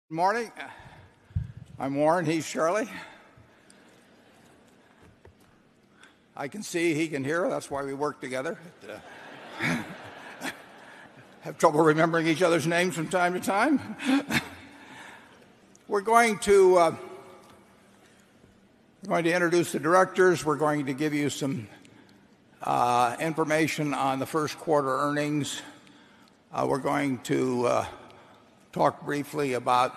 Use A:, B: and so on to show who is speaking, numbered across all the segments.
A: Good morning. I'm Warren. He's Charlie. I can see, he can hear. That's why we work together. Have trouble remembering each other's names from time to time. We're going to introduce the directors. We're going to give you some information on the first quarter earnings. We're going to talk briefly about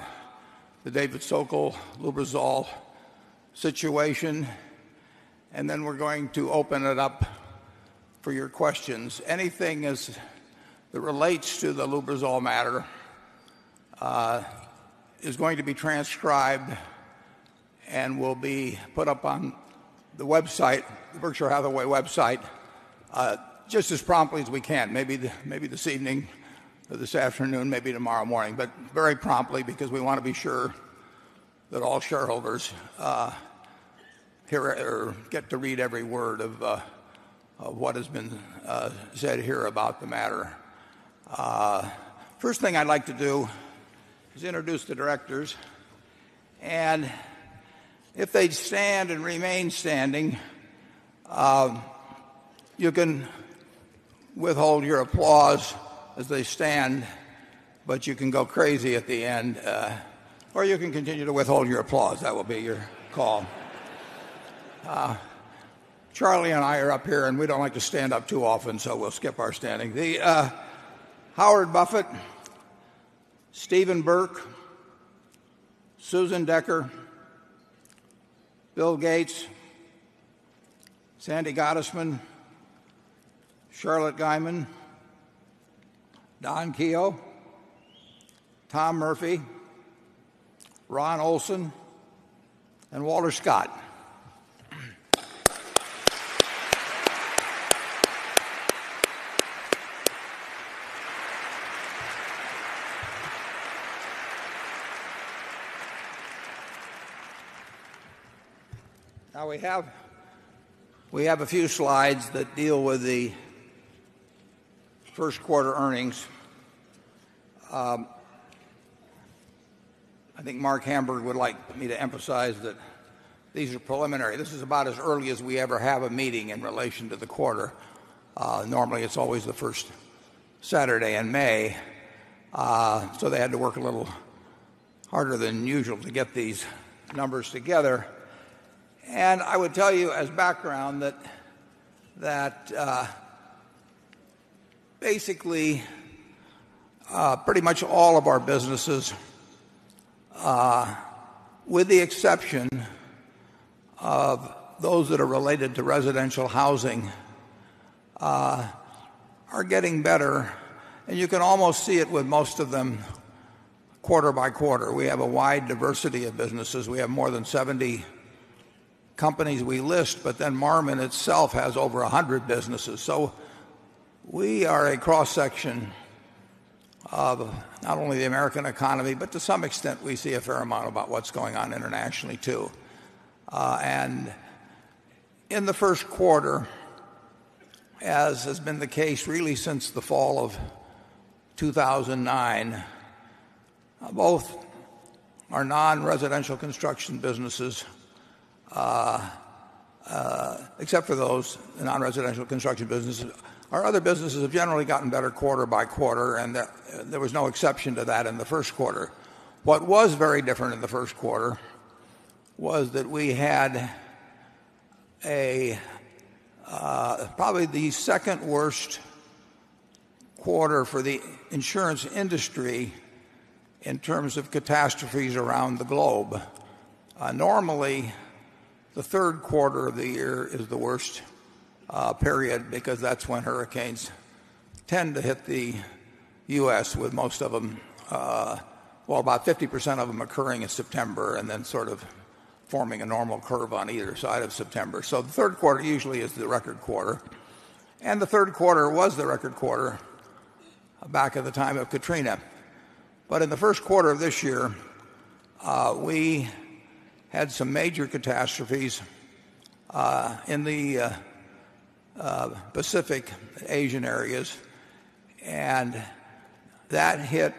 A: the David Sokol Lubrizol situation, and then we're going to open it up for your questions. Anything that relates to the Lubrizol matter is going to be transcribed and will be put up on the website, the Berkshire Hathaway website, just as promptly as we can. Maybe this evening, or this afternoon, maybe tomorrow morning, but very promptly, because we want to be sure that all shareholders hear or get to read every word of what has been said here about the matter. First thing I'd like to do is introduce the directors, and if they stand and remain standing, you can withhold your applause as they stand, but you can go crazy at the end, or you can continue to withhold your applause. That will be your call. Charlie and I are up here, and we don't like to stand up too often, so we'll skip our standing. Howard Buffett, Stephen Burke, Susan Decker, Bill Gates, Sandy Gottesman, Charlotte Guyman, Don Keogh, Tom Murphy, Ron Olson, and Walter Scott. Now we have a few slides that deal with the first quarter earnings. I think Mark Hamburg would like me to emphasize that these are preliminary. This is about as early as we ever have a meeting in relation to the quarter. Normally it's always the first Saturday in May, so they had to work a little harder than usual to get these numbers together. And I would tell you as background that basically pretty much all of our businesses, with the exception of those that are related to residential housing, are getting better. And you can almost see it with most of them quarter by quarter. We have a wide diversity of businesses. We have more than 70 companies we list, but then Marmon itself has over 100 businesses. So we are a cross-section of not only the American economy, but to some extent we see a fair amount about what's going on internationally too. And in the first quarter, as has been the case really since the fall of 2009, both our non-residential construction businesses, except for those non-residential construction businesses, our other businesses have generally gotten better quarter by quarter, and there was no exception to that in the first quarter. What was very different in the first quarter was that we had probably the second worst quarter for the insurance industry in terms of catastrophes around the globe. Normally, the third quarter of the year is the worst period, because that's when hurricanes tend to hit the U.S., with most of them, about 50% of them occurring in September and then sort of forming a normal curve on either side of September. So the third quarter usually is the record quarter. And the third quarter was the record quarter back at the time of Katrina. But in the first quarter of this year, we had some major catastrophes in the Pacific, Asian areas, and that hit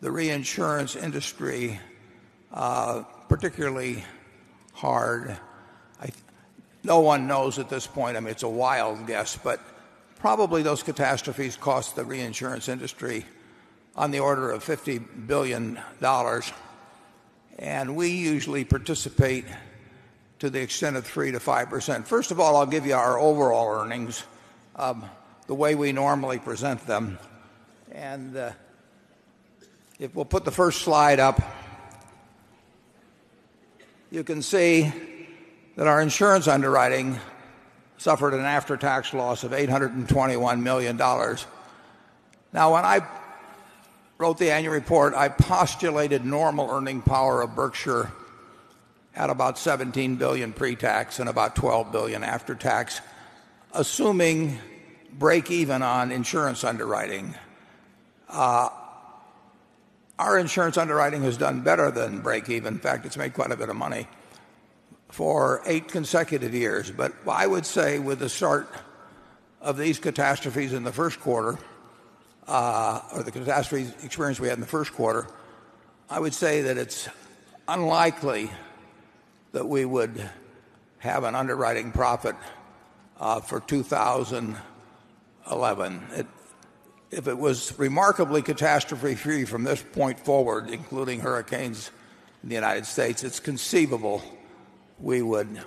A: the reinsurance industry particularly hard. No one knows at this point. I mean, it's a wild guess, but probably those catastrophes cost the reinsurance industry on the order of $50 billion. And we usually participate to the extent of 3 to 5%. First of all, I'll give you our overall earnings, the way we normally present them. And if we'll put the first slide up, you can see that our insurance underwriting suffered an after-tax loss of $821 million. Now, when I wrote the annual report, I postulated normal earning power of Berkshire at about $17 billion pre-tax and about $12 billion after-tax, assuming break-even on insurance underwriting. Our insurance underwriting has done better than break-even. In fact, it's made quite a bit of money for 8 consecutive years. But I would say with the start of these catastrophes in the first quarter, or the catastrophe experience we had in the first quarter, I would say that it's unlikely that we would have an underwriting profit for 2011. If it was remarkably catastrophe-free from this point forward, including hurricanes in the United States, it's conceivable we would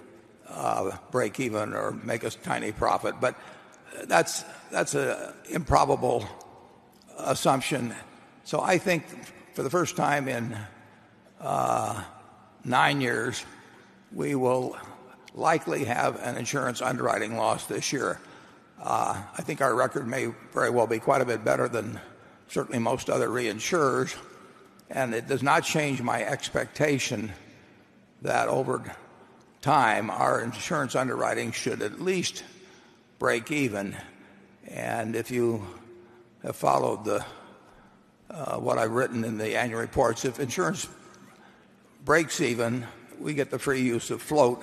A: break even or make a tiny profit. But that's an improbable assumption. So I think for the first time in 9 years, we will likely have an insurance underwriting loss this year. I think our record may very well be quite a bit better than certainly most other reinsurers, and it does not change my expectation that over time our insurance underwriting should at least break even. And if you have followed what I've written in the annual reports, if insurance breaks even, we get the free use of float,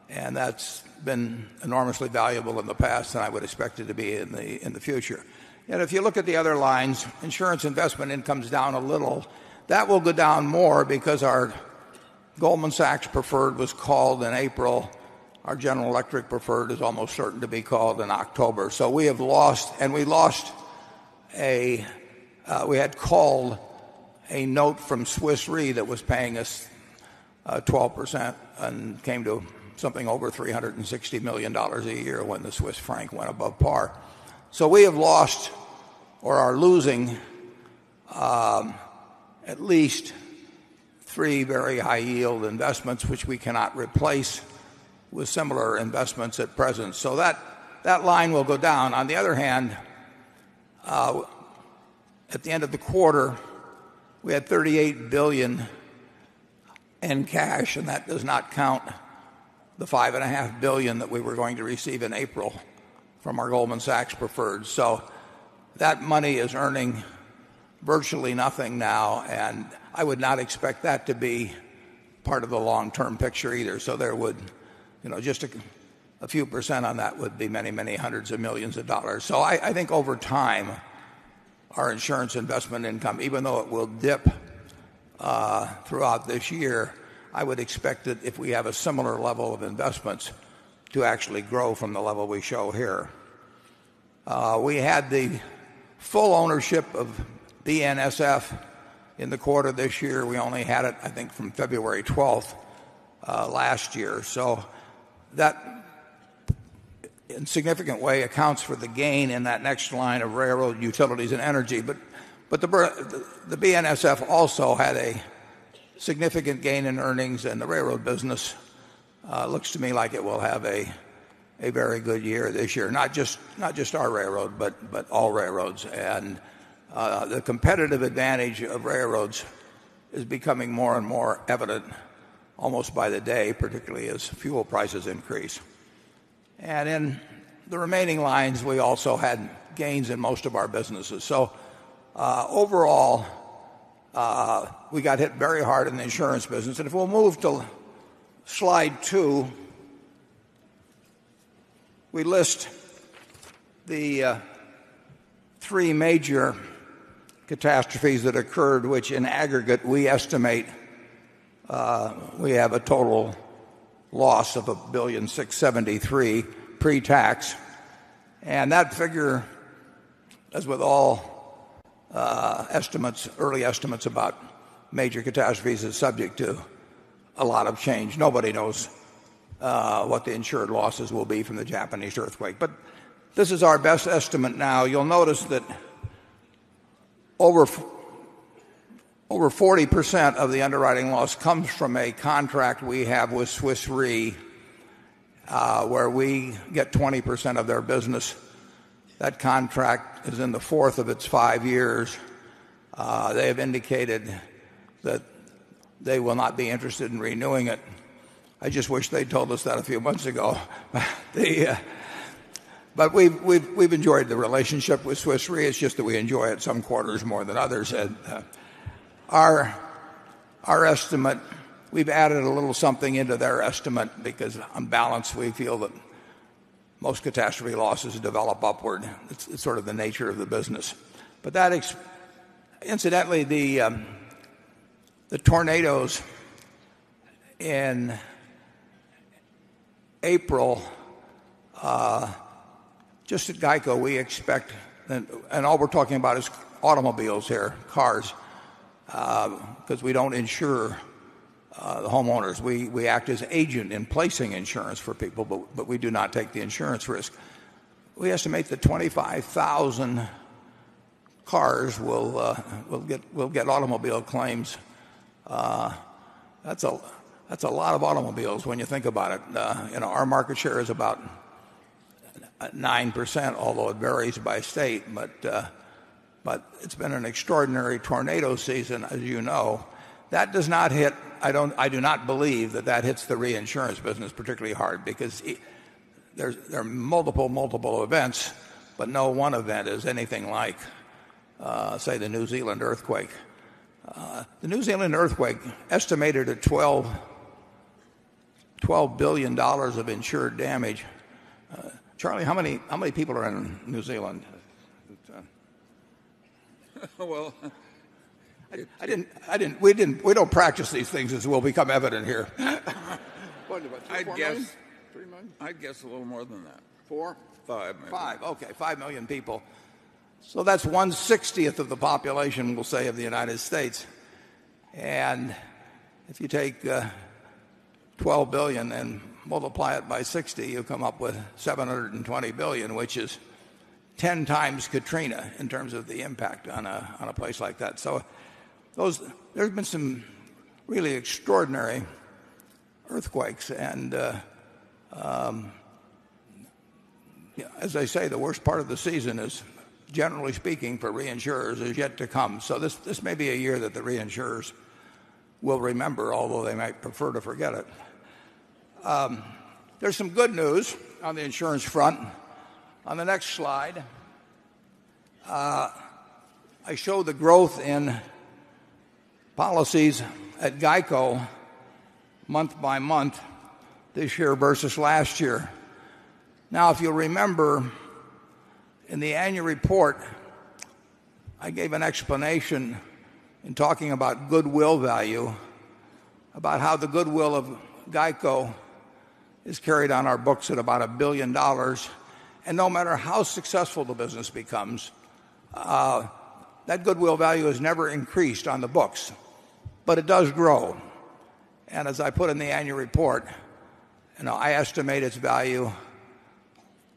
A: and that's been enormously valuable in the past, and I would expect it to be in the future. And if you look at the other lines, insurance investment income's down a little. That will go down more because our Goldman Sachs preferred was called in April. Our General Electric preferred is almost certain to be called in October. So we have lost, and we had called a note from Swiss Re that was paying us 12% and came to something over $360 million a year when the Swiss franc went above par. So we have lost or are losing at least 3 very high yield investments which we cannot replace with similar investments at present. So that line will go down. On the other hand, at the end of the quarter, we had $38 billion in cash, and that does not count the $5.5 billion that we were going to receive in April from our Goldman Sachs preferred. So that money is earning virtually nothing now, and I would not expect that to be part of the long-term picture either. So there would, just a few percent on that would be many, many hundreds of millions of dollars. So I think over time, our insurance investment income, even though it will dip throughout this year, I would expect that if we have a similar level of investments to actually grow from the level we show here. We had the full ownership of BNSF in the quarter this year. We only had it, I think, from February 12th last year. So that in significant way accounts for the gain in that next line of railroad, utilities, and energy. But the BNSF also had a significant gain in earnings, and the railroad business looks to me like it will have a very good year this year. Not just our railroad, but all railroads. And the competitive advantage of railroads is becoming more and more evident almost by the day, particularly as fuel prices increase. And in the remaining lines, we also had gains in most of our businesses. So overall, we got hit very hard in the insurance business. And if we'll move to slide 2, we list the 3 major catastrophes that occurred, which in aggregate we estimate we have a total loss of $1,673,000,000 pre-tax. And that figure, as with all estimates, early estimates about major catastrophes, is subject to a lot of change. Nobody knows what the insured losses will be from the Japanese earthquake. But this is our best estimate now. You'll notice that over 40% of the underwriting loss comes from a contract we have with Swiss Re, where we get 20% of their business. That contract is in the fourth of its 5 years. They have indicated that they will not be interested in renewing it. I just wish they'd told us that a few months ago. But we've enjoyed the relationship with Swiss Re. It's just that we enjoy it some quarters more than others. And our estimate, we've added a little something into their estimate because on balance we feel that most catastrophe losses develop upward. It's sort of the nature of the business. But that incidentally, the tornadoes in April, just at GEICO, we expect, and all we're talking about is automobiles here, cars, because we don't insure the homeowners. We act as agent in placing insurance for people, but we do not take the insurance risk. We estimate that 25,000 cars will get automobile claims. That's a lot of automobiles when you think about it. Our market share is about 9%, although it varies by state. But it's been an extraordinary tornado season, as you know. That does not hit. I do not believe that hits the reinsurance business particularly hard because there are multiple events, but no one event is anything like, say, the New Zealand earthquake. The New Zealand earthquake estimated at $12 billion of insured damage. Charlie, how many people are in New Zealand?
B: Well,
A: we don't practice these things, as will become evident here.
B: What, about 3 million? 3 million? I'd guess a little more than that.
A: 4?
B: 5, maybe.
A: 5, okay, 5 million people. So that's 1/60th of the population, we'll say, of the United States. And if you take 12 billion and multiply it by 60, you come up with 720 billion, which is 10 times Katrina in terms of the impact on a place like that. So there's been some really extraordinary earthquakes, and as I say, the worst part of the season is, generally speaking, for reinsurers, is yet to come. So this may be a year that the reinsurers will remember, although they might prefer to forget it. There's some good news on the insurance front. On the next slide, I show the growth in policies at GEICO month by month this year versus last year. Now, if you'll remember, in the annual report, I gave an explanation in talking about goodwill value, about how the goodwill of GEICO is carried on our books at about $1 billion. And no matter how successful the business becomes, that goodwill value is never increased on the books. But it does grow. And as I put in the annual report, I estimate its value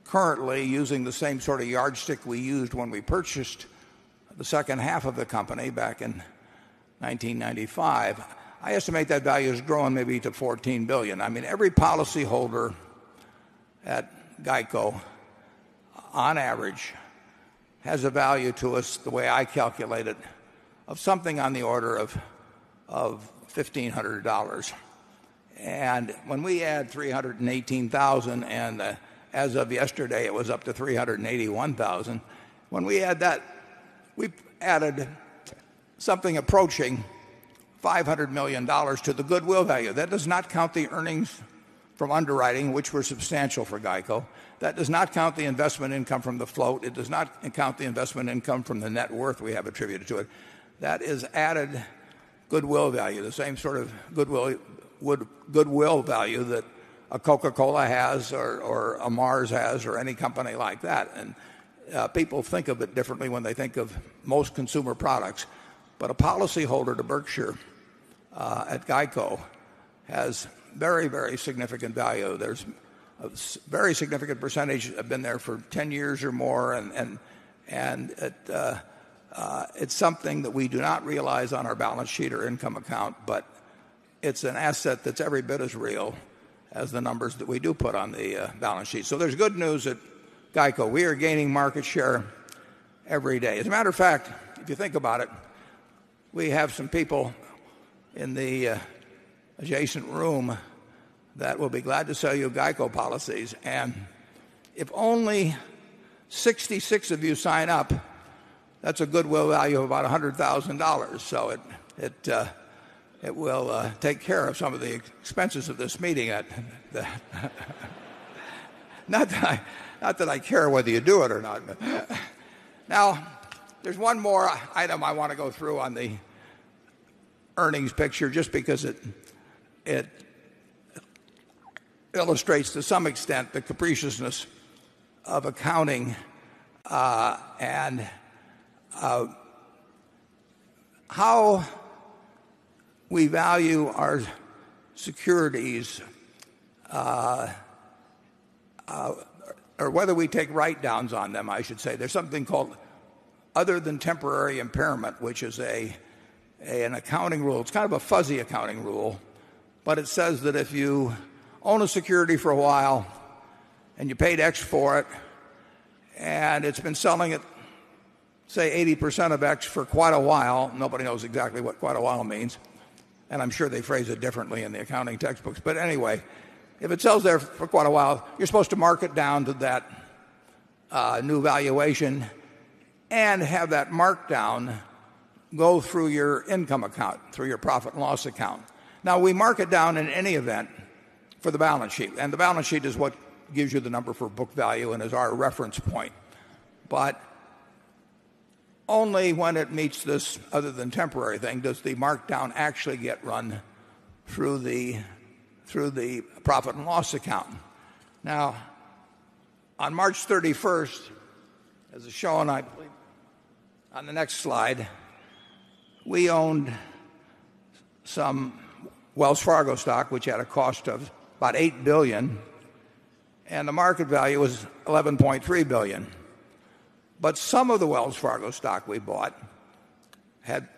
A: currently, using the same sort of yardstick we used when we purchased the second half of the company back in 1995. I estimate that value has grown maybe to $14 billion. I mean, every policyholder at GEICO, on average, has a value to us, the way I calculate it, of something on the order of $1,500. And when we add 318,000, and as of yesterday it was up to 381,000, when we add that, we've added something approaching $500 million to the goodwill value. That does not count the earnings from underwriting, which were substantial for GEICO. That does not count the investment income from the float. It does not count the investment income from the net worth we have attributed to it. That is added goodwill value, the same sort of goodwill value that a Coca-Cola has or a Mars has or any company like that. And people think of it differently when they think of most consumer products. But a policyholder to Berkshire at GEICO has very, very significant value. There's a very significant percentage have been there for 10 years or more, and it's something that we do not realize on our balance sheet or income account, but it's an asset that's every bit as real as the numbers that we do put on the balance sheet. So there's good news at GEICO. We are gaining market share every day. As a matter of fact, if you think about it, we have some people in the adjacent room that will be glad to sell you GEICO policies. And if only 66 of you sign up, that's a goodwill value of about $100,000. So it will take care of some of the expenses of this meeting. Not that I care whether you do it or not. Now, there's one more item I want to go through on the earnings picture, just because it illustrates to some extent the capriciousness of accounting and how we value our securities, or whether we take write-downs on them, I should say. There's something called other than temporary impairment, which is an accounting rule. It's kind of a fuzzy accounting rule, but it says that if you own a security for a while and you paid X for it and it's been selling at, say, 80% of X for quite a while, nobody knows exactly what quite a while means, and I'm sure they phrase it differently in the accounting textbooks, but anyway, if it sells there for quite a while, you're supposed to mark it down to that new valuation and have that markdown go through your income account, through your profit and loss account. Now, we mark it down in any event for the balance sheet, and the balance sheet is what gives you the number for book value and is our reference point. But only when it meets this other than temporary thing does the markdown actually get run through the profit and loss account. Now, on March 31st, as is shown, I believe, on the next slide, we owned some Wells Fargo stock, which had a cost of about $8 billion, and the market value was $11.3 billion. But some of the Wells Fargo stock we bought had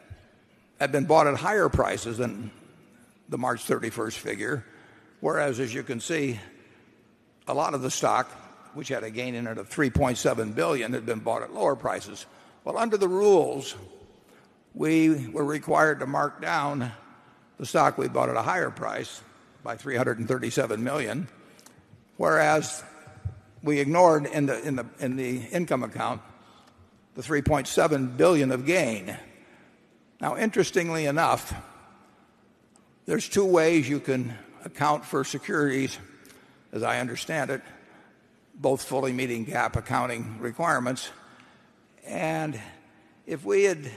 A: been bought at higher prices than the March 31st figure, whereas, as you can see, a lot of the stock, which had a gain in it of $3.7 billion, had been bought at lower prices. Well, under the rules, we were required to mark down the stock we bought at a higher price by $337 million, whereas we ignored in the income account the $3.7 billion of gain. Now, interestingly enough, there's two ways you can account for securities, as I understand it, both fully meeting GAAP accounting requirements. And if we had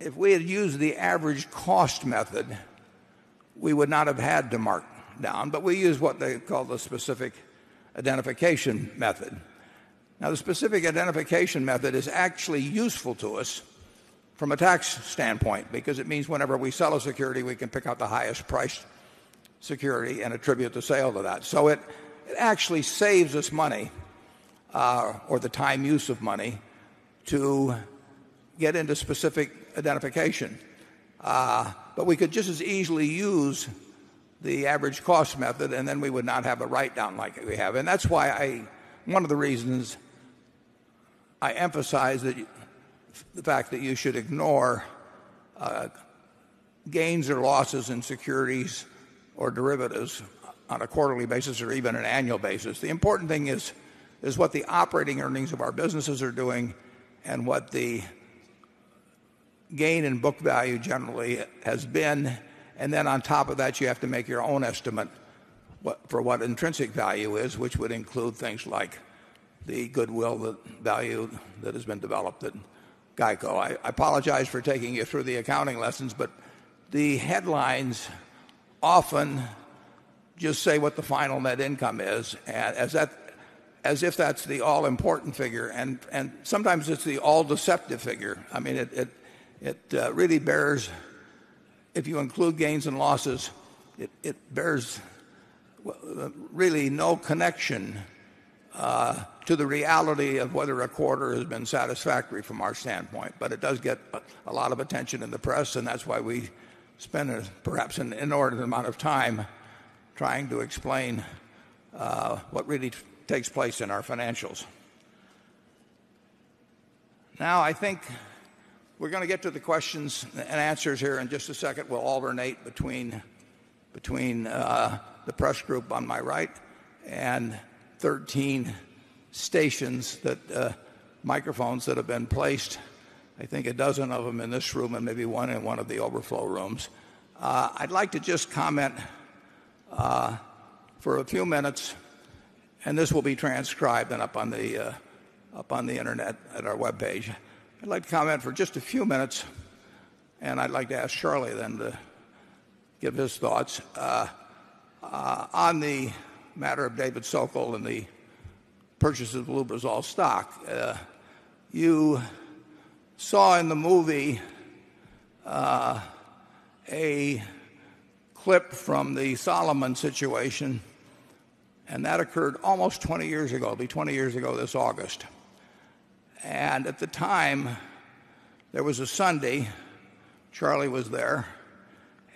A: used the average cost method, we would not have had to mark down, but we used what they call the specific identification method. Now, the specific identification method is actually useful to us from a tax standpoint, because it means whenever we sell a security, we can pick out the highest priced security and attribute the sale to that. So it actually saves us money, or the time use of money, to get into specific identification. But we could just as easily use the average cost method, and then we would not have a write-down like we have. And that's why one of the reasons I emphasize the fact that you should ignore gains or losses in securities or derivatives on a quarterly basis or even an annual basis. The important thing is what the operating earnings of our businesses are doing and what the gain in book value generally has been. And then on top of that, you have to make your own estimate what intrinsic value is, which would include things like the goodwill value that has been developed at GEICO. I apologize for taking you through the accounting lessons, but the headlines often just say what the final net income is, as if that's the all-important figure, and sometimes it's the all-deceptive figure. I mean, it really bears, if you include gains and losses, it bears really no connection to the reality of whether a quarter has been satisfactory from our standpoint. But it does get a lot of attention in the press, and that's why we spend perhaps an inordinate amount of time trying to explain what really takes place in our financials. Now, I think we're going to get to the questions and answers here in just a second. We'll alternate between the press group on my right and 13 stations microphones that have been placed. I think a dozen of them in this room and maybe one in one of the overflow rooms. I'd like to just comment for a few minutes, and this will be transcribed and up on the internet at our webpage. I'd like to comment for just a few minutes, and I'd like to ask Charlie then to give his thoughts on the matter of David Sokol and the purchase of Lubrizol stock. You saw in the movie a clip from the Solomon situation, and that occurred almost 20 years ago. It'll be 20 years ago this August. And at the time, there was a Sunday. Charlie was there,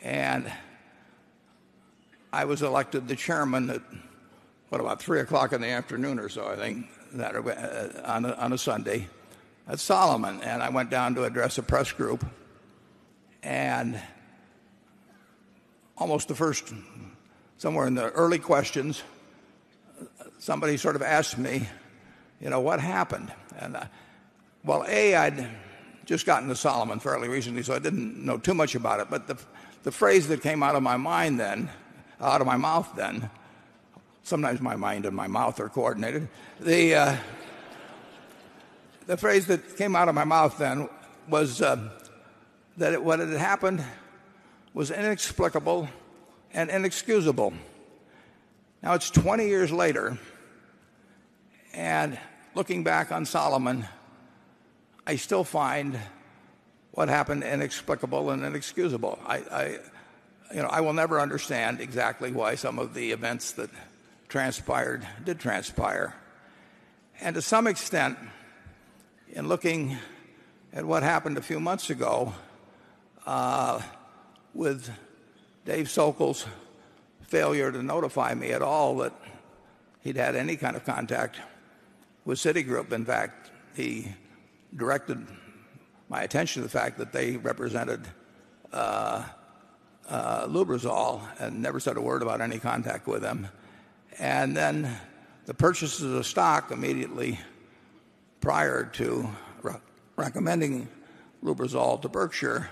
A: and I was elected the chairman at, about 3 o'clock in the afternoon or so, I think, on a Sunday at Solomon. And I went down to address a press group, and almost somewhere in the early questions, somebody sort of asked me, what happened? And I'd just gotten to Solomon fairly recently, so I didn't know too much about it. But the phrase that came out of my mouth then, sometimes my mind and my mouth are coordinated. The phrase that came out of my mouth then was that what had happened was inexplicable and inexcusable. Now it's 20 years later, and looking back on Solomon, I still find what happened inexplicable and inexcusable. I will never understand exactly why some of the events that did transpire. And to some extent, in looking at what happened a few months ago with Dave Sokol's failure to notify me at all that he'd had any kind of contact with Citigroup. In fact, he directed my attention to the fact that they represented Lubrizol and never said a word about any contact with them. And then the purchases of stock immediately prior to recommending Lubrizol to Berkshire,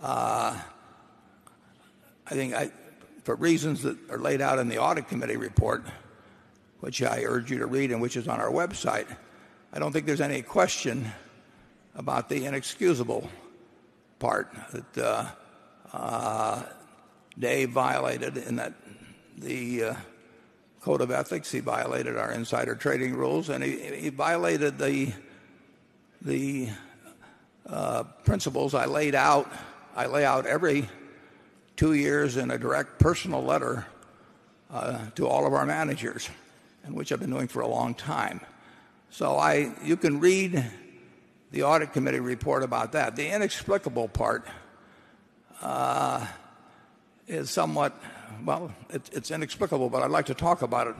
A: I think for reasons that are laid out in the audit committee report, which I urge you to read and which is on our website, I don't think there's any question about the inexcusable part that Dave violated in that the code of ethics. He violated our insider trading rules, and he violated the principles I lay out every 2 years in a direct personal letter to all of our managers, and which I've been doing for a long time. So you can read the audit committee report about that. The inexplicable part is somewhat, it's inexplicable, but I'd like to talk about it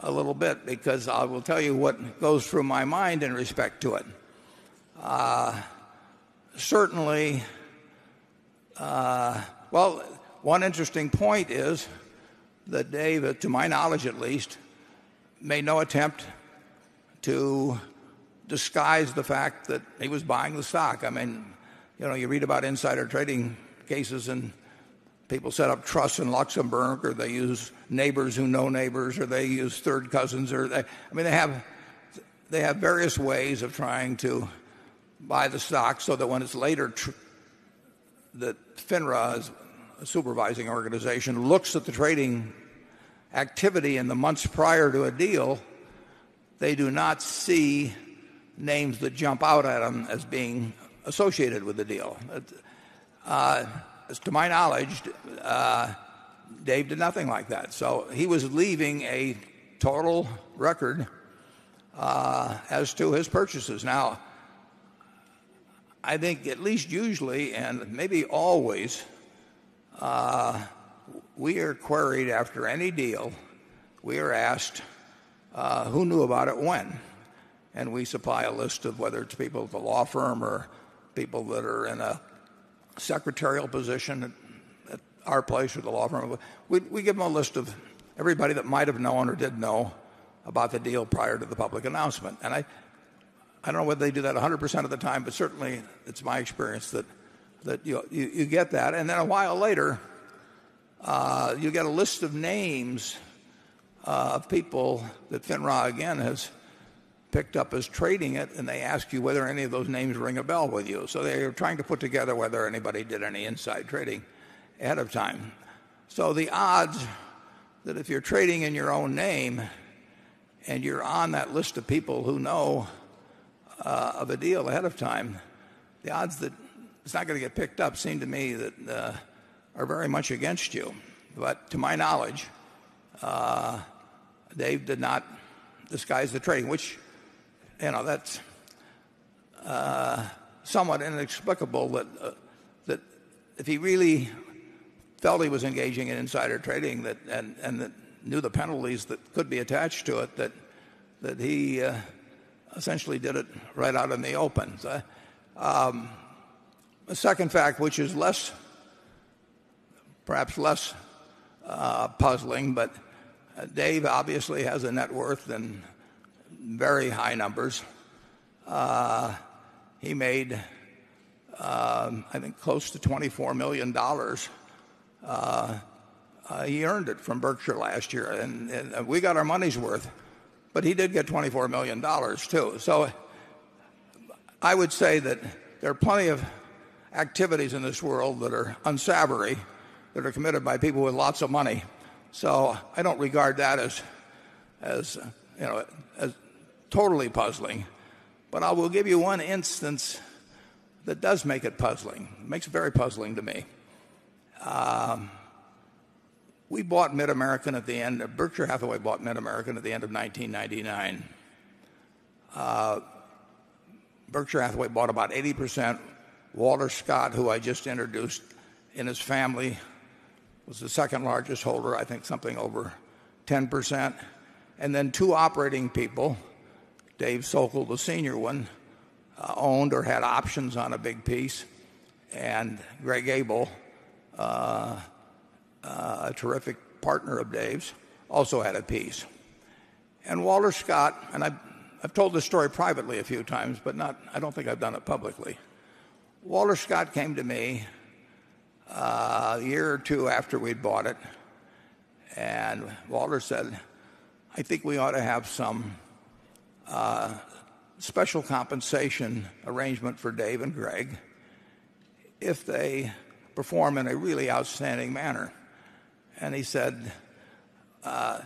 A: a little bit because I will tell you what goes through my mind in respect to it. Certainly, one interesting point is that Dave, to my knowledge at least, made no attempt to disguise the fact that he was buying the stock. I mean, you read about insider trading cases in people set up trusts in Luxembourg, or they use neighbors who know neighbors, or they use third cousins, or they have various ways of trying to buy the stock so that when it's later that FINRA, as a supervising organization, looks at the trading activity in the months prior to a deal, they do not see names that jump out at them as being associated with the deal. As to my knowledge, Dave did nothing like that. So he was leaving a total record as to his purchases. Now, I think at least usually, and maybe always, we are queried after any deal. We are asked who knew about it when. And we supply a list of whether it's people at the law firm or people that are in a secretarial position at our place or the law firm. We give them a list of everybody that might have known or did know about the deal prior to the public announcement. And I don't know whether they do that 100% of the time, but certainly it's my experience that you get that. And then a while later, you get a list of names of people that FINRA, again, has picked up as trading it, and they ask you whether any of those names ring a bell with you. So they're trying to put together whether anybody did any inside trading ahead of time. So the odds that if you're trading in your own name and you're on that list of people who know of a deal ahead of time, the odds that it's not going to get picked up seem to me that are very much against you. But to my knowledge, Dave did not disguise the trading, which, that's somewhat inexplicable that if he really felt he was engaging in insider trading and that knew the penalties that could be attached to it, that he essentially did it right out in the open. So, a second fact, which is perhaps less puzzling, but Dave obviously has a net worth in very high numbers. He made, I think, close to $24 million. He earned it from Berkshire last year, and we got our money's worth. But he did get $24 million, too. So I would say that there are plenty of activities in this world that are unsavory, that are committed by people with lots of money. So I don't regard that as totally puzzling. But I will give you one instance that does make it puzzling. It makes it very puzzling to me. We bought Mid-American at the end. Berkshire Hathaway bought Mid-American at the end of 1999. Berkshire Hathaway bought about 80%. Walter Scott, who I just introduced, in his family was the second largest holder, I think something over 10%. And then two operating people, Dave Sokol, the senior one, owned or had options on a big piece, and Greg Abel, a terrific partner of Dave's, also had a piece. And Walter Scott, and I've told this story privately a few times, but I don't think I've done it publicly. Walter Scott came to me a year or two after we'd bought it, and Walter said, I think we ought to have some special compensation arrangement for Dave and Greg if they perform in a really outstanding manner. And he said, I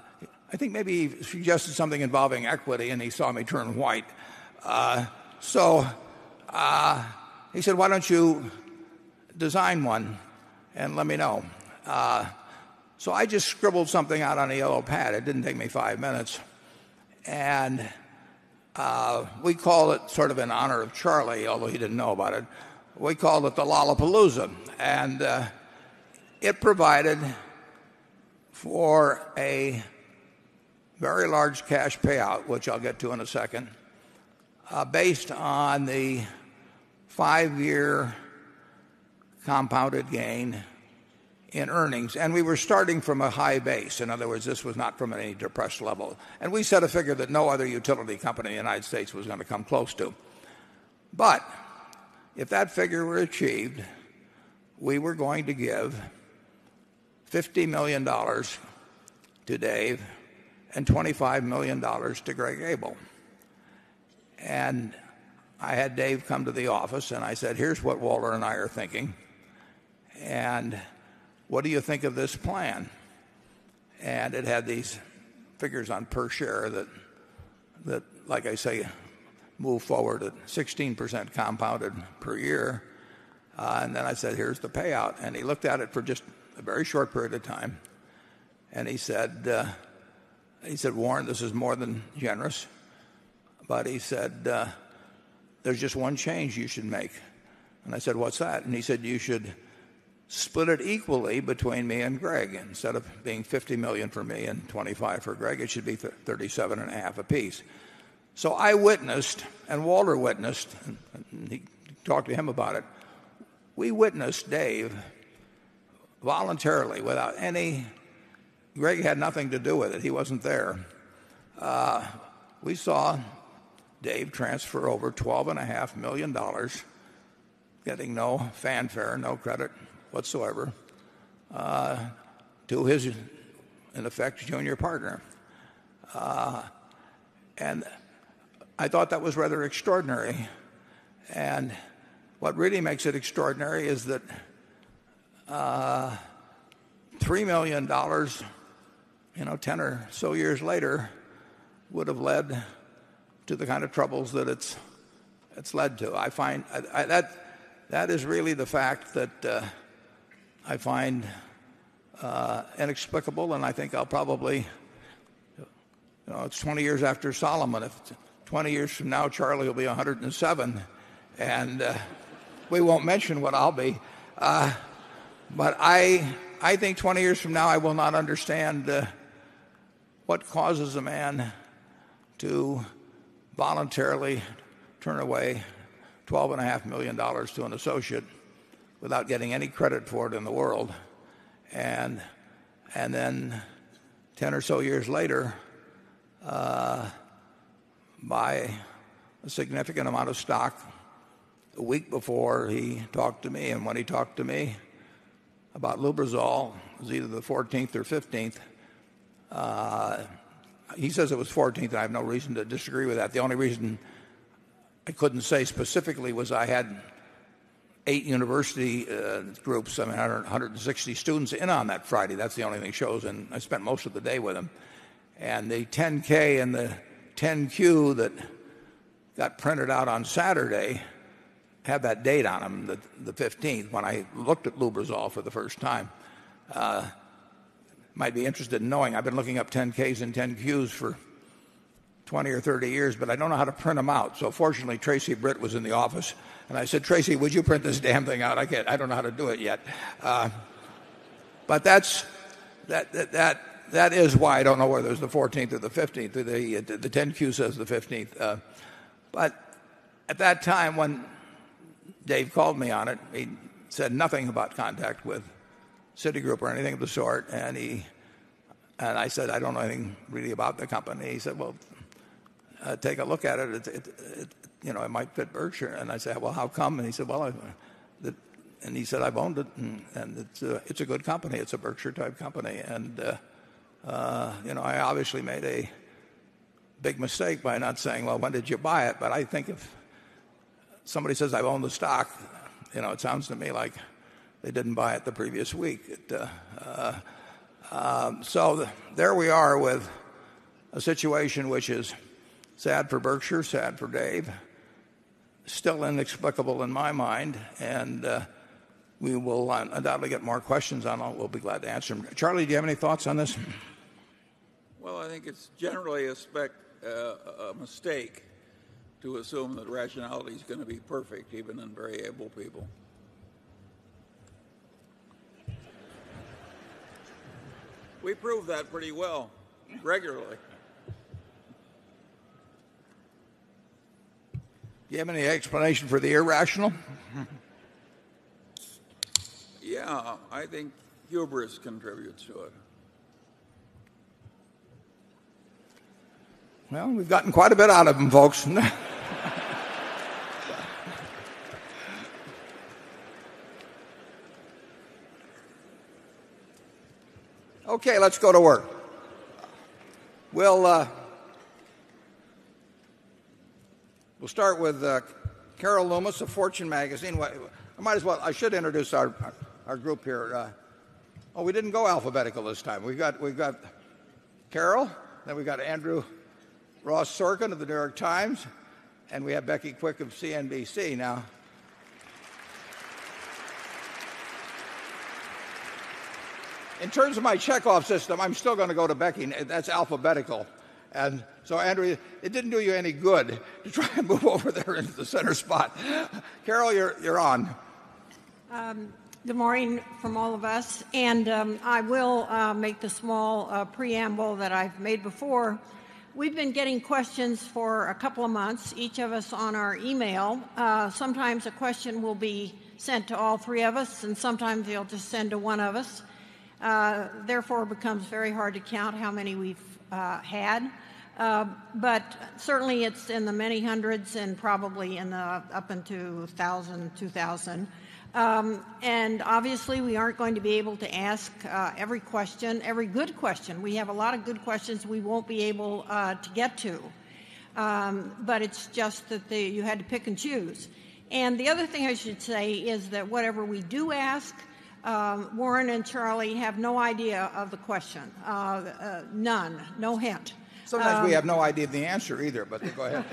A: think maybe he suggested something involving equity, and he saw me turn white. So he said, why don't you design one and let me know? So I just scribbled something out on a yellow pad. It didn't take me 5 minutes. And we called it, sort of in honor of Charlie, although he didn't know about it, we called it the Lollapalooza. And it provided for a very large cash payout, which I'll get to in a second, based on the 5-year compounded gain in earnings. And we were starting from a high base. In other words, this was not from any depressed level. And we set a figure that no other utility company in the United States was going to come close to. But if that figure were achieved, we were going to give $50 million to Dave and $25 million to Greg Abel. And I had Dave come to the office and I said, here's what Walter and I are thinking. And what do you think of this plan? And it had these figures on per share that like I say, move forward at 16% compounded per year. And then I said, here's the payout. And he looked at it for just a very short period of time. And he said, Warren, this is more than generous. But he said, there's just one change you should make. And I said, what's that? And he said, you should split it equally between me and Greg. Instead of being $50 million for me and $25 for Greg, it should be 37.5 apiece. So I witnessed, and Walter witnessed, and he talked to him about it. We witnessed Dave voluntarily, without any. Greg had nothing to do with it. He wasn't there. We saw Dave transfer over $12.5 million, getting no fanfare, no credit whatsoever, to his, in effect, junior partner. And I thought that was rather extraordinary. And what really makes it extraordinary is that $3 million, 10 or so years later, would have led to the kind of troubles that it's led to. I find that is really the fact that I find inexplicable, and I think I'll probably, it's 20 years after Solomon. If 20 years from now Charlie will be 107, and we won't mention what I'll be. But I think 20 years from now I will not understand what causes a man to voluntarily turn away $12.5 million to an associate without getting any credit for it in the world, and then 10 or so years later buy a significant amount of stock a week before he talked to me. And when he talked to me about Lubrizol, it was either the 14th or 15th. He says it was 14th, and I have no reason to disagree with that. The only reason I couldn't say specifically was I had 8 university groups, 160 students in on that Friday. That's the only thing shows, and I spent most of the day with them. And the 10K and the 10Q that got printed out on Saturday had that date on them, the 15th, when I looked at Lubrizol for the first time. Might be interested in knowing. I've been looking up 10Ks and 10Qs for 20 or 30 years, but I don't know how to print them out. So fortunately, Tracy Britt was in the office, and I said, Tracy, would you print this damn thing out? I don't know how to do it yet. But that is why I don't know whether it's the 14th or the 15th. The 10Q says the 15th. But at that time, when Dave called me on it, he said nothing about contact with Citigroup or anything of the sort, and I said, I don't know anything really about the company. He said, well, take a look at it. It might fit Berkshire. And I said, well, how come? And he said, well, and he said, I've owned it, and it's a good company. It's a Berkshire type company. And I obviously made a big mistake by not saying, well, when did you buy it? But I think if somebody says I've owned the stock, it sounds to me like they didn't buy it the previous week. So there we are with a situation which is sad for Berkshire, sad for Dave, still inexplicable in my mind, and we will undoubtedly get more questions on it. We'll be glad to answer them. Charlie, do you have any thoughts on this?
B: Well, I think it's generally a mistake to assume that rationality is going to be perfect, even in very able people. We prove that pretty well, regularly.
A: Do you have any explanation for the irrational?
B: Yeah, I think hubris contributes to it.
A: Well, we've gotten quite a bit out of them, folks. Okay, let's go to work. We'll start with Carol Loomis of Fortune magazine. I should introduce our group here. We didn't go alphabetical this time. We've got Carol, then we've got Andrew Ross Sorkin of the New York Times, and we have Becky Quick of CNBC. Now, in terms of my checkoff system, I'm still going to go to Becky. That's alphabetical. And so, Andrew, it didn't do you any good to try and move over there into the center spot. Carol, you're on.
C: Good morning from all of us. And I will make the small preamble that I've made before. We've been getting questions for a couple of months, each of us on our email. Sometimes a question will be sent to all three of us, and sometimes they'll just send to one of us. Therefore, it becomes very hard to count how many we've had. But certainly it's in the many hundreds and probably in the up into 1,000, 2,000. And obviously we aren't going to be able to ask every good question. We have a lot of good questions we won't be able to get to. But it's just that you had to pick and choose. And the other thing I should say is that whatever we do ask, Warren and Charlie have no idea of the question. None. No hint.
A: Sometimes we have no idea of the answer either, but go ahead.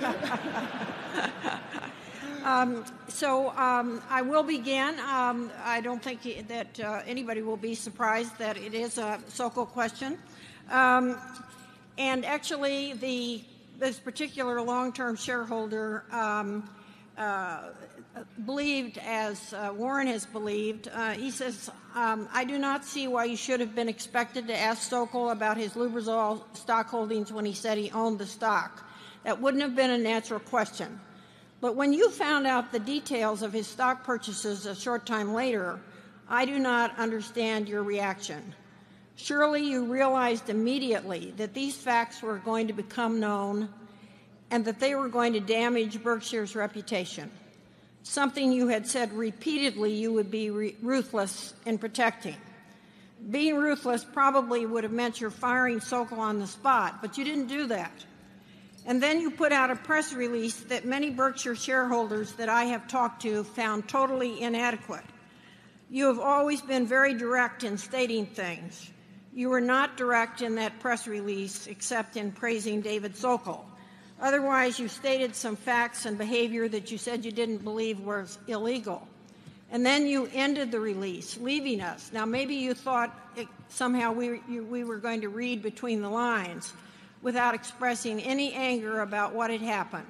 C: So I will begin. I don't think that anybody will be surprised that it is a Sokol question. And actually, this particular long-term shareholder believed, as Warren has believed, he says, I do not see why you should have been expected to ask Sokol about his Lubrizol stock holdings when he said he owned the stock. That wouldn't have been a natural question. But when you found out the details of his stock purchases a short time later, I do not understand your reaction. Surely you realized immediately that these facts were going to become known and that they were going to damage Berkshire's reputation, something you had said repeatedly you would be ruthless in protecting. Being ruthless probably would have meant you're firing Sokol on the spot, but you didn't do that. And then you put out a press release that many Berkshire shareholders that I have talked to found totally inadequate. You have always been very direct in stating things. You were not direct in that press release except in praising David Sokol. Otherwise, you stated some facts and behavior that you said you didn't believe was illegal. And then you ended the release, leaving us. Now, maybe you thought somehow we were going to read between the lines without expressing any anger about what had happened.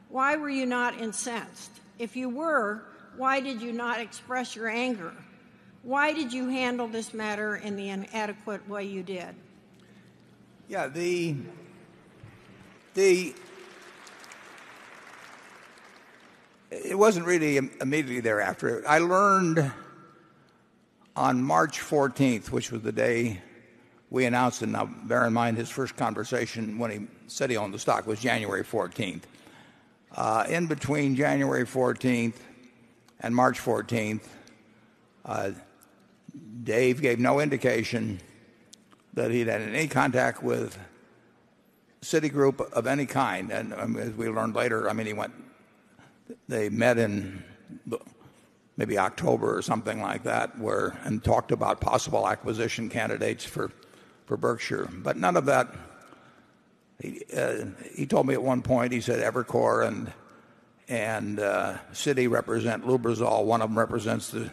C: Why were you not incensed? If you were, why did you not express your anger? Why did you handle this matter in the inadequate way you did?
A: Yeah, it wasn't really immediately thereafter. I learned on March 14th, which was the day we announced, and now bear in mind his first conversation when he said he owned the stock was January 14th. In between January 14th and March 14th, Dave gave no indication that he'd had any contact with Citigroup of any kind. And as we learned later, they met in maybe October or something like that, and talked about possible acquisition candidates for Berkshire. But none of that. He told me at one point, he said Evercore and Citi represent Lubrizol. One of them represents the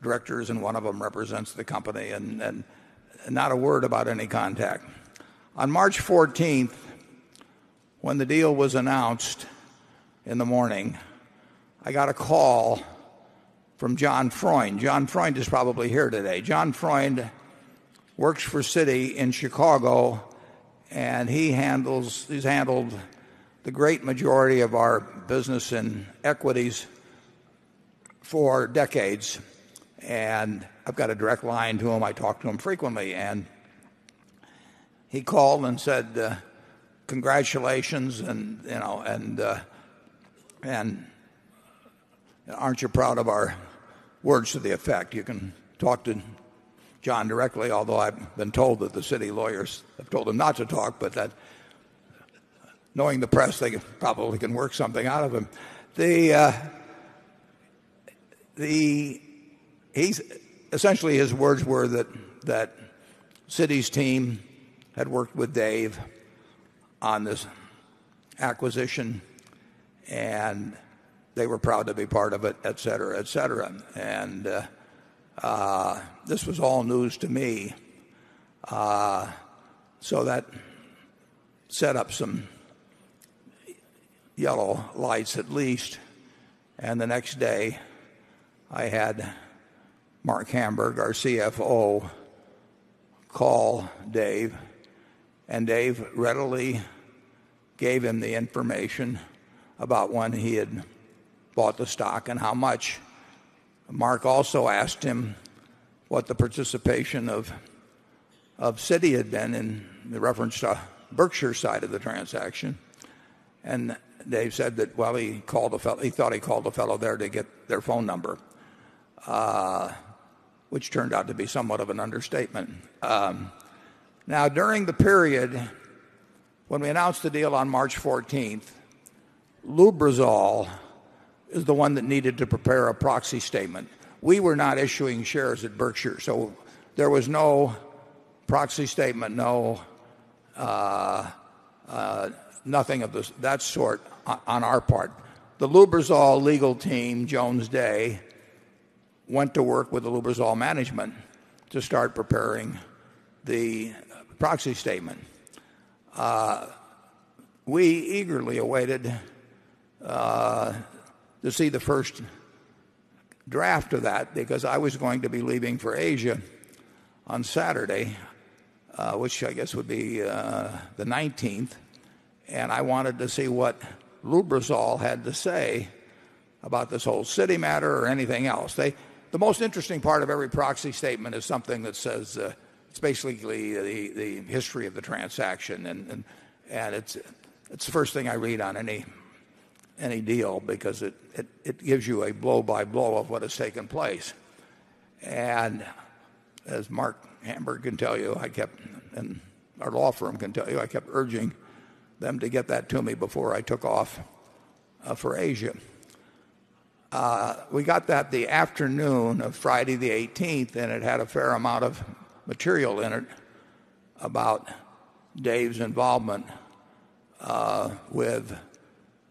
A: directors and one of them represents the company, and not a word about any contact. On March 14th, when the deal was announced in the morning, I got a call from John Freund. John Freund is probably here today. John Freund works for Citi in Chicago, and he's handled the great majority of our business in equities for decades. And I've got a direct line to him. I talk to him frequently, and he called and said, congratulations, and aren't you proud of our words to the effect? You can talk to John directly, although I've been told that the city lawyers have told him not to talk, but that knowing the press, they probably can work something out of him. He's essentially, his words were that Citi's team had worked with Dave on this acquisition, and they were proud to be part of it, et cetera, et cetera. And this was all news to me. So that set up some yellow lights at least. And the next day, I had Mark Hamburg, our CFO, call Dave, and Dave readily gave him the information about when he had bought the stock and how much. Mark also asked him what the participation of Citi had been in the reference to Berkshire side of the transaction. And Dave said that, well, he thought he called a fellow there to get their phone number, which turned out to be somewhat of an understatement. Now, during the period when we announced the deal on March 14th, Lubrizol is the one that needed to prepare a proxy statement. We were not issuing shares at Berkshire, so there was no proxy statement, nothing of that sort on our part. The Lubrizol legal team, Jones Day, went to work with the Lubrizol management to start preparing the proxy statement. We eagerly awaited to see the first draft of that because I was going to be leaving for Asia on Saturday, which I guess would be the 19th, and I wanted to see what Lubrizol had to say about this whole Citi matter or anything else. The most interesting part of every proxy statement is something that says it's basically the history of the transaction, and it's the first thing I read on any deal because it gives you a blow-by-blow of what has taken place. And as Mark Hamburg can tell you, and our law firm can tell you, I kept urging them to get that to me before I took off for Asia. We got that the afternoon of Friday the 18th, and it had a fair amount of material in it about Dave's involvement with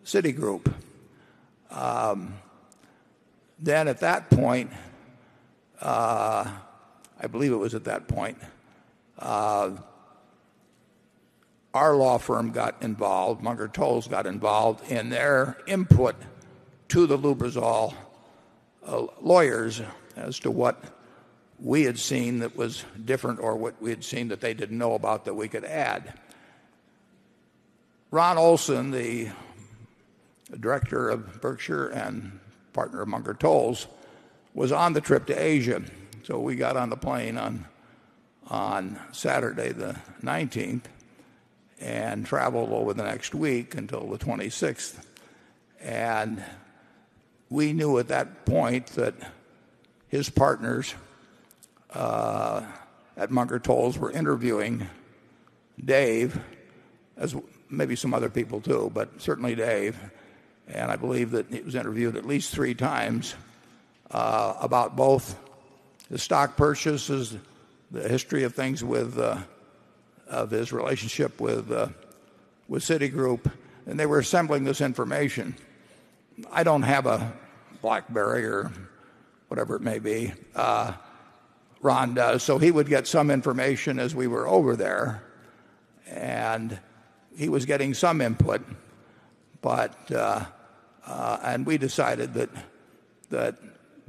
A: Citigroup. Then at that point, I believe it was at that point, our law firm got involved, Munger Tolles got involved in their input to the Lubrizol lawyers as to what we had seen that was different or what we had seen that they didn't know about that we could add. Ron Olson, the director of Berkshire and partner of Munger Tolles, was on the trip to Asia. So we got on the plane on Saturday the 19th and traveled over the next week until the 26th. And we knew at that point that his partners at Munger Tolles were interviewing Dave, as maybe some other people too, but certainly Dave. And I believe that he was interviewed at least 3 times about both the stock purchases, the history of things of his relationship with Citigroup, and they were assembling this information. I don't have a BlackBerry or whatever it may be. Ron does, so he would get some information as we were over there, and he was getting some input, but and we decided that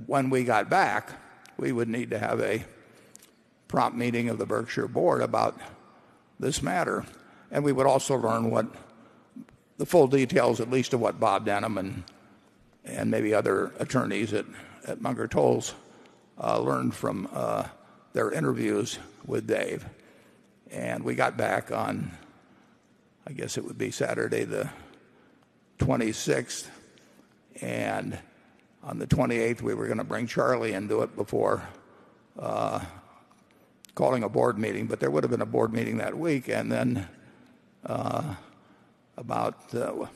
A: when we got back, we would need to have a prompt meeting of the Berkshire board about this matter, and we would also learn what the full details, at least of what Bob Denham and maybe other attorneys at Munger Tolles learned from their interviews with Dave. And we got back on, I guess it would be Saturday the 26th, and on the 28th we were going to bring Charlie into it before calling a board meeting, but there would have been a board meeting that week. And then about 5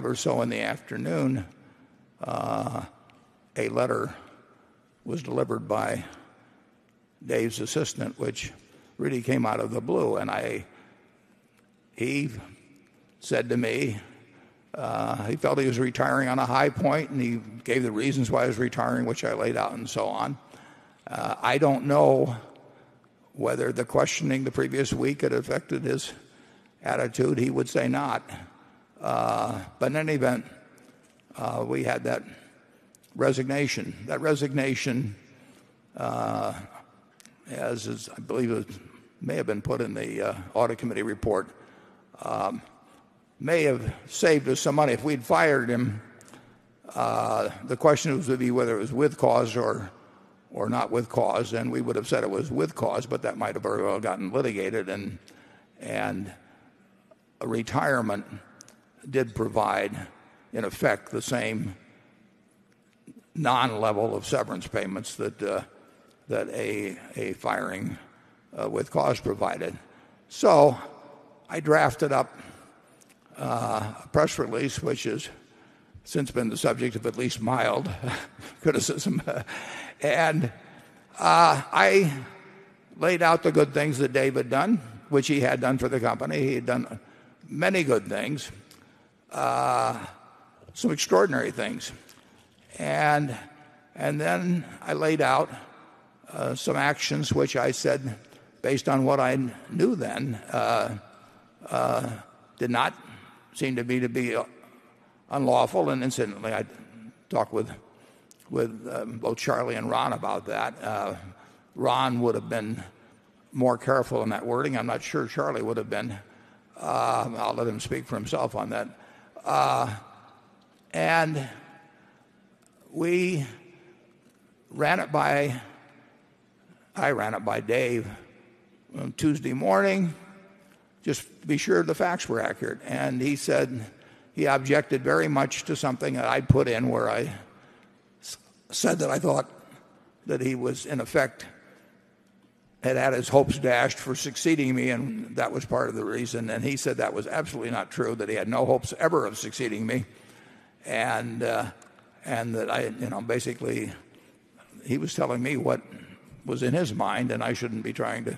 A: or so in the afternoon, a letter was delivered by Dave's assistant, which really came out of the blue. And he said to me, he felt he was retiring on a high point, and he gave the reasons why he was retiring, which I laid out and so on. I don't know whether the questioning the previous week had affected his attitude. He would say not. But in any event, we had that resignation. That resignation, as I believe it may have been put in the audit committee report, may have saved us some money. If we'd fired him, the question would be whether it was with cause or not with cause, and we would have said it was with cause, but that might have very well gotten litigated, and a retirement did provide, in effect, the same non-level of severance payments that a firing with cause provided. So I drafted up a press release, which has since been the subject of at least mild criticism. And I laid out the good things that Dave had done, which he had done for the company. He had done many good things, some extraordinary things. And then I laid out some actions which I said, based on what I knew then, did not seem to me to be unlawful. And incidentally, I talked with both Charlie and Ron about that. Ron would have been more careful in that wording. I'm not sure Charlie would have been. I'll let him speak for himself on that. And I ran it by Dave on Tuesday morning, just to be sure the facts were accurate. And he said he objected very much to something that I'd put in where I said that I thought that he was, in effect, had his hopes dashed for succeeding me, and that was part of the reason. And he said that was absolutely not true, that he had no hopes ever of succeeding me, and that I, basically, he was telling me what was in his mind, and I shouldn't be trying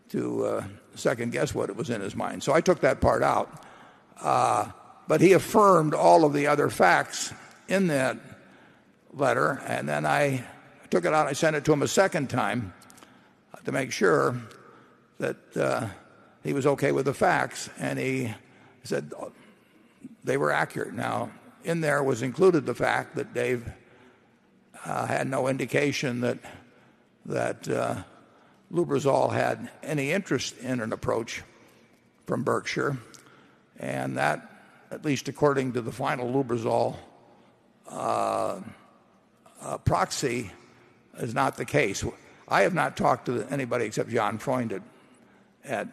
A: to second guess what was in his mind. So I took that part out. But he affirmed all of the other facts in that letter, and then I took it out. I sent it to him a second time to make sure that he was okay with the facts, and he said they were accurate. Now, in there was included the fact that Dave had no indication that Lubrizol had any interest in an approach from Berkshire, and that, at least according to the final Lubrizol proxy, is not the case. I have not talked to anybody except John Freund at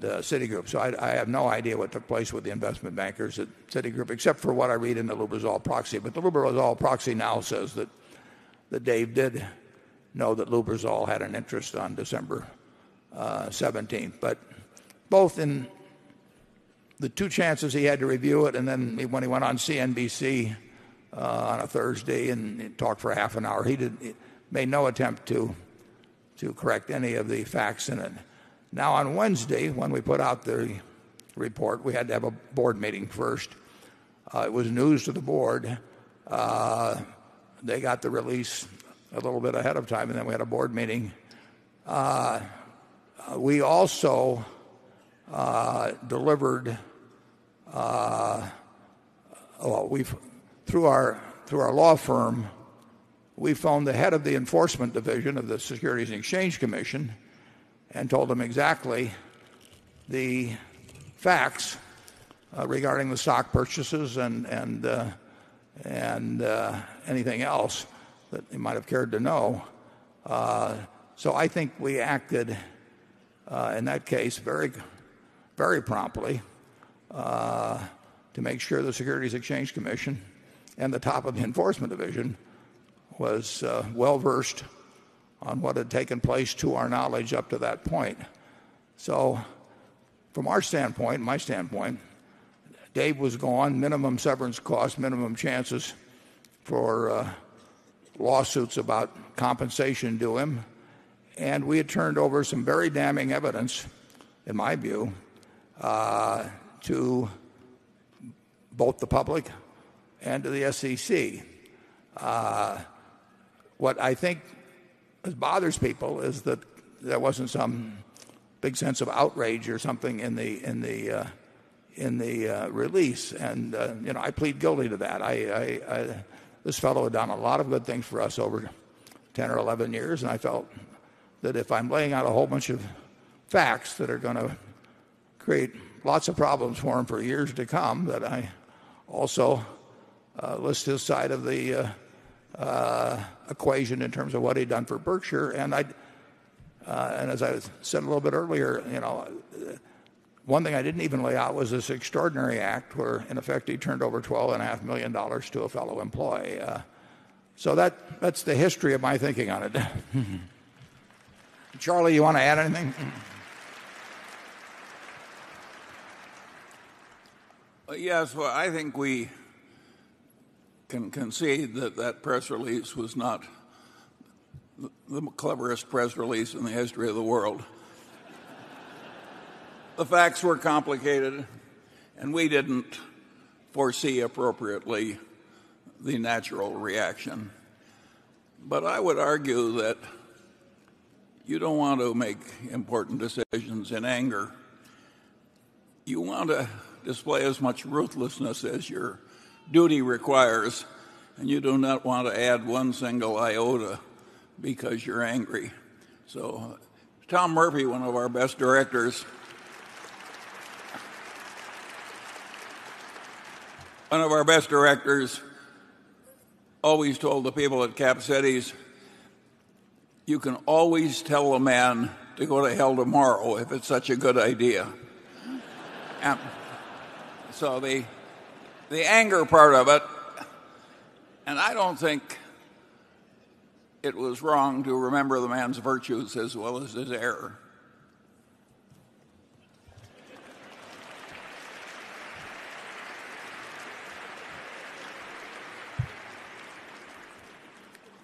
A: Citigroup, so I have no idea what took place with the investment bankers at Citigroup, except for what I read in the Lubrizol proxy. But the Lubrizol proxy now says that Dave did know that Lubrizol had an interest on December 17th. But both in the two chances he had to review it, and then when he went on CNBC on a Thursday and talked for half an hour, he made no attempt to correct any of the facts in it. Now on Wednesday, when we put out the report, we had to have a board meeting first. It was news to the board. They got the release a little bit ahead of time, and then we had a board meeting. We also delivered through our law firm, we phoned the head of the enforcement division of the Securities and Exchange Commission and told them exactly the facts regarding the stock purchases and anything else that they might have cared to know. So I think we acted in that case very, very promptly to make sure the Securities Exchange Commission and the top of the enforcement division was well versed on what had taken place to our knowledge up to that point. So from our standpoint, my standpoint, Dave was gone, minimum severance costs, minimum chances for lawsuits about compensation due him. And we had turned over some very damning evidence, in my view, to both the public and to the SEC. What I think bothers people is that there wasn't some big sense of outrage or something in the release, and I plead guilty to that. This fellow had done a lot of good things for us over 10 or 11 years, and I felt that if I'm laying out a whole bunch of facts that are going to create lots of problems for him for years to come, that I also list his side of the equation in terms of what he'd done for Berkshire. And as I said a little bit earlier, one thing I didn't even lay out was this extraordinary act where, in effect, he turned over $12.5 million to a fellow employee. So that's the history of my thinking on it. Charlie, you want to add anything?
B: Yes, well, I think we can concede that that press release was not the cleverest press release in the history of the world. The facts were complicated, and we didn't foresee appropriately the natural reaction. But I would argue that you don't want to make important decisions in anger. You want to display as much ruthlessness as your duty requires, and you do not want to add one single iota because you're angry. So Tom Murphy, one of our best directors, always told the people at Cap Cities, you can always tell a man to go to hell tomorrow if it's such a good idea. And so the anger part of it, and I don't think it was wrong to remember the man's virtues as well as his error.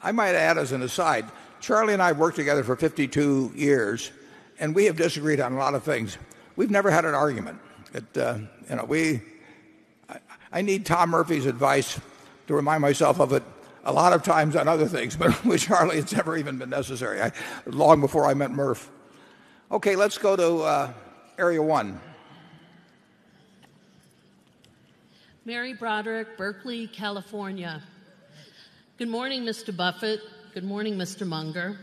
A: I might add as an aside, Charlie and I have worked together for 52 years, and we have disagreed on a lot of things. We've never had an argument. I need Tom Murphy's advice to remind myself of it a lot of times on other things, but with Charlie it's never even been necessary, long before I met Murph. Okay, let's go to Area 1.
D: Mary Broderick, Berkeley, California. Good morning, Mr. Buffett. Good morning, Mr. Munger.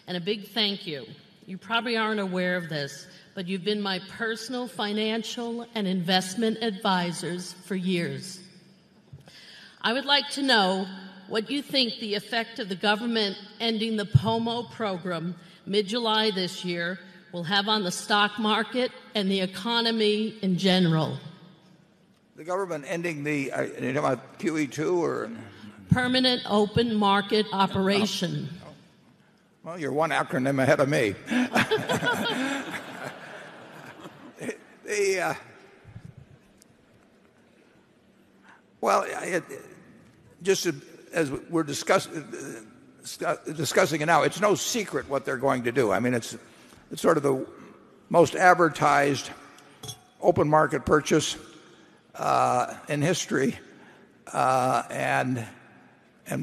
D: And a big thank you. You probably aren't aware of this, but you've been my personal financial and investment advisors for years. I would like to know what you think the effect of the government ending the POMO program mid-July this year will have on the stock market and the economy in general.
A: The government ending the, are you talking about QE2 or?
D: Permanent open market operation.
A: Well, you're one acronym ahead of me. Just as we're discussing it now, it's no secret what they're going to do. I mean, it's sort of the most advertised open market purchase in history, and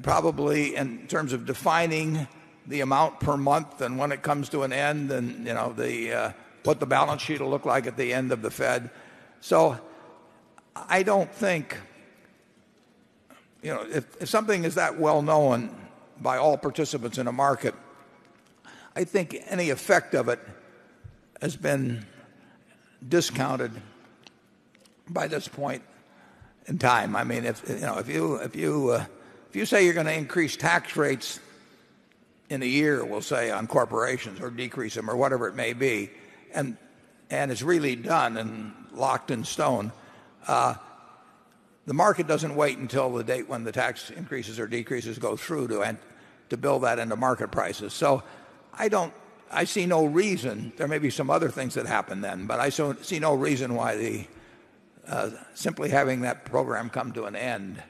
A: probably in terms of defining the amount per month and when it comes to an end, and what the balance sheet will look like at the end of the Fed. So I don't think, if something is that well known by all participants in a market, I think any effect of it has been discounted by this point in time. I mean, if you say you're going to increase tax rates in a year, we'll say, on corporations, or decrease them, or whatever it may be, and it's really done and locked in stone, the market doesn't wait until the date when the tax increases or decreases go through to build that into market prices. So I see no reason. There may be some other things that happen then, but I see no reason why simply having that program come to an end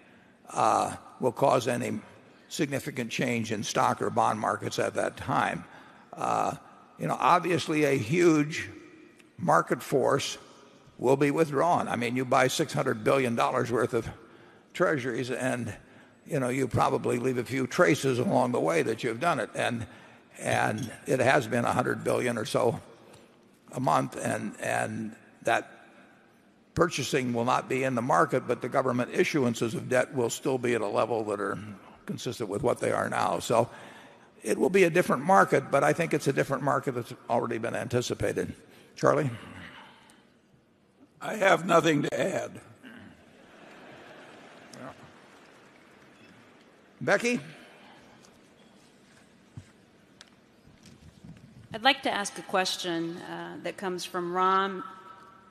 A: will cause any significant change in stock or bond markets at that time. Obviously a huge market force will be withdrawn. I mean, you buy $600 billion worth of treasuries and you probably leave a few traces along the way that you've done it. And it has been $100 billion or so a month, and that purchasing will not be in the market, but the government issuances of debt will still be at a level that are consistent with what they are now. So it will be a different market, but I think it's a different market that's already been anticipated. Charlie?
B: I have nothing to add.
A: Becky?
E: I'd like to ask a question that comes from Ram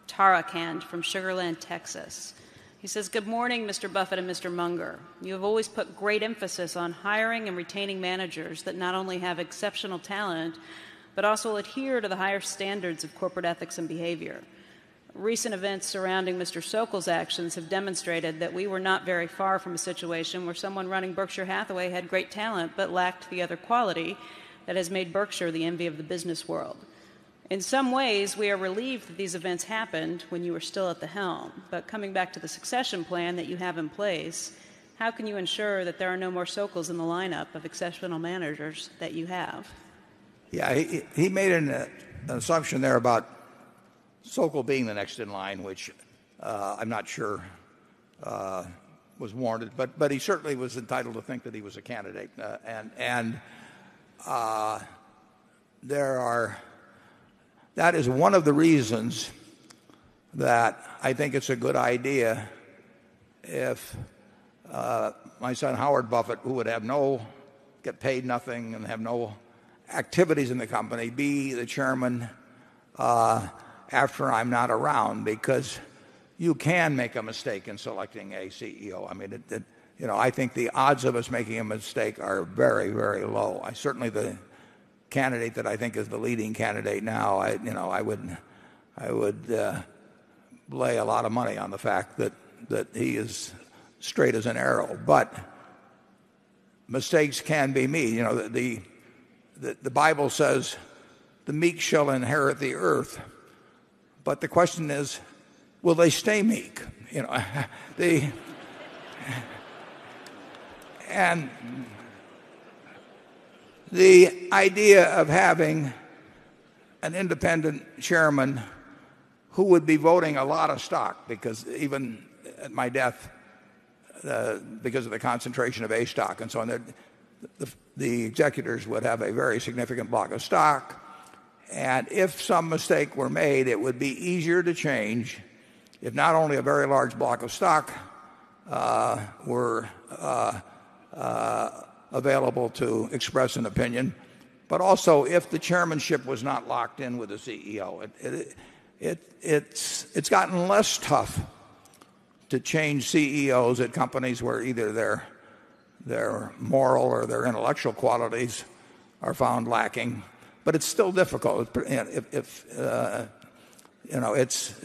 E: Tarakand from Sugar Land, Texas. He says, "Good morning, Mr. Buffett and Mr. Munger. You have always put great emphasis on hiring and retaining managers that not only have exceptional talent, but also adhere to the higher standards of corporate ethics and behavior. Recent events surrounding Mr. Sokol's actions have demonstrated that we were not very far from a situation where someone running Berkshire Hathaway had great talent but lacked the other quality that has made Berkshire the envy of the business world. In some ways, we are relieved that these events happened when you were still at the helm. But coming back to the succession plan that you have in place, how can you ensure that there are no more Sokols in the lineup of exceptional managers that you have?"
A: Yeah, he made an assumption there about Sokol being the next in line, which I'm not sure was warranted, but he certainly was entitled to think that he was a candidate. That is one of the reasons that I think it's a good idea if my son Howard Buffett, who would get paid nothing and have no activities in the company, be the chairman after I'm not around, because you can make a mistake in selecting a CEO. I mean, I think the odds of us making a mistake are very, very low. Certainly the candidate that I think is the leading candidate now, I would lay a lot of money on the fact that he is straight as an arrow. But mistakes can be made. The Bible says the meek shall inherit the earth. But the question is, will they stay meek? And the idea of having an independent chairman who would be voting a lot of stock, because even at my death, because of the concentration of A stock and so on, the executors would have a very significant block of stock. And if some mistake were made, it would be easier to change if not only a very large block of stock were available to express an opinion, but also if the chairmanship was not locked in with the CEO. It's gotten less tough to change CEOs at companies where either their moral or their intellectual qualities are found lacking. But it's still difficult. It's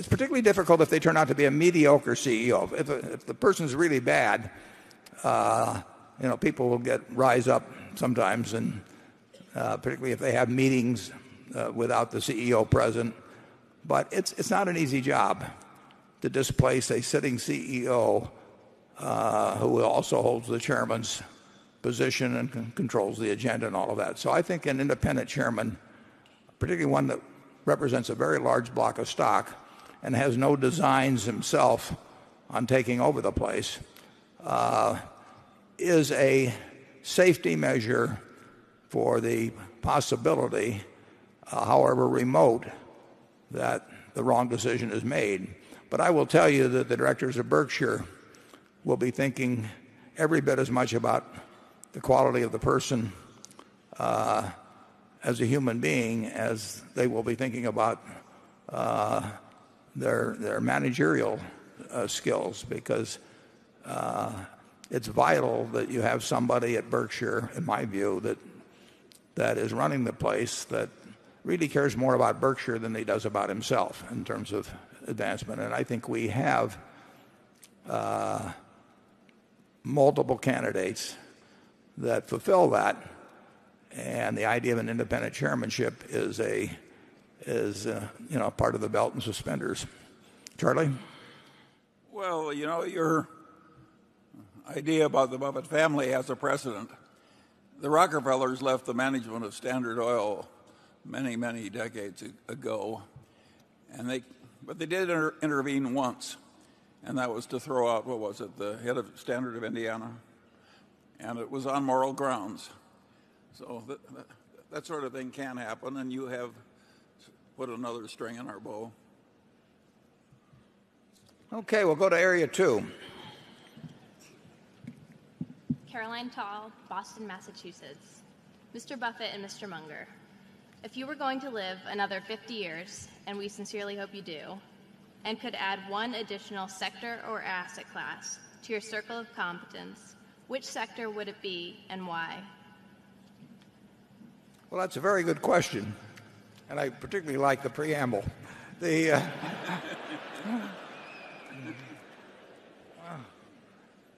A: particularly difficult if they turn out to be a mediocre CEO. If the person's really bad, people will rise up sometimes, and particularly if they have meetings without the CEO present. But it's not an easy job to displace a sitting CEO who also holds the chairman's position and controls the agenda and all of that. So I think an independent chairman, particularly one that represents a very large block of stock and has no designs himself on taking over the place, is a safety measure for the possibility, however remote, that the wrong decision is made. But I will tell you that the directors of Berkshire will be thinking every bit as much about the quality of the person as a human being as they will be thinking about their managerial skills, because it's vital that you have somebody at Berkshire, in my view, that is running the place that really cares more about Berkshire than he does about himself in terms of advancement. And I think we have multiple candidates that fulfill that. And the idea of an independent chairmanship is part of the belt and suspenders. Charlie?
B: Well, your idea about the Buffett family has a precedent. The Rockefellers left the management of Standard Oil many, many decades ago, but they did intervene once, and that was to throw out, what was it, the head of Standard of Indiana, and it was on moral grounds. So that sort of thing can happen, and you have put another string in our bow.
A: Okay, we'll go to area 2.
F: Caroline Tall, Boston, Massachusetts. Mr. Buffett and Mr. Munger, if you were going to live another 50 years, and we sincerely hope you do, and could add one additional sector or asset class to your circle of competence, which sector would it be and why?
A: Well, that's a very good question, and I particularly like the preamble.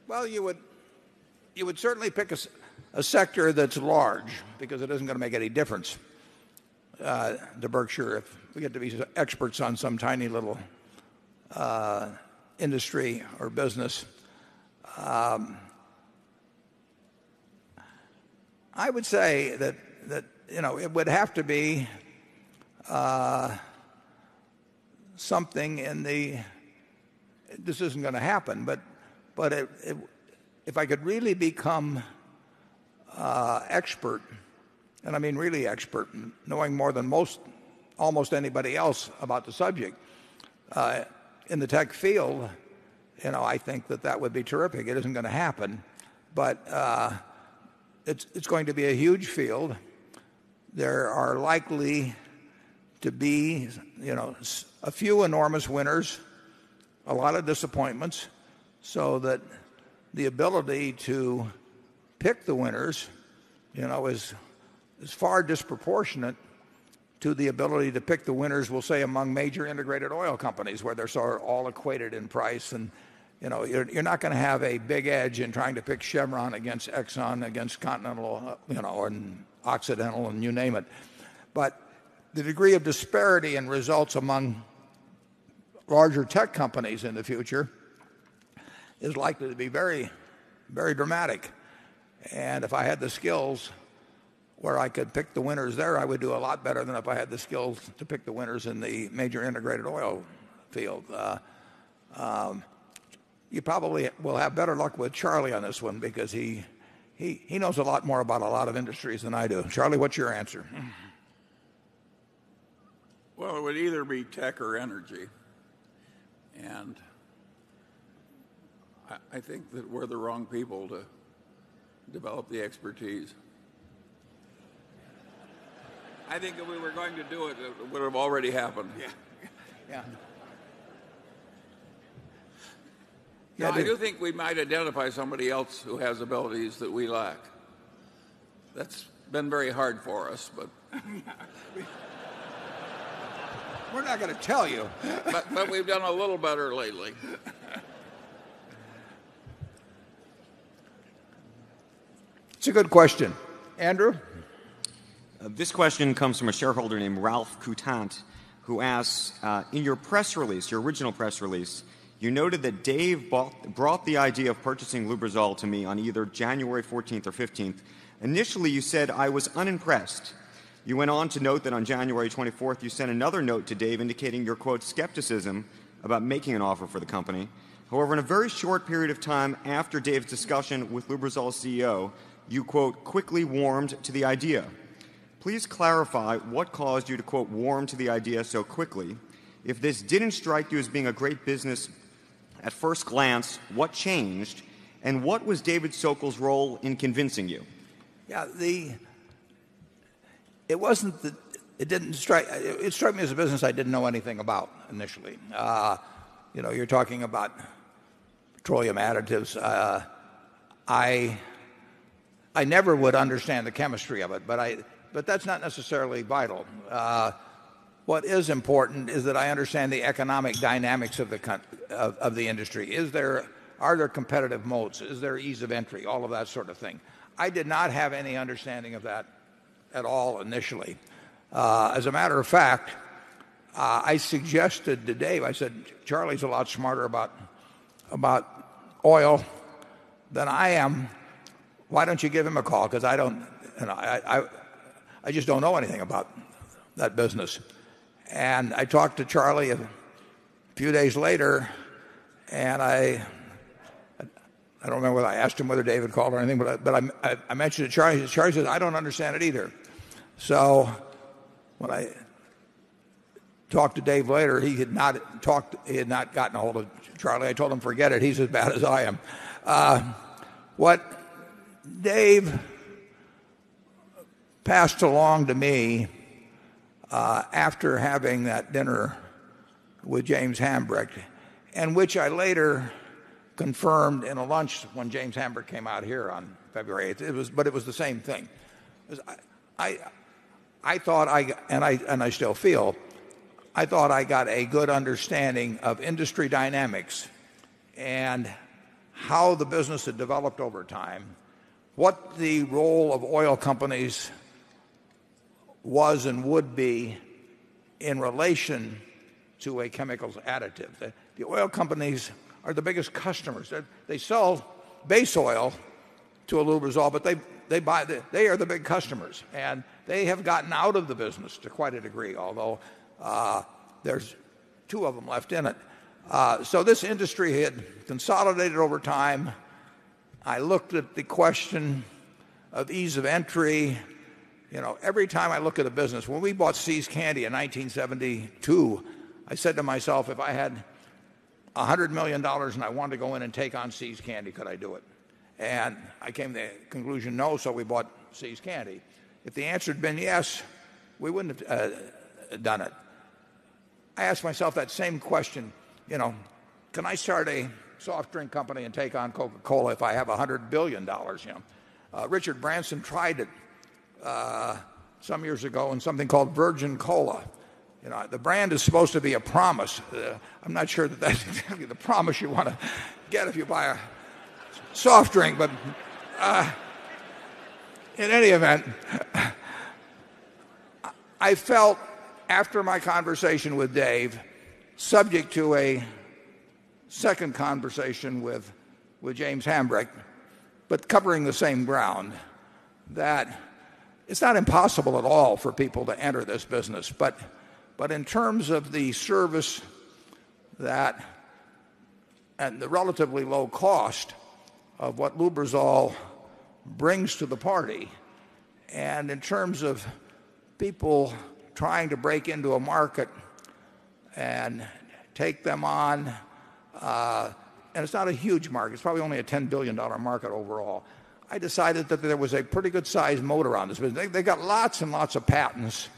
A: Well, you would certainly pick a sector that's large, because it isn't going to make any difference to Berkshire if we get to be experts on some tiny little industry or business. I would say that it would have to be something in the. This isn't going to happen, but if I could really become expert, and I mean really expert, knowing more than almost anybody else about the subject in the tech field, I think that would be terrific. It isn't going to happen, but it's going to be a huge field. There are likely to be, a few enormous winners, a lot of disappointments, so that the ability to pick the winners, is far disproportionate to the ability to pick the winners, we'll say, among major integrated oil companies, where they're sort of all equated in price. And you're not going to have a big edge in trying to pick Chevron against Exxon, against Continental, and Occidental, and you name it. But the degree of disparity in results among larger tech companies in the future is likely to be very, very dramatic. And if I had the skills where I could pick the winners there, I would do a lot better than if I had the skills to pick the winners in the major integrated oil field. You probably will have better luck with Charlie on this one, because he knows a lot more about a lot of industries than I do. Charlie, what's your answer?
B: Well, it would either be tech or energy. And I think that we're the wrong people to develop the expertise. I think if we were going to do it, it would have already happened.
A: Yeah.
B: Now, I do think we might identify somebody else who has abilities that we lack. That's been very hard for us, but
A: we're not going to tell you.
B: but we've done a little better lately.
A: It's a good question. Andrew?
G: This question comes from a shareholder named Ralph Coutant, who asks, in your press release, your original press release, you noted that Dave brought the idea of purchasing Lubrizol to me on either January 14th or 15th. Initially, you said I was unimpressed. You went on to note that on January 24th, you sent another note to Dave indicating your, quote, skepticism about making an offer for the company. However, in a very short period of time after Dave's discussion with Lubrizol's CEO, you, quote, quickly warmed to the idea. Please clarify what caused you to, quote, warm to the idea so quickly. If this didn't strike you as being a great business at first glance, what changed? And what was David Sokol's role in convincing you?
A: Yeah, it wasn't that it didn't strike. It struck me as a business I didn't know anything about initially. You're talking about petroleum additives. I never would understand the chemistry of it, but that's not necessarily vital. What is important is that I understand the economic dynamics of the industry. Are there competitive moats? Is there ease of entry? All of that sort of thing. I did not have any understanding of that at all initially. As a matter of fact, I suggested to Dave, I said, Charlie's a lot smarter about oil than I am. Why don't you give him a call? Because I just don't know anything about that business. And I talked to Charlie a few days later, and I don't remember whether I asked him whether David called or anything, but I mentioned it to Charlie. Charlie said, I don't understand it either. So when I talked to Dave later, he had not gotten a hold of Charlie. I told him, forget it, he's as bad as I am. What Dave passed along to me after having that dinner with James Hambrecht, and which I later confirmed in a lunch when James Hambrecht came out here on February 8th. But it was the same thing. I thought and I still feel, I thought I got a good understanding of industry dynamics and how the business had developed over time, what the role of oil companies was and would be in relation to a chemicals additive. The oil companies are the biggest customers. They sell base oil to a Lubrizol, but they are the big customers, and they have gotten out of the business to quite a degree, although there's two of them left in it. So this industry had consolidated over time. I looked at the question of ease of entry. Every time I look at a business, when we bought See's Candy in 1972, I said to myself, if I had $100 million and I wanted to go in and take on See's Candy, could I do it? And I came to the conclusion, no, so we bought See's Candy. If the answer had been yes, we wouldn't have done it. I asked myself that same question, can I start a soft drink company and take on Coca-Cola if I have $100 billion? Richard Branson tried it some years ago in something called Virgin Cola. The brand is supposed to be a promise. I'm not sure that that's exactly the promise you want to get if you buy a soft drink, but in any event, I felt after my conversation with Dave, subject to a second conversation with James Hambrecht, but covering the same ground, that it's not impossible at all for people to enter this business, but in terms of the service and the relatively low cost of what Lubrizol brings to the party, and in terms of people trying to break into a market and take them on, and it's not a huge market, it's probably only a $10 billion market overall. I decided that there was a pretty good sized moat around this business. They got lots and lots of patents.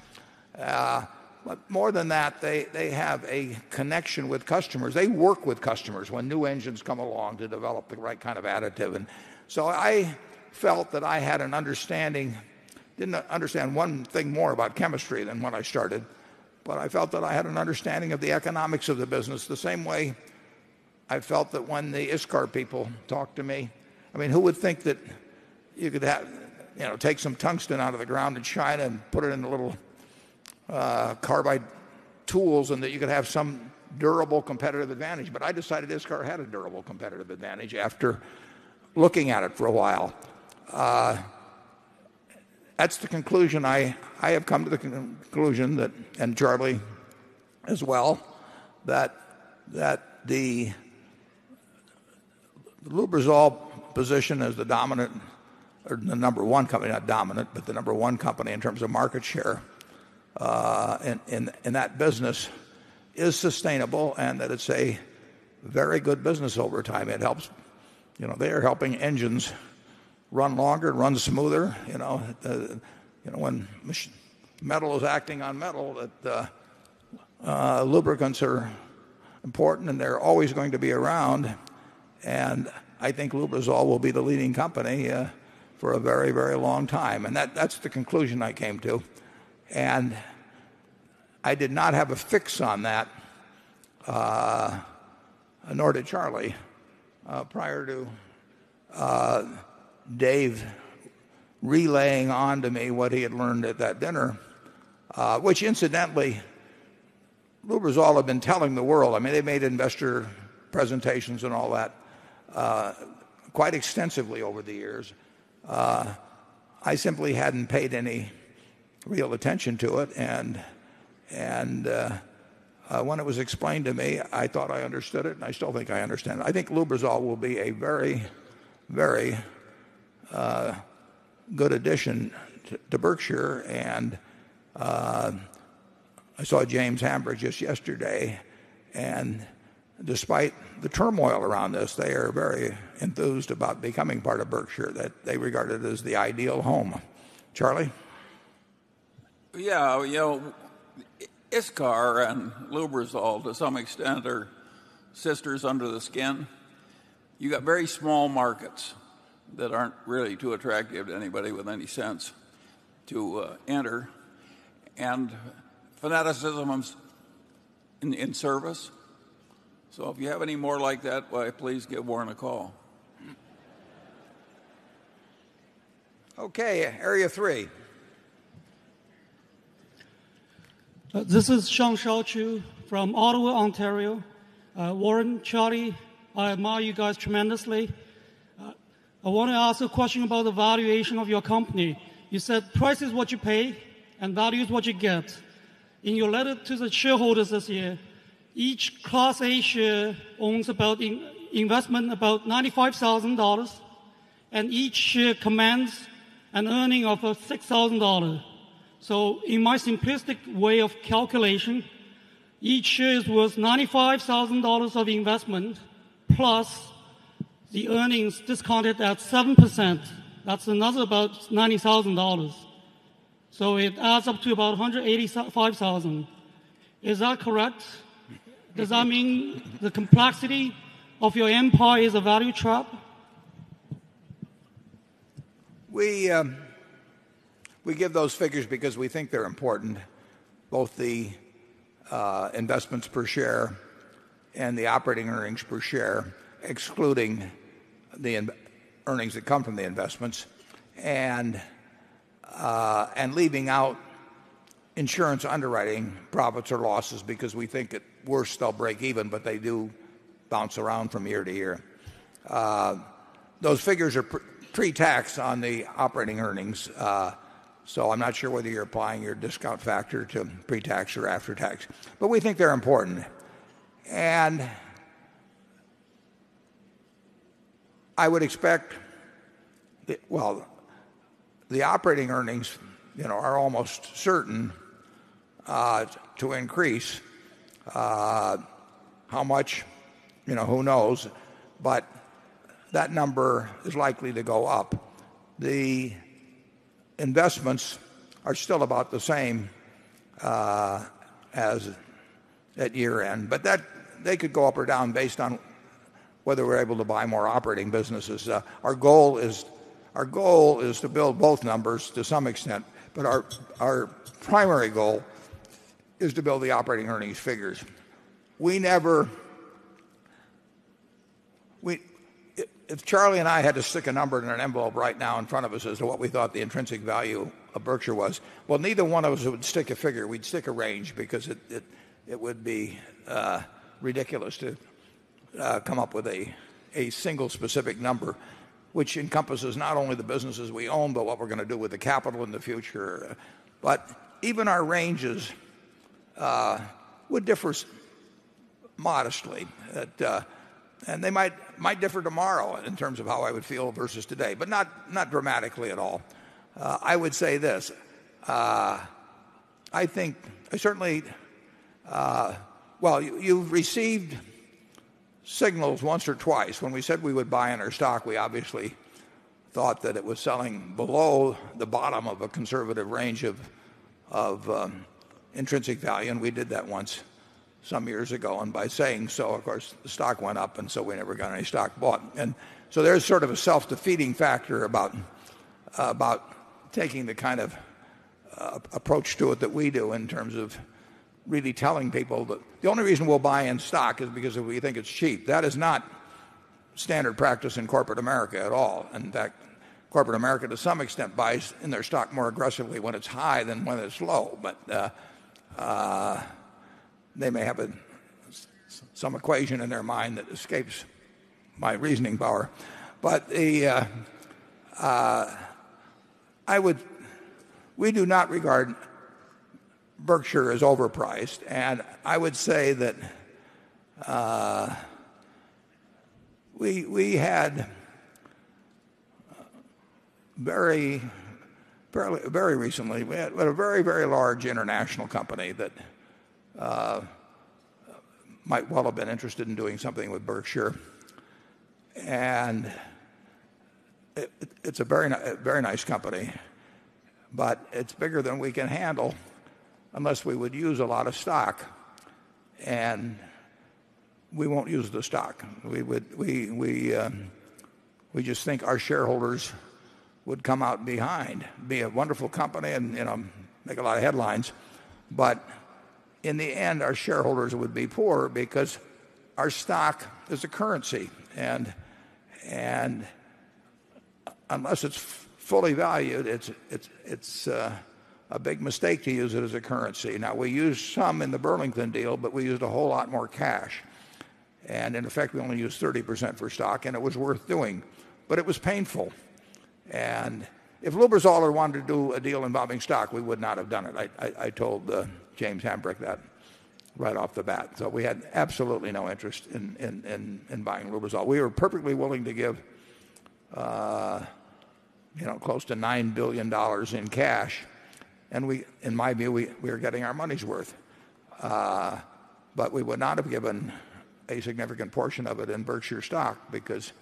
A: But more than that, they have a connection with customers. They work with customers when new engines come along to develop the right kind of additive. And so I felt that I had an understanding, didn't understand one thing more about chemistry than when I started, but I felt that I had an understanding of the economics of the business the same way I felt that when the ISCAR people talked to me. I mean, who would think that you could take some tungsten out of the ground in China and put it in a little carbide tools and that you could have some durable competitive advantage? But I decided ISCAR had a durable competitive advantage after looking at it for a while. That's the conclusion. I have come to the conclusion that, and Charlie as well, that the Lubrizol position as the dominant, or the number one company, not dominant, but the number one company in terms of market share in that business is sustainable, and that it's a very good business over time. It helps, they are helping engines run longer, run smoother. When metal is acting on metal, that lubricants are important, and they're always going to be around. And I think Lubrizol will be the leading company for a very, very long time. And that's the conclusion I came to. And I did not have a fix on that, nor did Charlie, prior to Dave relaying on to me what he had learned at that dinner, which incidentally, Lubrizol had been telling the world. I mean, they made investor presentations and all that quite extensively over the years. I simply hadn't paid any real attention to it, and when it was explained to me, I thought I understood it, and I still think I understand it. I think Lubrizol will be a very, very good addition to Berkshire, and I saw James Hamburg just yesterday, and despite the turmoil around this, they are very enthused about becoming part of Berkshire, that they regard it as the ideal home. Charlie?
B: Yeah, ISCAR and Lubrizol to some extent are sisters under the skin. You got very small markets that aren't really too attractive to anybody with any sense to enter, and fanaticism's in service. So if you have any more like that, why, please give Warren a call.
A: Okay, Area 3.
H: This is Sean Shaochu from Ottawa, Ontario. Warren, Charlie, I admire you guys tremendously. I want to ask a question about the valuation of your company. You said price is what you pay and value is what you get. In your letter to the shareholders this year, each Class A share owns about investment about $95,000, and each share commands an earning of $6,000. So in my simplistic way of calculation, each share is worth $95,000 of investment plus the earnings discounted at 7%. That's another about $90,000. So it adds up to about $185,000. Is that correct? Does that mean the complexity of your empire is a value trap?
A: We give those figures because we think they're important, both the investments per share and the operating earnings per share, excluding the earnings that come from the investments, and leaving out insurance underwriting profits or losses, because we think at worst they'll break even, but they do bounce around from year to year. Those figures are pre-tax on the operating earnings, so I'm not sure whether you're applying your discount factor to pre-tax or after-tax. But we think they're important. And I would expect, the operating earnings, are almost certain to increase. How much, who knows? But that number is likely to go up. The investments are still about the same as at year end, but that they could go up or down based on whether we're able to buy more operating businesses. Our goal is to build both numbers to some extent, but our primary goal is to build the operating earnings figures. If Charlie and I had to stick a number in an envelope right now in front of us as to what we thought the intrinsic value of Berkshire was, well, neither one of us would stick a figure. We'd stick a range, because it would be ridiculous to come up with a single specific number, which encompasses not only the businesses we own, but what we're going to do with the capital in the future. But even our ranges would differ modestly. And they might differ tomorrow in terms of how I would feel versus today, but not dramatically at all. I would say this. I think I certainly, you've received signals once or twice. When we said we would buy in our stock, we obviously thought that it was selling below the bottom of a conservative range of intrinsic value, and we did that once. some years ago, and by saying so, of course, the stock went up, and so we never got any stock bought. And so there's sort of a self-defeating factor about taking the kind of approach to it that we do in terms of really telling people that the only reason we'll buy in stock is because we think it's cheap. That is not standard practice in corporate America at all. In fact, corporate America to some extent buys in their stock more aggressively when it's high than when it's low. But they may have some equation in their mind that escapes my reasoning power. But we do not regard Berkshire is overpriced, and I would say that we had very recently we had a very, very large international company that might well have been interested in doing something with Berkshire, and it's a very nice company, but it's bigger than we can handle unless we would use a lot of stock, and we won't use the stock. We just think our shareholders would come out behind, be a wonderful company, and make a lot of headlines, but in the end, our shareholders would be poor because our stock is a currency, and unless it's fully valued, it's a big mistake to use it as a currency. Now, we used some in the Burlington deal, but we used a whole lot more cash. And in effect, we only used 30% for stock, and it was worth doing. But it was painful. And if Lubrizol had wanted to do a deal involving stock, we would not have done it. I told James Hambrick that right off the bat. So we had absolutely no interest in buying Lubrizol. We were perfectly willing to give close to $9 billion in cash. And in my view, we were getting our money's worth. But we would not have given a significant portion of it in Berkshire stock because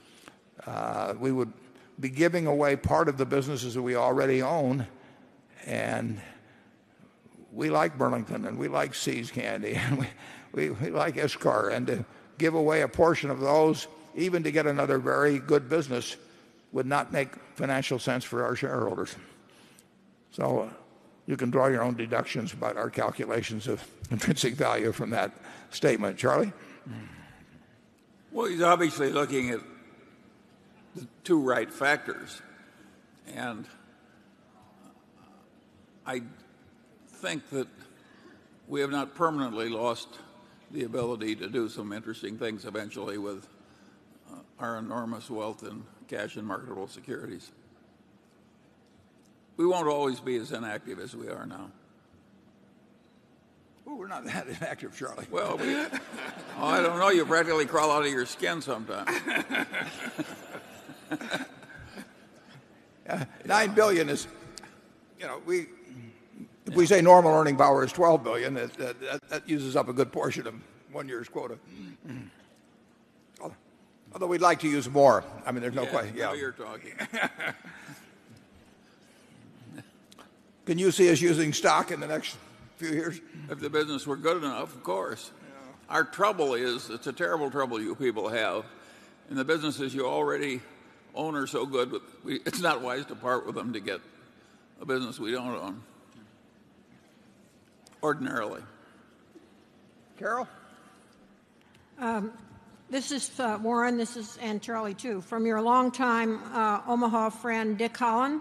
A: we would be giving away part of the businesses that we already own. And we like Burlington, and we like See's Candy, and we like Iscar. And to give away a portion of those, even to get another very good business, would not make financial sense for our shareholders. So you can draw your own deductions about our calculations of intrinsic value from that statement. Charlie?
B: Well, he's obviously looking at the two right factors. And I think that we have not permanently lost the ability to do some interesting things eventually with our enormous wealth in cash and marketable securities. We won't always be as inactive as we are now.
A: Well, we're not that inactive, Charlie.
B: Well, I don't know. You practically crawl out of your skin sometimes.
A: $9 billion is, if we say normal earning power is $12 billion, that uses up a good portion of 1 year's quota. Although we'd like to use more. I mean, there's no question.
B: Now you're talking.
A: Can you see us using stock in the next few years?
B: If the business were good enough, of course. Yeah. Our trouble is, it's a terrible trouble you people have. And the businesses you already own are so good, it's not wise to part with them to get a business we don't own. Ordinarily.
A: Carol?
C: This is Warren, and Charlie too, from your longtime Omaha friend Dick Holland.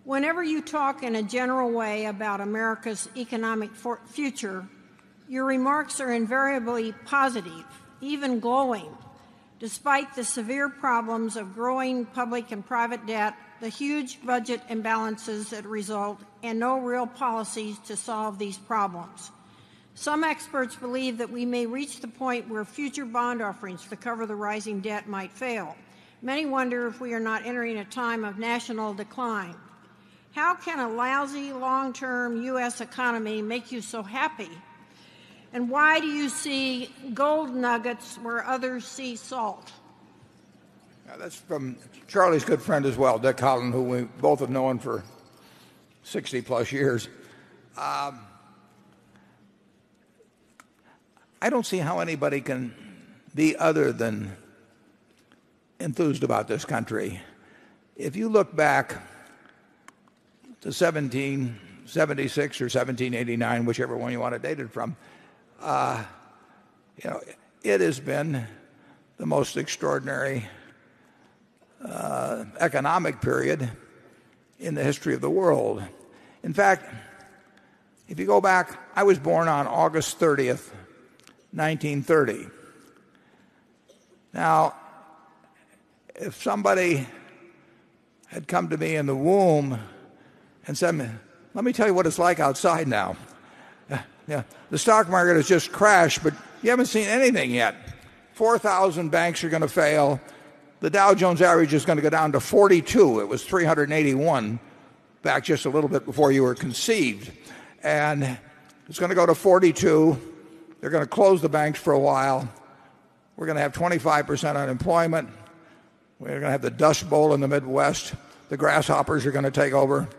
C: Whenever you talk in a general way about America's economic future, your remarks are invariably positive, even glowing, despite the severe problems of growing public and private debt, the huge budget imbalances that result, and no real policies to solve these problems. Some experts believe that we may reach the point where future bond offerings to cover the rising debt might fail. Many wonder if we are not entering a time of national decline. How can a lousy, long-term U.S. economy make you so happy? And why do you see gold nuggets where others see salt?
A: Now, that's from Charlie's good friend as well, Dick Holland, who we both have known for 60-plus years. I don't see how anybody can be other than enthused about this country. If you look back to 1776 or 1789, whichever one you want to date it from, it has been the most extraordinary economic period in the history of the world. In fact, if you go back, I was born on August 30th, 1930. Now, if somebody had come to me in the womb and said, let me tell you what it's like outside now. The stock market has just crashed, but you haven't seen anything yet. 4,000 banks are going to fail. The Dow Jones average is going to go down to 42. It was 381 back just a little bit before you were conceived. And it's going to go to 42. They're going to close the banks for a while. We're going to have 25% unemployment. We're going to have the Dust Bowl in the Midwest. The grasshoppers are going to take over.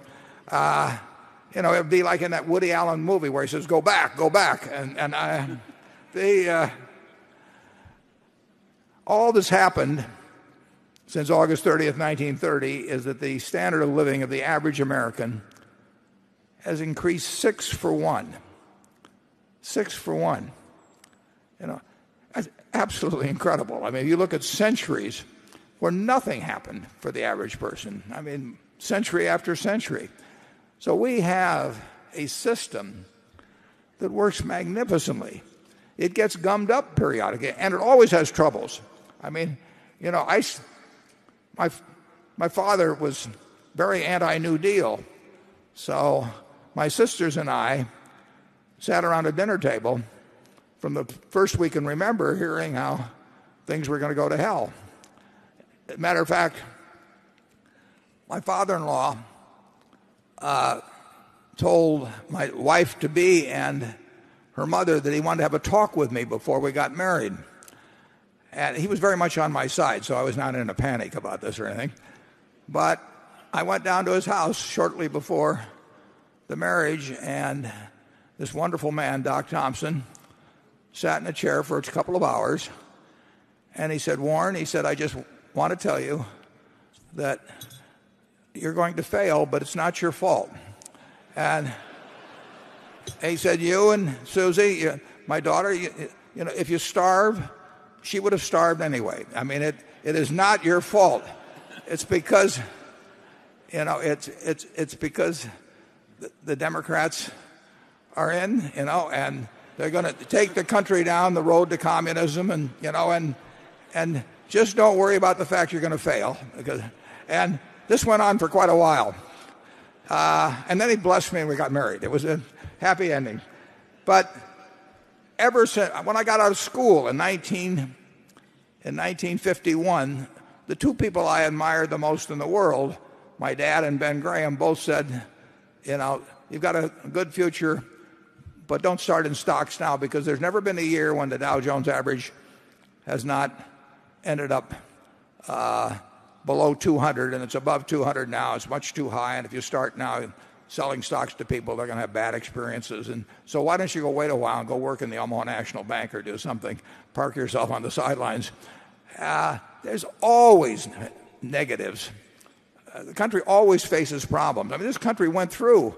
A: It would be like in that Woody Allen movie where he says, go back, go back. All that's happened since August 30th, 1930 is that the standard of living of the average American has increased 6 for 1. 6 for 1. That's absolutely incredible. I mean, if you look at centuries where nothing happened for the average person. I mean, century after century. So we have a system that works magnificently. It gets gummed up periodically, and it always has troubles. I mean, my father was very anti-New Deal. So my sisters and I sat around a dinner table from the first we can remember hearing how things were going to go to hell. As a matter of fact, my father-in-law told my wife-to-be and her mother that he wanted to have a talk with me before we got married. And he was very much on my side, so I was not in a panic about this or anything. But I went down to his house shortly before the marriage, and this wonderful man, Doc Thompson, sat in a chair for a couple of hours. And he said, Warren, he said, I just want to tell you that you're going to fail, but it's not your fault. And he said, you and Susie, my daughter, if you starve, she would have starved anyway. I mean, it is not your fault. It's because, it's because the Democrats are in, and they're going to take the country down the road to communism, and just don't worry about the fact you're going to fail. And this went on for quite a while. And then he blessed me and we got married. It was a happy ending. But ever since, when I got out of school in 1951, the two people I admired the most in the world, my dad and Ben Graham, both said, you've got a good future, but don't start in stocks now, because there's never been a year when the Dow Jones average has not ended up below 200, and it's above 200 now. It's much too high, and if you start now selling stocks to people, they're going to have bad experiences. And so why don't you go wait a while and go work in the Omaha National Bank or do something, park yourself on the sidelines. There's always negatives. The country always faces problems. I mean, this country went through,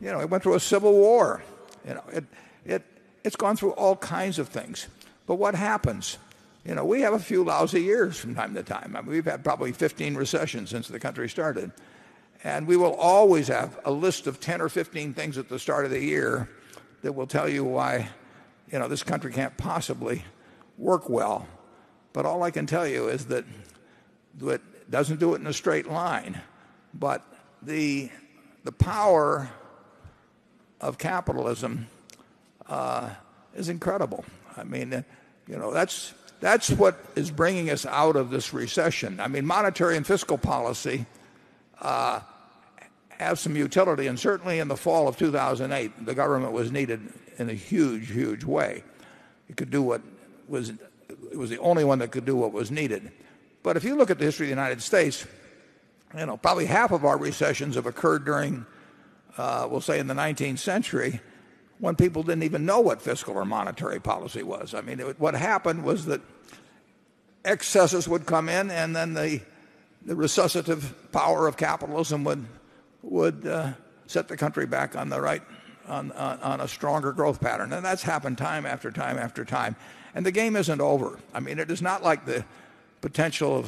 A: it went through a civil war. It's gone through all kinds of things. But what happens? We have a few lousy years from time to time. I mean, we've had probably 15 recessions since the country started. And we will always have a list of 10 or 15 things at the start of the year that will tell you why, this country can't possibly work well. But all I can tell you is that it doesn't do it in a straight line. But the power of capitalism is incredible. I mean, that's what is bringing us out of this recession. I mean, monetary and fiscal policy have some utility, and certainly in the fall of 2008, the government was needed in a huge, huge way. It was the only one that could do what was needed. But if you look at the history of the United States, probably half of our recessions have occurred during, we'll say, in the 19th century, when people didn't even know what fiscal or monetary policy was. I mean, what happened was that excesses would come in, and then the resuscitative power of capitalism would set the country back on the right, on a stronger growth pattern. And that's happened time after time after time. And the game isn't over. I mean, it is not like the potential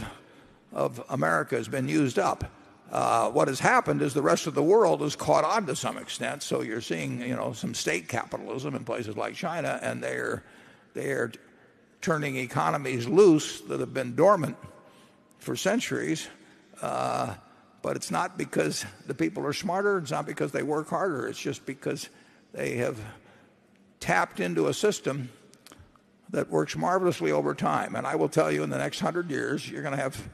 A: of America has been used up. What has happened is the rest of the world has caught on to some extent. So you're seeing, some state capitalism in places like China, and they're turning economies loose that have been dormant for centuries. But it's not because the people are smarter. It's not because they work harder. It's just because they have tapped into a system that works marvelously over time. And I will tell you, in the next 100 years, you're going to have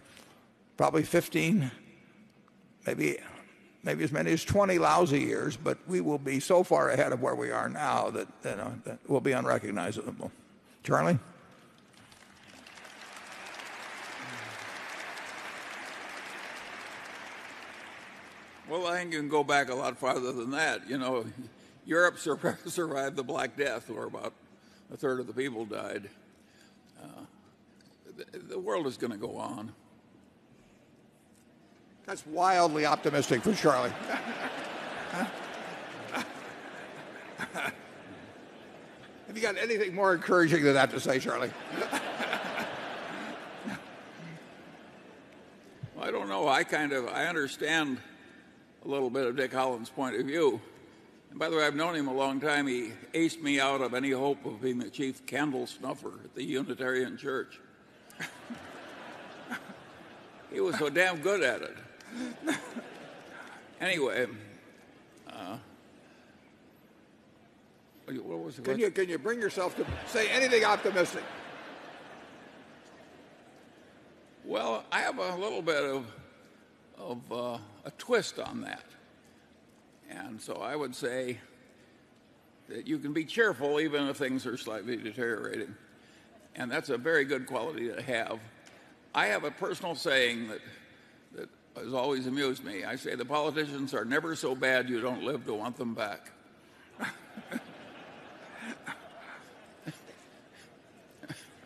A: probably 15, maybe as many as 20 lousy years, but we will be so far ahead of where we are now that will be unrecognizable. Charlie?
B: Well, I think you can go back a lot farther than that. Europe survived the Black Death, where about a third of the people died. The world is going to go on.
A: That's wildly optimistic for Charlie. Have you got anything more encouraging than that to say, Charlie?
B: Well, I don't know. I understand a little bit of Dick Holland's point of view. And by the way, I've known him a long time. He aced me out of any hope of being the chief candle snuffer at the Unitarian Church. He was so damn good at it. Anyway, what was it?
A: Can you bring yourself to say anything optimistic?
B: Well, I have a little bit of a twist on that. And so I would say that you can be cheerful even if things are slightly deteriorating. And that's a very good quality to have. I have a personal saying that has always amused me. I say the politicians are never so bad you don't live to want them back.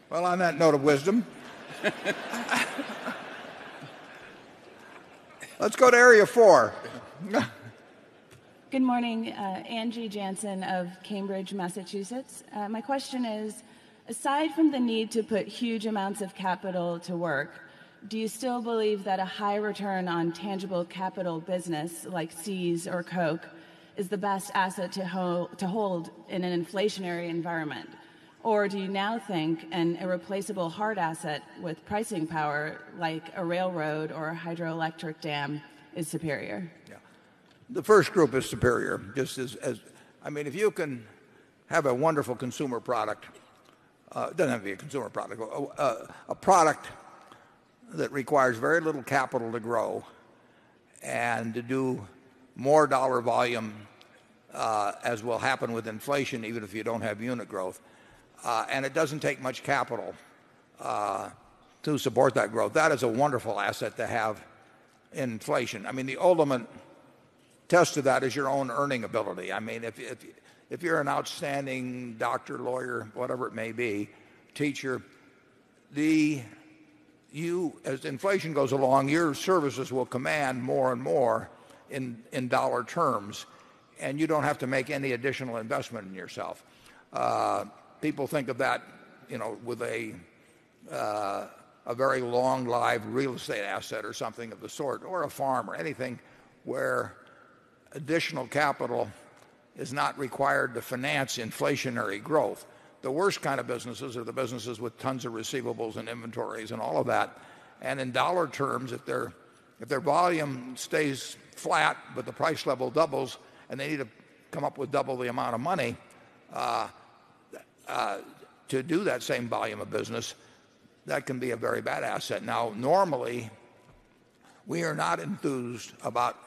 A: Well, on that note of wisdom, let's go to Area 4.
I: Good morning, Angie Jansen of Cambridge, Massachusetts. My question is, aside from the need to put huge amounts of capital to work, do you still believe that a high return on tangible capital business like Seas or Coke is the best asset to hold in an inflationary environment? Or do you now think an irreplaceable hard asset with pricing power like a railroad or a hydroelectric dam is superior?
A: Yeah. The first group is superior. Just if you can have a wonderful consumer product, it doesn't have to be a consumer product, a product that requires very little capital to grow and to do more dollar volume, as will happen with inflation, even if you don't have unit growth. And it doesn't take much capital to support that growth. That is a wonderful asset to have in inflation. I mean, the ultimate test of that is your own earning ability. I mean, if you're an outstanding doctor, lawyer, whatever it may be, teacher, as inflation goes along, your services will command more and more in dollar terms, and you don't have to make any additional investment in yourself. People think of that, with a very long-lived real estate asset or something of the sort, or a farm or anything where additional capital is not required to finance inflationary growth. The worst kind of businesses are the businesses with tons of receivables and inventories and all of that. And in dollar terms, if their volume stays flat but the price level doubles and they need to come up with double the amount of money to do that same volume of business, that can be a very bad asset. Now, normally, we are not enthused about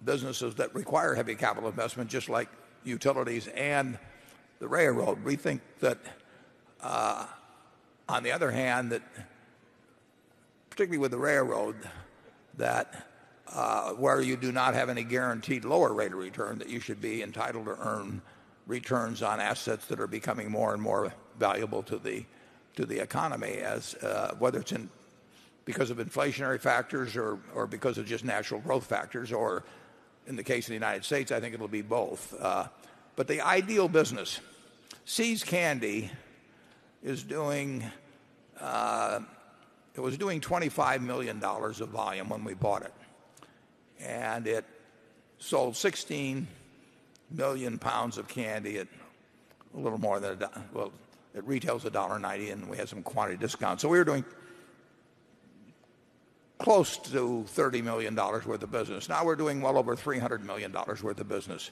A: businesses that require heavy capital investment, just like utilities and the railroad. We think that, on the other hand, that particularly with the railroad, that where you do not have any guaranteed lower rate of return, that you should be entitled to earn returns on assets that are becoming more and more valuable to the economy, as whether it's because of inflationary factors or because of just natural growth factors, or in the case of the United States, I think it'll be both. But the ideal business, See's Candy is doing, it was doing $25 million of volume when we bought it. And it sold 16 million pounds of candy at a little more than it retails $1.90, and we had some quantity discount. So we were doing close to $30 million worth of business. Now we're doing well over $300 million worth of business.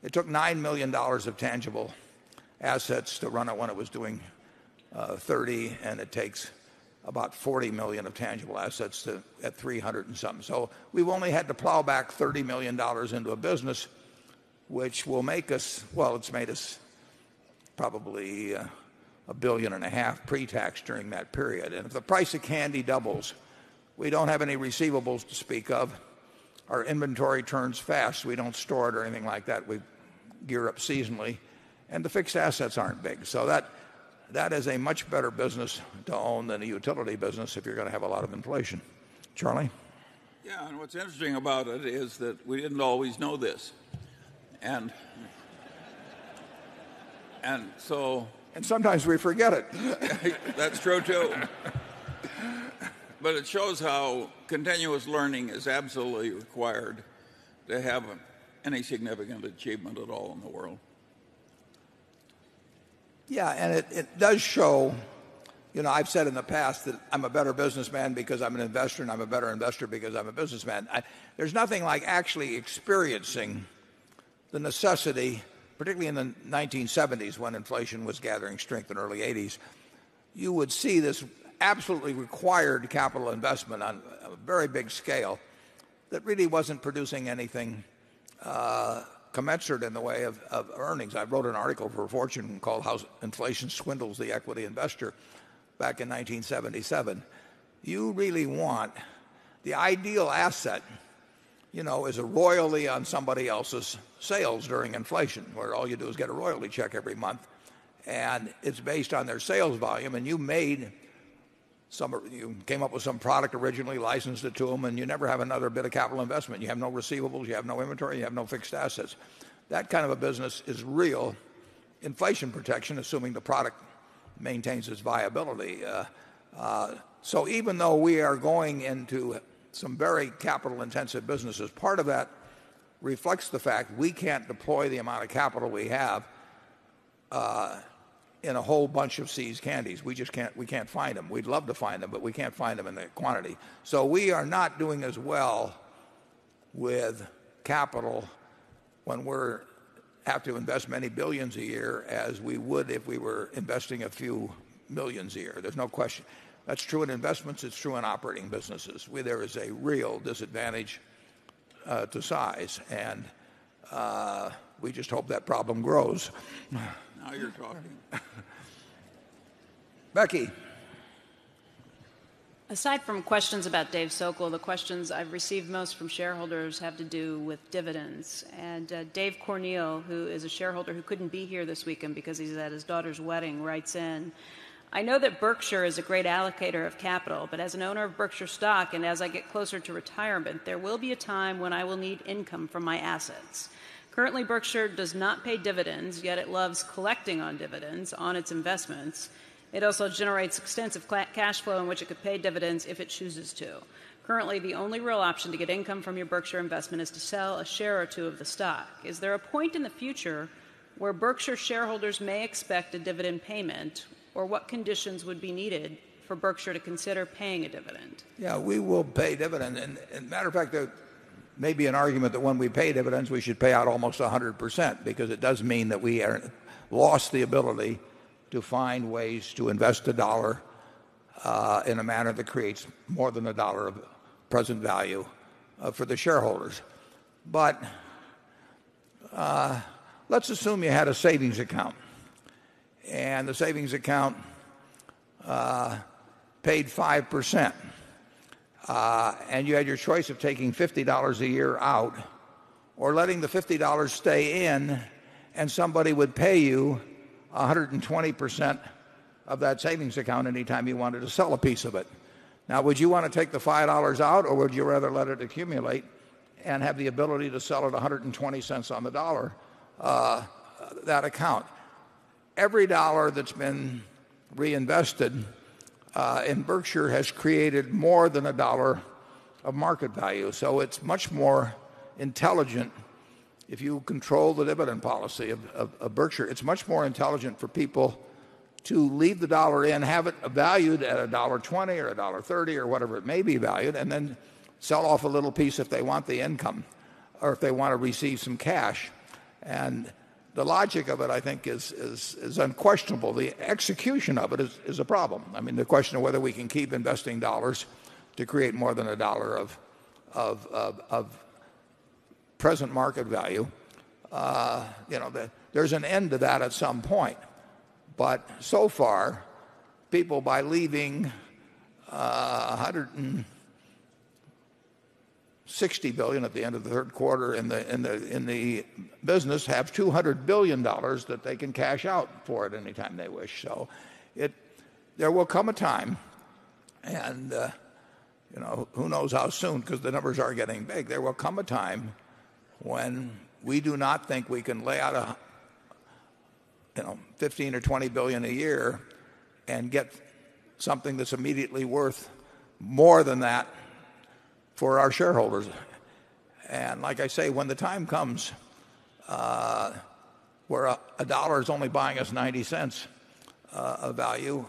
A: It took $9 million of tangible assets to run it when it was doing 30, and it takes about 40 million of tangible assets at 300 and something. So we've only had to plow back $30 million into a business which will make us, well, it's made us probably $1.5 billion pre-tax during that period. And if the price of candy doubles, we don't have any receivables to speak of. Our inventory turns fast. We don't store it or anything like that. We gear up seasonally, and the fixed assets aren't big. So that is a much better business to own than a utility business if you're going to have a lot of inflation. Charlie?
B: Yeah, and what's interesting about it is that we didn't always know this. And
A: sometimes we forget it.
B: That's true too. But it shows how continuous learning is absolutely required to have any significant achievement at all in the world.
A: Yeah, and it does show, I've said in the past that I'm a better businessman because I'm an investor, and I'm a better investor because I'm a businessman. There's nothing like actually experiencing the necessity, particularly in the 1970s when inflation was gathering strength in the early 80s. You would see this absolutely required capital investment on a very big scale that really wasn't producing anything commensurate in the way of earnings. I wrote an article for Fortune called How Inflation Swindles the Equity Investor back in 1977. You really want the ideal asset, is a royalty on somebody else's sales during inflation, where all you do is get a royalty check every month, and it's based on their sales volume, and you came up with some product originally, licensed it to them, and you never have another bit of capital investment. You have no receivables, you have no inventory, you have no fixed assets. That kind of a business is real inflation protection, assuming the product maintains its viability. So even though we are going into some very capital-intensive businesses, part of that reflects the fact we can't deploy the amount of capital we have in a whole bunch of See's Candies. We can't find them. We'd love to find them, but we can't find them in the quantity. So we are not doing as well with capital when we have to invest many billions a year as we would if we were investing a few millions a year. There's no question. That's true in investments. It's true in operating businesses. There is a real disadvantage to size, and we just hope that problem grows.
B: Now you're talking.
A: Becky.
E: Aside from questions about Dave Sokol, the questions I've received most from shareholders have to do with dividends. And Dave Cornell, who is a shareholder who couldn't be here this weekend because he's at his daughter's wedding, writes in, I know that Berkshire is a great allocator of capital, but as an owner of Berkshire stock and as I get closer to retirement, there will be a time when I will need income from my assets. Currently, Berkshire does not pay dividends, yet it loves collecting on dividends on its investments. It also generates extensive cash flow in which it could pay dividends if it chooses to. Currently, the only real option to get income from your Berkshire investment is to sell a share or two of the stock. Is there a point in the future where Berkshire shareholders may expect a dividend payment, or what conditions would be needed for Berkshire to consider paying a dividend?
A: Yeah, we will pay dividends. And matter of fact, there may be an argument that when we pay dividends, we should pay out almost 100%, because it does mean that we lost the ability to find ways to invest a dollar in a manner that creates more than a dollar of present value for the shareholders. But let's assume you had a savings account, and the savings account paid 5%, and you had your choice of taking $50 a year out or letting the $50 stay in and somebody would pay you 120% of that savings account anytime you wanted to sell a piece of it. Now, would you want to take the $5 out, or would you rather let it accumulate and have the ability to sell at 120 cents on the dollar, that account? Every dollar that's been reinvested in Berkshire has created more than a dollar of market value. So it's much more intelligent if you control the dividend policy of Berkshire. It's much more intelligent for people to leave the dollar in, have it valued at $1.20 or $1.30 or whatever it may be valued, and then sell off a little piece if they want the income or if they want to receive some cash. And the logic of it, I think, is unquestionable. The execution of it is a problem. I mean, the question of whether we can keep investing dollars to create more than a dollar of present market value, there's an end to that at some point. But so far, people, by leaving $160 billion at the end of the third quarter in the business, have $200 billion that they can cash out for it anytime they wish. So there will come a time, and who knows how soon, because the numbers are getting big. There will come a time when we do not think we can lay out 15 or 20 billion a year and get something that's immediately worth more than that for our shareholders. And like I say, when the time comes where a dollar is only buying us 90 cents of value,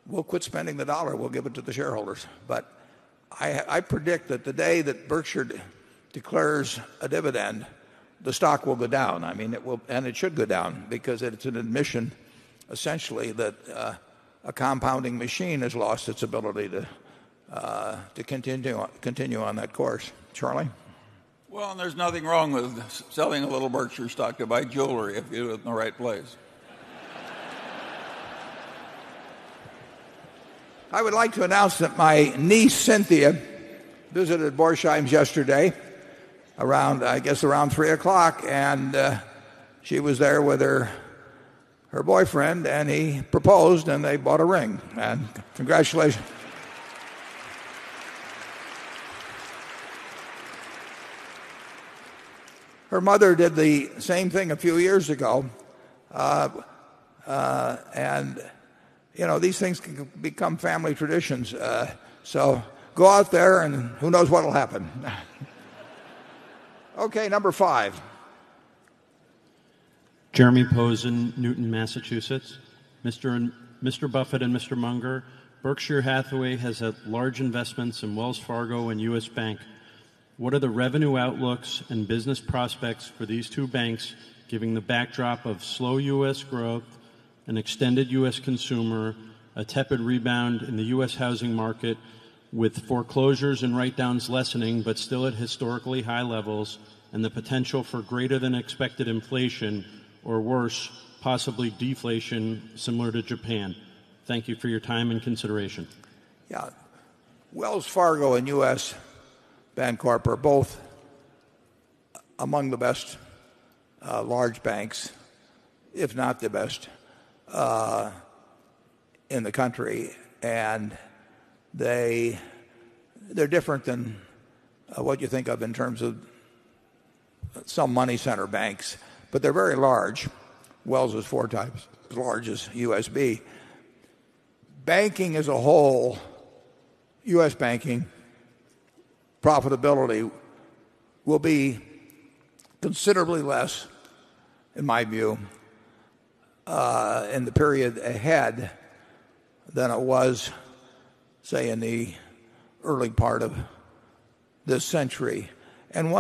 A: we'll quit spending the dollar. We'll give it to the shareholders. But I predict that the day that Berkshire declares a dividend, the stock will go down. I mean, it will, and it should go down, because it's an admission, essentially, that a compounding machine has lost its ability to continue on that course. Charlie?
B: Well, and there's nothing wrong with selling a little Berkshire stock to buy jewelry if you do it in the right place.
A: I would like to announce that my niece Cynthia visited Borsheim's yesterday around 3 o'clock, and she was there with her boyfriend, and he proposed, and they bought a ring. And congratulations. Her mother did the same thing a few years ago, and these things can become family traditions. So go out there, and who knows what will happen. Okay, number 5.
J: Jeremy Posen, Newton, Massachusetts. Mr. Buffett and Mr. Munger, Berkshire Hathaway has had large investments in Wells Fargo and U.S. Bank. What are the revenue outlooks and business prospects for these two banks, given the backdrop of slow U.S. growth, an extended U.S. consumer, a tepid rebound in the U.S. housing market, with foreclosures and write-downs lessening but still at historically high levels, and the potential for greater than expected inflation, or worse, possibly deflation, similar to Japan? Thank you for your time and consideration.
A: Yeah. Wells Fargo and U.S. Bancorp are both among the best large banks, if not the best, in the country. And they're different than what you think of in terms of some money center banks, but they're very large. Wells is 4 times as large as USB. Banking as a whole, U.S. banking profitability will be considerably less, in my view, in the period ahead than it was, say, in the early part of this century. And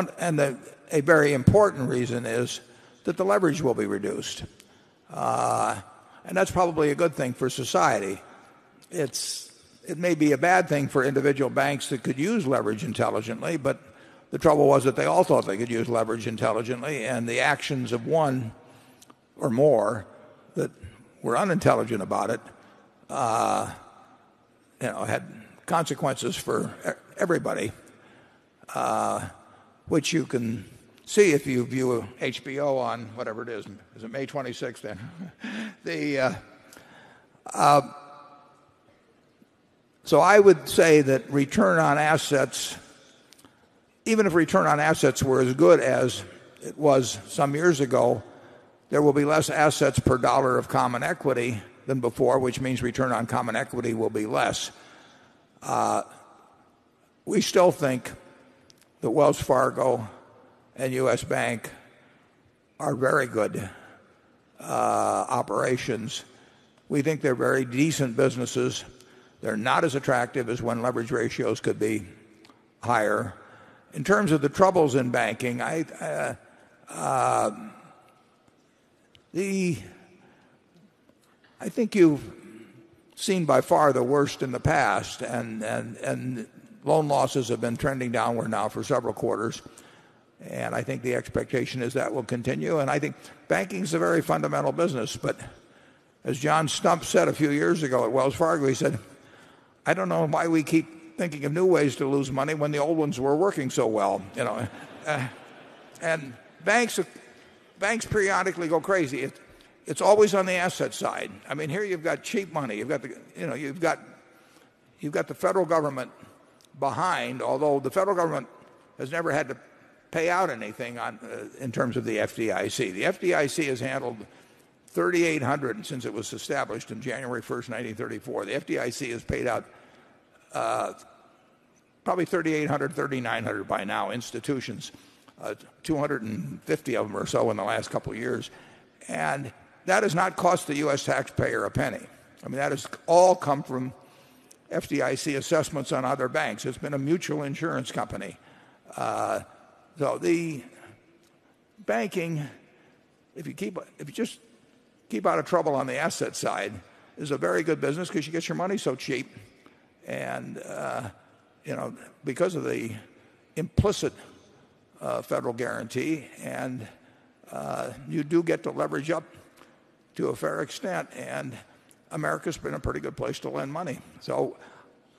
A: a very important reason is that the leverage will be reduced. And that's probably a good thing for society. It may be a bad thing for individual banks that could use leverage intelligently, but the trouble was that they all thought they could use leverage intelligently, and the actions of one or more that were unintelligent about it had consequences for everybody, which you can see if you view HBO on whatever it is. Is it May 26th then? So I would say that return on assets, even if return on assets were as good as it was some years ago, there will be less assets per dollar of common equity than before, which means return on common equity will be less. We still think that Wells Fargo and U.S. Bank are very good operations. We think they're very decent businesses. They're not as attractive as when leverage ratios could be higher. In terms of the troubles in banking, I think you've seen by far the worst in the past, and loan losses have been trending downward now for several quarters. And I think the expectation is that will continue. And I think banking is a very fundamental business. But as John Stump said a few years ago at Wells Fargo, he said, I don't know why we keep thinking of new ways to lose money when the old ones were working so well. And banks periodically go crazy. It's always on the asset side. I mean, here you've got cheap money. You've got the federal government behind, although the federal government has never had to pay out anything in terms of the FDIC. The FDIC has handled 3,800 since it was established in January 1st, 1934. The FDIC has paid out probably 3,800, 3,900 by now institutions, 250 of them or so in the last couple of years. And that has not cost the U.S. taxpayer a penny. I mean, that has all come from FDIC assessments on other banks. It's been a mutual insurance company. So the banking, if you just keep out of trouble on the asset side, is a very good business because you get your money so cheap, and because of the implicit federal guarantee, and you do get to leverage up to a fair extent, and America's been a pretty good place to lend money. So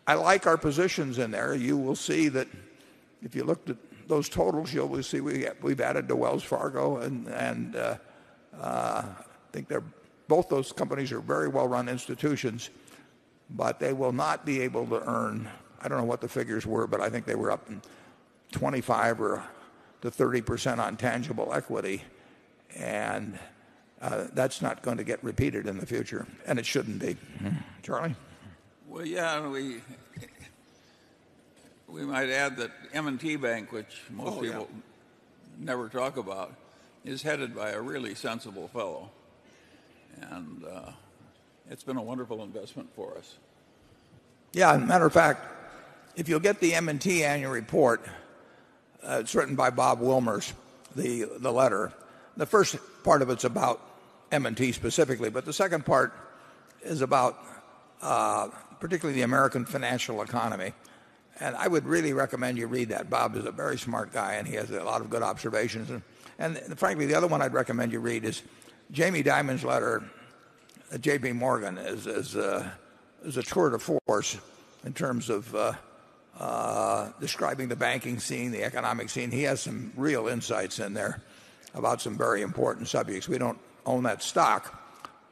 A: I like our positions in there. You will see that if you looked at those totals, you'll see we've added to Wells Fargo, and I think both those companies are very well-run institutions, but they will not be able to earn, I don't know what the figures were, but I think they were up in 25 or to 30% on tangible equity, and that's not going to get repeated in the future, and it shouldn't be. Charlie?
B: Well, yeah, we might add that M&T Bank, which most people never talk about, is headed by a really sensible fellow. And it's been a wonderful investment for us.
A: Yeah, as a matter of fact, if you'll get the M&T annual report, it's written by Bob Wilmers, the letter. The first part of it's about M&T specifically, but the second part is about particularly the American financial economy. And I would really recommend you read that. Bob is a very smart guy, and he has a lot of good observations. And frankly, the other one I'd recommend you read is Jamie Dimon's letter at J.P. Morgan is a tour de force in terms of describing the banking scene, the economic scene. He has some real insights in there about some very important subjects. We don't own that stock,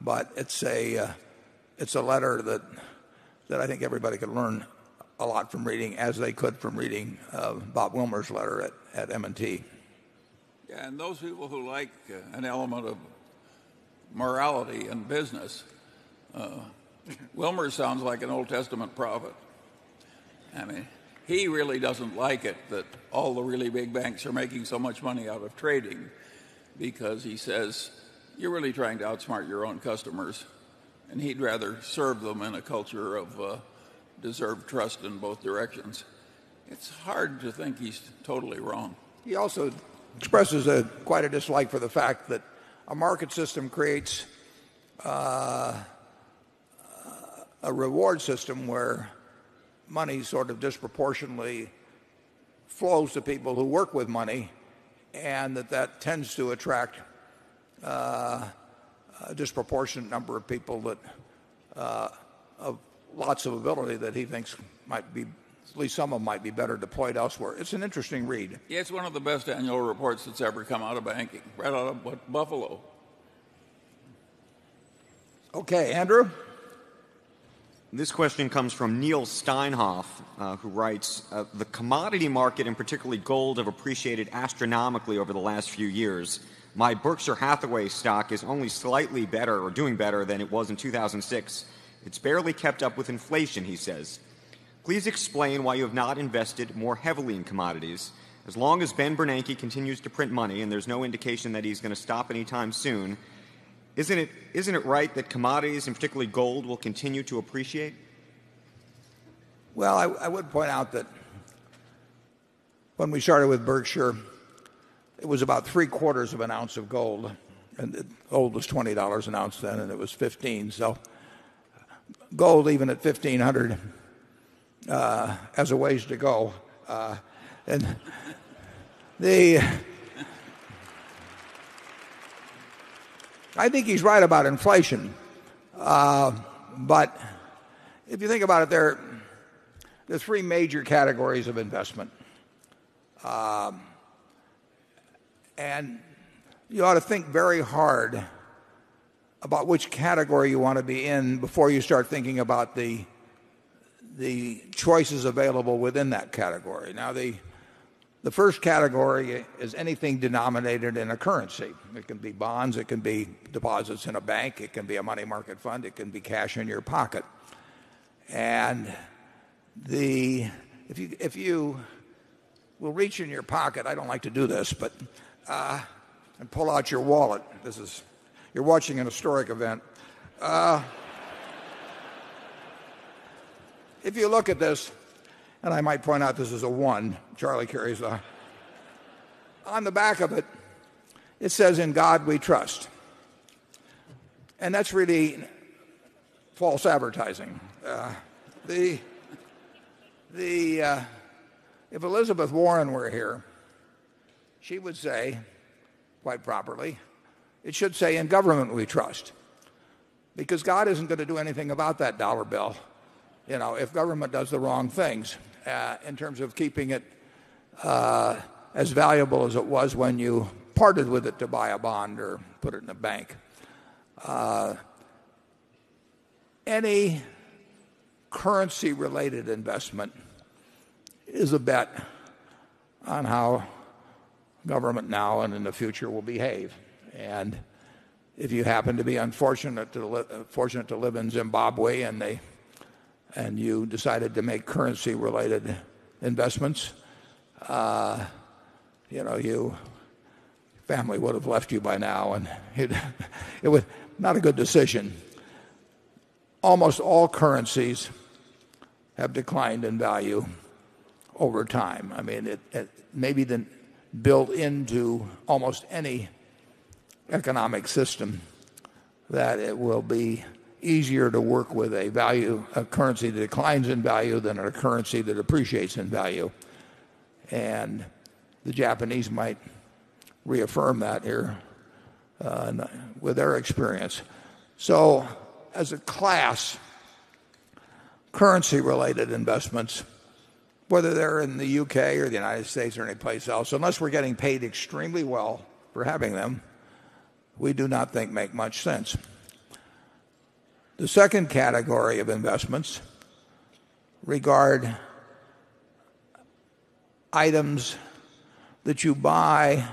A: but it's a letter that I think everybody could learn a lot from reading, as they could from reading Bob Wilmer's letter at M&T.
B: Yeah, and those people who like an element of morality in business, Wilmer sounds like an Old Testament prophet. I mean, he really doesn't like it that all the really big banks are making so much money out of trading, because he says you're really trying to outsmart your own customers, and he'd rather serve them in a culture of deserved trust in both directions. It's hard to think he's totally wrong.
A: He also expresses quite a dislike for the fact that a market system creates a reward system where money sort of disproportionately flows to people who work with money, and that tends to attract a disproportionate number of people that of lots of ability that he thinks might be at least some of them might be better deployed elsewhere. It's an interesting read.
B: Yeah, it's one of the best annual reports that's ever come out of banking, right out of Buffalo.
A: Okay, Andrew?
G: This question comes from Neil Steinhoff, who writes, the commodity market, and particularly gold, have appreciated astronomically over the last few years. My Berkshire Hathaway stock is only slightly better or doing better than it was in 2006. It's barely kept up with inflation, he says. Please explain why you have not invested more heavily in commodities. As long as Ben Bernanke continues to print money, and there's no indication that he's going to stop anytime soon, isn't it right that commodities, and particularly gold, will continue to appreciate?
A: Well, I would point out that when we started with Berkshire, it was about 3/4 of an ounce of gold. And gold was $20 an ounce then, and it was 15. So gold, even at 1,500, has a ways to go. And I think he's right about inflation. But if you think about it, there are three major categories of investment. And you ought to think very hard about which category you want to be in before you start thinking about the choices available within that category. Now, the first category is anything denominated in a currency. It can be bonds, it can be deposits in a bank, it can be a money market fund, it can be cash in your pocket. And if you will reach in your pocket, I don't like to do this, but and pull out your wallet. You're watching an historic event. If you look at this, and I might point out this is a 1. Charlie carries on the back of it, it says, "In God we trust." And that's really false advertising. If Elizabeth Warren were here, she would say, quite properly, it should say, "In government we trust." Because God isn't going to do anything about that dollar bill, if government does the wrong things in terms of keeping it as valuable as it was when you parted with it to buy a bond or put it in a bank. Any currency-related investment is a bet on how government now and in the future will behave. And if you happen to be fortunate to live in Zimbabwe and you decided to make currency-related investments, your family would have left you by now, and it was not a good decision. Almost all currencies have declined in value over time. I mean, it may be built into almost any economic system that it will be easier to work with a currency that declines in value than a currency that appreciates in value. And the Japanese might reaffirm that here with their experience. So, as a class, currency-related investments, whether they're in the UK or the United States or any place else, unless we're getting paid extremely well for having them, we do not think make much sense. The second category of investments regard items that you buy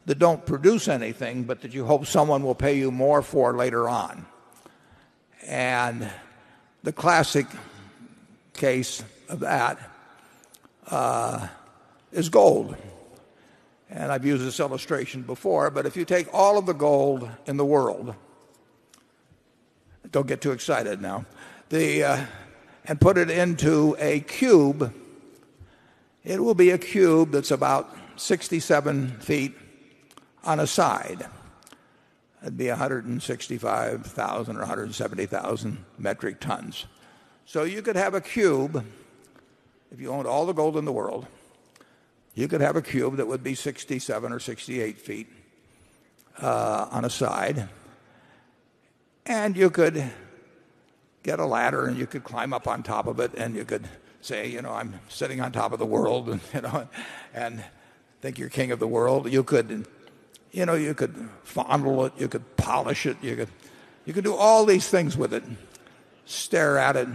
A: that don't produce anything, but that you hope someone will pay you more for later on. And the classic case of that is gold. And I've used this illustration before, but if you take all of the gold in the world, don't get too excited now, and put it into a cube, it will be a cube that's about 67 feet on a side. It'd be 165,000 or 170,000 metric tons. So you could have a cube, if you owned all the gold in the world, you could have a cube that would be 67 or 68 feet on a side. And you could get a ladder and you could climb up on top of it and you could say, I'm sitting on top of the world, and think you're king of the world. You could fondle it, you could polish it, you could do all these things with it, stare at it,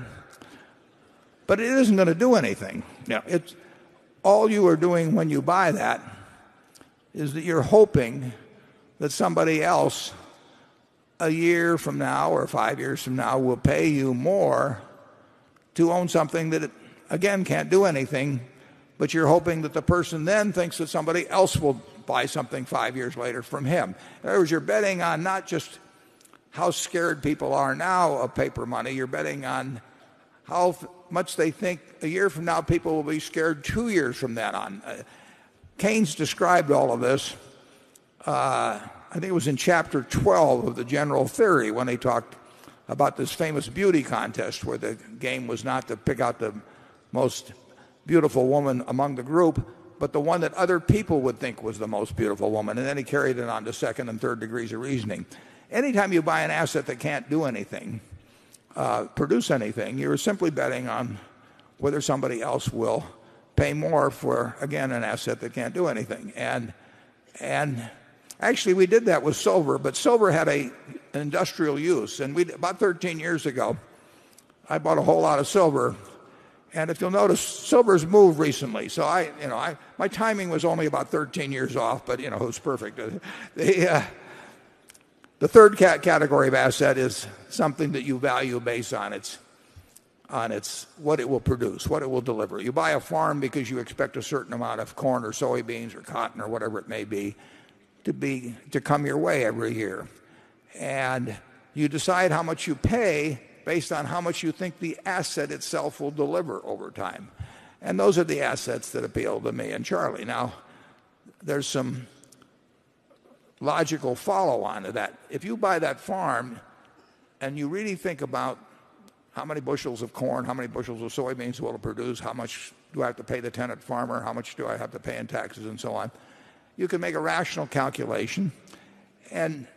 A: but it isn't going to do anything. It's all you are doing when you buy that is that you're hoping that somebody else a year from now or 5 years from now will pay you more to own something that, again, can't do anything, but you're hoping that the person then thinks that somebody else will buy something 5 years later from him. In other words, you're betting on not just how scared people are now of paper money, you're betting on how much they think a year from now people will be scared 2 years from then on. Keynes described all of this, I think it was in chapter 12 of the General Theory, when he talked about this famous beauty contest where the game was not to pick out the most beautiful woman among the group, but the one that other people would think was the most beautiful woman. And then he carried it on to second and third degrees of reasoning. Anytime you buy an asset that can't do anything, produce anything, you're simply betting on whether somebody else will pay more for, again, an asset that can't do anything. And actually, we did that with silver, but silver had an industrial use. And about 13 years ago, I bought a whole lot of silver. And if you'll notice, silver's moved recently. So my timing was only about 13 years off, but who's perfect? The third category of asset is something that you value based on its what it will produce, what it will deliver. You buy a farm because you expect a certain amount of corn or soybeans or cotton or whatever it may be to come your way every year. And you decide how much you pay based on how much you think the asset itself will deliver over time. And those are the assets that appeal to me and Charlie. Now, there's some logical follow-on to that. If you buy that farm and you really think about how many bushels of corn, how many bushels of soybeans will it produce, how much do I have to pay the tenant farmer, how much do I have to pay in taxes and so on, you can make a rational calculation, and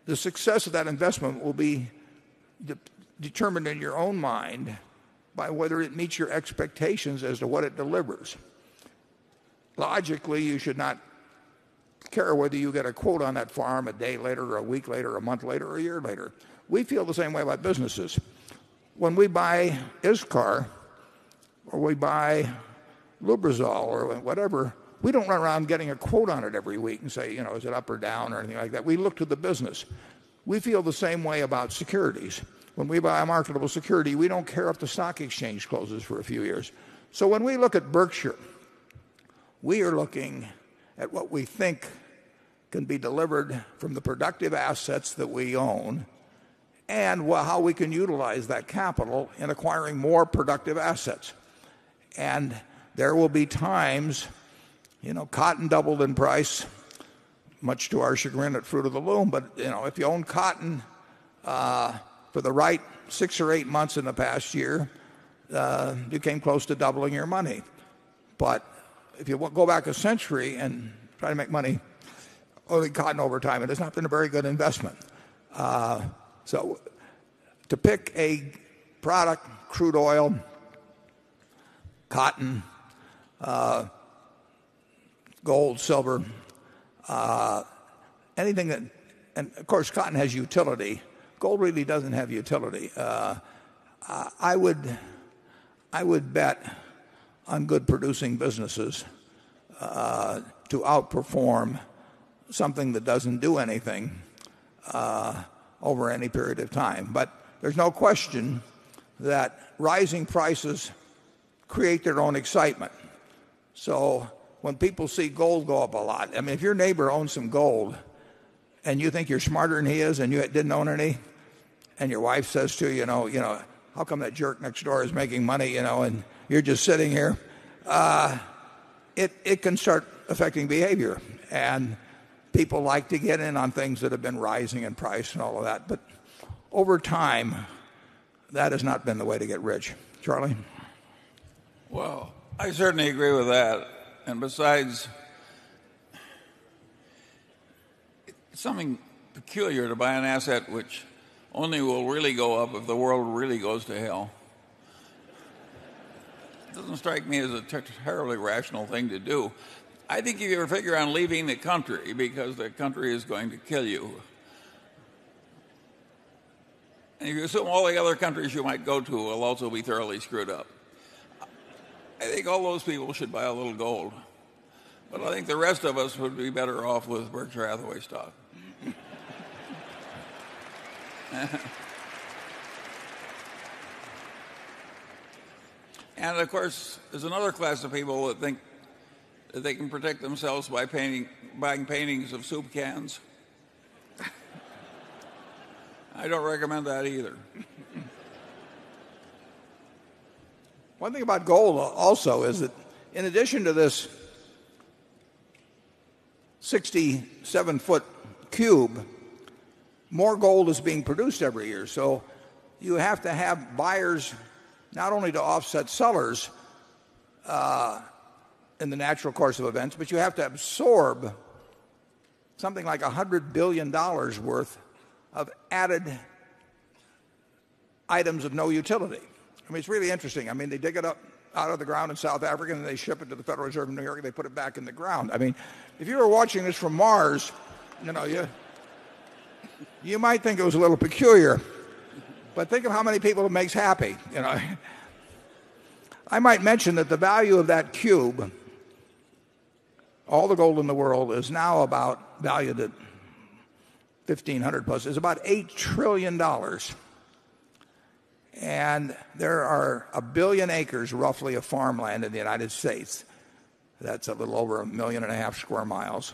A: the success of that investment will be determined in your own mind by whether it meets your expectations as to what it delivers. Logically, you should not care whether you get a quote on that farm a day later or a week later or a month later or a year later. We feel the same way about businesses. When we buy ISCAR or we buy Lubrizol or whatever, we don't run around getting a quote on it every week and say, is it up or down or anything like that. We look to the business. We feel the same way about securities. When we buy a marketable security, we don't care if the stock exchange closes for a few years. So when we look at Berkshire, we are looking at what we think can be delivered from the productive assets that we own and how we can utilize that capital in acquiring more productive assets. And there will be times, cotton doubled in price, much to our chagrin at Fruit of the Loom, but if you own cotton for the right 6 or 8 months in the past year, you came close to doubling your money. But if you go back a century and try to make money owning cotton over time, it has not been a very good investment. So to pick a product, crude oil, cotton, gold, silver, anything that, and of course cotton has utility. Gold really doesn't have utility. I would bet on good producing businesses to outperform something that doesn't do anything over any period of time. But there's no question that rising prices create their own excitement. So when people see gold go up a lot, I mean, if your neighbor owns some gold and you think you're smarter than he is and you didn't own any, and your wife says to you, how come that jerk next door is making money, and you're just sitting here, it can start affecting behavior. And people like to get in on things that have been rising in price and all of that. But over time, that has not been the way to get rich. Charlie?
B: Well, I certainly agree with that. And besides, it's something peculiar to buy an asset which only will really go up if the world really goes to hell. doesn't strike me as a terribly rational thing to do. I think you ever figure on leaving the country because the country is going to kill you. And if you assume all the other countries you might go to will also be thoroughly screwed up. I think all those people should buy a little gold. But I think the rest of us would be better off with Berkshire Hathaway stock. And of course, there's another class of people that think that they can protect themselves by buying paintings of soup cans. I don't recommend that either.
A: One thing about gold also is that in addition to this 67-foot cube, more gold is being produced every year. So you have to have buyers not only to offset sellers in the natural course of events, but you have to absorb something like $100 billion worth of added items of no utility. I mean, it's really interesting. I mean, they dig it up out of the ground in South Africa and they ship it to the Federal Reserve in New York and they put it back in the ground. I mean, if you were watching this from Mars, you might think it was a little peculiar. But think of how many people it makes happy, I might mention that the value of that cube, all the gold in the world, is now about valued at 1,500 plus. It's about $8 trillion. And there are 1 billion acres roughly of farmland in the United States. That's a little over 1.5 million square miles.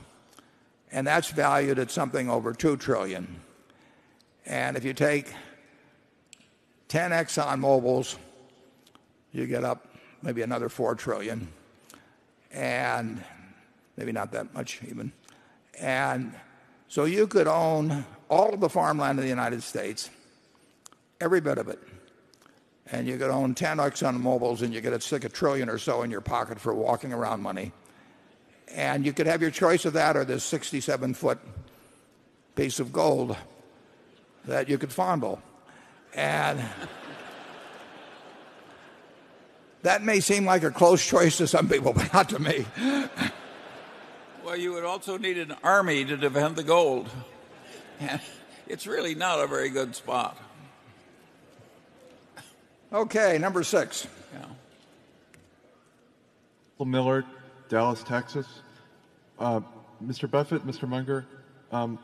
A: And that's valued at something over $2 trillion. And if you take 10 Exxon Mobils, you get up maybe another 4 trillion. And maybe not that much even. And so you could own all of the farmland in the United States, every bit of it. And you could own 10 Exxon Mobils and you could stick $1 trillion or so in your pocket for walking around money. And you could have your choice of that or this 67-foot piece of gold that you could fondle. And that may seem like a close choice to some people, but not to me.
B: Well, you would also need an army to defend the gold. And it's really not a very good spot.
A: Okay, number 6.
B: Yeah.
K: Bill Miller, Dallas, Texas. Mr. Buffett, Mr. Munger,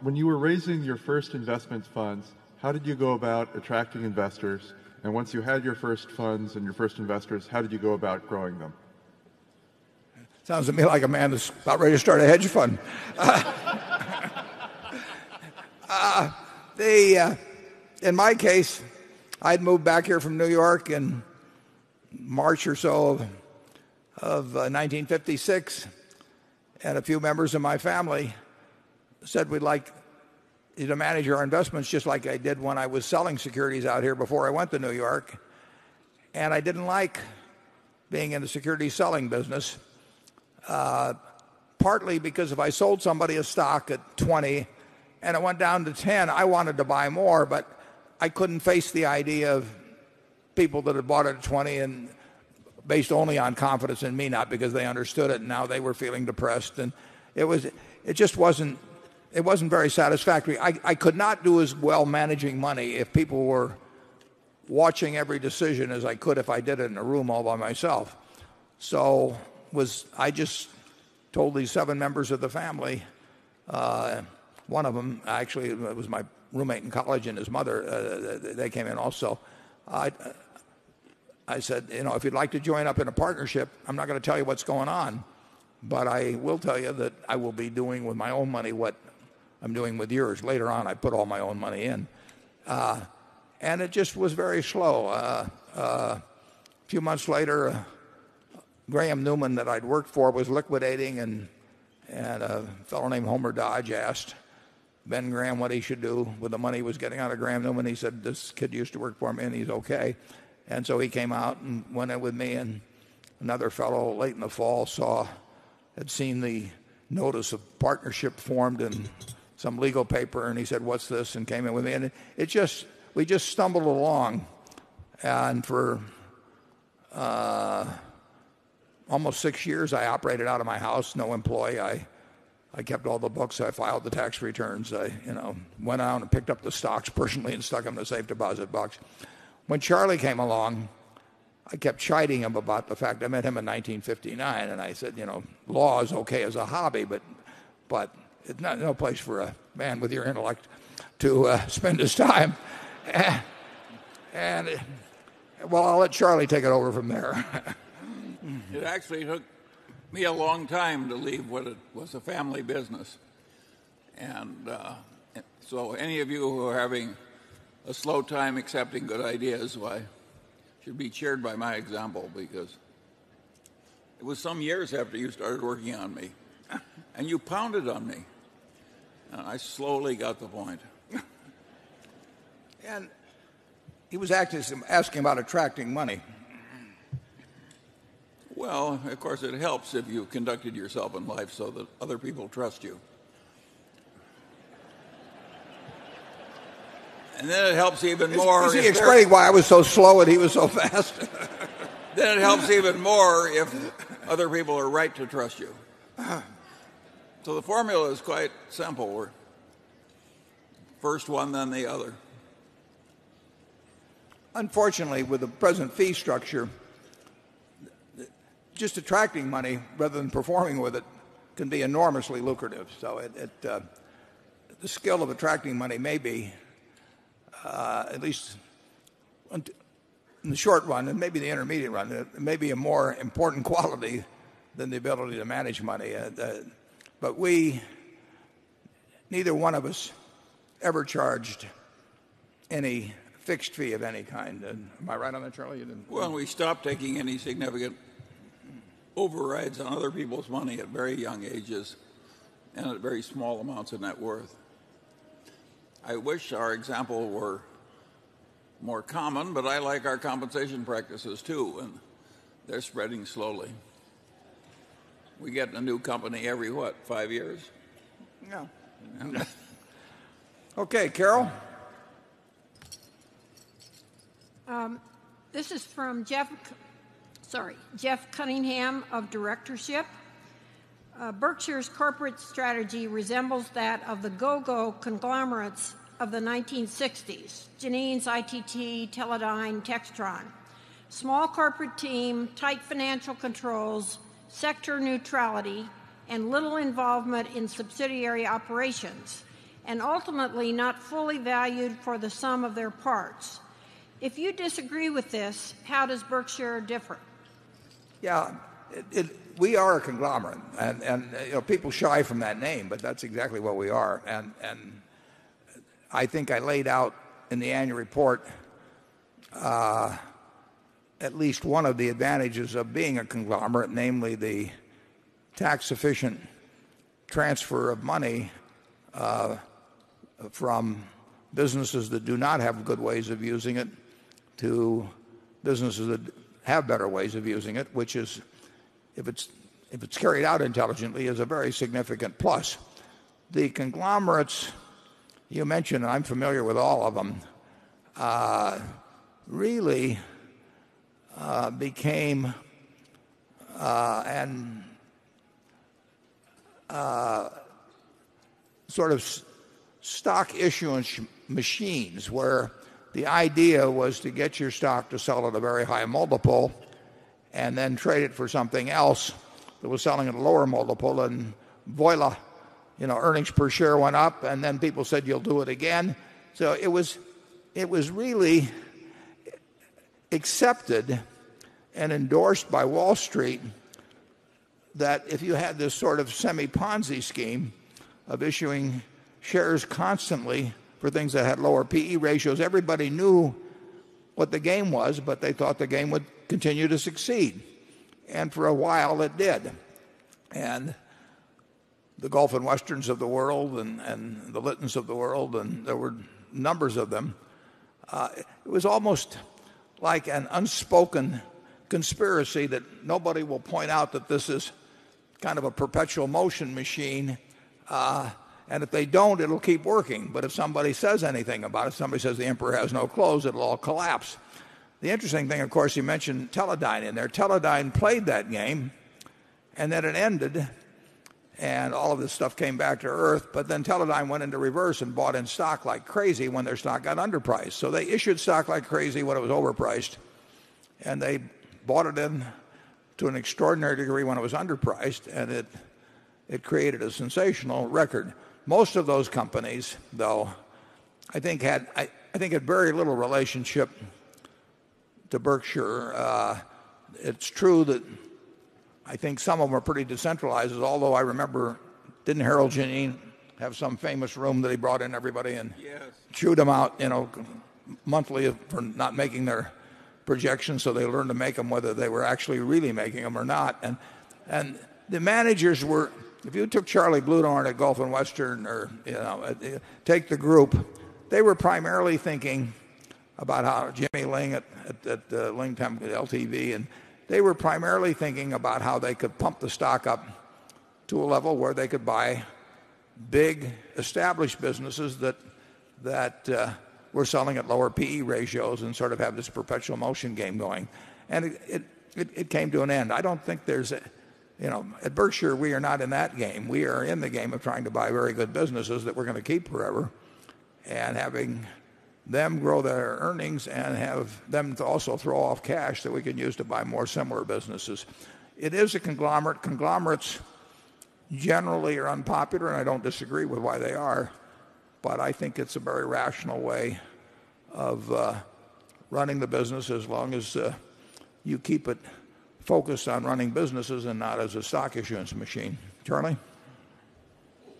K: when you were raising your first investment funds, how did you go about attracting investors? And once you had your first funds and your first investors, how did you go about growing them?
A: Sounds to me like a man that's about ready to start a hedge fund. In my case, I'd moved back here from New York in March or so of 1956, and a few members of my family said we'd like you to manage our investments just like I did when I was selling securities out here before I went to New York. And I didn't like being in the securities selling business, partly because if I sold somebody a stock at 20 and it went down to 10, I wanted to buy more, but I couldn't face the idea of people that had bought it at 20 and based only on confidence in me, not because they understood it, and now they were feeling depressed. And it wasn't very satisfactory. I could not do as well managing money if people were watching every decision as I could if I did it in a room all by myself. So I just told these 7 members of the family, one of them, actually, it was my roommate in college and his mother, they came in also. I said, if you'd like to join up in a partnership, I'm not going to tell you what's going on, but I will tell you that I will be doing with my own money what I'm doing with yours. Later on, I put all my own money in. And it just was very slow. A few months later, Graham Newman that I'd worked for was liquidating, and a fellow named Homer Dodge asked Ben Graham what he should do with the money he was getting out of Graham Newman. He said, this kid used to work for me and he's okay. And so he came out and went in with me, and another fellow late in the fall had seen the notice of partnership formed in some legal paper, and he said, what's this? And came in with me. And we just stumbled along. And for almost 6 years, I operated out of my house, no employee. I kept all the books. I filed the tax returns. I went out and picked up the stocks personally and stuck them in a safe deposit box. When Charlie came along, I kept chiding him about the fact I met him in 1959, and I said, law is okay as a hobby, but it's no place for a man with your intellect to spend his time. And well, I'll let Charlie take it over from there.
B: It actually took me a long time to leave what it was a family business. And so any of you who are having a slow time accepting good ideas, why, should be cheered by my example, because it was some years after you started working on me. And you pounded on me. And I slowly got the point.
A: And he was asking about attracting money.
B: Well, of course, it helps if you conducted yourself in life so that other people trust you. And then it helps even more.
A: Is he explaining why I was so slow and he was so fast?
B: Then it helps even more if other people are right to trust you. So the formula is quite simple. We're first one, then the other.
A: Unfortunately, with the present fee structure, just attracting money rather than performing with it can be enormously lucrative. So the skill of attracting money may be, at least in the short run and maybe the intermediate run, it may be a more important quality than the ability to manage money. But neither one of us ever charged any fixed fee of any kind. Am I right on that, Charlie? You didn't.
B: Well, we stopped taking any significant overrides on other people's money at very young ages and at very small amounts of net worth. I wish our example were more common, but I like our compensation practices too, and they're spreading slowly. We get a new company every, 5 years?
A: Yeah. Okay, Carol?
C: This is from Jeff Cunningham of Directorship. Berkshire's corporate strategy resembles that of the go-go conglomerates of the 1960s, Janine's ITT, Teledyne, Textron. Small corporate team, tight financial controls, sector neutrality, and little involvement in subsidiary operations, and ultimately not fully valued for the sum of their parts. If you disagree with this, how does Berkshire differ?
A: Yeah, we are a conglomerate, and people shy from that name, but that's exactly what we are. And I think I laid out in the annual report at least one of the advantages of being a conglomerate, namely the tax-efficient transfer of money from businesses that do not have good ways of using it to businesses that have better ways of using it, which is, if it's carried out intelligently, is a very significant plus. The conglomerates you mentioned, and I'm familiar with all of them, really became sort of stock issuance machines where the idea was to get your stock to sell at a very high multiple and then trade it for something else that was selling at a lower multiple, and voila, earnings per share went up, and then people said you'll do it again. So it was really accepted and endorsed by Wall Street that if you had this sort of semi-Ponzi scheme of issuing shares constantly for things that had lower PE ratios, everybody knew what the game was, but they thought the game would continue to succeed. And for a while it did. And the Gulf and Westerns of the world and the Littons of the world, and there were numbers of them, it was almost like an unspoken conspiracy that nobody will point out that this is kind of a perpetual motion machine, and if they don't, it'll keep working. But if somebody says anything about it, somebody says the emperor has no clothes, it'll all collapse. the interesting thing, of course, you mentioned Teledyne in there. Teledyne played that game, and then it ended, and all of this stuff came back to earth. But then Teledyne went into reverse and bought in stock like crazy when their stock got underpriced. So they issued stock like crazy when it was overpriced, and they bought it in to an extraordinary degree when it was underpriced, and it created a sensational record. Most of those companies, though, I think had very little relationship to Berkshire. It's true that I think some of them are pretty decentralized, although I remember, didn't Harold Janine have some famous room that he brought in everybody and chewed them out, monthly for not making their projections, so they learned to make them whether they were actually really making them or not. And the managers were, if you took Charlie Bluedorn at Gulf and Western, or take the group, they were primarily thinking about how Jimmy Ling at Ling Tem LTV, and they were primarily thinking about how they could pump the stock up to a level where they could buy big established businesses that were selling at lower PE ratios and sort of have this perpetual motion game going. And it came to an end. I don't think there's at Berkshire, we are not in that game. We are in the game of trying to buy very good businesses that we're going to keep forever, and having them grow their earnings and have them to also throw off cash that we can use to buy more similar businesses. It is a conglomerate. Conglomerates generally are unpopular, and I don't disagree with why they are, but I think it's a very rational way of running the business, as long as you keep it focused on running businesses and not as a stock issuance machine. Charlie?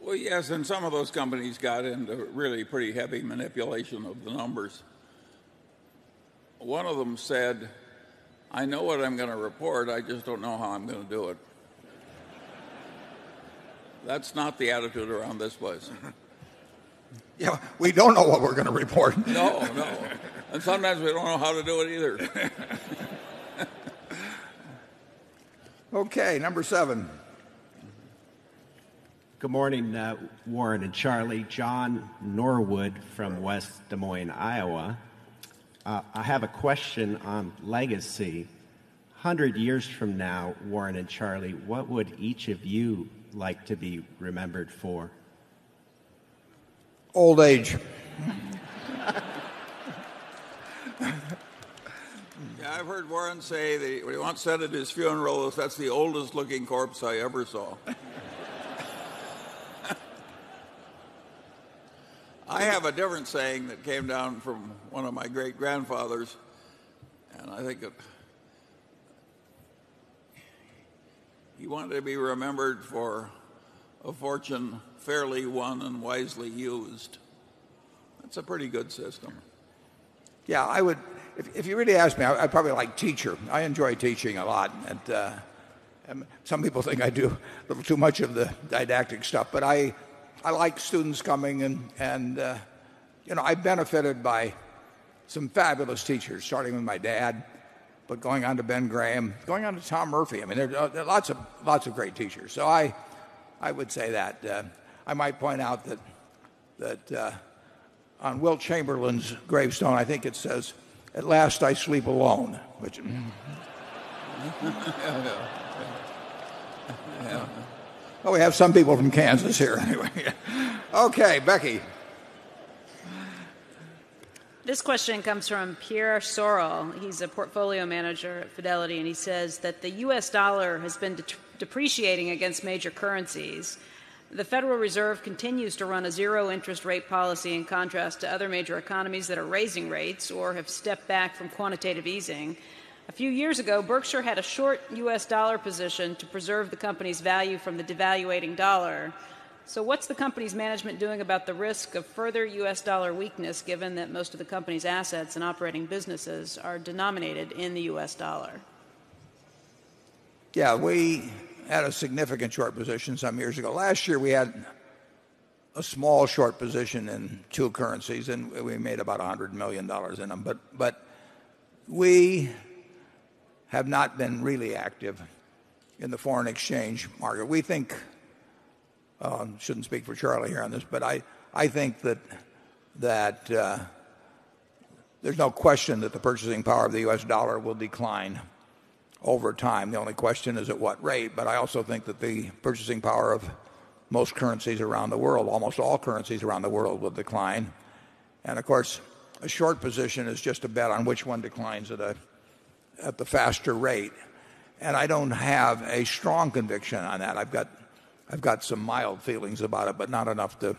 B: Well, yes, and some of those companies got into really pretty heavy manipulation of the numbers. One of them said, I know what I'm going to report, I just don't know how I'm going to do it. That's not the attitude around this place.
A: Yeah, we don't know what we're going to report.
B: No. And sometimes we don't know how to do it either.
A: Okay, number 7.
L: Good morning, Warren and Charlie. John Norwood from West Des Moines, Iowa. I have a question on legacy. 100 years from now, Warren and Charlie, what would each of you like to be remembered for?
A: Old age.
B: Yeah, I've heard Warren say that what he once said at his funeral is, that's the oldest looking corpse I ever saw. I have a different saying that came down from one of my great-grandfathers, and I think he wanted to be remembered for a fortune fairly won and wisely used. That's a pretty good system.
A: Yeah, I would. If you really ask me, I'd probably like teacher. I enjoy teaching a lot, and some people think I do a little too much of the didactic stuff, but I like students coming, and I benefited by some fabulous teachers, starting with my dad, but going on to Ben Graham, going on to Tom Murphy. I mean, there are lots of great teachers. So I would say that. I might point out that on Wilt Chamberlain's gravestone, I think it says, "At last I sleep alone," which.
B: Yeah.
A: Well, we have some people from Kansas here anyway. Okay, Becky.
E: This question comes from Pierre Sorrell. He's a portfolio manager at Fidelity, and he says that the U.S. dollar has been depreciating against major currencies. The Federal Reserve continues to run a zero-interest rate policy in contrast to other major economies that are raising rates or have stepped back from quantitative easing. A few years ago, Berkshire had a short U.S. dollar position to preserve the company's value from the devaluating dollar. So what's the company's management doing about the risk of further U.S. dollar weakness, given that most of the company's assets and operating businesses are denominated in the U.S. dollar?
A: Yeah, we had a significant short position some years ago. Last year we had a small short position in 2 currencies, and we made about $100 million in them. But we have not been really active in the foreign exchange market. We think, shouldn't speak for Charlie here on this, but I think that there's no question that the purchasing power of the U.S. dollar will decline over time. The only question is at what rate. But I also think that the purchasing power of most currencies around the world, almost all currencies around the world, will decline. And of course, a short position is just a bet on which one declines at the faster rate. And I don't have a strong conviction on that. I've got some mild feelings about it, but not enough to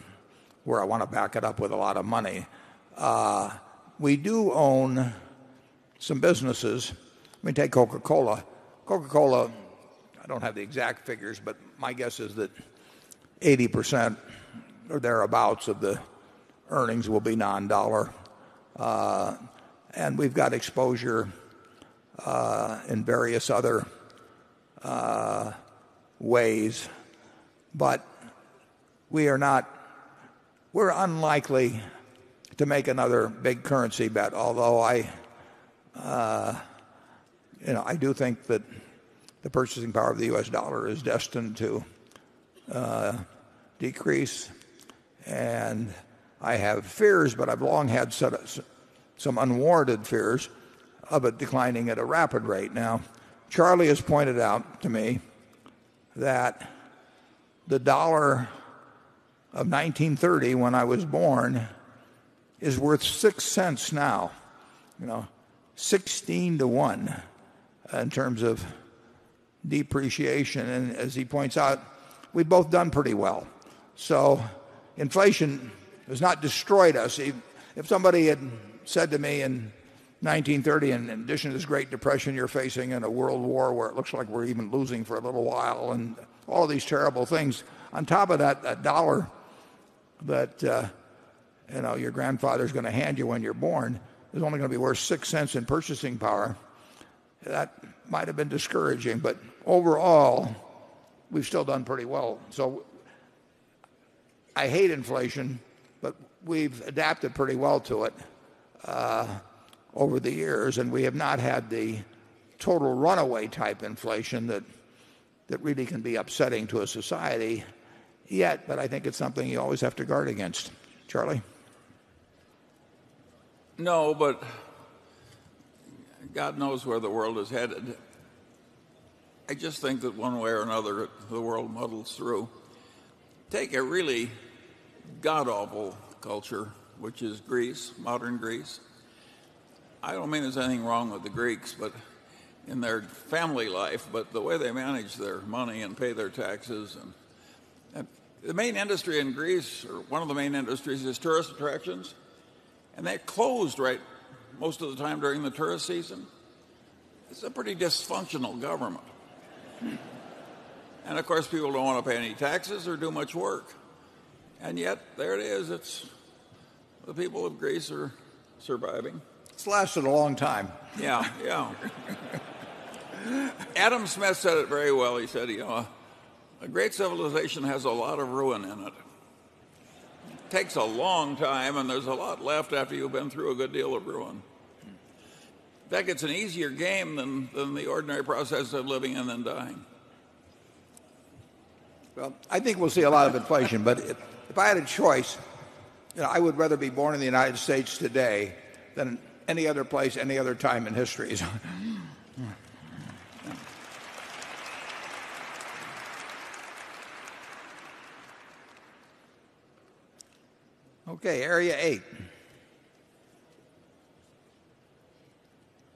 A: where I want to back it up with a lot of money. We do own some businesses. Let me take Coca-Cola. Coca-Cola, I don't have the exact figures, but my guess is that 80% or thereabouts of the earnings will be non-dollar. And we've got exposure in various other ways. But we're unlikely to make another big currency bet, although I do think that the purchasing power of the U.S. dollar is destined to decrease. And I have fears, but I've long had some unwarranted fears of it declining at a rapid rate. Now, Charlie has pointed out to me that the dollar of 1930, when I was born, is worth 6 cents now. 16 to 1 in terms of depreciation. And as he points out, we've both done pretty well. So inflation has not destroyed us. If somebody had said to me in 1930, in addition to this Great Depression you're facing in a world war where it looks like we're even losing for a little while and all of these terrible things, on top of that dollar that your grandfather's going to hand you when you're born is only going to be worth 6 cents in purchasing power, that might have been discouraging. But overall, we've still done pretty well. So I hate inflation, but we've adapted pretty well to it over the years, and we have not had the total runaway type inflation that really can be upsetting to a society yet, but I think it's something you always have to guard against. Charlie?
B: No, but God knows where the world is headed. I just think that one way or another the world muddles through. Take a really god-awful culture, which is Greece, modern Greece. I don't mean there's anything wrong with the Greeks, but in their family life, but the way they manage their money and pay their taxes. And the main industry in Greece, or one of the main industries, is tourist attractions. And they're closed most of the time during the tourist season. It's a pretty dysfunctional government. And of course, people don't want to pay any taxes or do much work. And yet, there it is. The people of Greece are surviving.
A: It's lasted a long time.
B: Yeah. Adam Smith said it very well. He said, a great civilization has a lot of ruin in it. It takes a long time, and there's a lot left after you've been through a good deal of ruin. In fact, it's an easier game than the ordinary process of living and then dying.
A: Well, I think we'll see a lot of inflation, but if I had a choice, I would rather be born in the United States today than any other place, any other time in history. Okay, Area 8.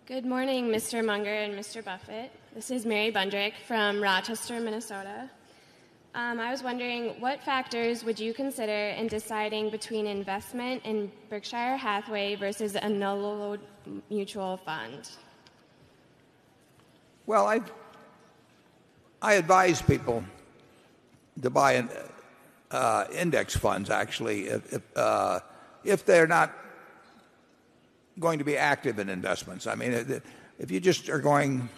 M: Good morning, Mr. Munger and Mr. Buffett. This is Mary Bundrick from Rochester, Minnesota. I was wondering, what factors would you consider in deciding between investment in Berkshire Hathaway versus a no-load mutual fund?
A: Well, I advise people to buy index funds, actually, if they're not going to be active in investments. I mean, if you just are going,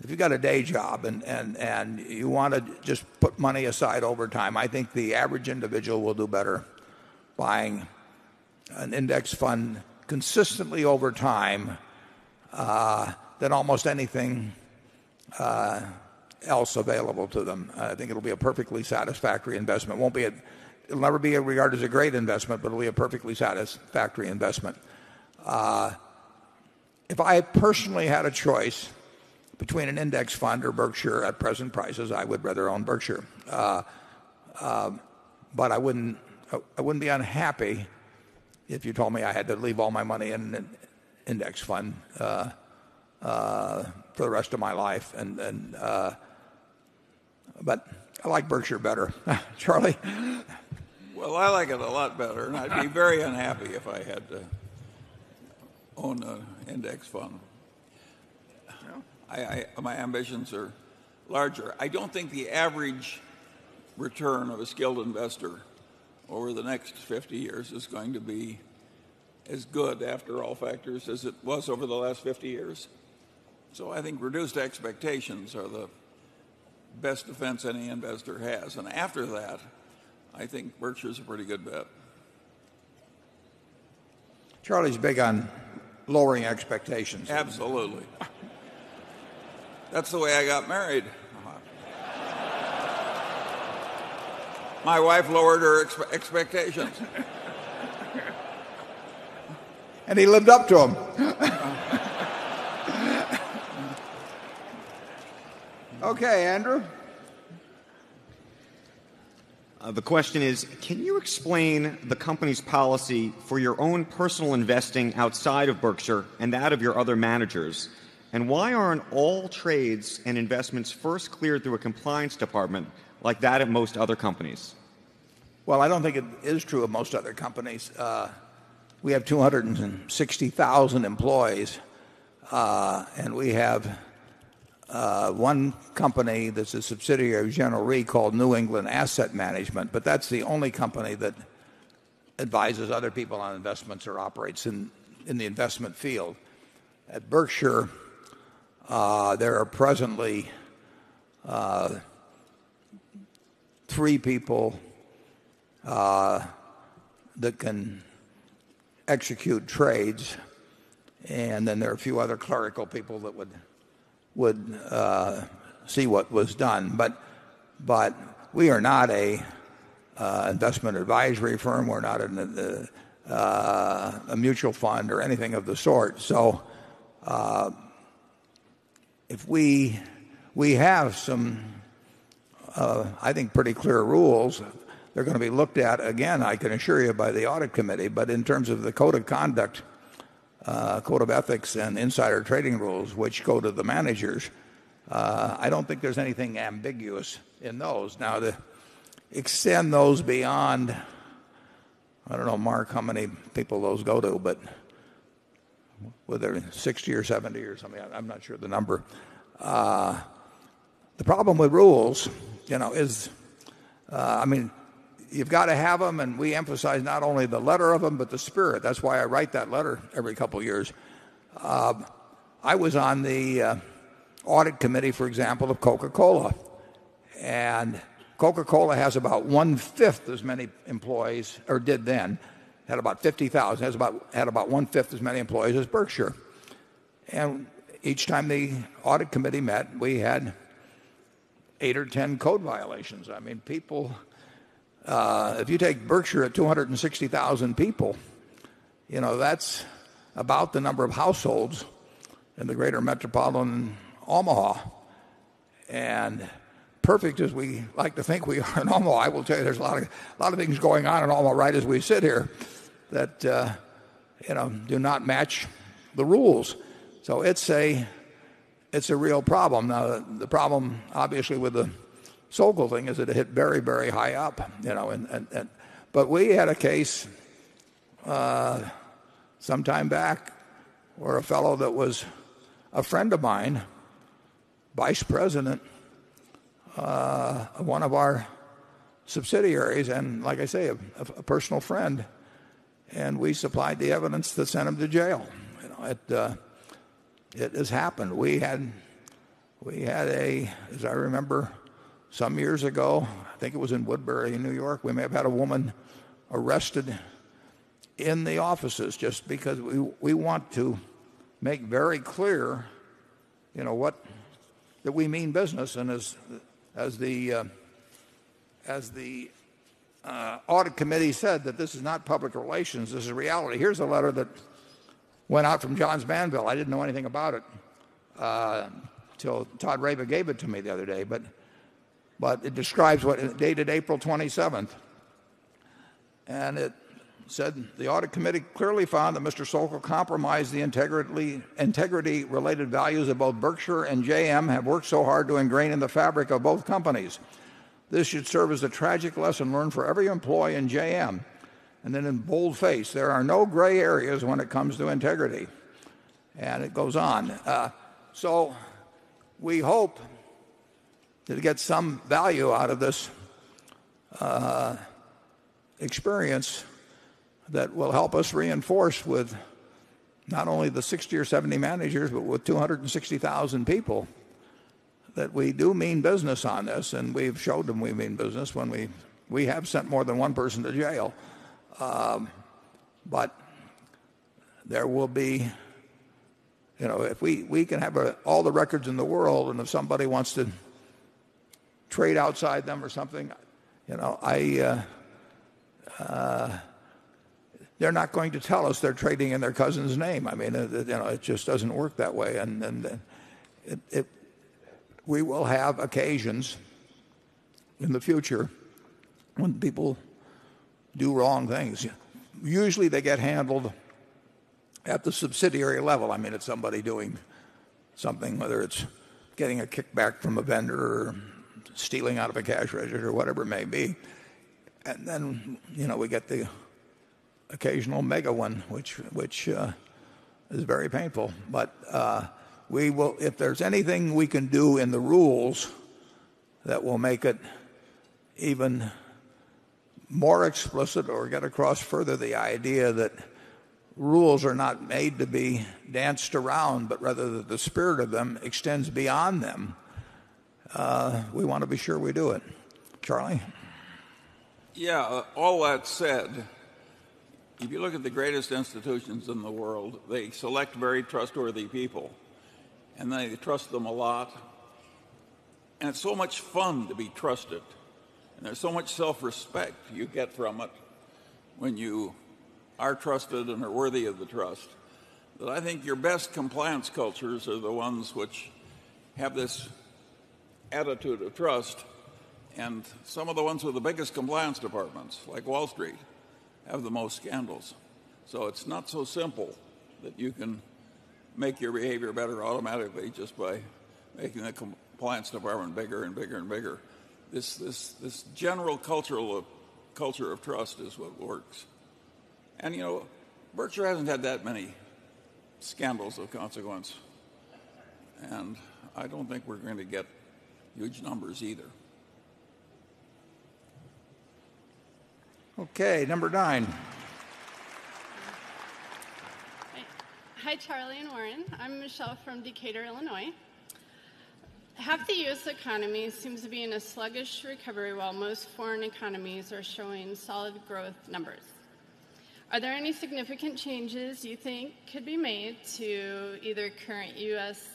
A: if you've got a day job and you want to just put money aside over time, I think the average individual will do better buying an index fund consistently over time than almost anything else available to them. I think it'll be a perfectly satisfactory investment. It won't be it'll never be regarded as a great investment, but it'll be a perfectly satisfactory investment. If I personally had a choice between an index fund or Berkshire at present prices, I would rather own Berkshire. But I wouldn't be unhappy if you told me I had to leave all my money in an index fund for the rest of my life. But I like Berkshire better. Charlie?
B: Well, I like it a lot better, and I'd be very unhappy if I had to own an index fund. My ambitions are larger. I don't think the average return of a skilled investor over the next 50 years is going to be as good after all factors as it was over the last 50 years. So I think reduced expectations are the best defense any investor has. And after that, I think Berkshire's a pretty good bet.
A: Charlie's big on lowering expectations.
B: Absolutely. That's the way I got married. My wife lowered her expectations.
A: And he lived up to them. Okay, Andrew.
G: The question is, can you explain the company's policy for your own personal investing outside of Berkshire and that of your other managers? And why aren't all trades and investments first cleared through a compliance department like that at most other companies?
A: Well, I don't think it is true of most other companies. We have 260,000 employees, and we have one company that's a subsidiary of General Re called New England Asset Management, but that's the only company that advises other people on investments or operates in the investment field. At Berkshire, there are presently 3 people that can execute trades, and then there are a few other clerical people that would see what was done. But we are not a investment advisory firm. We're not a mutual fund or anything of the sort. So if we have some, I think, pretty clear rules. They're going to be looked at, again, I can assure you, by the audit committee. But in terms of the code of conduct, code of ethics and insider trading rules, which go to the managers, I don't think there's anything ambiguous in those. Now, to extend those beyond, I don't know, Mark, how many people those go to, but whether 60 or 70 or something, I'm not sure the number. The problem with rules, is, you've got to have them, and we emphasize not only the letter of them, but the spirit. That's why I write that letter every couple of years. I was on the audit committee, for example, of Coca-Cola. And Coca-Cola has about 1/5 as many employees, or did then, had about 50,000, had about 1/5 as many employees as Berkshire. And each time the audit committee met, we had 8 or 10 code violations. I mean, people... if you take Berkshire at 260,000 people, that's about the number of households in the greater metropolitan Omaha. And perfect as we like to think we are in Omaha, I will tell you there's a lot of things going on in Omaha right as we sit here that do not match the rules. So it's a real problem. Now the problem obviously with the Sokol thing is that it hit very, very high up, but we had a case some time back where a fellow that was a friend of mine, vice president of one of our subsidiaries, and like I say, a personal friend, and we supplied the evidence that sent him to jail. It has happened. We had as I remember, some years ago, I think it was in Woodbury, New York, we may have had a woman arrested in the offices just because we want to make very clear, that we mean business. And as the audit committee said that this is not public relations, this is reality. Here's a letter that went out from Johns Manville. I didn't know anything about it till Todd Raba gave it to me the other day, but it describes what dated April 27th. And it said the audit committee clearly found that Mr. Sokol compromised the integrity-related values of both Berkshire and JM have worked so hard to ingrain in the fabric of both companies. This should serve as a tragic lesson learned for every employee in JM. And then in boldface, there are no gray areas when it comes to integrity. And it goes on. So we hope to get some value out of this experience that will help us reinforce with not only the 60 or 70 managers, but with 260,000 people that we do mean business on this, and we've showed them we mean business when we have sent more than one person to jail. But there will be, if we can have all the records in the world, and if somebody wants to trade outside them or something, they're not going to tell us they're trading in their cousin's name. I mean, it just doesn't work that way. And we will have occasions in the future when people do wrong things. Usually they get handled at the subsidiary level. I mean, it's somebody doing something, whether it's getting a kickback from a vendor or stealing out of a cash register or whatever it may be. And then, we get the occasional mega one, which is very painful. But we will, if there's anything we can do in the rules that will make it even more explicit or get across further the idea that rules are not made to be danced around, but rather that the spirit of them extends beyond them, we want to be sure we do it. Charlie?
B: Yeah, all that said, if you look at the greatest institutions in the world, they select very trustworthy people, and they trust them a lot. And it's so much fun to be trusted, and there's so much self-respect you get from it when you are trusted and are worthy of the trust, that I think your best compliance cultures are the ones which have this attitude of trust. And some of the ones with the biggest compliance departments, like Wall Street, have the most scandals. So it's not so simple that you can make your behavior better automatically just by making the compliance department bigger and bigger and bigger. This general culture of trust is what works. And, Berkshire hasn't had that many scandals of consequence. And I don't think we're going to get huge numbers either.
A: Okay, number 9.
N: Hi, Charlie and Warren. I'm Michelle from Decatur, Illinois. Half the U.S. economy seems to be in a sluggish recovery while most foreign economies are showing solid growth numbers. Are there any significant changes you think could be made to either current U.S.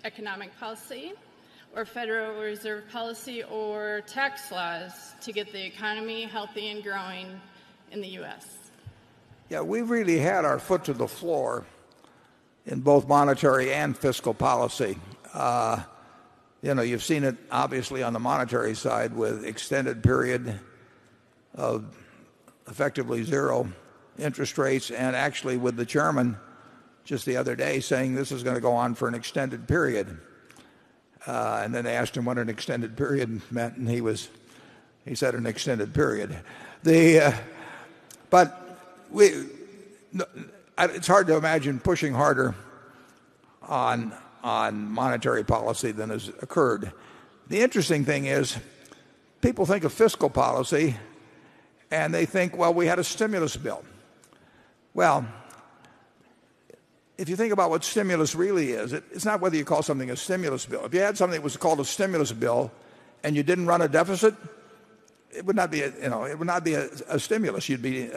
N: economic policy or Federal Reserve policy or tax laws to get the economy healthy and growing in the U.S.?
A: Yeah, we've really had our foot to the floor in both monetary and fiscal policy. You've seen it obviously on the monetary side with extended period of effectively zero interest rates, and actually with the chairman just the other day saying this is going to go on for an extended period. And then they asked him what an extended period meant, and he said an extended period. But it's hard to imagine pushing harder on monetary policy than has occurred. The interesting thing is people think of fiscal policy and they think, well, we had a stimulus bill. Well, if you think about what stimulus really is, it's not whether you call something a stimulus bill. If you had something that was called a stimulus bill and you didn't run a deficit, it would not be a stimulus. You'd be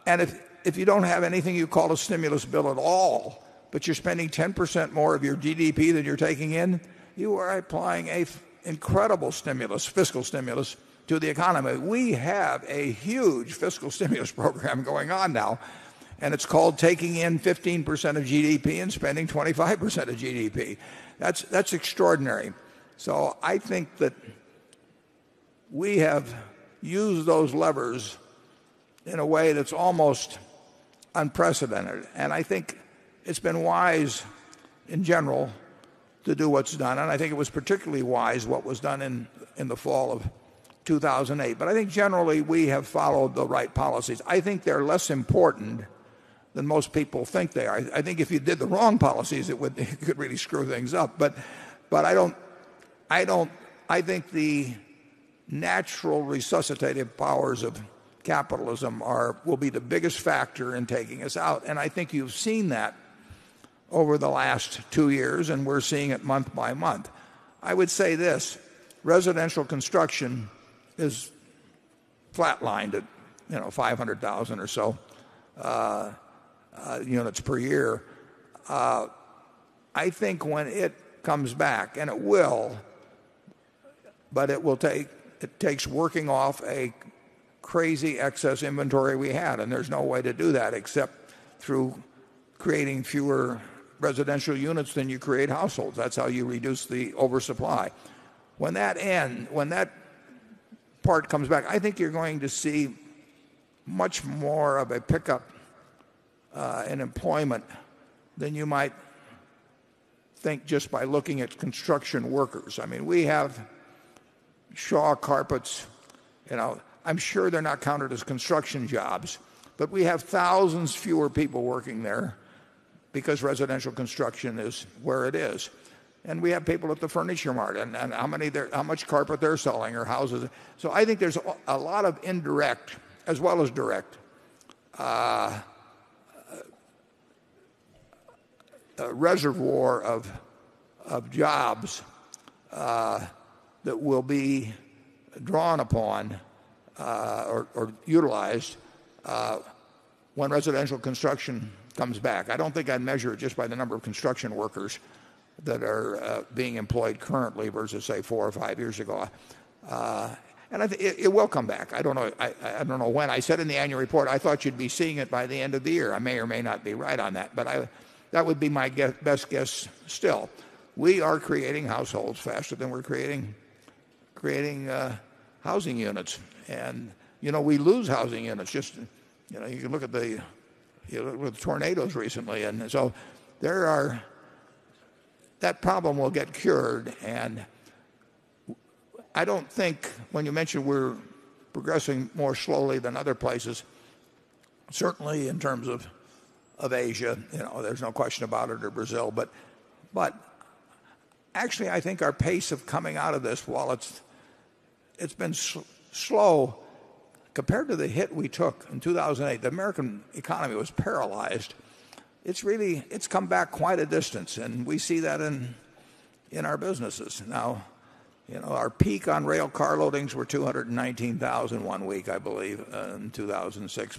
A: and if you don't have anything you call a stimulus bill at all, but you're spending 10% more of your GDP than you're taking in, you are applying a incredible stimulus, fiscal stimulus, to the economy. We have a huge fiscal stimulus program going on now, and it's called taking in 15% of GDP and spending 25% of GDP. That's extraordinary. So I think that we have used those levers in a way that's almost unprecedented. And I think it's been wise in general to do what's done. And I think it was particularly wise what was done in the fall of 2008. But I think generally we have followed the right policies. I think they're less important than most people think they are. I think if you did the wrong policies, it could really screw things up. But I think the natural resuscitative powers of capitalism will be the biggest factor in taking us out. And I think you've seen that over the last 2 years, and we're seeing it month by month. I would say this: residential construction is flatlined at 500,000 or so units per year. I think when it comes back, and it will, but it takes working off a crazy excess inventory we had, and there's no way to do that except through creating fewer residential units than you create households. That's how you reduce the oversupply. When that part comes back, I think you're going to see much more of a pickup in employment than you might think just by looking at construction workers. I mean, we have Shaw Carpets, I'm sure they're not counted as construction jobs, but we have thousands fewer people working there because residential construction is where it is. And we have people at the Furniture Mart and how much carpet they're selling or houses. So I think there's a lot of indirect as well as direct reservoir of jobs that will be drawn upon or utilized when residential construction comes back. I don't think I'd measure it just by the number of construction workers that are being employed currently versus, say, 4 or 5 years ago. And I think it will come back. I don't know. I don't know when. I said in the annual report I thought you'd be seeing it by the end of the year. I may or may not be right on that, but that would be my best guess still. We are creating households faster than we're creating housing units. And, we lose housing units. Just, you can look at the tornadoes recently. And so that problem will get cured. And I don't think, when you mention we're progressing more slowly than other places, certainly in terms of Asia, there's no question about it, or Brazil. But actually, I think our pace of coming out of this, while it's been slow compared to the hit we took in 2008, the American economy was paralyzed. It's come back quite a distance, and we see that in our businesses. Now, our peak on rail car loadings were 219,000 one week, I believe, in 2006,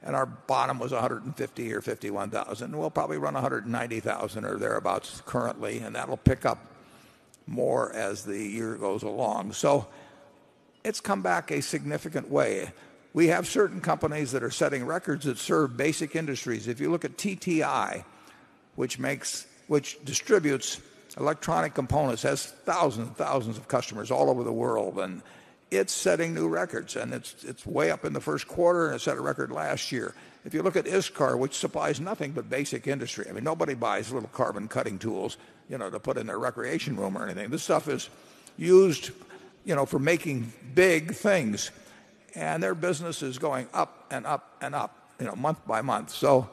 A: and our bottom was 150 or 51,000. We'll probably run 190,000 or thereabouts currently, and that'll pick up more as the year goes along. So it's come back a significant way. We have certain companies that are setting records that serve basic industries. If you look at TTI, which distributes electronic components, has thousands and thousands of customers all over the world, and it's setting new records, and it's way up in the first quarter, and it set a record last year. If you look at ISCAR, which supplies nothing but basic industry, I mean, nobody buys little carbon cutting tools, to put in their recreation room or anything. This stuff is used, for making big things, and their business is going up and up and up, month by month. So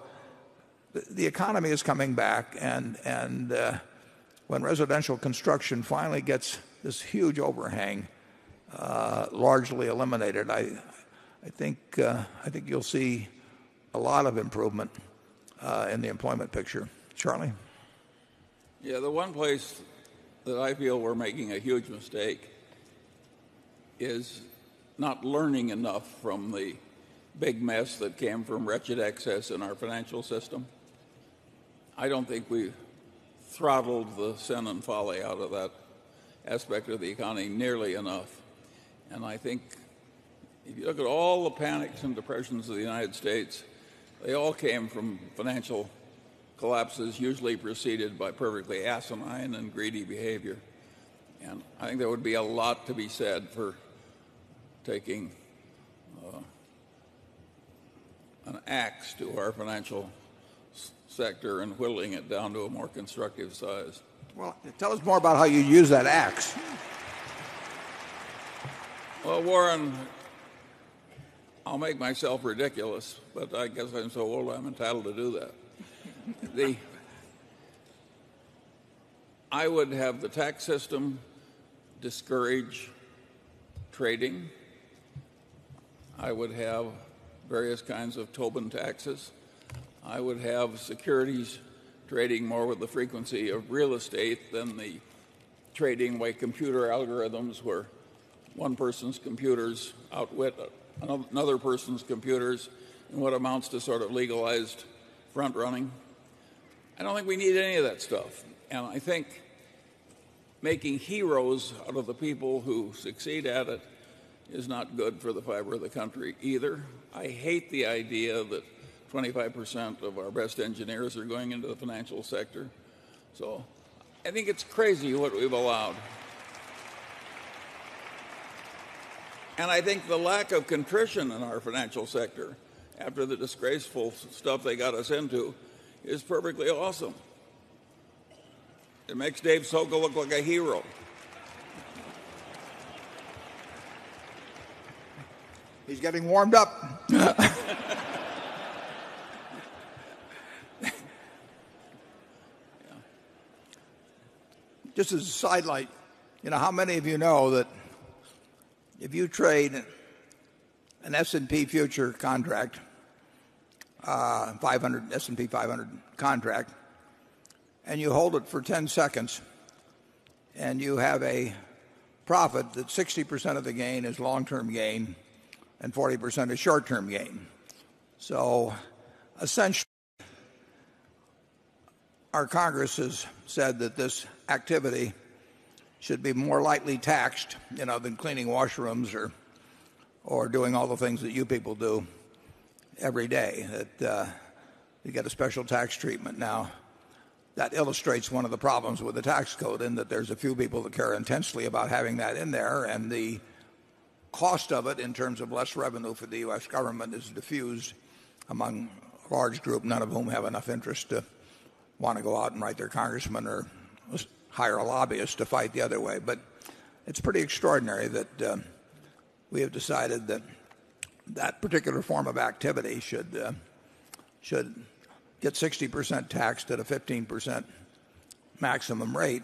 A: the economy is coming back, and when residential construction finally gets this huge overhang largely eliminated, I think you'll see a lot of improvement in the employment picture. Charlie?
B: Yeah, the one place that I feel we're making a huge mistake is not learning enough from the big mess that came from wretched excess in our financial system. I don't think we throttled the sin and folly out of that aspect of the economy nearly enough. And I think if you look at all the panics and depressions of the United States, they all came from financial collapses, usually preceded by perfectly asinine and greedy behavior. And I think there would be a lot to be said for taking an axe to our financial sector and whittling it down to a more constructive size.
A: Well, tell us more about how you use that axe.
B: Well, Warren, I'll make myself ridiculous, but I guess I'm so old I'm entitled to do that. I would have the tax system discourage trading. I would have various kinds of Tobin taxes. I would have securities trading more with the frequency of real estate than the trading by computer algorithms where one person's computers outwit another person's computers in what amounts to sort of legalized front running. I don't think we need any of that stuff. And I think making heroes out of the people who succeed at it is not good for the fiber of the country either. I hate the idea that 25% of our best engineers are going into the financial sector. So I think it's crazy what we've allowed. And I think the lack of contrition in our financial sector after the disgraceful stuff they got us into is perfectly awesome. It makes Dave Sokol look like a hero.
A: He's getting warmed up. Just as a sidelight, how many of you know that if you trade an S&P future contract, 500 S&P 500 contract, and you hold it for 10 seconds, and you have a profit that 60% of the gain is long-term gain and 40% is short-term gain. So essentially, our Congress has said that this activity should be more lightly taxed, than cleaning washrooms or doing all the things that you people do every day. That you get a special tax treatment. Now, that illustrates one of the problems with the tax code in that there's a few people that care intensely about having that in there, and the cost of it in terms of less revenue for the U.S. government is diffused among a large group, none of whom have enough interest to want to go out and write their congressman or hire a lobbyist to fight the other way. But it's pretty extraordinary that we have decided that that particular form of activity should get 60% taxed at a 15% maximum rate,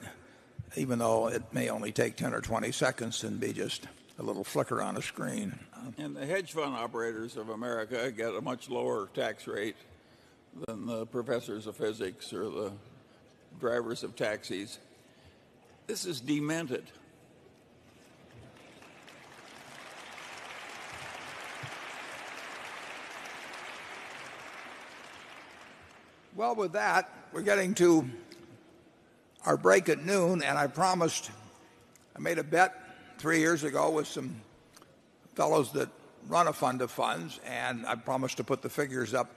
A: even though it may only take 10 or 20 seconds and be just a little flicker on a screen.
B: And the hedge fund operators of America get a much lower tax rate than the professors of physics or the drivers of taxis. This is demented.
A: Well, with that, we're getting to our break at noon, and I made a bet 3 years ago with some fellows that run a fund of funds, and I promised to put the figures up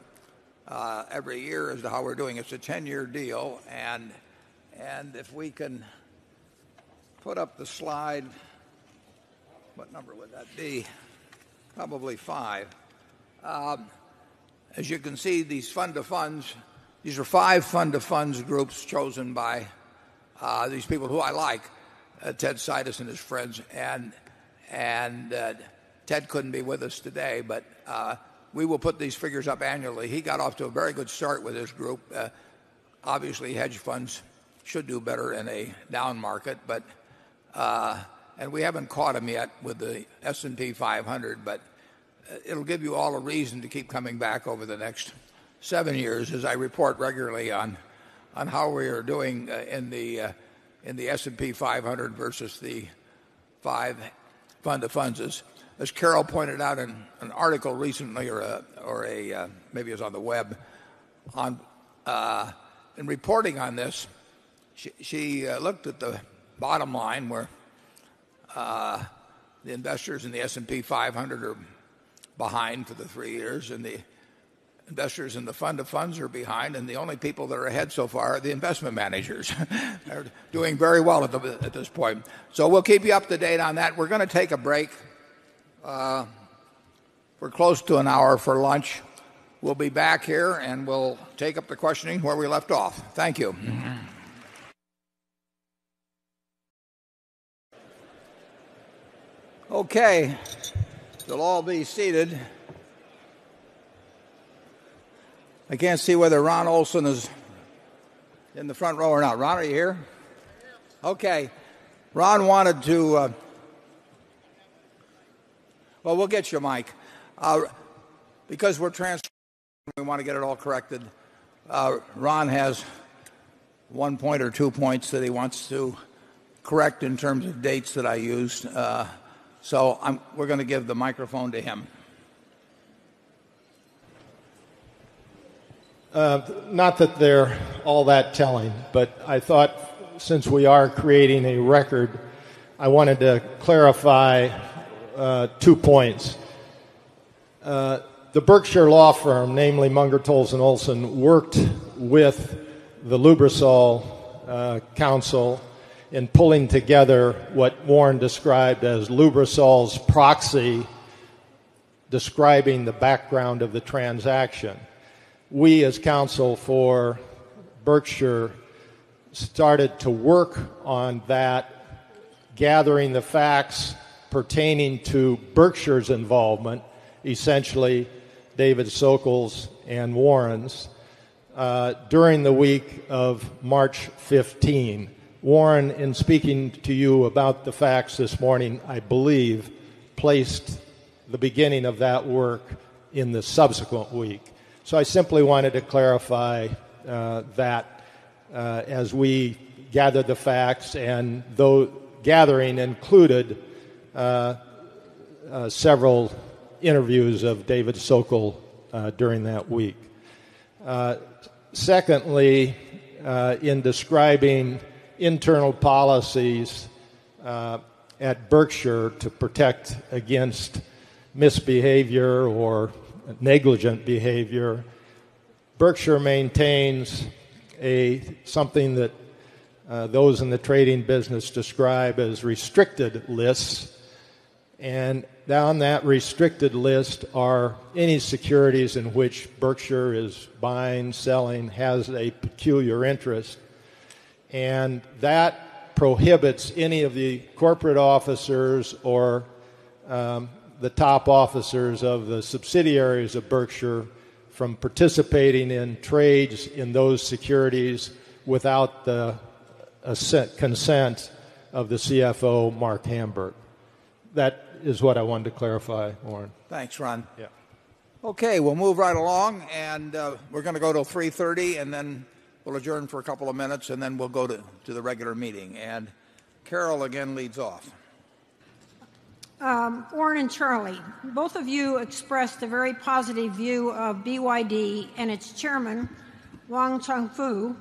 A: every year as to how we're doing. It's a 10-year deal, and if we can put up the slide, what number would that be? Probably 5. As you can see, these fund of funds, these are 5 fund of funds groups chosen by these people who I like, Ted Seides and his friends, and Ted couldn't be with us today, but we will put these figures up annually. He got off to a very good start with his group. Obviously, hedge funds should do better in a down market, but and we haven't caught him yet with the S&P 500, but it'll give you all a reason to keep coming back over the next 7 years as I report regularly on how we are doing in the S&P 500 versus the 5 fund of funds. As Carol pointed out in an article recently, maybe it was on the web, in reporting on this, she looked at the bottom line where the investors in the S&P 500 are behind for the 3 years, and the investors in the fund of funds are behind, and the only people that are ahead so far are the investment managers. They're doing very well at this point. So we'll keep you up to date on that. We're going to take a break. We're close to an hour for lunch. We'll be back here, and we'll take up the questioning where we left off. Thank you. Okay. You'll all be seated. I can't see whether Ron Olson is in the front row or not. Ron, are you here? Okay. Ron wanted to... well, we'll get you a mic. Because we're transferring, we want to get it all corrected. Ron has 1 point or 2 points that he wants to correct in terms of dates that I used. So we're going to give the microphone to him.
O: Not that they're all that telling, but I thought since we are creating a record, I wanted to clarify 2 points. The Berkshire law firm, namely Munger, Tolles & Olson, worked with the Lubrizol Council in pulling together what Warren described as Lubrisol's proxy, describing the background of the transaction. We, as counsel for Berkshire, started to work on that, gathering the facts pertaining to Berkshire's involvement, essentially David Sokol's and Warren's, during the week of March 15. Warren, in speaking to you about the facts this morning, I believe, placed the beginning of that work in the subsequent week. So I simply wanted to clarify that as we gathered the facts, and though gathering included several interviews of David Sokol during that week. Secondly, in describing internal policies at Berkshire to protect against misbehavior or negligent behavior, Berkshire maintains something that those in the trading business describe as restricted lists, and down that restricted list are any securities in which Berkshire is buying, selling, has a peculiar interest, and that prohibits any of the corporate officers or the top officers of the subsidiaries of Berkshire from participating in trades in those securities without the consent of the CFO, Mark Hamburg. That is what I wanted to clarify, Warren.
A: Thanks, Ron.
O: Yeah.
A: Okay, we'll move right along, and we're going to go till 3:30, and then we'll adjourn for a couple of minutes, and then we'll go to the regular meeting. And Carol again leads off.
C: Warren and Charlie, both of you expressed a very positive view of BYD and its chairman, Wang Changfu,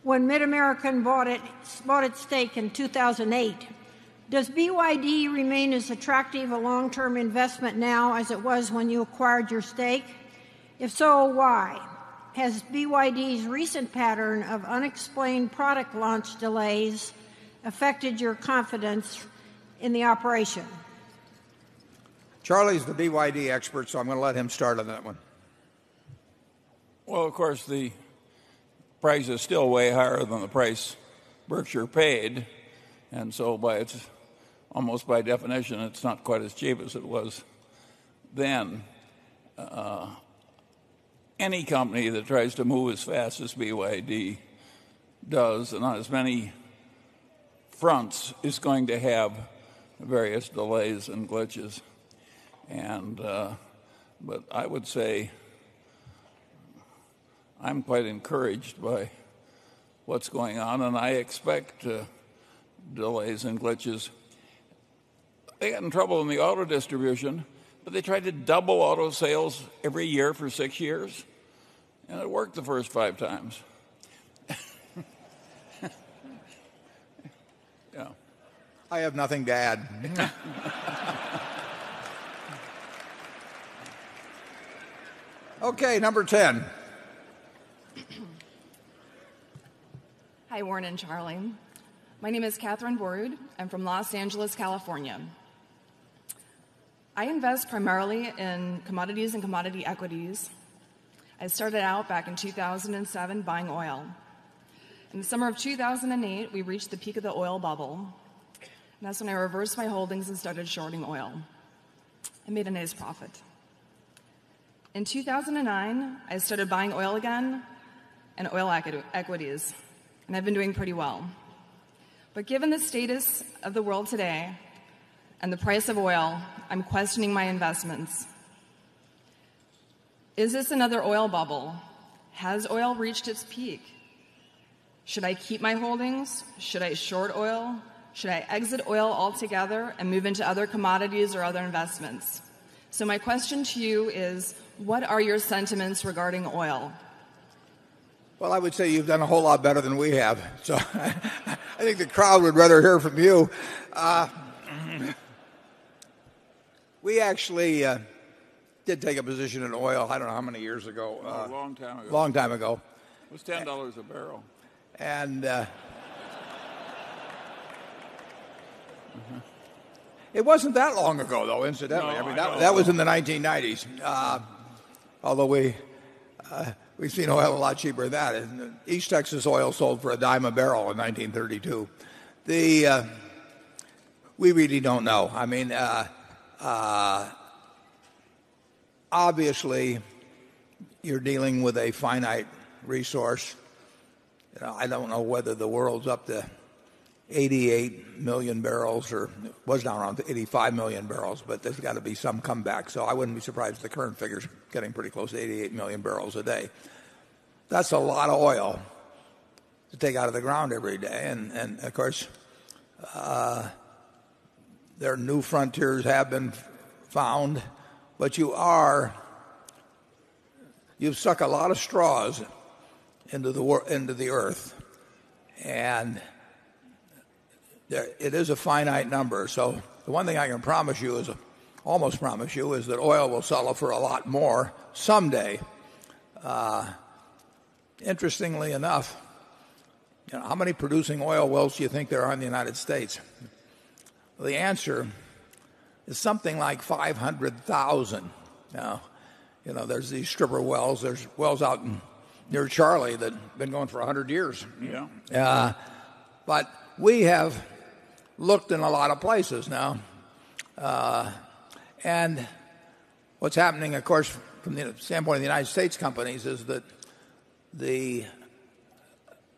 C: when Mid-American bought its stake in 2008. Does BYD remain as attractive a long-term investment now as it was when you acquired your stake? If so, why? Has BYD's recent pattern of unexplained product launch delays affected your confidence in the operation?
A: Charlie's the BYD expert, so I'm going to let him start on that one.
B: Well, of course, the price is still way higher than the price Berkshire paid, and so almost by definition, it's not quite as cheap as it was then. Any company that tries to move as fast as BYD does, and on as many fronts, is going to have various delays and glitches. But I would say I'm quite encouraged by what's going on, and I expect delays and glitches. They got in trouble in the auto distribution, but they tried to double auto sales every year for 6 years, and it worked the first 5 times.
A: Yeah. I have nothing to add. Okay, number 10.
P: Hi, Warren and Charlie. My name is Catherine Borud. I'm from Los Angeles, California. I invest primarily in commodities and commodity equities. I started out back in 2007 buying oil. In the summer of 2008, we reached the peak of the oil bubble. And that's when I reversed my holdings and started shorting oil. I made a nice profit. In 2009, I started buying oil again and oil equities, and I've been doing pretty well. But given the status of the world today and the price of oil, I'm questioning my investments. Is this another oil bubble? Has oil reached its peak? Should I keep my holdings? Should I short oil? Should I exit oil altogether and move into other commodities or other investments? So my question to you is, what are your sentiments regarding oil?
A: Well, I would say you've done a whole lot better than we have. So I think the crowd would rather hear from you. We actually did take a position in oil, I don't know how many years ago.
B: A long time ago.
A: Long time ago.
B: It was $10 a barrel.
A: And it wasn't that long ago, though, incidentally.
B: No,
A: I mean,
B: I know.
A: that was in the 1990s. Although we've seen oil a lot cheaper than that. And East Texas oil sold for $0.10 a barrel in 1932. We really don't know. I mean, obviously, you're dealing with a finite resource. I don't know whether the world's up to 88 million barrels or was down around 85 million barrels, but there's got to be some comeback. So I wouldn't be surprised if the current figure's getting pretty close to 88 million barrels a day. That's a lot of oil to take out of the ground every day. And of course, their new frontiers have been found, but you've sucked a lot of straws into the earth, and it is a finite number. So the one thing I can almost promise you, is that oil will sell for a lot more someday. Interestingly enough, how many producing oil wells do you think there are in the United States? Well, the answer is something like 500,000. Now, there's these stripper wells. There's wells out near Charlie that have been going for 100 years.
B: Yeah.
A: But we have looked in a lot of places now. And what's happening, of course, from the standpoint of the United States companies, is that the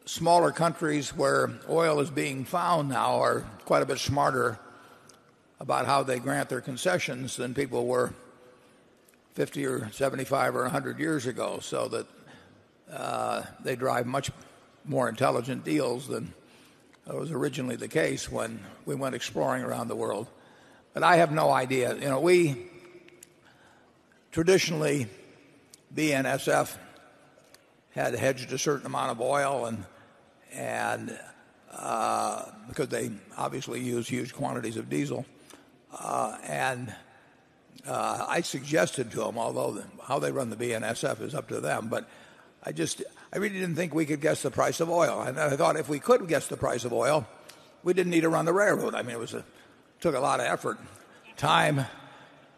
A: smaller countries where oil is being found now are quite a bit smarter about how they grant their concessions than people were 50 or 75 or 100 years ago, so that they drive much more intelligent deals than was originally the case when we went exploring around the world. But I have no idea. We traditionally, BNSF had hedged a certain amount of oil, and because they obviously use huge quantities of diesel, and I suggested to them, although how they run the BNSF is up to them, but I really didn't think we could guess the price of oil. And I thought if we could guess the price of oil, we didn't need to run the railroad. I mean, it took a lot of effort, time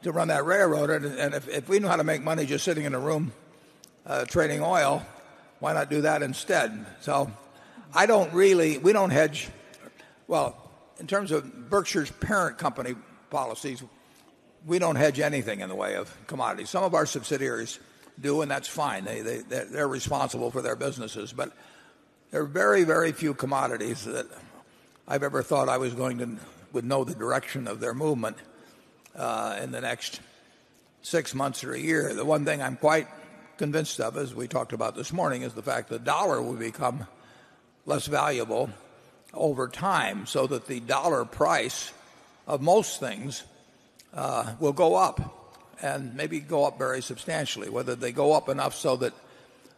A: to run that railroad. And if we knew how to make money just sitting in a room trading oil, why not do that instead? So we don't hedge. Well, in terms of Berkshire's parent company policies, we don't hedge anything in the way of commodities. Some of our subsidiaries do, and that's fine. They're responsible for their businesses. But there are very, very few commodities that I've ever thought I would know the direction of their movement in the next 6 months or a year. The one thing I'm quite convinced of, as we talked about this morning, is the fact that the dollar will become less valuable over time, so that the dollar price of most things will go up, and maybe go up very substantially. Whether they go up enough so that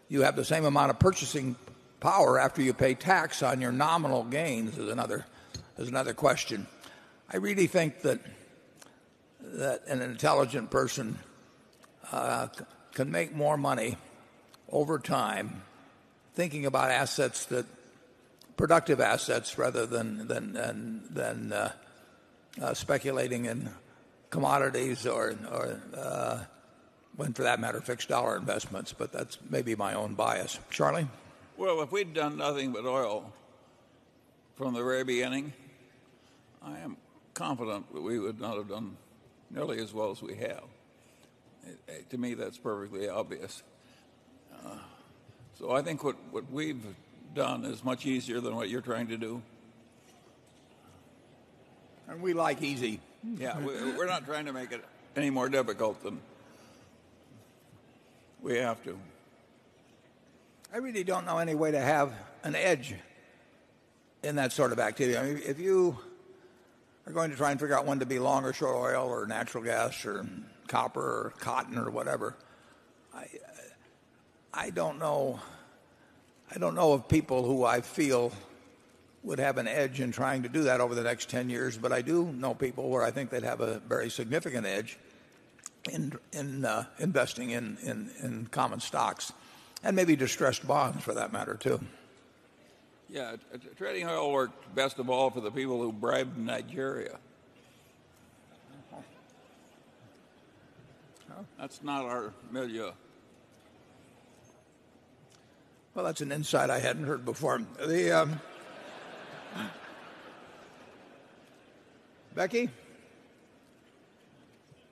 A: you have the same amount of purchasing power after you pay tax on your nominal gains is another question. I really think that an intelligent person can make more money over time thinking about assets productive assets rather than speculating in commodities or when for that matter fixed dollar investments. But that's maybe my own bias. Charlie?
B: Well, if we'd done nothing but oil from the very beginning, I am confident that we would not have done nearly as well as we have. To me, that's perfectly obvious. So I think what we've done is much easier than what you're trying to do.
A: And we like easy.
B: Yeah, we're not trying to make it any more difficult than we have to.
A: I really don't know any way to have an edge in that sort of activity. I mean, if you are going to try and figure out when to be long or short oil or natural gas or copper or cotton or whatever, I don't know of people who I feel would have an edge in trying to do that over the next 10 years, but I do know people where I think they'd have a very significant edge in investing in common stocks and maybe distressed bonds for that matter too.
B: Yeah, trading oil worked best of all for the people who bribed Nigeria. That's not our milieu.
A: Well, that's an insight I hadn't heard before. Becky?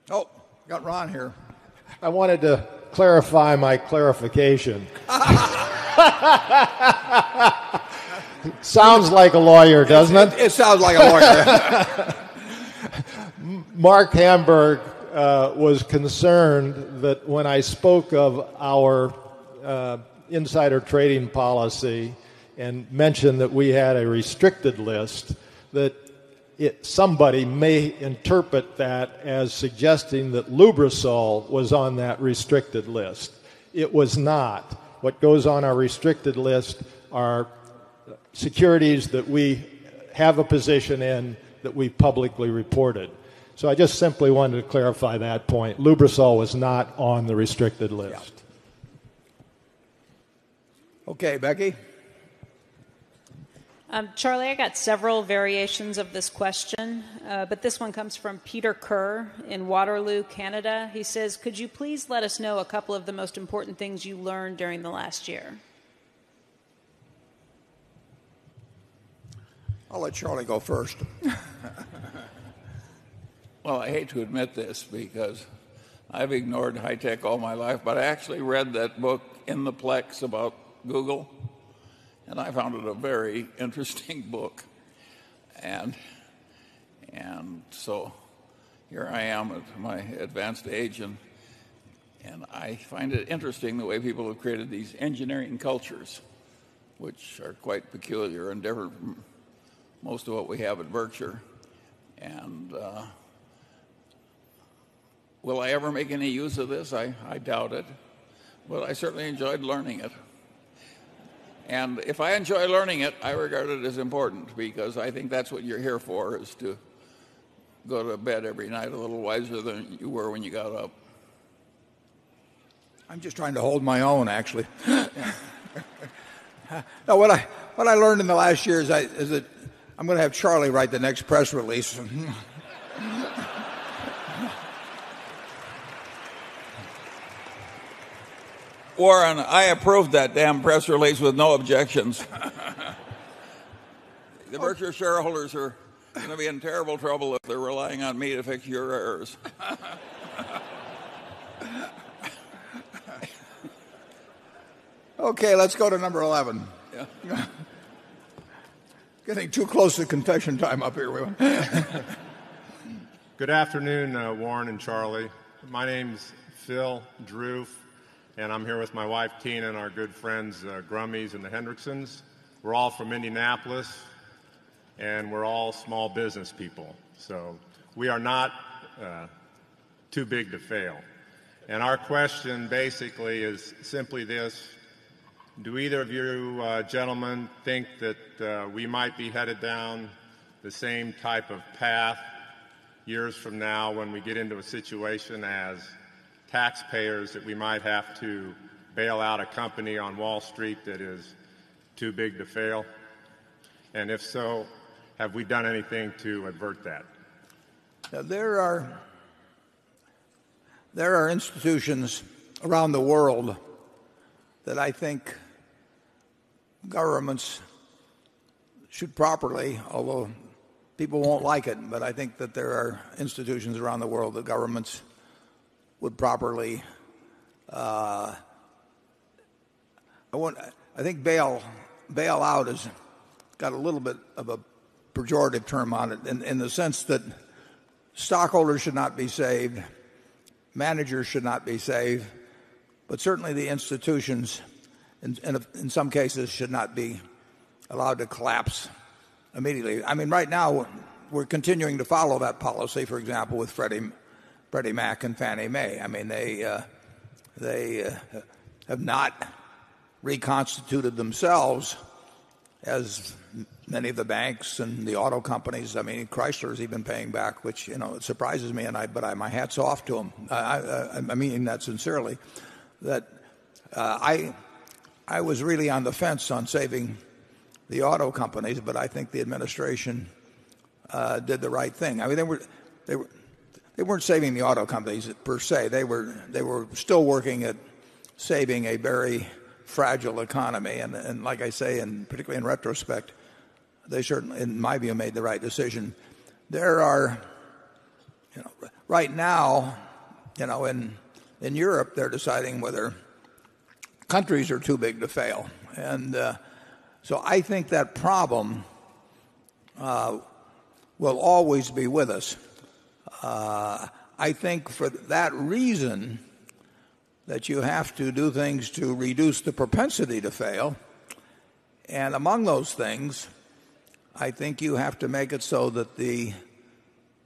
A: Oh, got Ron here.
O: I wanted to clarify my clarification. Sounds like a lawyer, doesn't it?
A: It sounds like a lawyer.
O: Mark Hamburg was concerned that when I spoke of our insider trading policy and mentioned that we had a restricted list, that somebody may interpret that as suggesting that Lubrizol was on that restricted list. It was not. What goes on our restricted list are securities that we have a position in that we publicly reported. So I just simply wanted to clarify that point. Lubrizol was not on the restricted list.
A: Yeah. Okay, Becky?
E: Charlie, I got several variations of this question, but this one comes from Peter Kerr in Waterloo, Canada. He says, could you please let us know a couple of the most important things you learned during the last year?
A: I'll let Charlie go first.
B: Well, I hate to admit this because I've ignored high tech all my life, but I actually read that book In the Plex about Google, and I found it a very interesting book. And so here I am at my advanced age, and I find it interesting the way people have created these engineering cultures, which are quite peculiar and different from most of what we have at Berkshire. And will I ever make any use of this? I doubt it. But I certainly enjoyed learning it. And if I enjoy learning it, I regard it as important because I think that's what you're here for, is to go to bed every night a little wiser than you were when you got up.
A: I'm just trying to hold my own, actually. No, what I learned in the last year is that I'm going to have Charlie write the next press release.
B: Warren, I approved that damn press release with no objections. The Berkshire shareholders are going to be in terrible trouble if they're relying on me to fix your errors.
A: Okay, let's go to number 11.
B: Yeah.
A: Getting too close to confession time up here.
Q: Good afternoon, Warren and Charlie. My name's Phil Drew, and I'm here with my wife Tina and our good friends Grummies and the Hendricksons. We're all from Indianapolis, and we're all small business people. So we are not too big to fail. And our question basically is simply this. Do either of you gentlemen think that we might be headed down the the same type of path years from now when we get into a situation as taxpayers that we might have to bail out a company on Wall Street that is too big to fail? And if so, have we done anything to avert that?
A: There are institutions around the world that I think governments should properly, although people won't like it, but I think that there are institutions around the world that governments would properly I think bail out has got a little bit of a pejorative term on it in the sense that stockholders should not be saved, managers should not be saved, but certainly the institutions in some cases should not be allowed to collapse immediately. I mean, right now we're continuing to follow that policy, for example, with Freddie Mac and Fannie Mae. I mean, they have not reconstituted themselves as many of the banks and the auto companies. I mean, Chrysler's even paying back, which, you know, it surprises me, but my hat's off to them. I mean that sincerely. That I was really on the fence on saving the auto companies, but I think the administration did the right thing. I mean, they weren't saving the auto companies per se. They were still working at saving a very fragile economy, and like I say, and particularly in retrospect, they certainly, in my view, made the right decision. There are, you know, right now, you know, in Europe, they're deciding whether countries are too big to fail, and so I think that problem will always be with us. I think for that reason that you have to do things to reduce the propensity to fail. And among those things, I think you have to make it so that the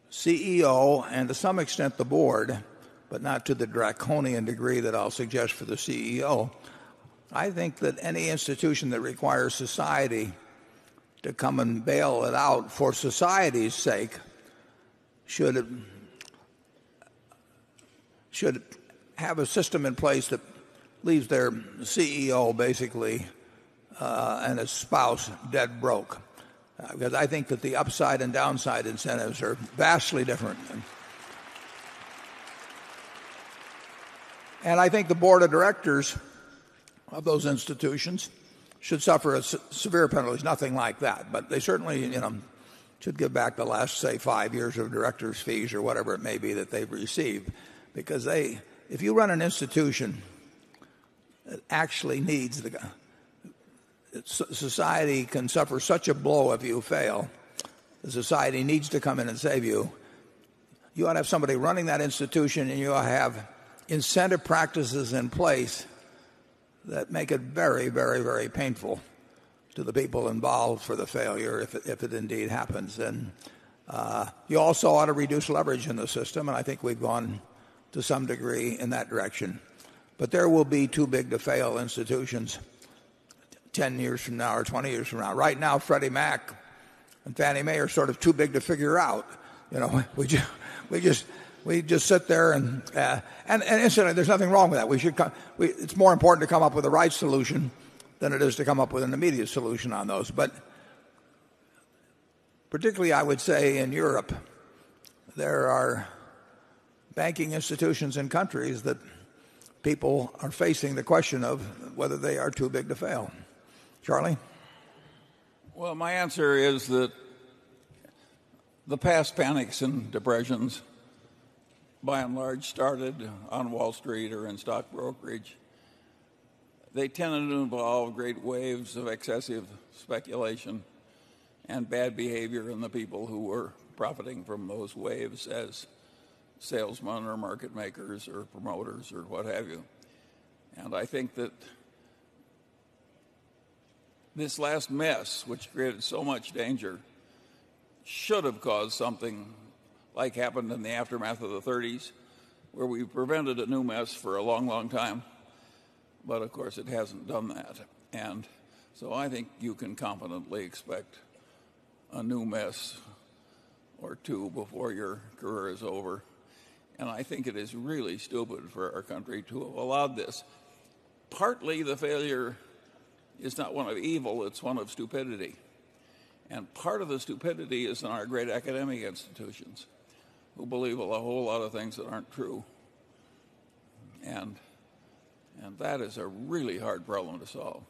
A: CEO and to some extent the board, but not to the draconian degree that I'll suggest for the CEO, I think that any institution that requires society to come and bail it out for society's sake should have a system in place that leaves their CEO basically and his spouse dead broke. Because I think that the upside and downside incentives are vastly different. And I think the board of directors of those institutions should suffer severe penalties, nothing like that. But they certainly, you know, should give back the last, say, 5 years of directors' fees or whatever it may be that they've received. Because if you run an institution that actually needs society can suffer such a blow if you fail, the society needs to come in and save you. You ought to have somebody running that institution, and you ought to have incentive practices in place that make it very, very, very painful to the people involved for the failure if it indeed happens. And you also ought to reduce leverage in the system, and I think we've gone to some degree in that direction. But there will be too big to fail institutions 10 years from now or 20 years from now. Right now, Freddie Mac and Fannie Mae are sort of too big to figure out. You know, we just sit there and incidentally, there's nothing wrong with that. It's more important to come up with the right solution than it is to come up with an immediate solution on those. But particularly, I would say in Europe, there are banking institutions in countries that people are facing the question of whether they are too big to fail. Charlie?
B: Well, my answer is that the past panics and depressions, by and large, started on Wall Street or in stock brokerage. They tended to involve great waves of excessive speculation and bad behavior in the people who were profiting from those waves as salesmen or market makers or promoters or what have you. And I think that this last mess, which created so much danger, should have caused something like happened in the aftermath of the 30s, where we prevented a new mess for a long, long time. But, of course, it hasn't done that. And so I think you can confidently expect a new mess or two before your career is over. And I think it is really stupid for our country to have allowed this. Partly the failure is not one of evil, it's one of stupidity. And part of the stupidity is in our great academic institutions, who believe a whole lot of things that aren't true. And that is a really hard problem to solve.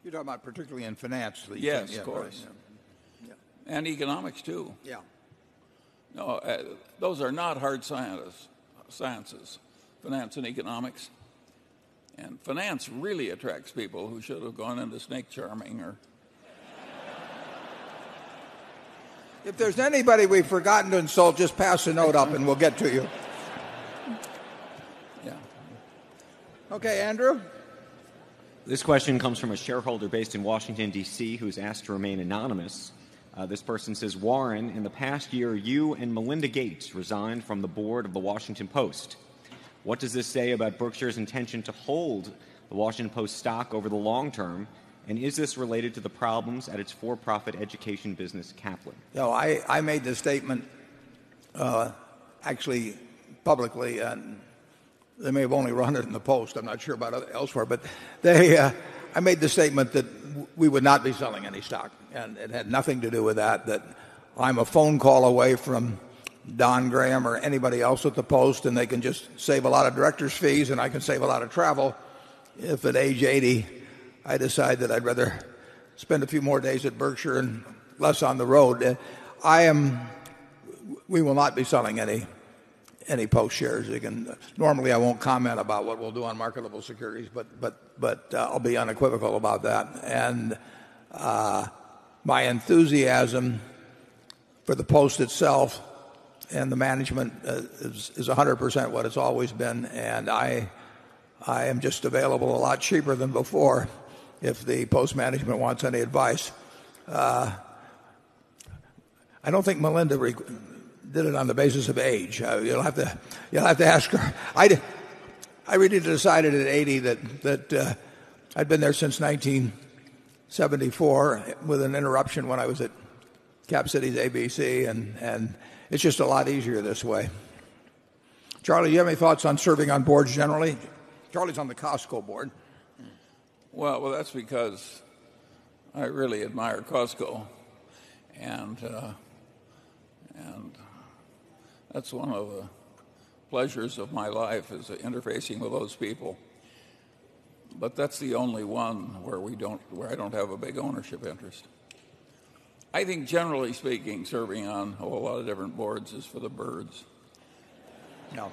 A: You're talking about particularly in finance.
B: Yes, of course. Right, yeah. And economics, too.
A: Yeah.
B: No, those are not hard sciences, finance and economics. And finance really attracts people who should have gone into snake charming or...
A: If there's anybody we've forgotten to insult, just pass the note up and we'll get to you.
B: Yeah.
A: Okay, Andrew?
G: This question comes from a shareholder based in Washington, D.C., who's asked to remain anonymous. This person says, Warren, in the past year, you and Melinda Gates resigned from the board of the Washington Post. What does this say about Berkshire's intention to hold the Washington Post stock over the long term? And is this related to the problems at its for-profit education business, Kaplan?
A: No, I made the statement actually publicly, and they may have only run it in the Post. I'm not sure about elsewhere, but I made the statement that we would not be selling any stock, and it had nothing to do with that I'm a phone call away from Don Graham or anybody else at the Post, and they can just save a lot of director's fees, and I can save a lot of travel if at age 80 I decide that I'd rather spend a few more days at Berkshire and less on the road. We will not be selling any Post shares. Normally I won't comment about what we'll do on marketable securities, but I'll be unequivocal about that. And my enthusiasm for the Post itself and the management is 100% what it's always been, and I am just available a lot cheaper than before if the Post management wants any advice. I don't think Melinda did it on the basis of age. You'll have to ask her. I really decided at 80 that I'd been there since 1974 with an interruption when I was at Cap Cities ABC, and it's just a lot easier this way. Charlie, do you have any thoughts on serving on boards generally? Charlie's on the Costco board.
B: Well, that's because I really admire Costco, and that's one of the pleasures of my life is interfacing with those people. But that's the only one where I don't have a big ownership interest. I think generally speaking, serving on a whole lot of different boards is for the birds.
A: No,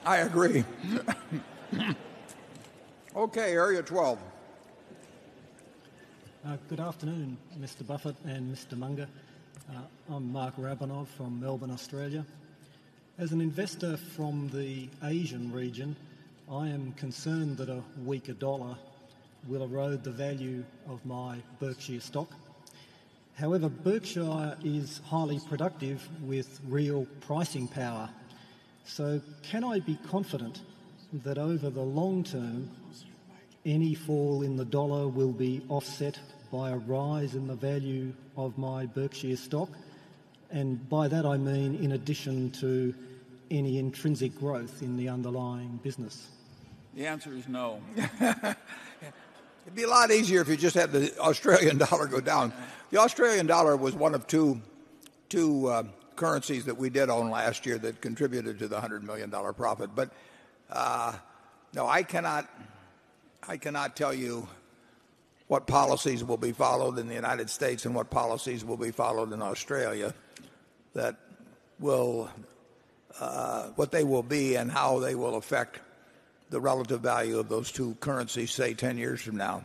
A: I agree. Okay, area 12.
R: Good afternoon, Mr. Buffett and Mr. Munger. I'm Mark Rabinov from Melbourne, Australia. As an investor from the Asian region, I am concerned that a weaker dollar will erode the value of my Berkshire stock. However, Berkshire is highly productive with real pricing power. So can I be confident that over the long term, any fall in the dollar will be offset by a rise in the value of my Berkshire stock? And by that I mean in addition to any intrinsic growth in the underlying business.
B: The answer is no.
A: It'd be a lot easier if you just had the Australian dollar go down. The Australian dollar was one of two currencies that we did own last year that contributed to the $100 million profit. But no, I cannot tell you what policies will be followed in the United States and what policies will be followed in Australia that will what they will be and how they will affect the relative value of those two currencies, say 10 years from now.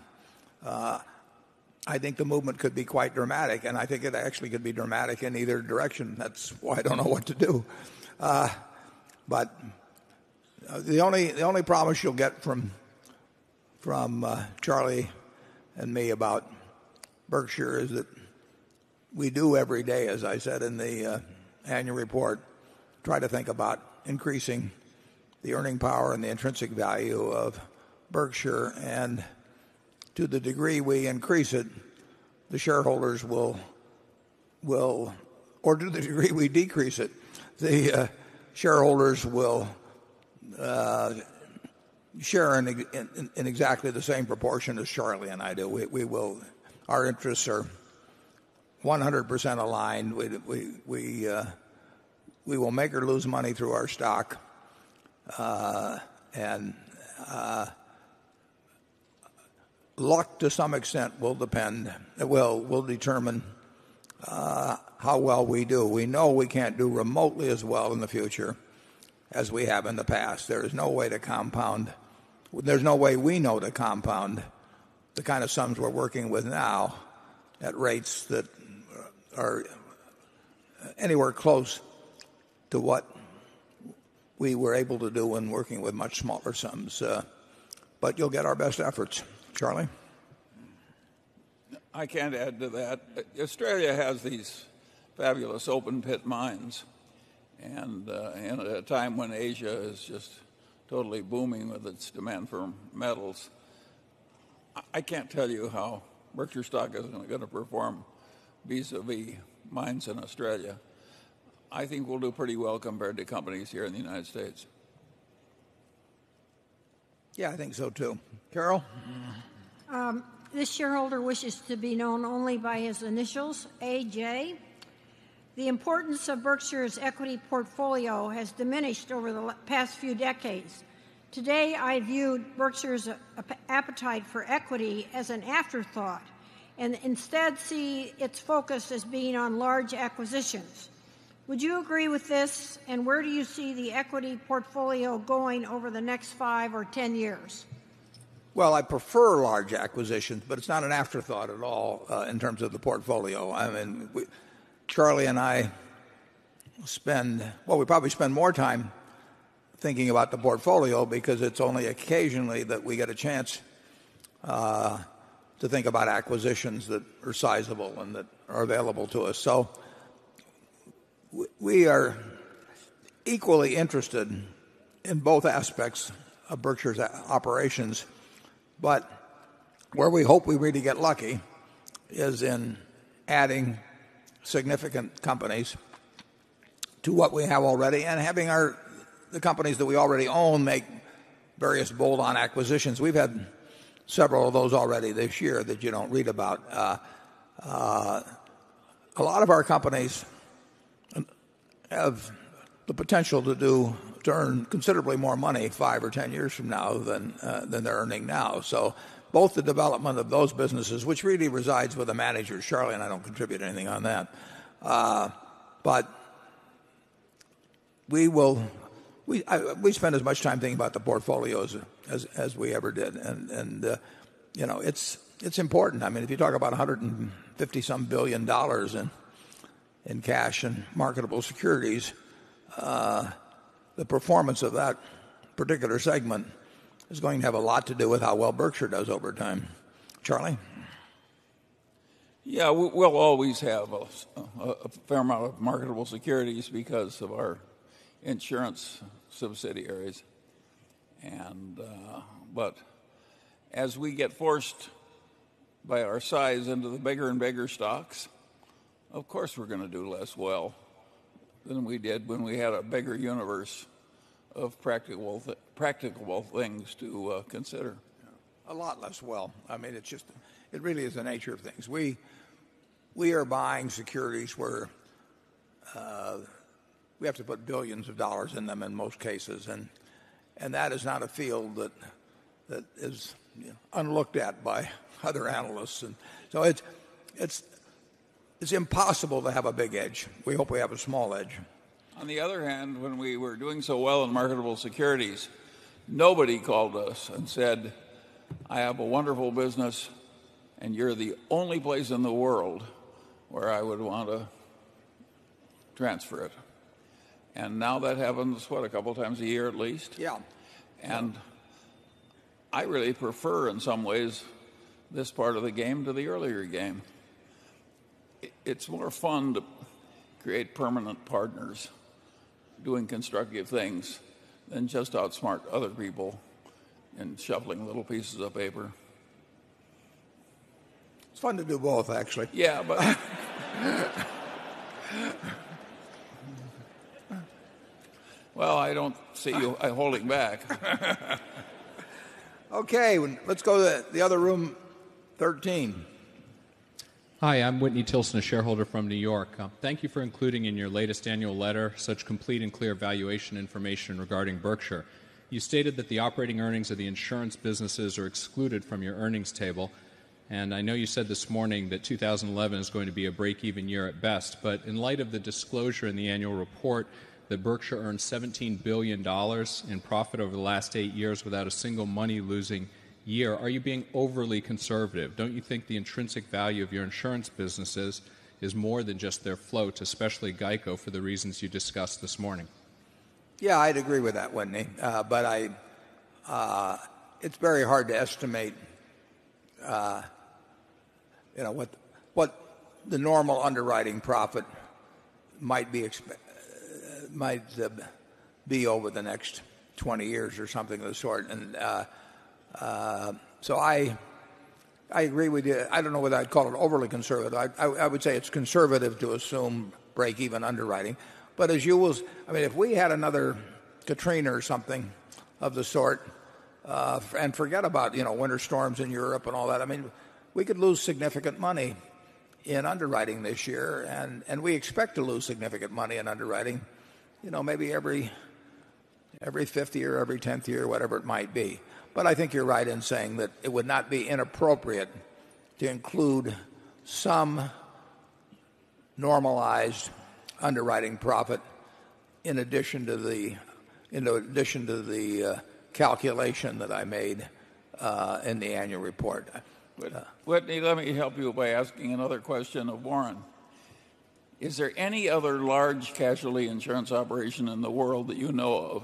A: I think the movement could be quite dramatic, and I think it actually could be dramatic in either direction. That's why I don't know what to do. But the only promise you'll get from Charlie and me about Berkshire is that we do every day, as I said in the annual report, try to think about increasing the earning power and the intrinsic value of Berkshire, and to the degree we increase it, the shareholders will will, or to the degree we decrease it, the shareholders will share in exactly the same proportion as Charlie and I do. We will, our interests are 100% aligned. We will make or lose money through our stock, and luck to some extent will determine how well we do. We know we can't do remotely as well in the future as we have in the past. There is no way to compound. There's no way we know to compound the kind of sums we're working with now at rates that are anywhere close to what we were able to do when working with much smaller sums. But you'll get our best efforts. Charlie?
B: I can't add to that. Australia has these fabulous open pit mines, and at a time when Asia is just totally booming with its demand for metals, I can't tell you how Berkshire stock is going to perform vis-a-vis mines in Australia. I think we'll do pretty well compared to companies here in the United States.
A: Yeah, I think so too. Carol?
C: This shareholder wishes to be known only by his initials, AJ. The importance of Berkshire's equity portfolio has diminished over the past few decades. Today, I viewed Berkshire's appetite for equity as an afterthought and instead see its focus as being on large acquisitions. Would you agree with this, and where do you see the equity portfolio going over the next 5 or 10 years?
A: Well, I prefer large acquisitions, but it's not an afterthought at all in terms of the portfolio. I mean, Charlie and I we probably spend more time thinking about the portfolio because it's only occasionally that we get a chance to think about acquisitions that are sizable and that are available to us. So we are equally interested in both aspects of Berkshire's operations, but where we hope we really get lucky is in adding significant companies to what we have already and having the companies that we already own make various bolt-on acquisitions. We've had several of those already this year that you don't read about. A lot of our companies have the potential to earn considerably more money 5 or 10 years from now than they're earning now. So both the development of those businesses, which really resides with the managers, Charlie and I don't contribute anything on that, but we spend as much time thinking about the portfolios as we ever did, and it's important. I mean, if you talk about $150-some billion in cash and marketable securities, the performance of that particular segment is going to have a lot to do with how well Berkshire does over time. Charlie?
B: Yeah, we'll always have a fair amount of marketable securities because of our insurance subsidiaries. But as we get forced by our size into the bigger and bigger stocks, of course we're going to do less well than we did when we had a bigger universe of practicable things to consider.
A: A lot less well. I mean, it really is the nature of things. We are buying securities where we have to put billions of dollars in them in most cases, and that is not a field that is unlooked at by other analysts, and so it's impossible to have a big edge. We hope we have a small edge.
B: On the other hand, when we were doing so well in marketable securities, nobody called us and said, I have a wonderful business and you're the only place in the world where I would want to transfer it. And now that happens, a couple times a year at least?
A: Yeah.
B: And I really prefer, in some ways, this part of the game to the earlier game. It's more fun to create permanent partners doing constructive things than just outsmart other people in shuffling little pieces of paper.
A: It's fun to do both, actually.
B: Yeah, but Well, I don't see you holding back.
A: Okay, let's go to the other room, 13.
S: Hi, I'm Whitney Tilson, a shareholder from New York. Thank you for including in your latest annual letter such complete and clear valuation information regarding Berkshire. You stated that the operating earnings of the insurance businesses are excluded from your earnings table, and I know you said this morning that 2011 is going to be a break-even year at best, but in light of the disclosure in the annual report that Berkshire earned $17 billion in profit over the last 8 years without a single money-losing year, are you being overly conservative? Don't you think the intrinsic value of your insurance businesses is more than just their float, especially GEICO, for the reasons you discussed this morning?
A: Yeah, I'd agree with that, Whitney. But it's very hard to estimate, what the normal underwriting profit might be over the next 20 years or something of the sort. And so I agree with you. I don't know whether I'd call it overly conservative. I would say it's conservative to assume break-even underwriting. But as you will, I mean, if we had another Katrina or something of the sort, and forget about, winter storms in Europe and all that, I mean, we could lose significant money in underwriting this year, and we expect to lose significant money in underwriting, maybe every 5th year, every 10th year, whatever it might be. But I think you're right in saying that it would not be inappropriate to include some normalized underwriting profit in addition to the calculation that I made in the annual report.
B: Whitney, let me help you by asking another question of Warren. Is there any other large casualty insurance operation in the world that you know of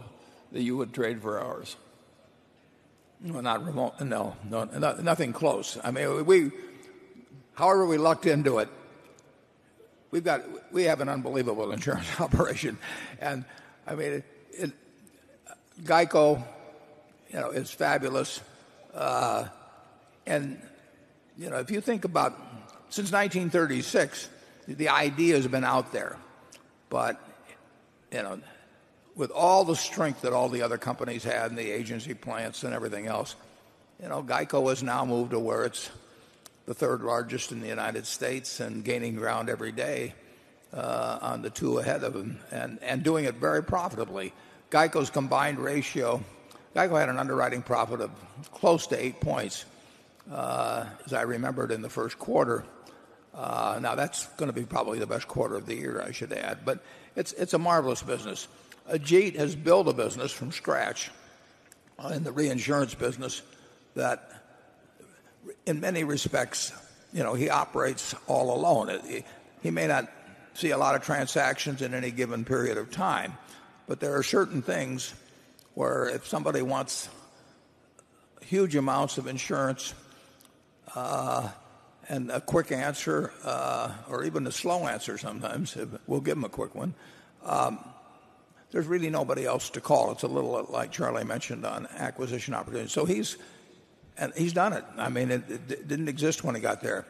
B: that you would trade for ours?
A: Well, not remote. No, nothing close. I mean, however we lucked into it, we have an unbelievable insurance operation, and I mean, GEICO, is fabulous, and if you think about since 1936, the idea has been out there, but with all the strength that all the other companies had and the agency plants and everything else, GEICO has now moved to where it's the third largest in the United States and gaining ground every day on the two ahead of them and doing it very profitably. GEICO's combined ratio, GEICO had an underwriting profit of close to 8 points, as I remembered in the first quarter. Now that's going to be probably the best quarter of the year, I should add, but it's a marvelous business. Ajit has built a business from scratch in the reinsurance business that in many respects, he operates all alone. He may not see a lot of transactions in any given period of time, but there are certain things where if somebody wants huge amounts of insurance and a quick answer or even a slow answer sometimes, we'll give them a quick one, there's really nobody else to call. It's a little like Charlie mentioned on acquisition opportunities. So he's done it. I mean, it didn't exist when he got there.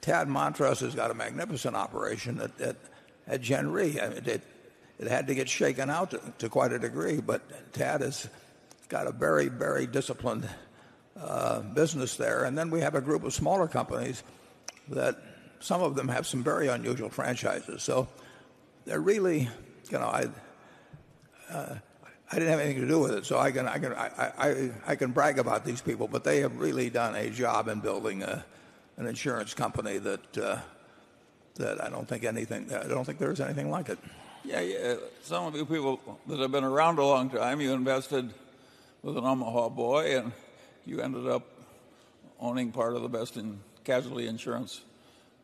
A: Tad Montross has got a magnificent operation at Gen Re. I mean, it had to get shaken out to quite a degree, but Tad has got a very, very disciplined business there. And then we have a group of smaller companies that some of them have some very unusual franchises. So they're really, I didn't have anything to do with it, so I can brag about these people. But they have really done a job in building an insurance company that I don't think there's anything like it.
B: Yeah. Some of you people that have been around a long time, you invested with an Omaha boy, and you ended up owning part of the best in casualty insurance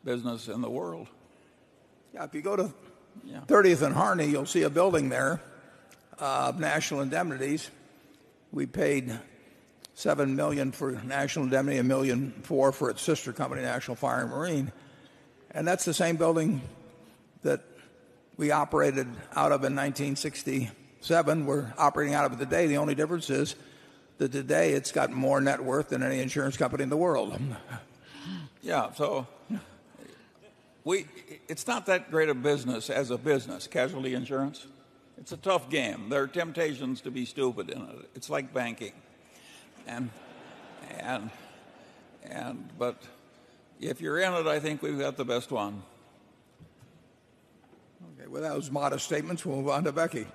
B: business in the world.
A: Yeah, if you go to 30th and Harney, you'll see a building there of National Indemnities. We paid $7 million for National Indemnity, $1.4 million for its sister company, National Fire and Marine, and that's the same building that we operated out of in 1967. We're operating out of it today. The only difference is that today it's got more net worth than any insurance company in the world.
B: Yeah, so it's not that great a business as a business, casualty insurance. It's a tough game. There are temptations to be stupid in it. It's like banking. But if you're in it, I think we've got the best one.
A: Okay, with those modest statements, we'll move on to Becky.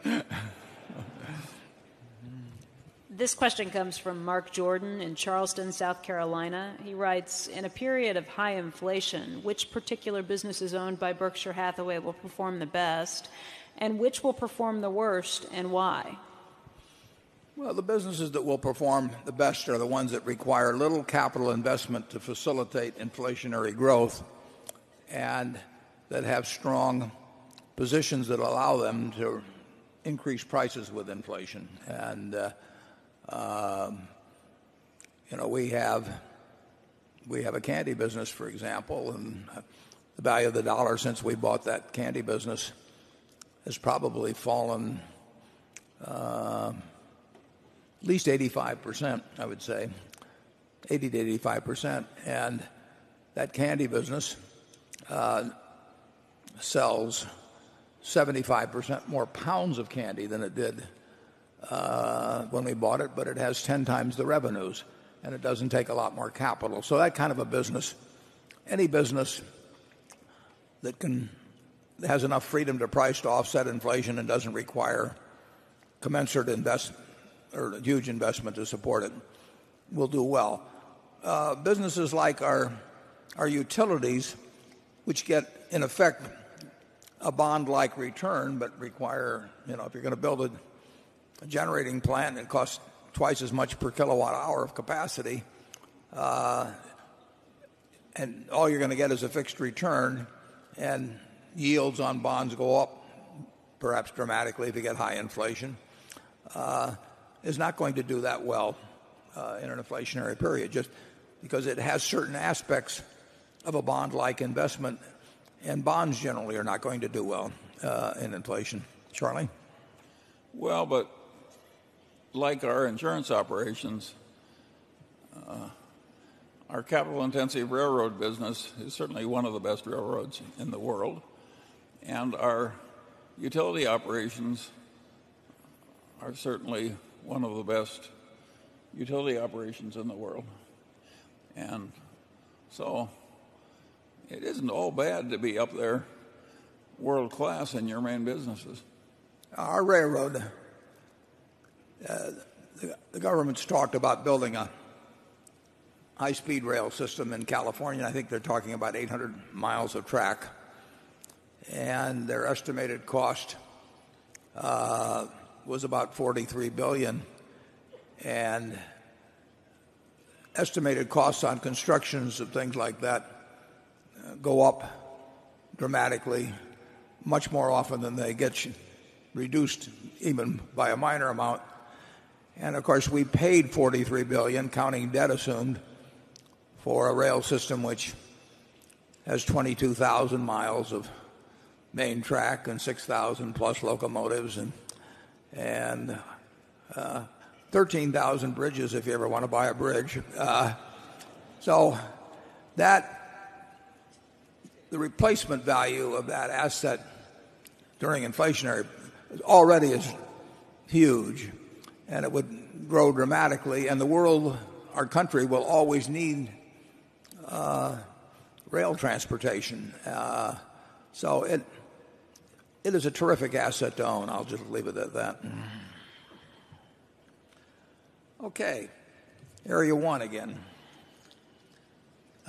E: This question comes from Mark Jordan in Charleston, South Carolina. He writes, in a period of high inflation, which particular businesses owned by Berkshire Hathaway will perform the best, and which will perform the worst, and why?
A: Well, the businesses that will perform the best are the ones that require little capital investment to facilitate inflationary growth and that have strong positions that allow them to increase prices with inflation. And we have a candy business, for example, and the value of the dollar since we bought that candy business has probably fallen at least 85%, I would say, 80 to 85%. And that candy business sells 75% more pounds of candy than it did when we bought it, but it has 10 times the revenues, and it doesn't take a lot more capital. So that kind of a business, any business that has enough freedom to price to offset inflation and doesn't require commensurate investment or huge investment to support it, will do well. Businesses like our utilities, which get, in effect, a bond-like return, but require, if you're going to build a generating plant, it costs twice as much per kilowatt hour of capacity, and all you're going to get is a fixed return, and yields on bonds go up, perhaps dramatically if you get high inflation, is not going to do that well in an inflationary period, just because it has certain aspects of a bond-like investment, and bonds generally are not going to do well in inflation. Charlie?
B: Well, but like our insurance operations, our capital-intensive railroad business is certainly one of the best railroads in the world, and our utility operations are certainly one of the best utility operations in the world. And so it isn't all bad to be up there world class in your main businesses.
A: Our railroad, the government's talked about building a high-speed rail system in California. I think they're talking about 800 miles of track. And their estimated cost was about $43 billion. And estimated costs on constructions of things like that go up dramatically, much more often than they get reduced even by a minor amount. And of course we paid $43 billion, counting debt assumed, for a rail system which has 22,000 miles of main track and 6,000 plus locomotives and 13,000 bridges if you ever want to buy a bridge. So that the replacement value of that asset during inflationary already is huge, and it would grow dramatically, and the world, our country, will always need rail transportation. So it is a terrific asset to own. I'll just leave it at that. Okay. Area 1 again.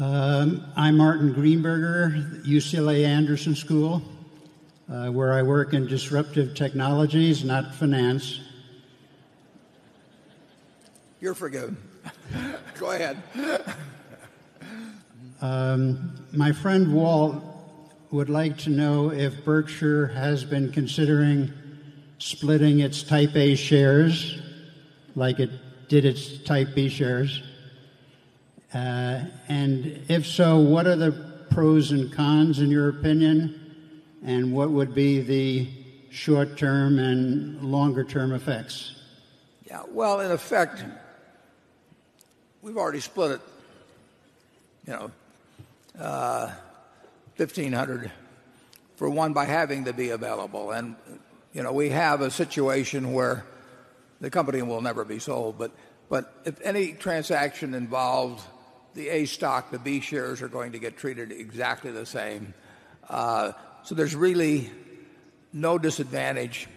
T: I'm Martin Greenberger, UCLA Anderson School, where I work in disruptive technologies, not finance.
A: You're forgiven. Go ahead.
T: My friend Walt would like to know if Berkshire has been considering splitting its Type A shares like it did its Type B shares. And if so, what are the pros and cons in your opinion? And what would be the short-term and longer-term effects?
A: Yeah, well, in effect, we've already split it, 1,500 for one by having to be available. And, we have a situation where the company will never be sold. But if any transaction involves the A stock, the B shares are going to get treated exactly the same. So there's really no disadvantage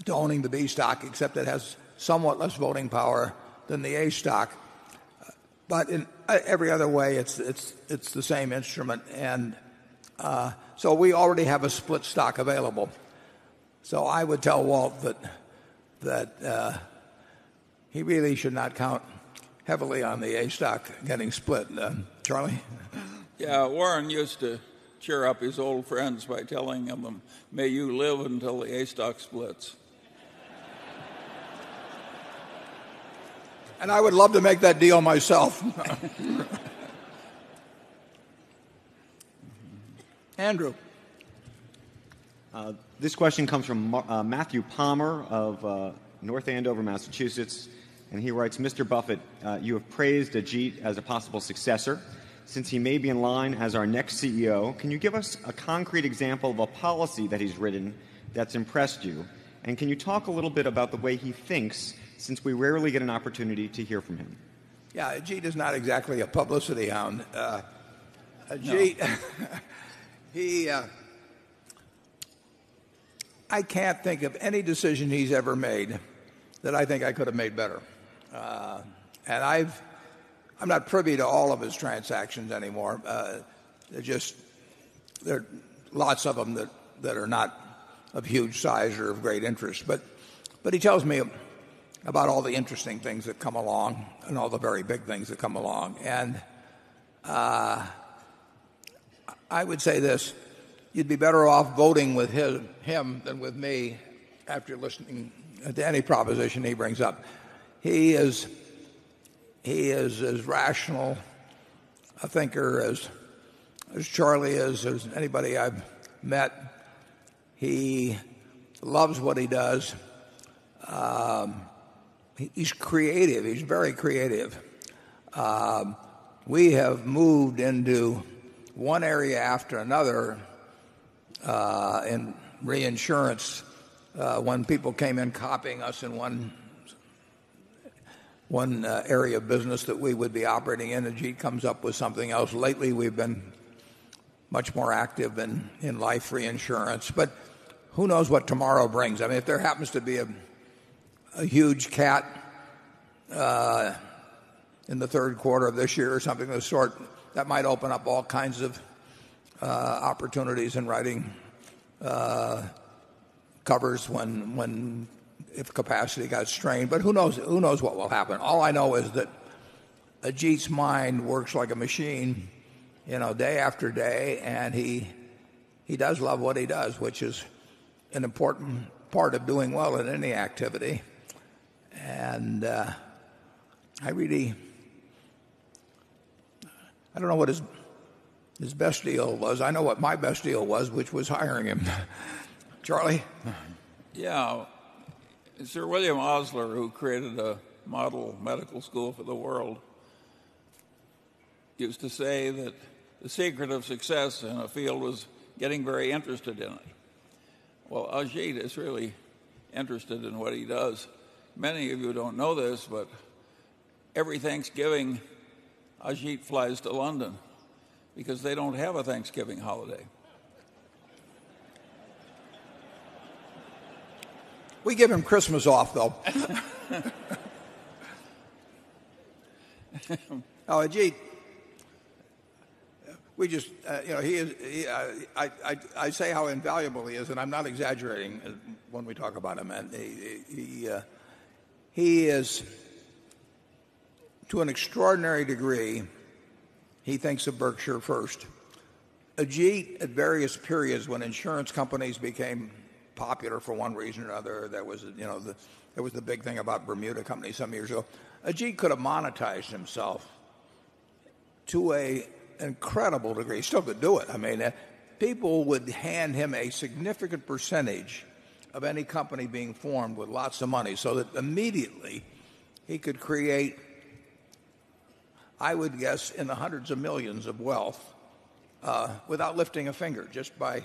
A: to owning the B stock, except it has somewhat less voting power than the A stock. But in every other way, it's the same instrument. And so we already have a split stock available. So I would tell Walt that he really should not count heavily on the A stock getting split. Charlie?
B: Yeah, Warren used to cheer up his old friends by telling them, may you live until the A stock splits.
A: And I would love to make that deal myself. Andrew.
G: This question comes from Matthew Palmer of North Andover, Massachusetts. And he writes, Mr. Buffett, you have praised Ajit as a possible successor. Since he may be in line as our next CEO, can you give us a concrete example of a policy that he's written that's impressed you? And can you talk a little bit about the way he thinks, since we rarely get an opportunity to hear from him?
A: Yeah, Ajit is not exactly a publicity hound. Ajit, no. I can't think of any decision he's ever made that I think I could have made better. And I'm not privy to all of his transactions anymore. There are lots of them that are not of huge size or of great interest. But he tells me about all the interesting things that come along and all the very big things that come along. And I would say this: you'd be better off voting with him than with me after listening to any proposition he brings up. He is as rational a thinker as Charlie is, as anybody I've met. He loves what he does. He's creative. He's very creative. We have moved into one area after another in reinsurance. When people came in copying us in one area of business that we would be operating in, Ajit comes up with something else. Lately, we've been much more active in life reinsurance. But who knows what tomorrow brings? I mean, if there happens to be a huge cat in the third quarter of this year or something of the sort, that might open up all kinds of opportunities in writing covers if capacity got strained. But who knows what will happen. All I know is that Ajit's mind works like a machine, day after day, and he does love what he does, which is an important part of doing well in any activity. And I don't know what his best deal was. I know what my best deal was, which was hiring him. Charlie?
B: Yeah. Sir William Osler, who created a model medical school for the world, used to say that the secret of success in a field was getting very interested in it. Well, Ajit is really interested in what he does. Many of you don't know this, but every Thanksgiving, Ajit flies to London because they don't have a Thanksgiving holiday.
A: We give him Christmas off, though. Ajit, we just, he is. I say how invaluable he is, and I'm not exaggerating when we talk about him. And he is, to an extraordinary degree, he thinks of Berkshire first. Ajit, at various periods when insurance companies became popular for one reason or another, there was the big thing about Bermuda companies some years ago. Ajit could have monetized himself to an incredible degree. He still could do it. I mean, people would hand him a significant percentage of any company being formed with lots of money, so that immediately he could create, I would guess, in the hundreds of millions of wealth without lifting a finger, just by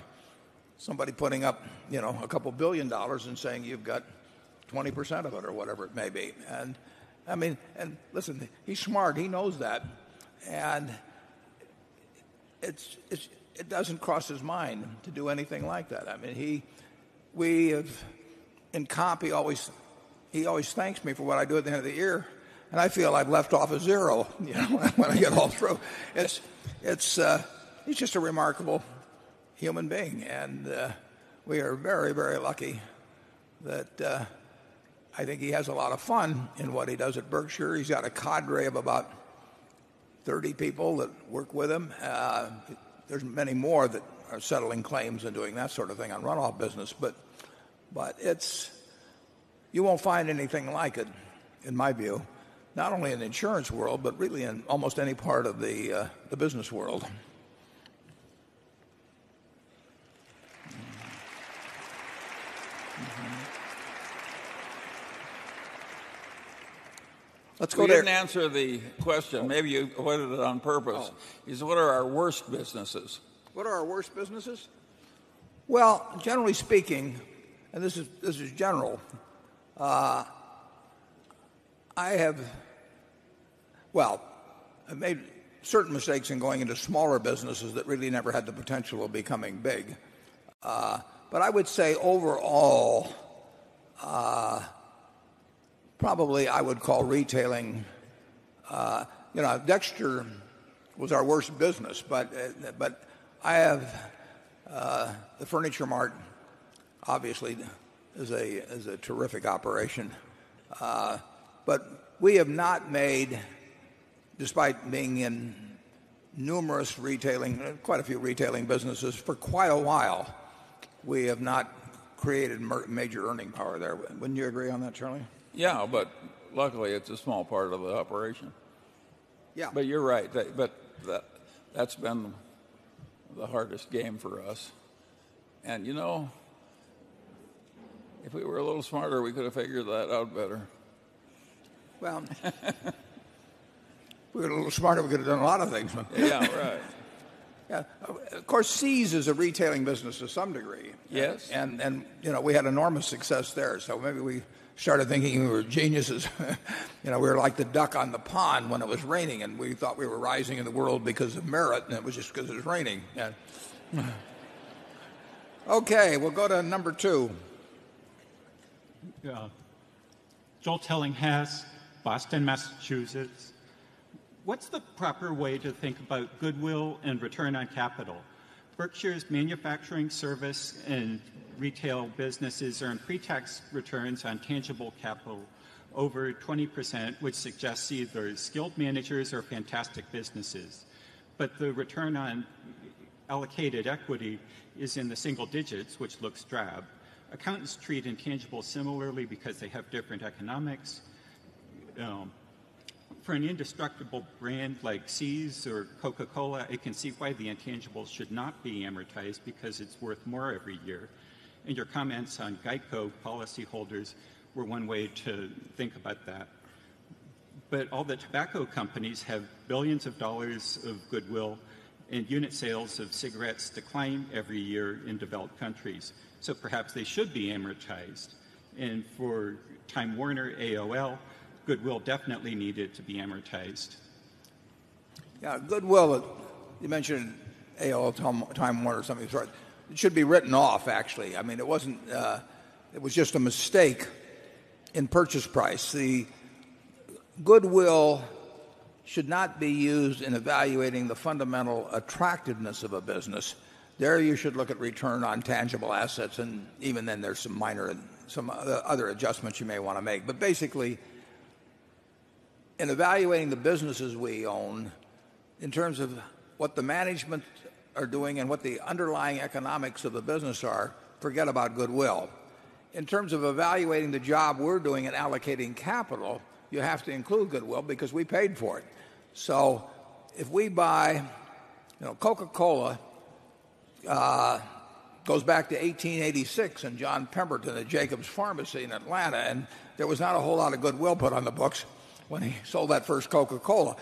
A: somebody putting up, a couple $1 billion and saying you've got 20% of it or whatever it may be. And and listen, he's smart. He knows that, and it doesn't cross his mind to do anything like that. In comp, he always thanks me for what I do at the end of the year, and I feel I've left off a zero, when I get all through. He's just a remarkable human being, and we are very, very lucky that I think he has a lot of fun in what he does at Berkshire. He's got a cadre of about 30 people that work with him. There's many more that are settling claims and doing that sort of thing on runoff business, but you won't find anything like it, in my view, not only in the insurance world, but really in almost any part of the business world. Let's go there.
B: You didn't answer the question. Maybe you avoided it on purpose. Is what are our worst businesses?
A: What are our worst businesses? Well, generally speaking, and this is general, I've made certain mistakes in going into smaller businesses that really never had the potential of becoming big. But I would say overall, probably I would call retailing, Dexter was our worst business, but I have the Furniture Mart obviously is a terrific operation, but we have not made, despite being in numerous quite a few retailing businesses for quite a while, we have not created major earning power there. Wouldn't you agree on that, Charlie?
B: Yeah, but luckily it's a small part of the operation.
A: Yeah.
B: But you're right. That's been the hardest game for us. And if we were a little smarter, we could have figured that out better.
A: Well, if we were a little smarter, we could have done a lot of things.
B: Yeah, right.
A: Yeah. Of course, Sears is a retailing business to some degree.
B: Yes.
A: And we had enormous success there. So maybe we started thinking we were geniuses. We were like the duck on the pond when it was raining, and we thought we were rising in the world because of merit, and it was just because it was raining. Yeah. Okay, we'll go to number 2.
U: Joel Tillinghast, Boston, Massachusetts. What's the proper way to think about goodwill and return on capital? Berkshire's manufacturing, service, and retail businesses earn pre-tax returns on tangible capital over 20%, which suggests either skilled managers or fantastic businesses. But the return on allocated equity is in the single digits, which looks drab. Accountants treat intangibles similarly because they have different economics. For an indestructible brand like Sears or Coca-Cola, I can see why the intangibles should not be amortized because it's worth more every year. And your comments on Geico policyholders were one way to think about that. But all the tobacco companies have billions of dollars of goodwill, and unit sales of cigarettes decline every year in developed countries. So perhaps they should be amortized. And for Time Warner, AOL, goodwill definitely needed to be amortized.
A: Yeah, goodwill, you mentioned AOL, Time Warner, something sort. It should be written off, actually. It wasn't, it was just a mistake in purchase price. The goodwill should not be used in evaluating the fundamental attractiveness of a business. There you should look at return on tangible assets, and even then there's some other adjustments you may want to make. But basically, in evaluating the businesses we own, in terms of what the management are doing and what the underlying economics of the business are, forget about goodwill. In terms of evaluating the job we're doing in allocating capital, you have to include goodwill because we paid for it. So if we buy, Coca-Cola goes back to 1886 and John Pemberton at Jacobs Pharmacy in Atlanta, and there was not a whole lot of goodwill put on the books when he sold that first Coca-Cola.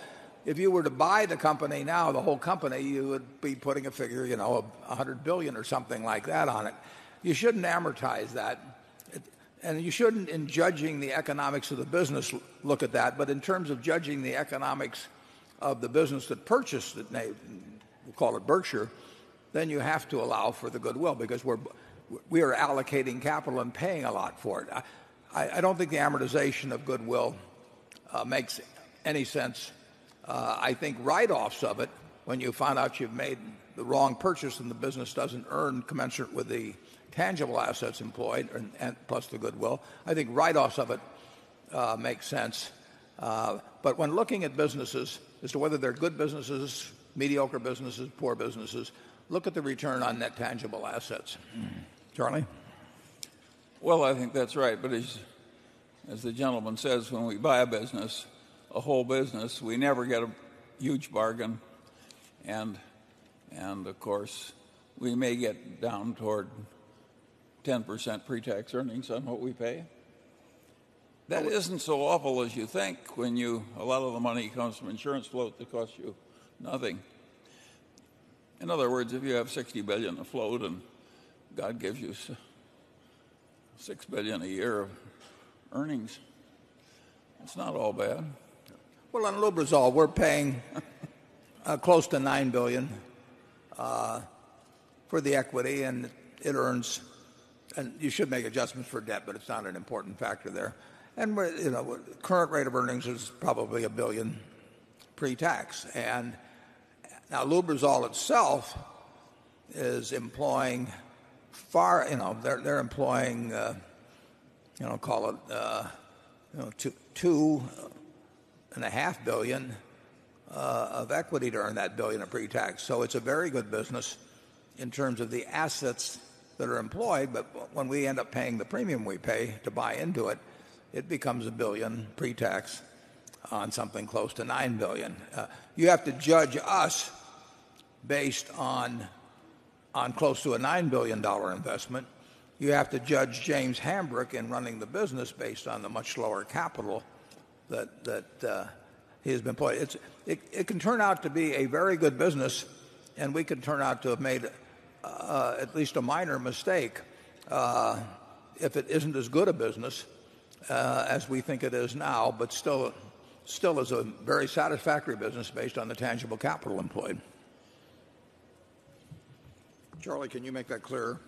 A: if you were to buy the company now, the whole company, you would be putting a figure, of $100 billion or something like that on it. You shouldn't amortize that. And you shouldn't, in judging the economics of the business, look at that. But in terms of judging the economics of the business that purchased it, we'll call it Berkshire, then you have to allow for the goodwill because we are allocating capital and paying a lot for it. I don't think the amortization of goodwill makes any sense. I think write-offs of it, when you find out you've made the wrong purchase and the business doesn't earn commensurate with the tangible assets employed and plus the goodwill, I think write-offs of it make sense. But when looking at businesses as to whether they're good businesses, mediocre businesses, poor businesses, look at the return on net tangible assets. Charlie?
B: Well, I think that's right. But as the gentleman says, when we buy a business, a whole business, we never get a huge bargain. And of course, we may get down toward 10% pre-tax earnings on what we pay. That isn't so awful as you think when a lot of the money comes from insurance float that costs you nothing. In other words, if you have $60 billion afloat and God gives you $6 billion a year of earnings, it's not all bad.
A: Well, on Lubrizol, we're paying close to $9 billion for the equity, and it earns. And you should make adjustments for debt, but it's not an important factor there. And current rate of earnings is probably $1 billion pre-tax. And now Lubrizol itself is employing they're employing call it $2.5 billion of equity to earn that $1 billion of pre-tax. So it's a very good business in terms of the assets that are employed, but when we end up paying the premium we pay to buy into it, it becomes $1 billion pre-tax on something close to $9 billion. You have to judge us based on close to a $9 billion investment. You have to judge James Hambrick in running the business based on the much lower capital that he has been employed. It can turn out to be a very good business, and we could turn out to have made at least a minor mistake if it isn't as good a business as we think it is now, but still is a very satisfactory business based on the tangible capital employed. Charlie, can you make that clearer?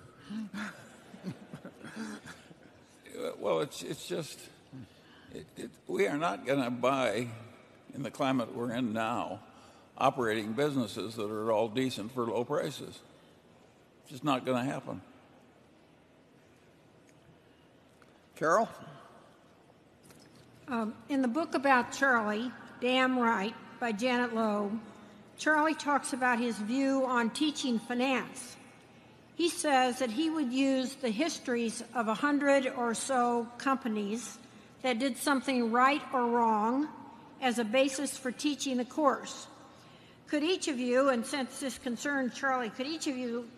B: Well, it's just we are not going to buy, in the climate we're in now, operating businesses that are all decent for low prices. It's just not going to happen.
A: Carol?
C: In the book about Charlie, Damn Right, by Janet Lowe, Charlie talks about his view on teaching finance. He says that he would use the histories of 100 or so companies that did something right or wrong as a basis for teaching the course. Could each of you, and since this concerns Charlie,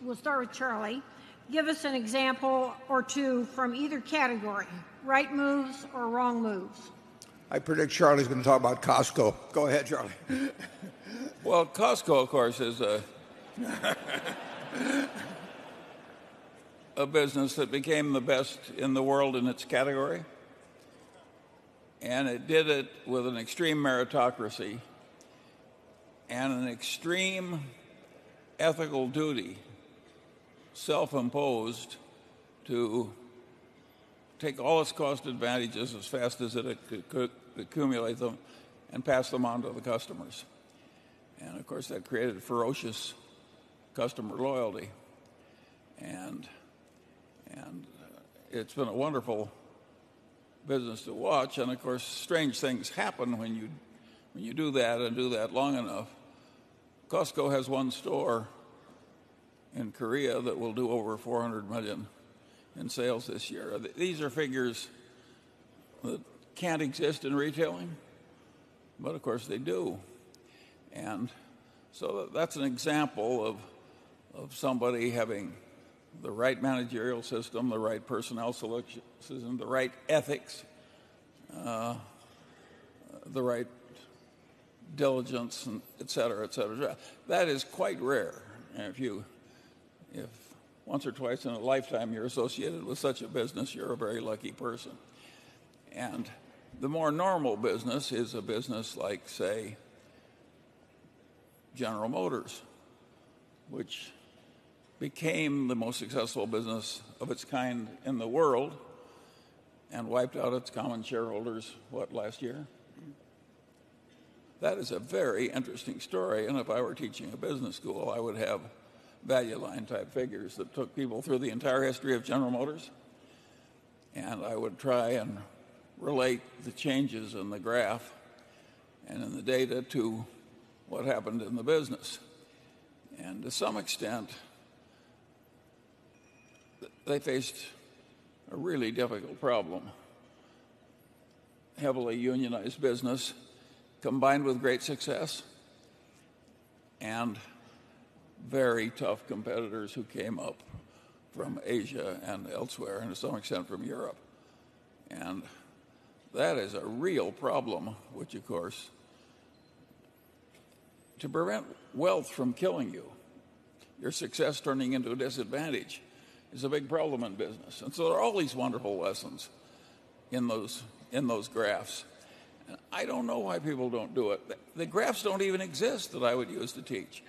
C: we'll start with Charlie, give us an example or two from either category, right moves or wrong moves?
A: I predict Charlie's going to talk about Costco. Go ahead, Charlie.
B: Well, Costco, of course, is a business that became the best in the world in its category. And it did it with an extreme meritocracy and an extreme ethical duty, self-imposed, to take all its cost advantages as fast as it could accumulate them and pass them on to the customers. And, of course, that created ferocious customer loyalty. And it's been a wonderful business to watch. And, of course, strange things happen when you do that and do that long enough. Costco has one store in Korea that will do over $400 million in sales this year. These are figures that can't exist in retailing, but of course they do. And so that's an example of somebody having the right managerial system, the right personnel selection system, the right ethics, the right diligence, and et cetera, et cetera. That is quite rare. And if once or twice in a lifetime you're associated with such a business, you're a very lucky person. And the more normal business is a business like, say, General Motors, which became the most successful business of its kind in the world and wiped out its common shareholders, last year? That is a very interesting story, and if I were teaching a business school, I would have value line type figures that took people through the entire history of General Motors, and I would try and relate the changes in the graph and in the data to what happened in the business. And to some extent, they faced a really difficult problem. Heavily unionized business combined with great success and very tough competitors who came up from Asia and elsewhere, and to some extent from Europe. And that is a real problem, which, of course, to prevent wealth from killing you, your success turning into a disadvantage, is a big problem in business. And so there are all these wonderful lessons in those graphs. And I don't know why people don't do it. The graphs don't even exist that I would use to teach.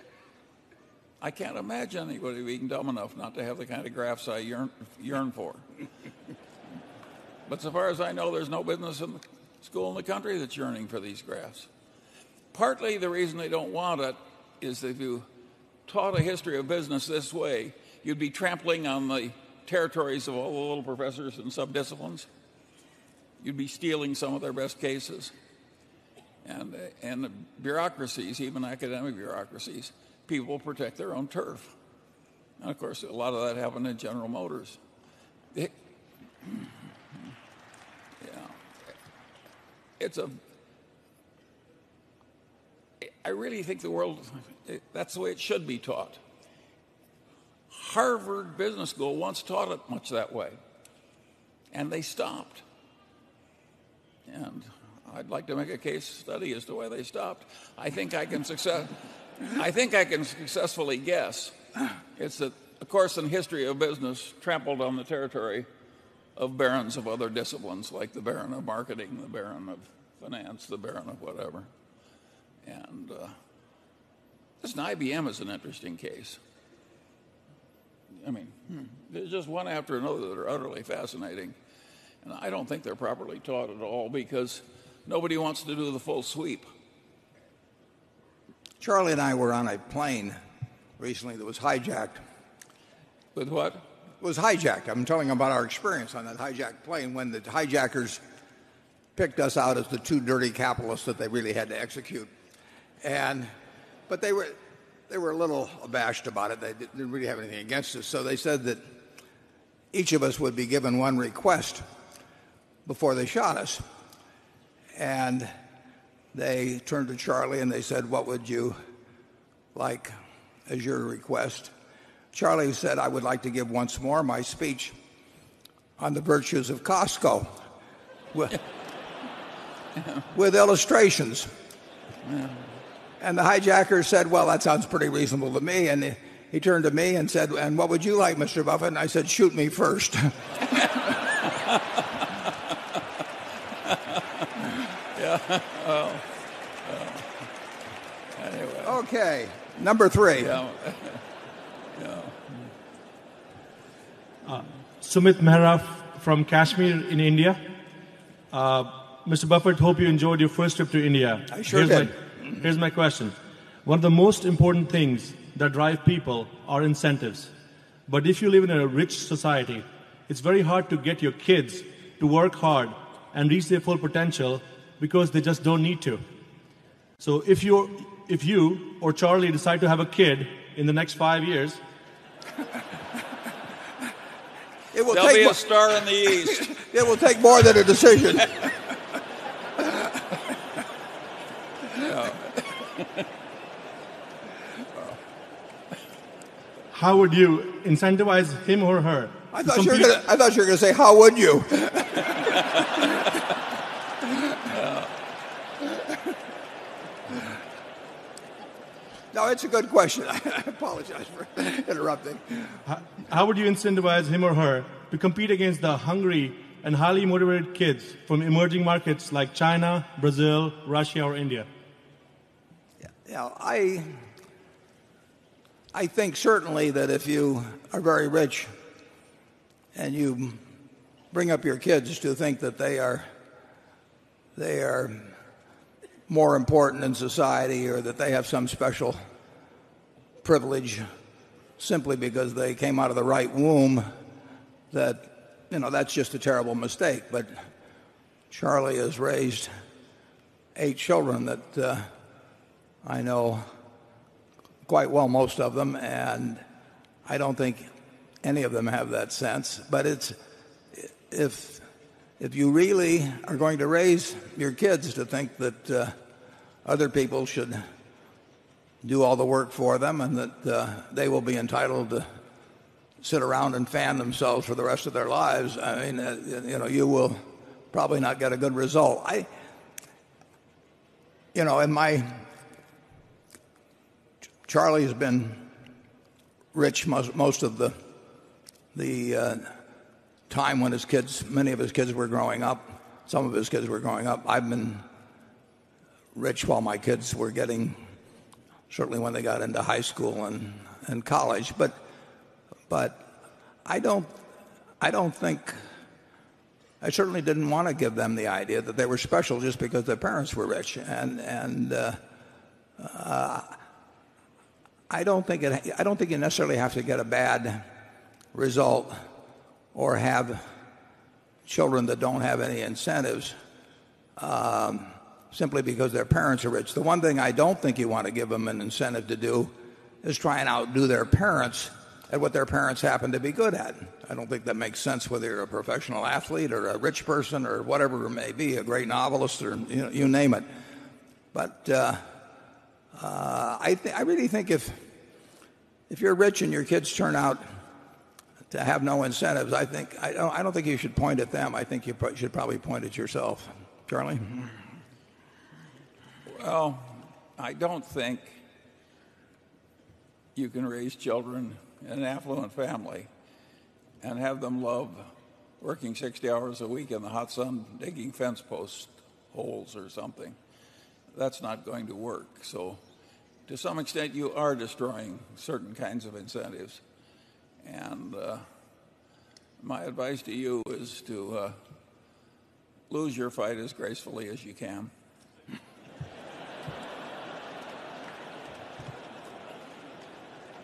B: I can't imagine anybody being dumb enough not to have the kind of graphs I yearn for. But so far as I know, there's no business in the school in the country that's yearning for these graphs. Partly the reason they don't want it is that if you taught a history of business this way, you'd be trampling on the territories of all the little professors and subdisciplines. You'd be stealing some of their best cases. And the bureaucracies, even academic bureaucracies, people protect their own turf. And, of course, a lot of that happened in General Motors. I really think the world, that's the way it should be taught. Harvard Business School once taught it much that way, and they stopped. And I'd like to make a case study as to why they stopped. I think I can successfully guess. It's that a course in history of business trampled on the territory of barons of other disciplines, like the baron of marketing, the baron of finance, the baron of whatever. And this IBM is an interesting case. I mean, there's just one after another that are utterly fascinating. And I don't think they're properly taught at all because nobody wants to do the full sweep.
A: Charlie and I were on a plane recently that was hijacked.
B: With what?
A: It was hijacked. I'm telling about our experience on that hijacked plane when the hijackers picked us out as the two dirty capitalists that they really had to execute. But they were a little abashed about it. They didn't really have anything against us. So they said that each of us would be given one request before they shot us. And they turned to Charlie and they said, "What would you like as your request?" Charlie said, "I would like to give once more my speech on the virtues of Costco with illustrations." And the hijacker said, "Well, that sounds pretty reasonable to me." And he turned to me and said, "And what would you like, Mr. Buffett?" And I said, "Shoot me first." Anyway. Okay, number 3.
D: Sumit Mehra from Kashmir in India. Mr. Buffett, hope you enjoyed your first trip to India.
A: I sure did.
D: Here's my question. One of the most important things that drive people are incentives. But if you live in a rich society, it's very hard to get your kids to work hard and reach their full potential because they just don't need to. So if you or Charlie decide to have a kid in the next 5 years,
B: there'll be a star in the east.
A: It will take more than a decision.
D: how would you incentivize him or her?
A: I thought you were going to say, "How would you?" No, it's a good question. I apologize for interrupting.
D: How would you incentivize him or her to compete against the hungry and highly motivated kids from emerging markets like China, Brazil, Russia, or India?
A: Yeah, I think certainly that if you are very rich and you bring up your kids to think that they are more important in society or that they have some special privilege simply because they came out of the right womb, that's just a terrible mistake. But Charlie has raised 8 children that I know quite well, most of them, and I don't think any of them have that sense. But if you really are going to raise your kids to think that other people should do all the work for them and that they will be entitled to sit around and fan themselves for the rest of their lives, I mean, you will probably not get a good result. Charlie's been rich most of the time when many of his kids were growing up. Some of his kids were growing up. I've been rich while my kids were certainly when they got into high school and college. But I certainly didn't want to give them the idea that they were special just because their parents were rich. And I don't think you necessarily have to get a bad result or have children that don't have any incentives simply because their parents are rich. The one thing I don't think you want to give them an incentive to do is try and outdo their parents at what their parents happen to be good at. I don't think that makes sense whether you're a professional athlete or a rich person or whatever it may be, a great novelist or you name it. But I really think if you're rich and your kids turn out to have no incentives, I don't think you should point at them. I think you should probably point at yourself. Charlie?
B: Well, I don't think you can raise children in an affluent family and have them love working 60 hours a week in the hot sun digging fence post holes or something. That's not going to work. So to some extent you are destroying certain kinds of incentives. And my advice to you is to lose your fight as gracefully as you can.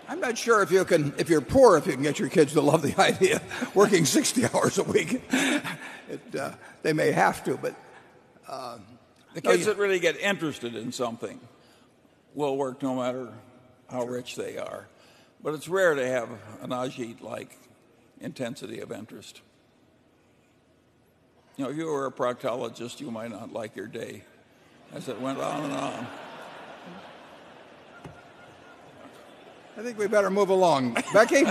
A: I'm not sure if you're poor, if you can get your kids to love the idea of working 60 hours a week. They may have to, but
B: the kids that really get interested in something will work no matter how rich they are. But it's rare to have an Ajit-like intensity of interest. If you were a proctologist, you might not like your day as it went on and on.
A: I think we better move along. Becky?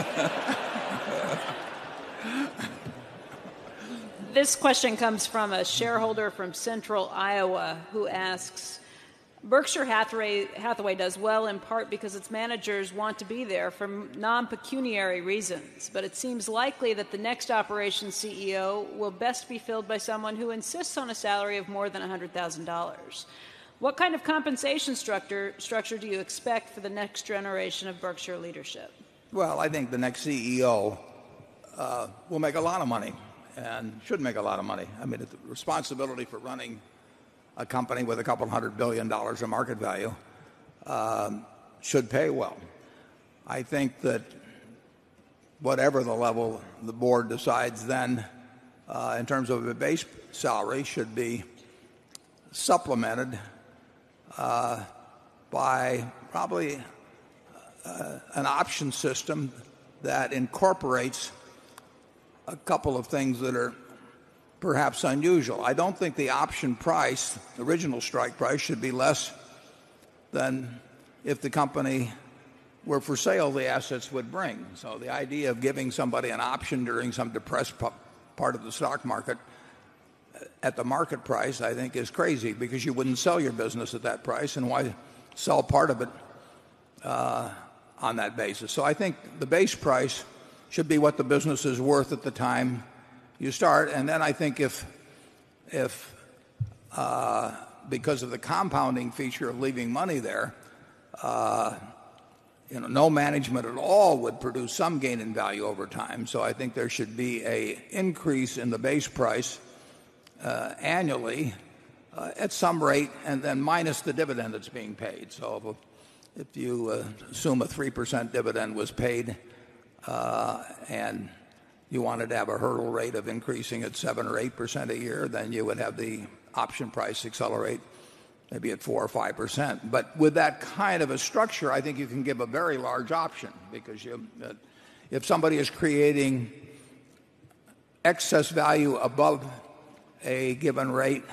E: This question comes from a shareholder from Central Iowa who asks, Berkshire Hathaway does well in part because its managers want to be there for non-pecuniary reasons, but it seems likely that the next operations CEO will best be filled by someone who insists on a salary of more than $100,000. What kind of compensation structure do you expect for the next generation of Berkshire leadership?
A: Well, I think the next CEO will make a lot of money and should make a lot of money. I mean, the responsibility for running a company with a couple $100 billion of market value should pay well. I think that whatever the level the board decides then in terms of a base salary should be supplemented by probably an option system that incorporates a couple of things that are perhaps unusual. I don't think the option price, the original strike price, should be less than if the company were for sale, the assets would bring. So the idea of giving somebody an option during some depressed part of the stock market at the market price, I think, is crazy, because you wouldn't sell your business at that price, and why sell part of it on that basis. So I think the base price should be what the business is worth at the time you start. And then I think if because of the compounding feature of leaving money there, no management at all would produce some gain in value over time. So I think there should be an increase in the base price annually at some rate, and then minus the dividend that's being paid. So if you assume a 3% dividend was paid and you wanted to have a hurdle rate of increasing at 7 or 8% a year, then you would have the option price accelerate maybe at 4 or 5%. But with that kind of a structure, I think you can give a very large option, because if somebody is creating excess value above a given rate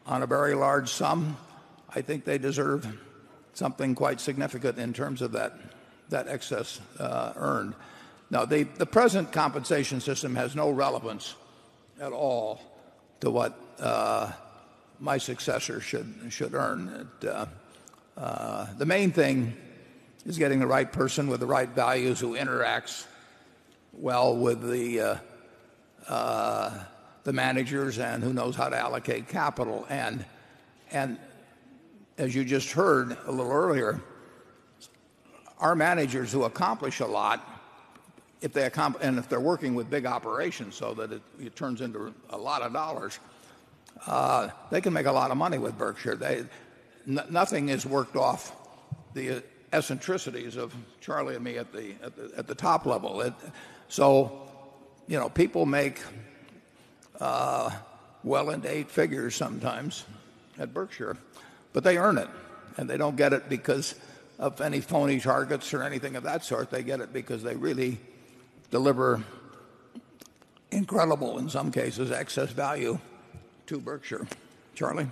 A: on a very large sum, I think they deserve something quite significant in terms of that excess earned. Now, the present compensation system has no relevance at all to what my successor should earn. The main thing is getting the right person with the right values who interacts well with the managers and who knows how to allocate capital. And as you just heard a little earlier, our managers who accomplish a lot, if they're working with big operations so that it turns into a lot of dollars, they can make a lot of money with Berkshire. Nothing is worked off the eccentricities of Charlie and me at the top level. So people make well into 8 figures sometimes at Berkshire, but they earn it, and they don't get it because of any phony targets or anything of that sort. They get it because they really deliver incredible, in some cases, excess value to Berkshire. Charlie?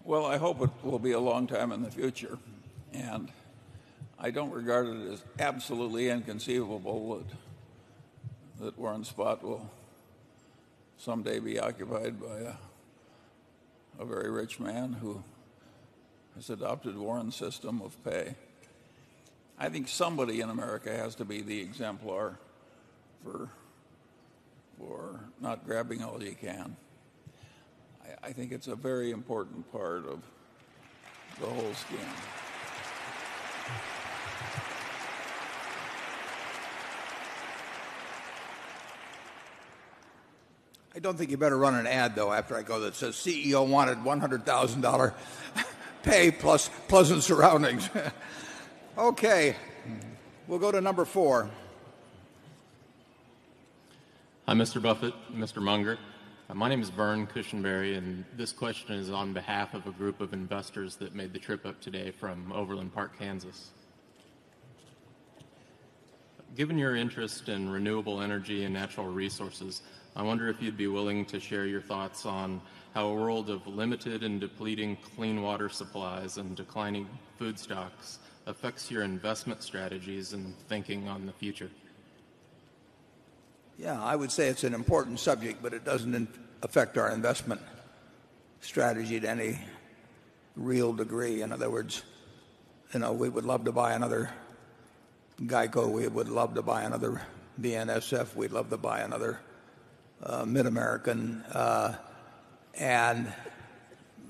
B: Well, I hope it will be a long time in the future, and I don't regard it as absolutely inconceivable that Warren Spot will someday be occupied by a very rich man who has adopted Warren's system of pay. I think somebody in America has to be the exemplar for not grabbing all you can. I think it's a very important part of the whole scheme.
A: I don't think you better run an ad, though, after I go that says CEO wanted $100,000 pay plus pleasant surroundings. Okay. We'll go to number 4.
F: Hi, Mr. Buffett, Mr. Munger. My name is Vern Cushenberry, and this question is on behalf of a group of investors that made the trip up today from Overland Park, Kansas. Given your interest in renewable energy and natural resources, I wonder if you'd be willing to share your thoughts on how a world of limited and depleting clean water supplies and declining food stocks affects your investment strategies and thinking on the future.
A: Yeah, I would say it's an important subject, but it doesn't affect our investment strategy to any real degree. In other words, we would love to buy another Geico. We would love to buy another BNSF. We'd love to buy another Mid-American. And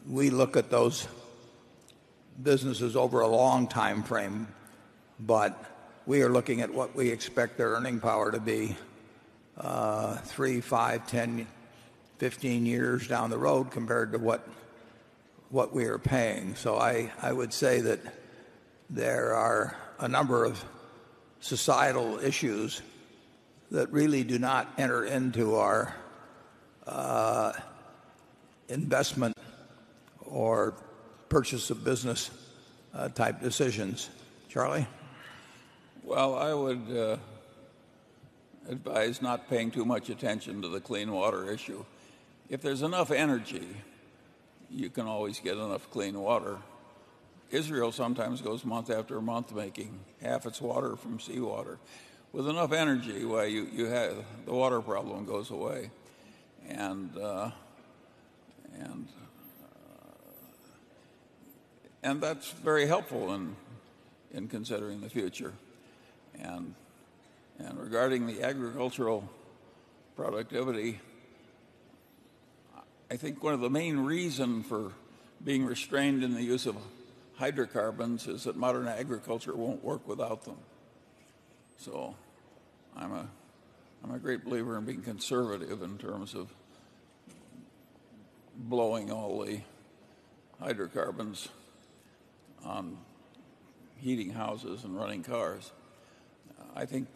A: we look at those businesses over a long time frame, but we are looking at what we expect their earning power to be 3, 5, 10, 15 years down the road compared to what we are paying. So I would say that there are a number of societal issues that really do not enter into our investment or purchase of business type decisions. Charlie?
B: Well, I would advise not paying too much attention to the clean water issue. If there's enough energy, you can always get enough clean water. Israel sometimes goes month after month making half its water from seawater. With enough energy, well, you have the water problem goes away, and And that's very helpful in considering the future. And regarding the agricultural productivity, I think one of the main reasons for being restrained in the use of hydrocarbons is that modern agriculture won't work without them. So I'm a great believer in being conservative in terms of blowing all the hydrocarbons on heating houses and running cars. I think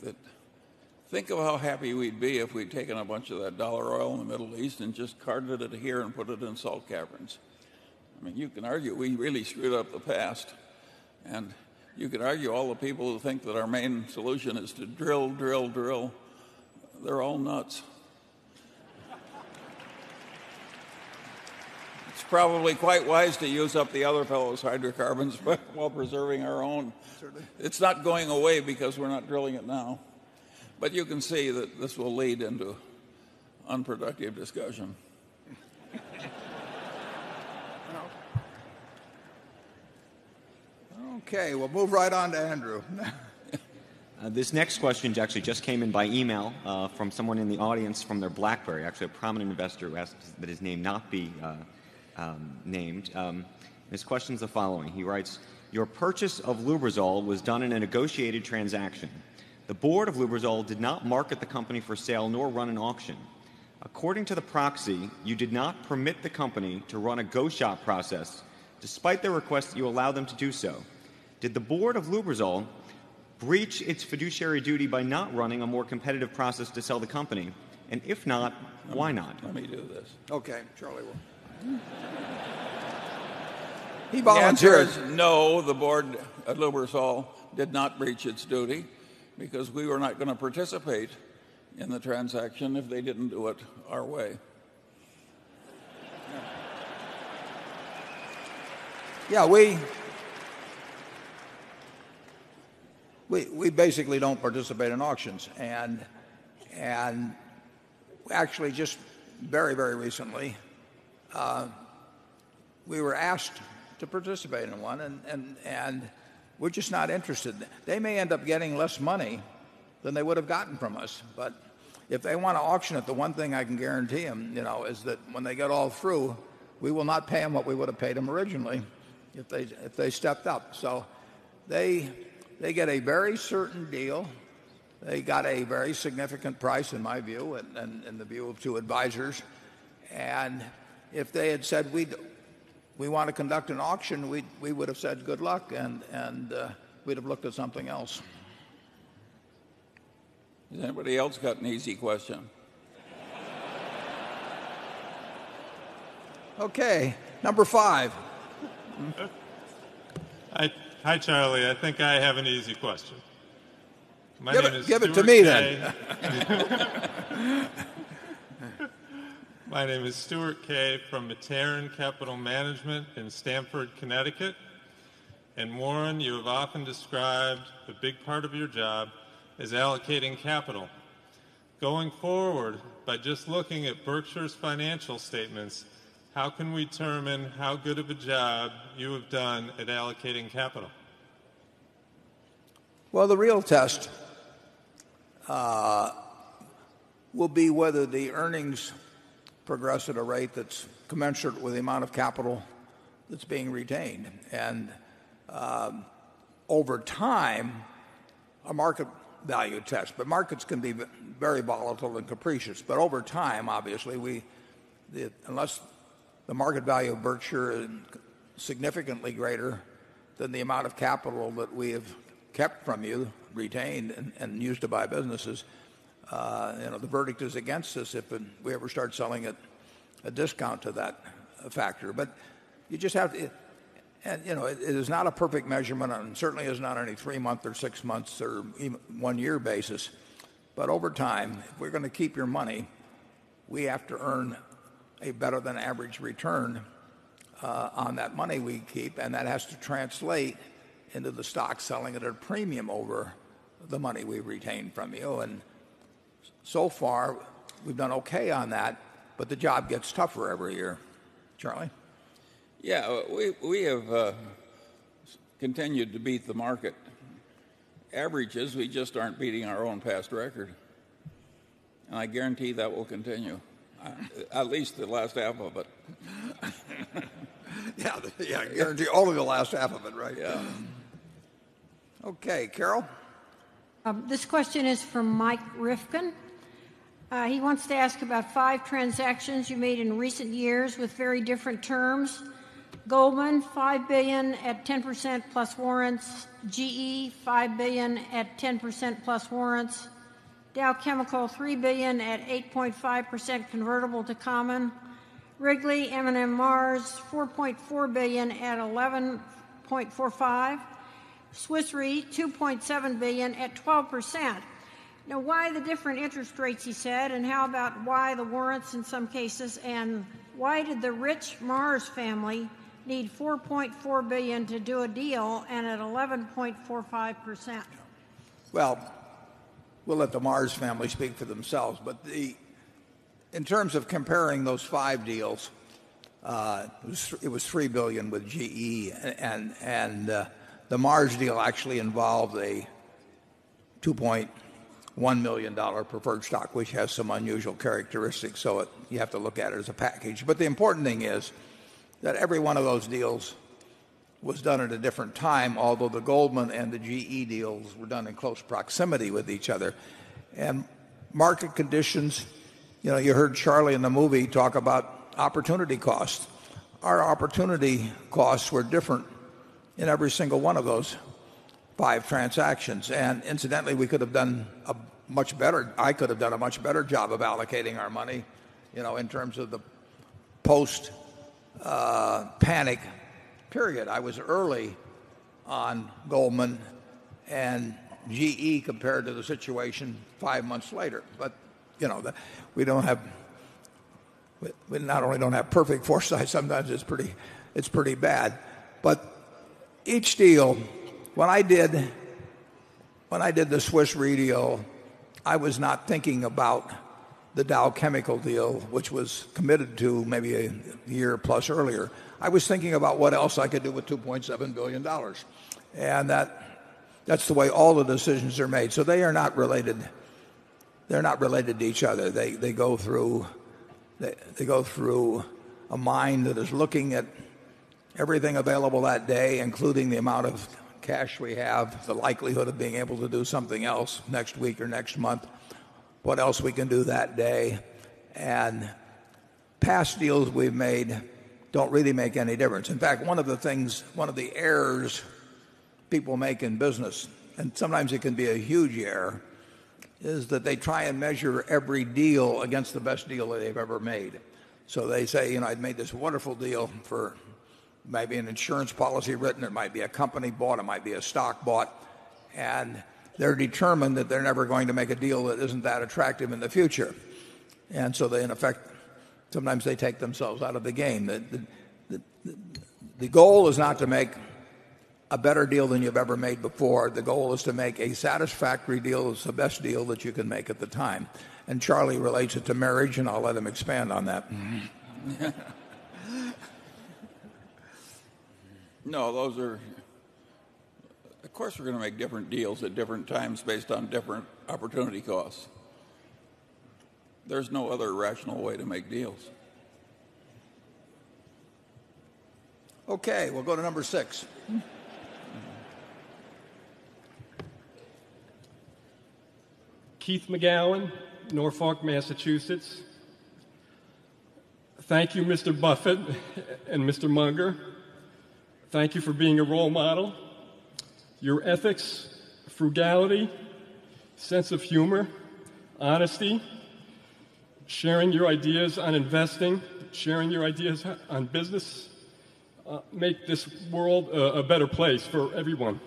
B: of how happy we'd be if we'd taken a bunch of that dollar oil in the Middle East and just carted it here and put it in salt caverns. I mean, you can argue we really screwed up the past, and you can argue all the people who think that our main solution is to drill. They're all nuts. It's probably quite wise to use up the other fellow's hydrocarbons while preserving our own. It's not going away because we're not drilling it now. But you can see that this will lead into unproductive discussion.
A: Okay, we'll move right on to Andrew.
G: This next question actually just came in by email from someone in the audience from their BlackBerry, actually a prominent investor who asked that his name not be named. His question is the following. He writes, your purchase of Lubrizol was done in a negotiated transaction. The board of Lubrizol did not market the company for sale nor run an auction. According to the proxy, you did not permit the company to run a go-shop process, despite their request that you allow them to do so. Did the board of Lubrizol breach its fiduciary duty by not running a more competitive process to sell the company? And if not, why not?
B: Let me do this.
A: Okay, Charlie will.
B: He volunteered. No, the board at Lubrizol did not breach its duty because we were not going to participate in the transaction if they didn't do it our way.
A: Yeah, we basically don't participate in auctions, and actually just very, very recently we were asked to participate in one, and we're just not interested. They may end up getting less money than they would have gotten from us, but if they want to auction it, the one thing I can guarantee them, is that when they get all through, we will not pay them what we would have paid them originally if they stepped up. So they get a very certain deal. They got a very significant price, in my view, and in the view of two advisors. And if they had said we want to conduct an auction, we would have said good luck, and we'd have looked at something else.
B: Has anybody else got an easy question?
A: Okay, number 5.
H: Hi, Charlie. I think I have an easy question.
A: Give it to me then.
H: My name is Stuart Kay from Materan Capital Management in Stamford, Connecticut. And Warren, you have often described a big part of your job as allocating capital. Going forward, by just looking at Berkshire's financial statements, how can we determine how good of a job you have done at allocating capital?
A: Well, the real test will be whether the earnings progress at a rate that's commensurate with the amount of capital that's being retained. And over time, a market value test. But markets can be very volatile and capricious. But over time, obviously, unless the market value of Berkshire is significantly greater than the amount of capital that we have kept from you, retained, and used to buy businesses, the verdict is against us if we ever start selling at a discount to that factor. But you just have to, it is not a perfect measurement, and certainly is not on any 3-month or 6 months or even 1 year basis. But over time, if we're going to keep your money, we have to earn a better than average return on that money we keep, and that has to translate into the stock selling at a premium over the money we retain from you. And so far, we've done okay on that, but the job gets tougher every year. Charlie?
B: Yeah, we have continued to beat the market averages. We just aren't beating our own past record. And I guarantee that will continue, at least the last half of it.
A: Yeah, I guarantee only the last half of it, right?
B: Yeah.
A: Okay, Carol?
C: This question is from Mike Rifkin. He wants to ask about 5 transactions you made in recent years with very different terms. Goldman, $5 billion at 10% plus warrants. GE, $5 billion at 10% plus warrants. Dow Chemical, $3 billion at 8.5% convertible to common. Wrigley, M&M Mars, $4.4 billion at 11.45. Swiss Re, $2.7 billion at 12%. Now, why the different interest rates, he said, and how about why the warrants in some cases, and why did the rich Mars family need $4.4 billion to do a deal and at 11.45%?
A: Well, we'll let the Mars family speak for themselves, but in terms of comparing those 5 deals, it was $3 billion with GE, and the Mars deal actually involved a $2.1 million preferred stock, which has some unusual characteristics, so you have to look at it as a package. But the important thing is that every one of those deals was done at a different time, although the Goldman and the GE deals were done in close proximity with each other. And market conditions, you heard Charlie in the movie talk about opportunity costs. Our opportunity costs were different in every single one of those 5 transactions. And incidentally, we could have done I could have done a much better job of allocating our money, in terms of the post panic period. I was early on Goldman and GE compared to the situation 5 months later. But we not only don't have perfect foresight, sometimes it's pretty bad. But each deal, when I did the Swiss Re deal, I was not thinking about the Dow Chemical deal, which was committed to maybe a year plus earlier. I was thinking about what else I could do with $2.7 billion. And that's the way all the decisions are made. So they are not related. They're not related to each other. They go through a mind that is looking at everything available that day, including the amount of cash we have, the likelihood of being able to do something else next week or next month, what else we can do that day. And past deals we've made don't really make any difference. In fact, one of the errors people make in business, and sometimes it can be a huge error, is that they try and measure every deal against the best deal that they've ever made. So they say, I'd made this wonderful deal for maybe an insurance policy written, it might be a company bought, it might be a stock bought, and they're determined that they're never going to make a deal that isn't that attractive in the future. And so they, in effect, sometimes they take themselves out of the game. The goal is not to make a better deal than you've ever made before. The goal is to make a satisfactory deal that's the best deal that you can make at the time. And Charlie relates it to marriage, and I'll let him expand on that.
B: No, those are, of course we're going to make different deals at different times based on different opportunity costs. There's no other rational way to make deals.
A: Okay, we'll go to number 6.
I: Keith McGowan, Norfolk, Massachusetts. Thank you, Mr. Buffett and Mr. Munger. Thank you for being a role model. Your ethics, frugality, sense of humor, honesty, sharing your ideas on investing, sharing your ideas on business, make this world a better place for everyone.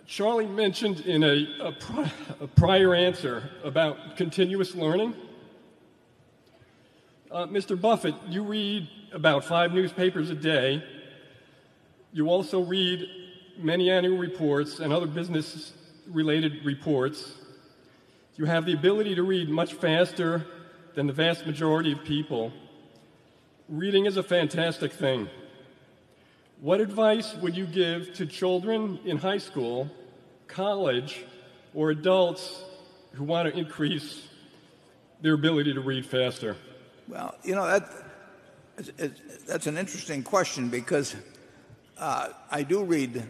I: Charlie mentioned in a prior answer about continuous learning. Mr. Buffett, you read about 5 newspapers a day. You also read many annual reports and other business-related reports. You have the ability to read much faster than the vast majority of people. Reading is a fantastic thing. What advice would you give to children in high school, college, or adults who want to increase their ability to read faster?
A: Well, that's an interesting question because I do read,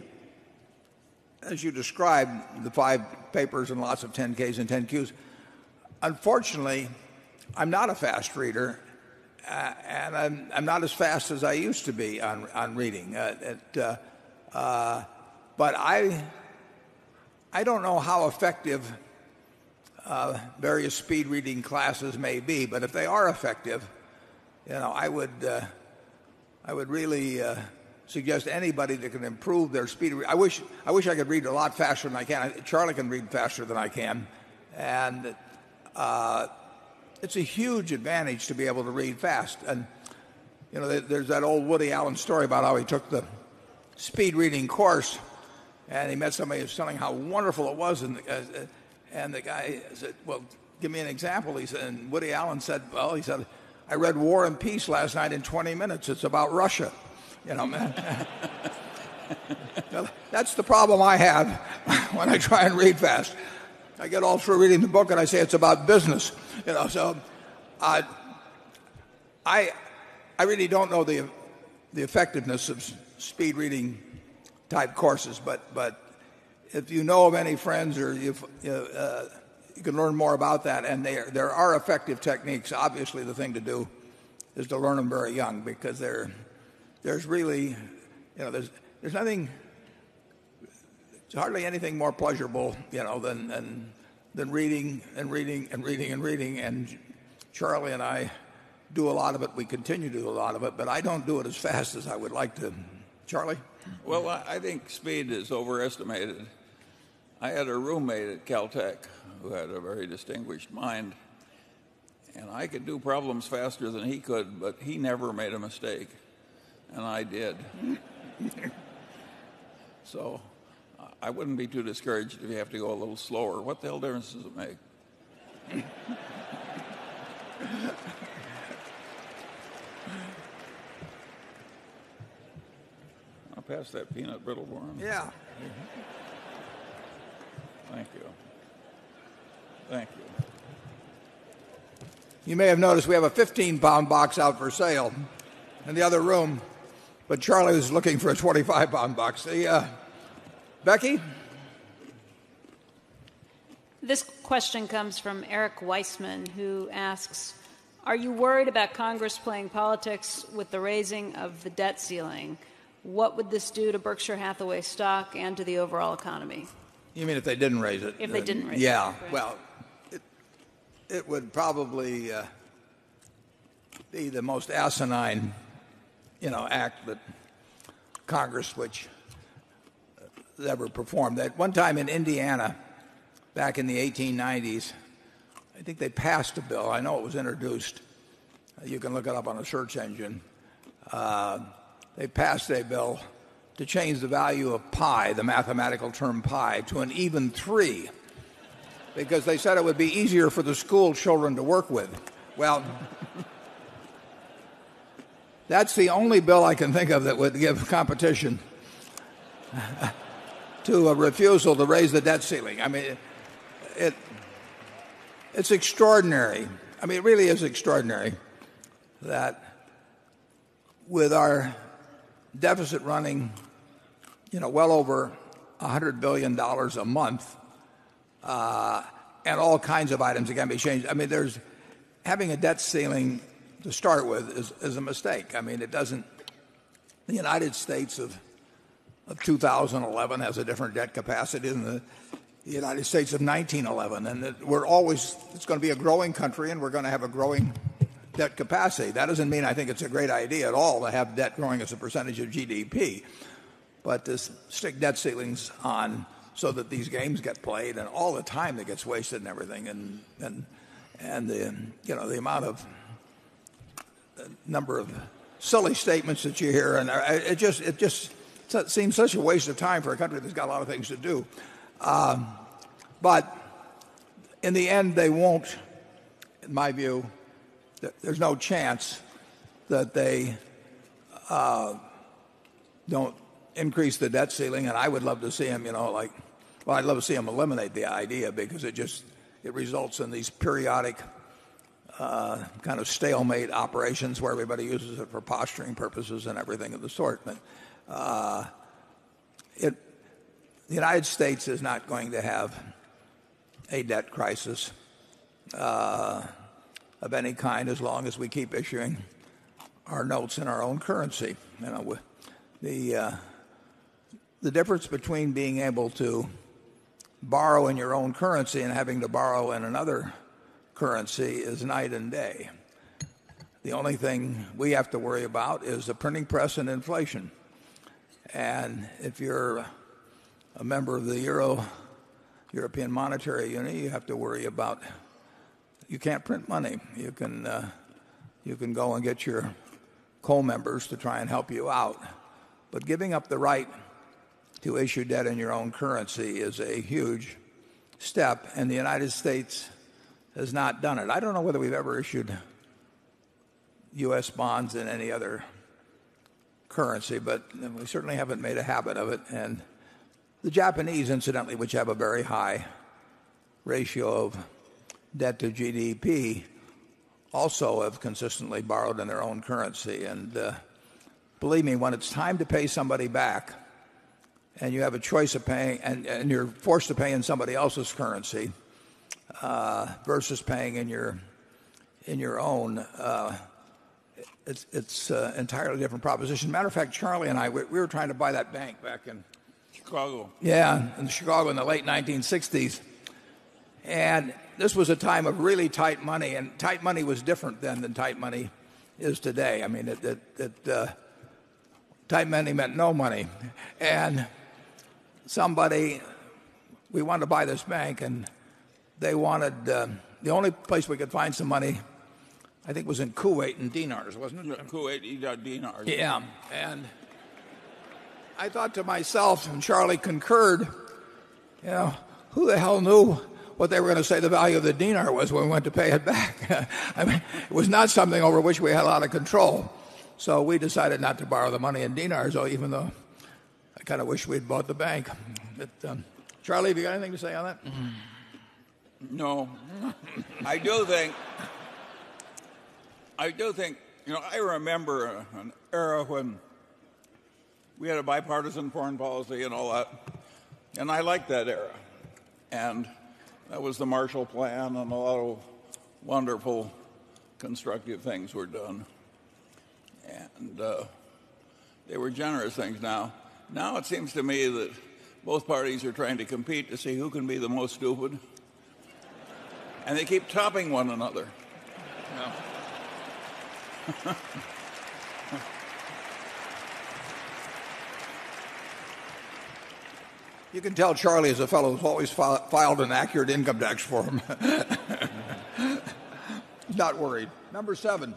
A: as you described, the 5 papers and lots of 10Ks and 10Qs. Unfortunately, I'm not a fast reader, and I'm not as fast as I used to be on reading. But I don't know how effective various speed reading classes may be, but if they are effective, I would really suggest anybody that can improve their speed. I wish I could read a lot faster than I can. Charlie can read faster than I can, and it's a huge advantage to be able to read fast. And there's that old Woody Allen story about how he took the speed reading course, and he met somebody who was telling how wonderful it was, and the guy said, "Well, give me an example." He said, and Woody Allen said, "Well," he said, "I read War and Peace last night in 20 minutes. It's about Russia." Man. That's the problem I have when I try and read fast. I get all through reading the book and I say it's about business. So I really don't know the effectiveness of speed reading type courses, but if you know of any friends or you can learn more about that, and there are effective techniques. Obviously, the thing to do is to learn them very young, because there's really, there's nothing, it's hardly anything more pleasurable, than reading and reading and reading and reading. And Charlie and I do a lot of it. We continue to do a lot of it, but I don't do it as fast as I would like to. Charlie?
B: Well, I think speed is overestimated. I had a roommate at Caltech who had a very distinguished mind, and I could do problems faster than he could, but he never made a mistake, and I did. So I wouldn't be too discouraged if you have to go a little slower. What the hell difference does it make? I'll pass that peanut brittle for him.
A: Yeah.
B: Thank you. Thank you.
A: You may have noticed we have a 15-pound box out for sale in the other room, but Charlie was looking for a 25-pound box. Becky?
E: This question comes from Eric Weissman, who asks, are you worried about Congress playing politics with the raising of the debt ceiling? What would this do to Berkshire Hathaway stock and to the overall economy?
A: You mean if they didn't raise it?
E: If they didn't raise it.
A: Yeah. Well, it would probably be the most asinine, act that Congress which ever performed. At one time in Indiana, back in the 1890s, I think they passed a bill. I know it was introduced. You can look it up on a search engine. They passed a bill to change the value of pi, the mathematical term pi, to an even 3, because they said it would be easier for the school children to work with. Well, that's the only bill I can think of that would give competition to a refusal to raise the debt ceiling. I mean, it's extraordinary. I mean, it really is extraordinary that with our deficit running, well over $100 billion a month, and all kinds of items that can be changed. I mean, having a debt ceiling to start with is a mistake. I mean, it doesn't. The United States of 2011 has a different debt capacity than the United States of 1911, and it's going to be a growing country, and we're going to have a growing debt capacity. That doesn't mean I think it's a great idea at all to have debt growing as a percentage of GDP, but to stick debt ceilings on so that these games get played and all the time that gets wasted and everything, and the amount of number of silly statements that you hear, and it just seems such a waste of time for a country that's got a lot of things to do. But in the end, they won't, in my view, there's no chance that they don't increase the debt ceiling. And I would love to see them, I'd love to see them eliminate the idea, because it results in these periodic kind of stalemate operations where everybody uses it for posturing purposes and everything of the sort. But the United States is not going to have a debt crisis of any kind as long as we keep issuing our notes in our own currency. The difference between being able to borrow in your own currency and having to borrow in another currency is night and day. The only thing we have to worry about is the printing press and inflation. And if you're a member of the European Monetary Union, you have to worry about, you can't print money. You can go and get your co-members to try and help you out. But giving up the right to issue debt in your own currency is a huge step, and the United States has not done it. I don't know whether we've ever issued U.S. bonds in any other currency, but we certainly haven't made a habit of it. And the Japanese, incidentally, which have a very high ratio of debt to GDP, also have consistently borrowed in their own currency. And believe me, when it's time to pay somebody back, and you have a choice of paying, and you're forced to pay in somebody else's currency versus paying in your own, it's an entirely different proposition. Matter of fact, Charlie and I, we were trying to buy that bank back in
B: Chicago.
A: Yeah, in Chicago in the late 1960s. And this was a time of really tight money, and tight money was different then than tight money is today. I mean, tight money meant no money. And we wanted to buy this bank, and they wanted, the only place we could find some money, I think, was in Kuwait in dinars, wasn't it?
B: Kuwait dinars.
A: Yeah. And I thought to myself, and Charlie concurred, who the hell knew what they were going to say the value of the dinar was when we went to pay it back? I mean, it was not something over which we had a lot of control. So we decided not to borrow the money in dinars, even though I kind of wish we'd bought the bank. But, Charlie, have you got anything to say on that?
B: No. I do think, I remember an era when we had a bipartisan foreign policy and all that. And I liked that era. And that was the Marshall Plan, and a lot of wonderful, constructive things were done. And they were generous things. Now it seems to me that both parties are trying to compete to see who can be the most stupid. And they keep topping one another.
A: You can tell Charlie is a fellow who's always filed an accurate income tax form. Not worried. Number 7.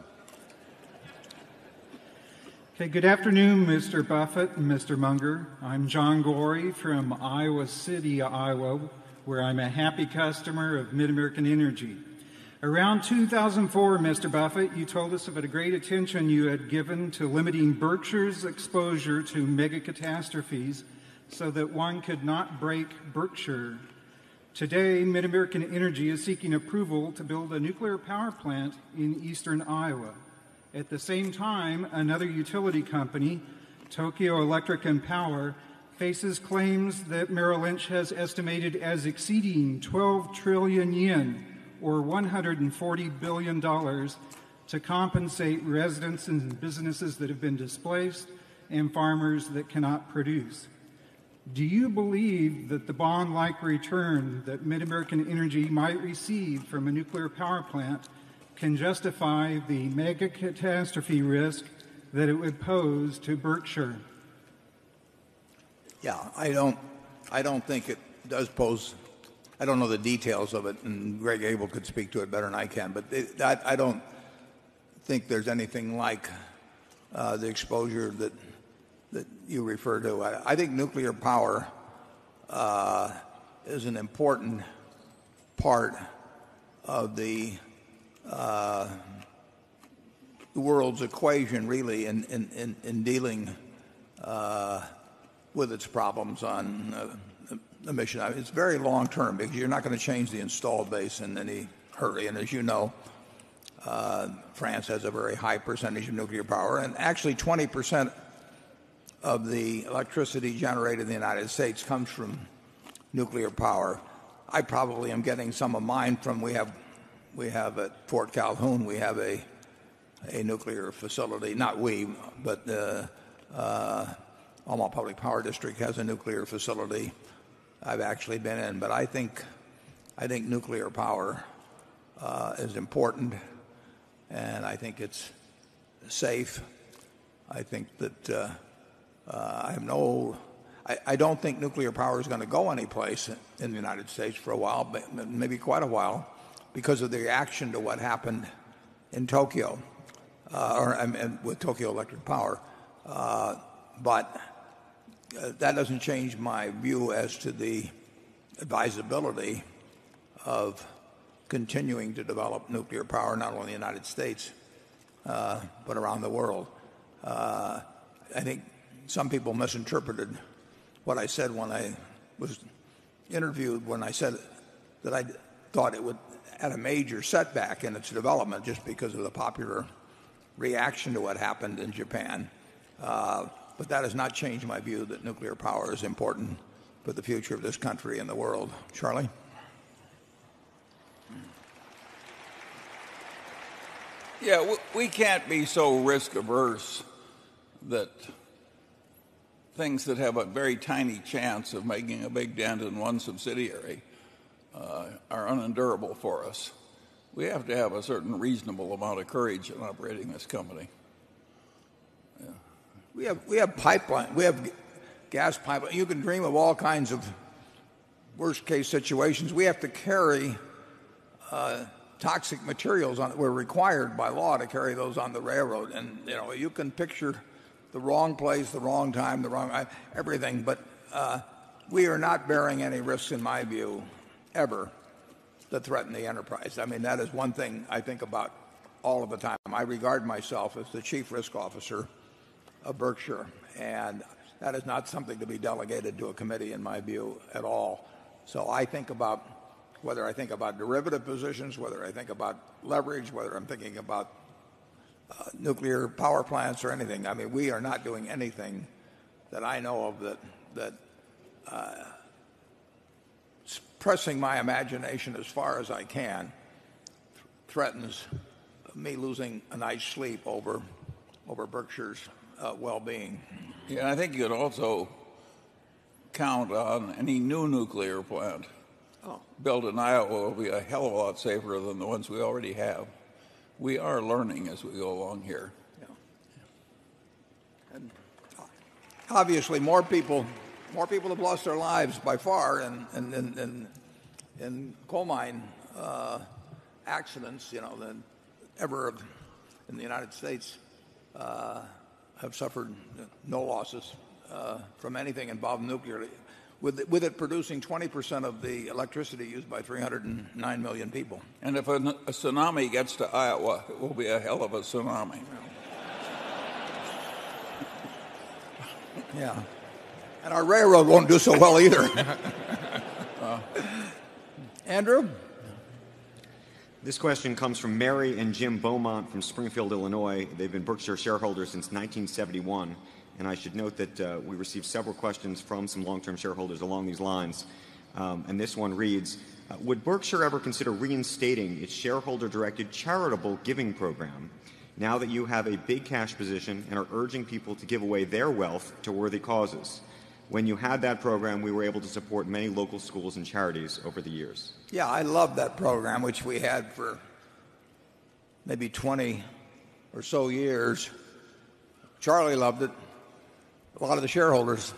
J: Okay, good afternoon, Mr. Buffett and Mr. Munger. I'm John Gorey from Iowa City, Iowa, where I'm a happy customer of Mid-American Energy. Around 2004, Mr. Buffett, you told us of the great attention you had given to limiting Berkshire's exposure to mega catastrophes so that one could not break Berkshire. Today, Mid-American Energy is seeking approval to build a nuclear power plant in eastern Iowa. At the same time, another utility company, Tokyo Electric and Power, faces claims that Merrill Lynch has estimated as exceeding 12 trillion yen, or $140 billion, to compensate residents and businesses that have been displaced and farmers that cannot produce. Do you believe that the bond-like return that Mid-American Energy might receive from a nuclear power plant can justify the mega catastrophe risk that it would pose to Berkshire?
A: Yeah, I don't think it does pose. I don't know the details of it, and Greg Abel could speak to it better than I can. But I don't think there's anything like the exposure that you refer to. I think nuclear power is an important part of the world's equation, really, in dealing with its problems on emission. It's very long term because you're not going to change the installed base in any hurry. And as you know, France has a very high percentage of nuclear power, and actually 20% of the electricity generated in the United States comes from nuclear power. I probably am getting some of mine from we have at Fort Calhoun, we have a nuclear facility. Not we, but Omaha Public Power District has a nuclear facility I've actually been in. But I think nuclear power is important, and I think it's safe. I think that I don't think nuclear power is going to go anyplace in the United States for a while, maybe quite a while, because of the reaction to what happened in Tokyo, with Tokyo Electric Power. But that doesn't change my view as to the advisability of continuing to develop nuclear power, not only in the United States, but around the world. I think some people misinterpreted what I said when I was interviewed, when I said that I thought it would had a major setback in its development just because of the popular reaction to what happened in Japan. But that has not changed my view that nuclear power is important for the future of this country and the world. Charlie?
B: Yeah, we can't be so risk averse that things that have a very tiny chance of making a big dent in one subsidiary are unendurable for us. We have to have a certain reasonable amount of courage in operating this company.
A: Yeah. We have pipeline. We have gas pipeline. You can dream of all kinds of worst case situations. We have to carry toxic materials on. We're required by law to carry those on the railroad, and you can picture the wrong place, the wrong time, the wrong everything. But we are not bearing any risks, in my view, ever, that threaten the enterprise. I mean, that is one thing I think about all of the time. I regard myself as the chief risk officer of Berkshire, and that is not something to be delegated to a committee, in my view, at all. So I think about whether I think about derivative positions, whether I think about leverage, whether I'm thinking about nuclear power plants or anything. I mean, we are not doing anything that I know of that pressing my imagination as far as I can threatens me losing a night's sleep over Berkshire's well-being.
B: Yeah, I think you could also count on any new nuclear plant built in Iowa will be a hell of a lot safer than the ones we already have. We are learning as we go along here.
A: Yeah. And obviously, more people have lost their lives by far in coal mine accidents, than ever in the United States. Have suffered no losses from anything involved nuclearly, with it producing 20% of the electricity used by 309 million people.
B: And if a tsunami gets to Iowa, it will be a hell of a tsunami.
A: Yeah. And our railroad won't do so well either. Andrew?
G: This question comes from Mary and Jim Beaumont from Springfield, Illinois. They've been Berkshire shareholders since 1971. And I should note that we received several questions from some long-term shareholders along these lines. And this one reads, would Berkshire ever consider reinstating its shareholder-directed charitable giving program now that you have a big cash position and are urging people to give away their wealth to worthy causes? When you had that program, we were able to support many local schools and charities over the years.
A: Yeah, I love that program, which we had for maybe 20 or so years. Charlie loved it. A lot of the shareholders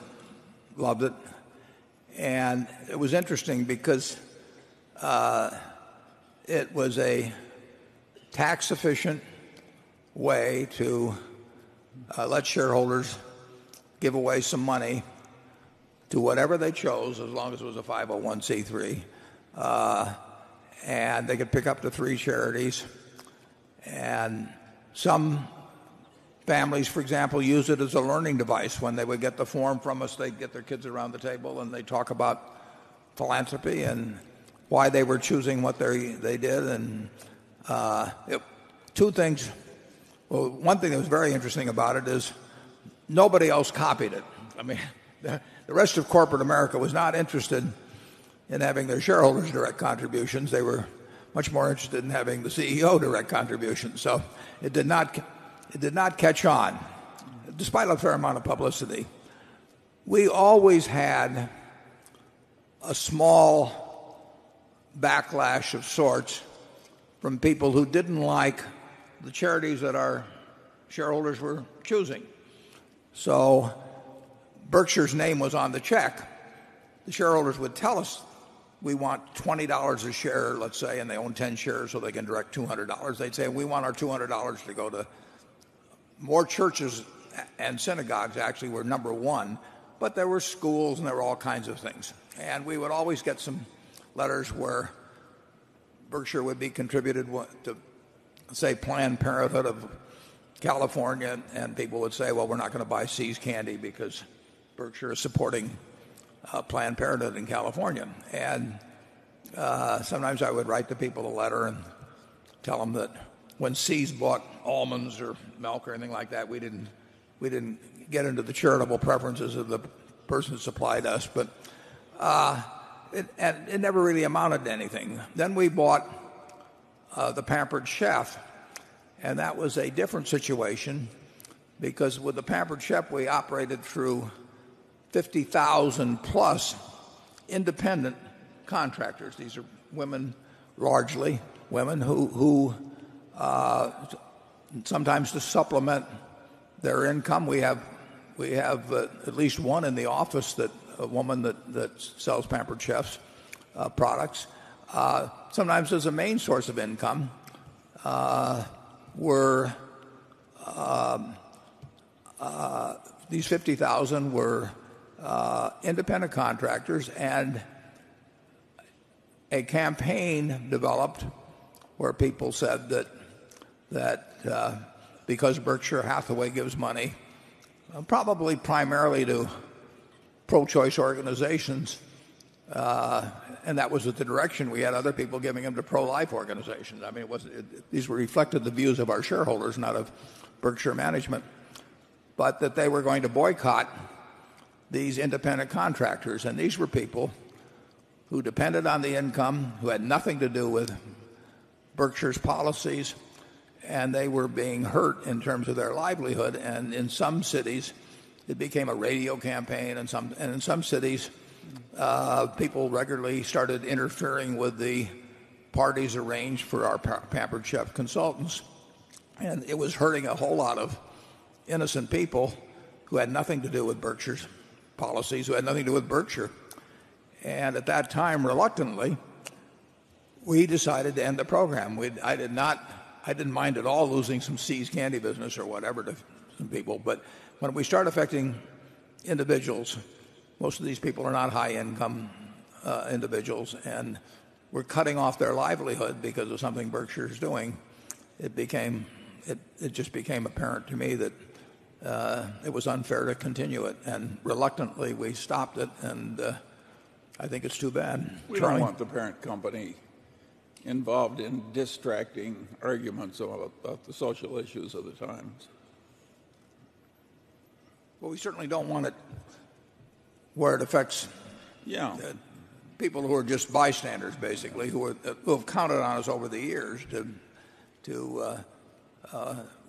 A: loved it. And it was interesting because it was a tax-efficient way to let shareholders give away some money to whatever they chose, as long as it was a 501c3. and they could pick up to 3 charities. And some families, for example, use it as a learning device. When they would get the form from us, they'd get their kids around the table and they'd talk about philanthropy and why they were choosing what they did. And two things. Well, one thing that was very interesting about it is nobody else copied it. I mean, the rest of corporate America was not interested in having their shareholders direct contributions. They were much more interested in having the CEO direct contributions. So it did not catch on, despite a fair amount of publicity. We always had a small backlash of sorts from people who didn't like the charities that our shareholders were choosing. So Berkshire's name was on the check. The shareholders would tell us, we want $20 a share, let's say, and they own 10 shares so they can direct $200. They'd say, we want our $200 to go to more churches and synagogues. Actually were number one, but there were schools and there were all kinds of things. And we would always get some letters where Berkshire would be contributed to, say, Planned Parenthood of California, and people would say, well, we're not going to buy See's candy because Berkshire is supporting Planned Parenthood in California. And sometimes I would write to people a letter and tell them that when See's bought almonds or milk or anything like that, we didn't get into the charitable preferences of the person who supplied us, but it never really amounted to anything. Then we bought the Pampered Chef, and that was a different situation because with the Pampered Chef we operated through 50,000 plus independent contractors. These are women, largely women, who sometimes to supplement their income. We have at least one in the office, a woman that sells Pampered Chef's products. Sometimes as a main source of income were these 50,000 were independent contractors, and a campaign developed where people said that because Berkshire Hathaway gives money probably primarily to pro-choice organizations, and that was the direction. We had other people giving them to pro-life organizations. I mean, these were reflected the views of our shareholders, not of Berkshire management, but that they were going to boycott these independent contractors. And these were people who depended on the income, who had nothing to do with Berkshire's policies, and they were being hurt in terms of their livelihood. And in some cities, it became a radio campaign, and in some cities, people regularly started interfering with the parties arranged for our Pampered Chef consultants. And it was hurting a whole lot of innocent people who had nothing to do with Berkshire's policies, who had nothing to do with Berkshire. And at that time, reluctantly, we decided to end the program. I didn't mind at all losing some See's candy business or whatever to some people, but when we start affecting individuals, most of these people are not high-income individuals, and we're cutting off their livelihood because of something Berkshire is doing. It just became apparent to me that it was unfair to continue it, and reluctantly we stopped it, and I think it's too bad.
B: We don't want the parent company involved in distracting arguments about the social issues of the times.
A: Well, we certainly don't want it where it affects people who are just bystanders, basically, who have counted on us over the years to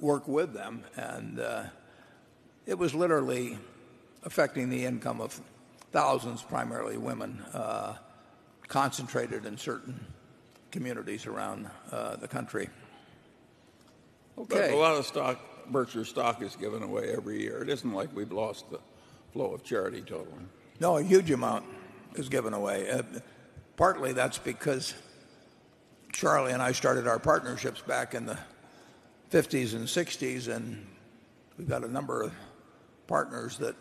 A: work with them. And it was literally affecting the income of thousands, primarily women, concentrated in certain communities around the country.
B: Okay. But a lot of Berkshire stock is given away every year. It isn't like we've lost the flow of charity totally.
A: No, a huge amount is given away. Partly that's because Charlie and I started our partnerships back in the 50s and 60s, and we've got a number of partners that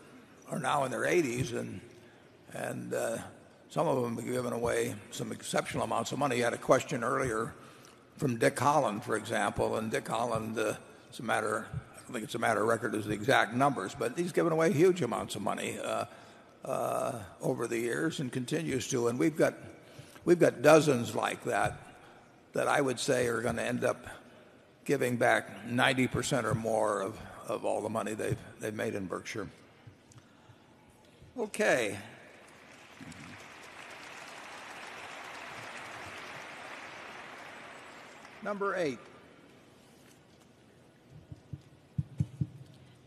A: are now in their 80s, and some of them have given away some exceptional amounts of money. You had a question earlier from Dick Holland, for example, and Dick Holland, I don't think it's a matter of record as the exact numbers, but he's given away huge amounts of money over the years and continues to. And we've got dozens like that I would say are going to end up giving back 90% or more of all the money they've made in Berkshire. Okay. Number 8.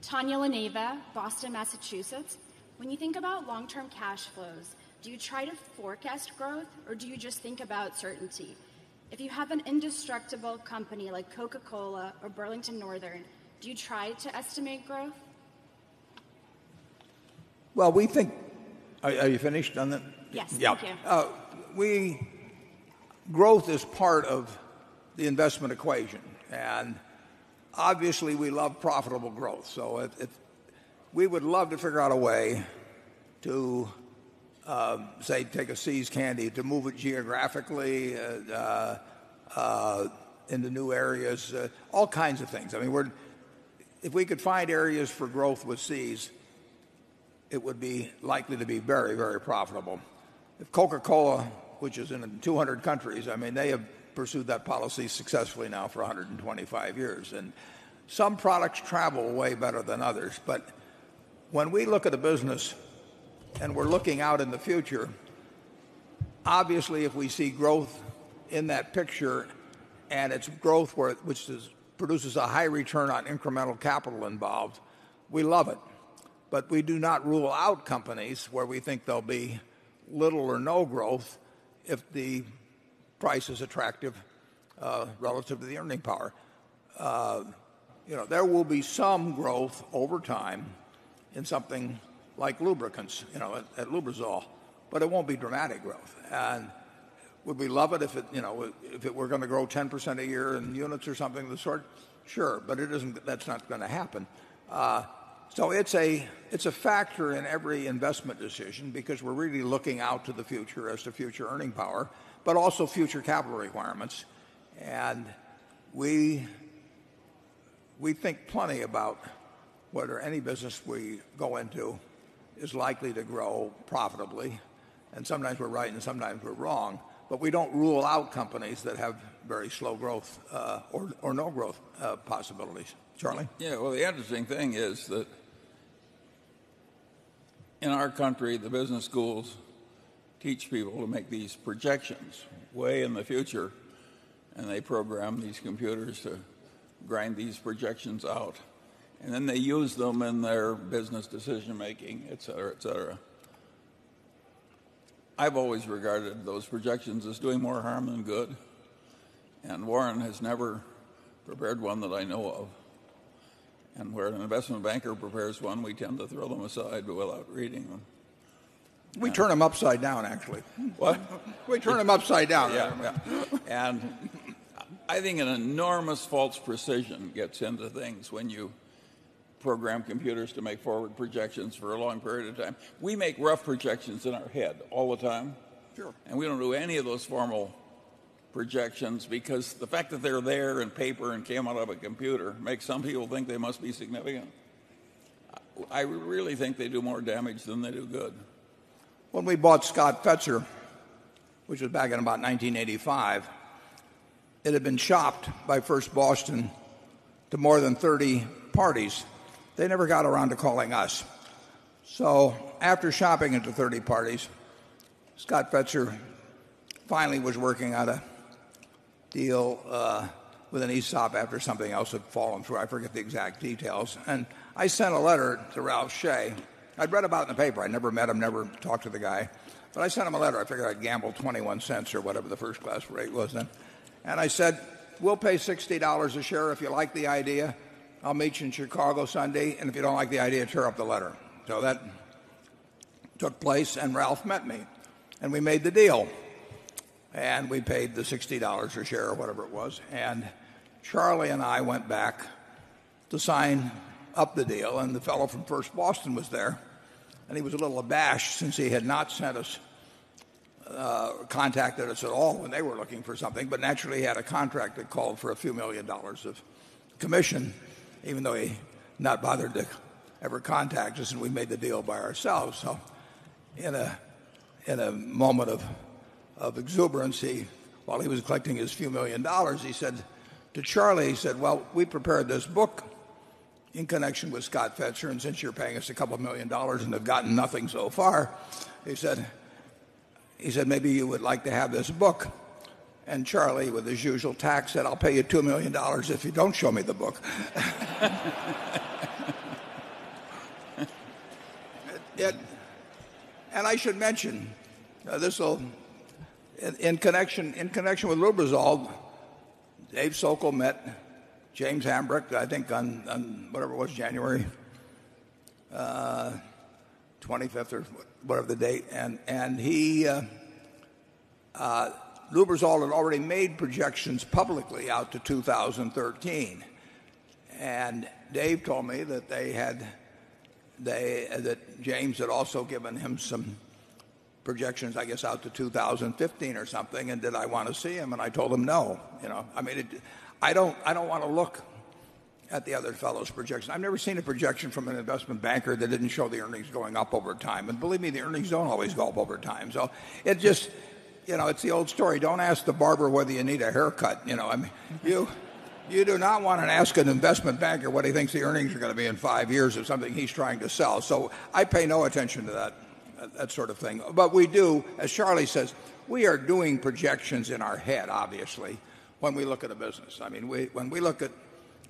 K: Tanya Leneva, Boston, Massachusetts. When you think about long-term cash flows, do you try to forecast growth or do you just think about certainty? If you have an indestructible company like Coca-Cola or Burlington Northern, do you try to estimate growth?
A: Well, we think. Are you finished on that?
K: Yes,
A: yeah.
K: Thank you.
A: Growth is part of the investment equation, and obviously we love profitable growth. So we would love to figure out a way to, say, take a See's Candy, to move it geographically into new areas, all kinds of things. I mean, if we could find areas for growth with See's, it would be likely to be very, very profitable. If Coca-Cola, which is in 200 countries, I mean, they have pursued that policy successfully now for 125 years. And some products travel way better than others. But when we look at a business and we're looking out in the future, obviously if we see growth in that picture and it's growth which produces a high return on incremental capital involved, we love it. But we do not rule out companies where we think there'll be little or no growth if the price is attractive relative to the earning power. There will be some growth over time in something like lubricants, at Lubrizol, but it won't be dramatic growth. And would we love it if it were going to grow 10% a year in units or something of the sort? Sure, but it isn't. That's not going to happen. So it's a factor in every investment decision because we're really looking out to the future as to future earning power, but also future capital requirements. And we think plenty about whether any business we go into is likely to grow profitably. And sometimes we're right and sometimes we're wrong. But we don't rule out companies that have very slow growth or no growth possibilities. Charlie?
B: Yeah, well, the interesting thing is that in our country, the business schools teach people to make these projections way in the future, and they program these computers to grind these projections out. And then they use them in their business decision-making, et cetera, et cetera. I've always regarded those projections as doing more harm than good, and Warren has never prepared one that I know of. And where an investment banker prepares one, we tend to throw them aside without reading them.
A: We turn them upside down, actually.
B: What?
A: We turn them upside down.
B: Yeah. And I think an enormous false precision gets into things when you program computers to make forward projections for a long period of time. We make rough projections in our head all the time.
A: Sure.
B: And we don't do any of those formal projections because the fact that they're there in paper and came out of a computer makes some people think they must be significant. I really think they do more damage than they do good.
A: When we bought Scott Fetzer, which was back in about 1985, it had been shopped by First Boston to more than 30 parties. They never got around to calling us. So after shopping it to 30 parties, Scott Fetzer finally was working on a deal with an ESOP after something else had fallen through. I forget the exact details. And I sent a letter to Ralph Shea. I'd read about it in the paper. I never met him, never talked to the guy. But I sent him a letter. I figured I'd gamble 21 cents or whatever the first class rate was then. And I said, we'll pay $60 a share if you like the idea. I'll meet you in Chicago Sunday. And if you don't like the idea, tear up the letter. So that took place, and Ralph met me. And we made the deal. And we paid the $60 a share or whatever it was. And Charlie and I went back to sign up the deal. And the fellow from First Boston was there. And he was a little abashed since he had not sent us contacted us at all when they were looking for something, but naturally he had a contract that called for a few $1 million of commission, even though he not bothered to ever contact us, and we made the deal by ourselves. So in a moment of exuberance, while he was collecting his few $1 million, he said to Charlie, he said, well, we prepared this book in connection with Scott Fetzer, and since you're paying us a couple $1 million and have gotten nothing so far, he said, maybe you would like to have this book. And Charlie, with his usual tact, said, I'll pay you $2 million if you don't show me the book. And I should mention, in connection with Lubrizol, Dave Sokol met James Hambrick, I think on whatever it was, January 25th or whatever the date, and Lubrizol had already made projections publicly out to 2013, and Dave told me that that James had also given him some projections, I guess, out to 2015 or something, and did I want to see him? And I told him no. I don't want to look at the other fellow's projections. I've never seen a projection from an investment banker that didn't show the earnings going up over time. And believe me, the earnings don't always go up over time. So it just, it's the old story. Don't ask the barber whether you need a haircut. You do not want to ask an investment banker what he thinks the earnings are going to be in 5 years of something he's trying to sell. So I pay no attention to that sort of thing. But we do, as Charlie says, we are doing projections in our head, obviously, when we look at a business. I mean, when we look at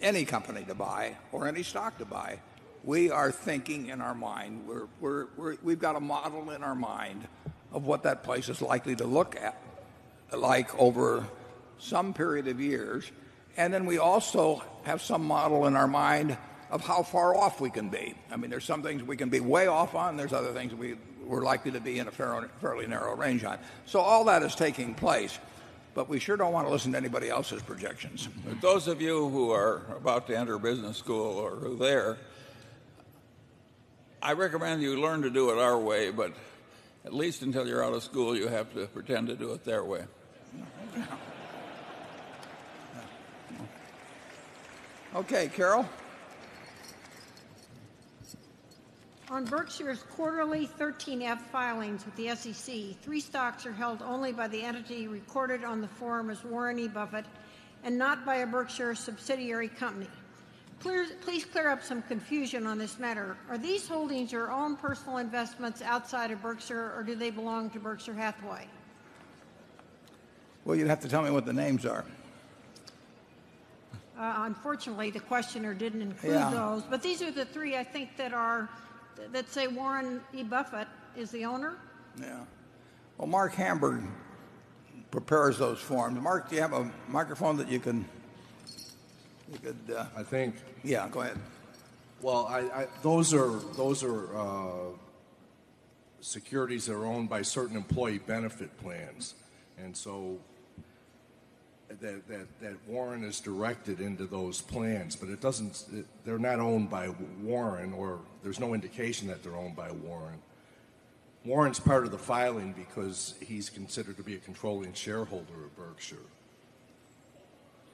A: any company to buy or any stock to buy, we are thinking in our mind. We've got a model in our mind of what that place is likely to look like over some period of years. And then we also have some model in our mind of how far off we can be. I mean, there's some things we can be way off on. There's other things we're likely to be in a fairly narrow range on. So all that is taking place. But we sure don't want to listen to anybody else's projections.
B: Those of you who are about to enter business school or who are there, I recommend you learn to do it our way, but at least until you're out of school, you have to pretend to do it their way.
A: Okay, Carol.
C: On Berkshire's quarterly 13F filings with the SEC, 3 stocks are held only by the entity recorded on the form as Warren E. Buffett and not by a Berkshire subsidiary company. Please clear up some confusion on this matter. Are these holdings your own personal investments outside of Berkshire, or do they belong to Berkshire Hathaway?
A: Well, you'd have to tell me what the names are.
C: Unfortunately, the questioner didn't include those, but these are the 3 I think that say Warren E. Buffett is the owner.
A: Yeah. Well, Mark Hamburg prepares those forms. Mark, do you have a microphone that you could?
L: I think.
A: Yeah, go ahead.
L: Well, those are securities that are owned by certain employee benefit plans, and so that Warren is directed into those plans, but they're not owned by Warren, or there's no indication that they're owned by Warren. Warren's part of the filing because he's considered to be a controlling shareholder of Berkshire.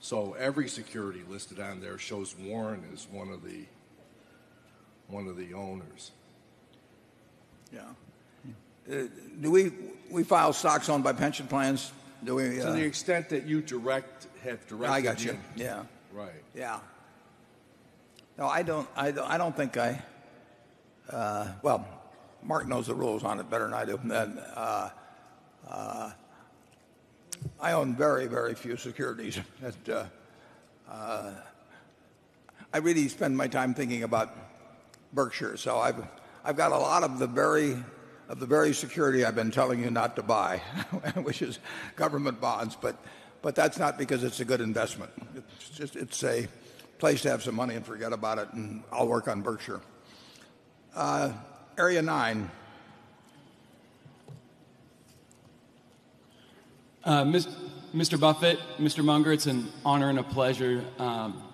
L: So every security listed on there shows Warren as one of the owners.
A: Yeah. Do we file stocks owned by pension plans? Do we,
L: to the extent that you have directed.
A: I got you. Yeah.
L: Right.
A: Yeah. No, I don't think I. Well, Mark knows the rules on it better than I do. And, I own very, very few securities. I really spend my time thinking about Berkshire. So I've got a lot of the very security I've been telling you not to buy, which is government bonds. But that's not because it's a good investment. It's a place to have some money and forget about it, and I'll work on Berkshire. Area 9.
V: Mr. Buffett, Mr. Munger, it's an honor and a pleasure.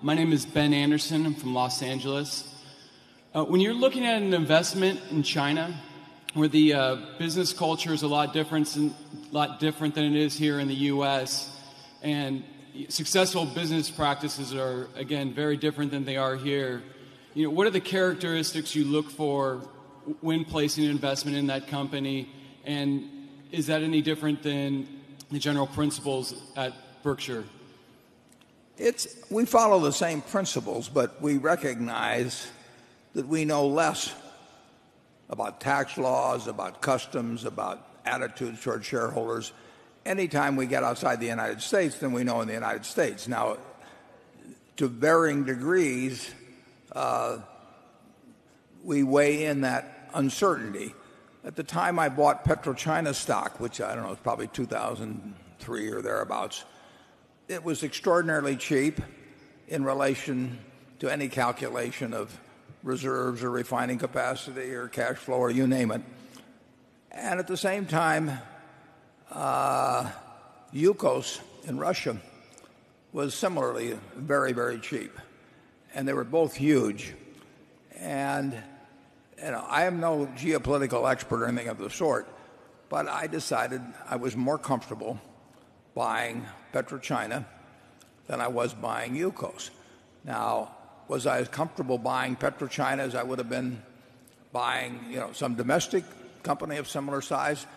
V: My name is Ben Anderson. I'm from Los Angeles. When you're looking at an investment in China, where the business culture is a lot different than it is here in the U.S. And successful business practices are, again, very different than they are here. What are the characteristics you look for when placing an investment in that company? And is that any different than the general principles at Berkshire?
A: We follow the same principles, but we recognize that we know less about tax laws, about customs, about attitudes toward shareholders anytime we get outside the United States than we know in the United States. Now, to varying degrees, we weigh in that uncertainty. At the time I bought PetroChina stock, which I don't know, it's probably 2003 or thereabouts, it was extraordinarily cheap in relation to any calculation of reserves or refining capacity or cash flow or you name it. And at the same time, Yukos in Russia was similarly very, very cheap. And they were both huge. And I am no geopolitical expert or anything of the sort, but I decided I was more comfortable buying PetroChina than I was buying Yukos. Now, was I as comfortable buying PetroChina as I would have been buying, some domestic company of similar size?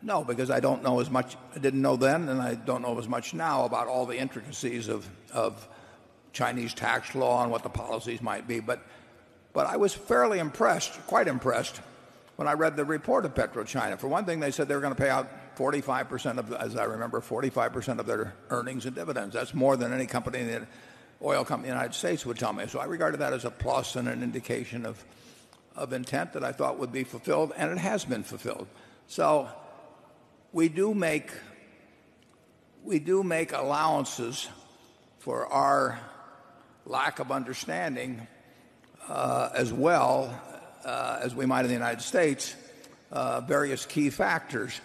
A: No, because I don't know as much. I didn't know then, and I don't know as much now about all the intricacies of Chinese tax law and what the policies might be. But I was fairly impressed, quite impressed, when I read the report of PetroChina. For one thing, they said they were going to pay out 45% of, as I remember, 45% of their earnings and dividends. That's more than any company in the oil company in the United States would tell me. So I regarded that as a plus and an indication of intent that I thought would be fulfilled, and it has been fulfilled. So we do make allowances for our lack of understanding as well as we might in the United States, various key factors.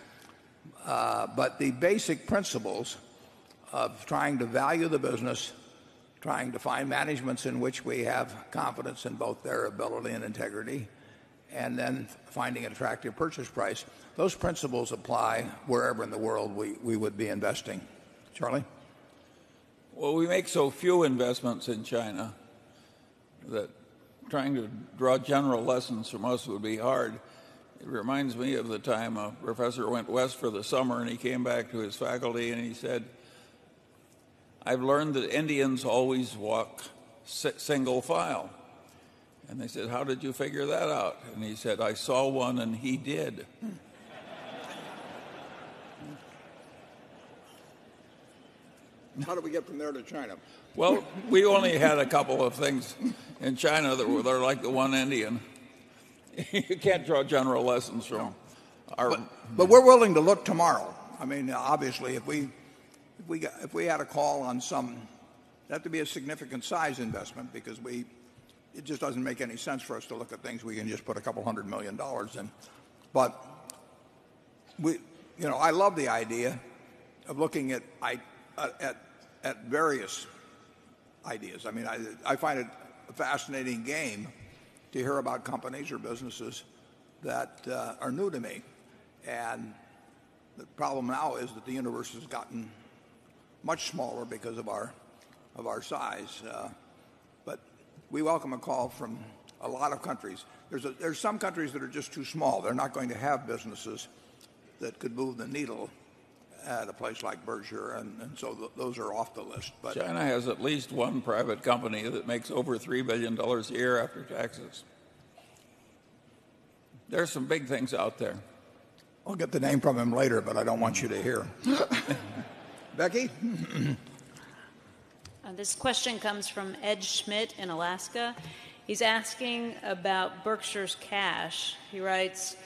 A: But the basic principles of trying to value the business, trying to find managements in which we have confidence in both their ability and integrity, and then finding an attractive purchase price, those principles apply wherever in the world we would be investing. Charlie?
B: Well, we make so few investments in China that trying to draw general lessons from us would be hard. It reminds me of the time a professor went west for the summer and he came back to his faculty and he said, I've learned that Indians always walk single file. And they said, how did you figure that out? And he said, I saw one and he did.
A: How do we get from there to China?
B: Well, we only had a couple of things in China that were like the one Indian. You can't draw general lessons from our.
A: But we're willing to look tomorrow. I mean, obviously, if we had a call on some, it'd have to be a significant size investment because it just doesn't make any sense for us to look at things we can just put a couple $100 million in. But I love the idea of looking at various ideas. I mean, I find it a fascinating game to hear about companies or businesses that are new to me. And the problem now is that the universe has gotten much smaller because of our size. But we welcome a call from a lot of countries. There's some countries that are just too small. They're not going to have businesses that could move the needle at a place like Berkshire, and so those are off the list. But
B: China has at least one private company that makes over $3 billion a year after taxes. There's some big things out there.
A: I'll get the name from him later, but I don't want you to hear. Becky?
E: This question comes from Ed Schmidt in Alaska. He's asking about Berkshire's cash. He writes,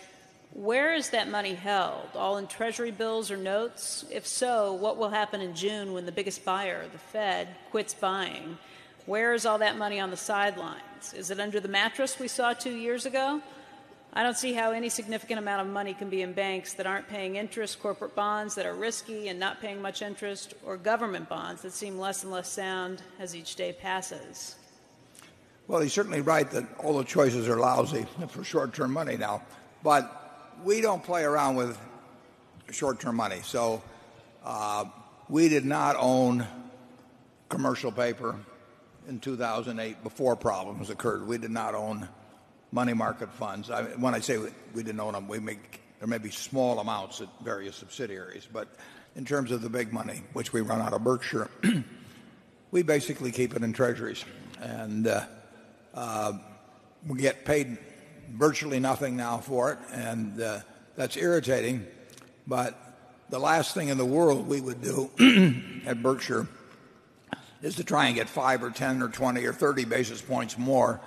E: where is that money held? All in treasury bills or notes? If so, what will happen in June when the biggest buyer, the Fed, quits buying? Where is all that money on the sidelines? Is it under the mattress we saw 2 years ago? I don't see how any significant amount of money can be in banks that aren't paying interest, corporate bonds that are risky and not paying much interest, or government bonds that seem less and less sound as each day passes.
A: Well, he's certainly right that all the choices are lousy for short-term money now. But we don't play around with short-term money. So we did not own commercial paper in 2008 before problems occurred. We did not own money market funds. When I say we didn't own them, there may be small amounts at various subsidiaries. But in terms of the big money, which we run out of Berkshire, we basically keep it in treasuries. And we get paid virtually nothing now for it. And that's irritating. But the last thing in the world we would do at Berkshire is to try and get 5 or 10 or 20 or 30 basis points more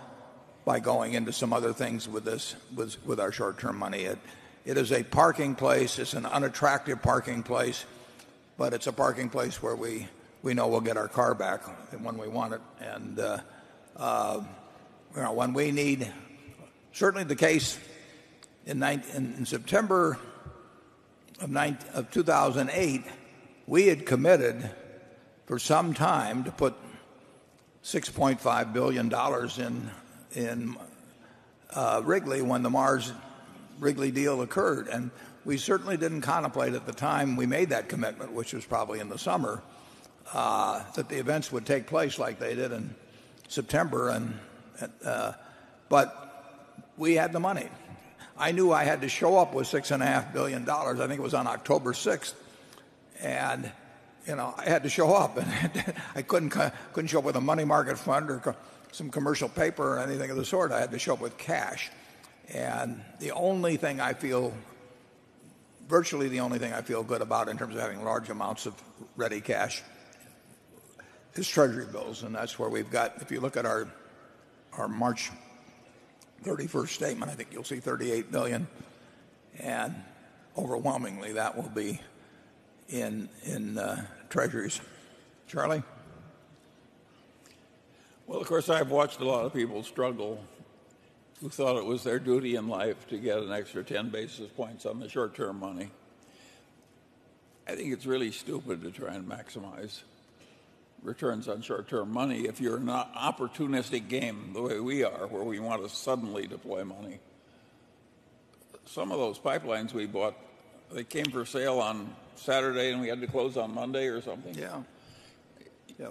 A: by going into some other things with our short-term money. It is a parking place. It's an unattractive parking place, but it's a parking place where we know we'll get our car back when we want it. And when we need, certainly the case in September of 2008, we had committed for some time to put $6.5 billion in Wrigley when the Mars-Wrigley deal occurred. And we certainly didn't contemplate at the time we made that commitment, which was probably in the summer, that the events would take place like they did in September. But we had the money. I knew I had to show up with $6.5 billion. I think it was on October 6th. And I had to show up, and I couldn't show up with a money market fund or some commercial paper or anything of the sort. I had to show up with cash. And virtually the only thing I feel good about in terms of having large amounts of ready cash is Treasury bills. And that's where we've got, if you look at our March 31st statement, I think you'll see $38 billion. And overwhelmingly that will be in treasuries. Charlie?
B: Well, of course, I've watched a lot of people struggle who thought it was their duty in life to get an extra 10 basis points on the short-term money. I think it's really stupid to try and maximize returns on short-term money if you're in an opportunistic game the way we are, where we want to suddenly deploy money. Some of those pipelines we bought, they came for sale on Saturday and we had to close on Monday or something.
A: Yeah.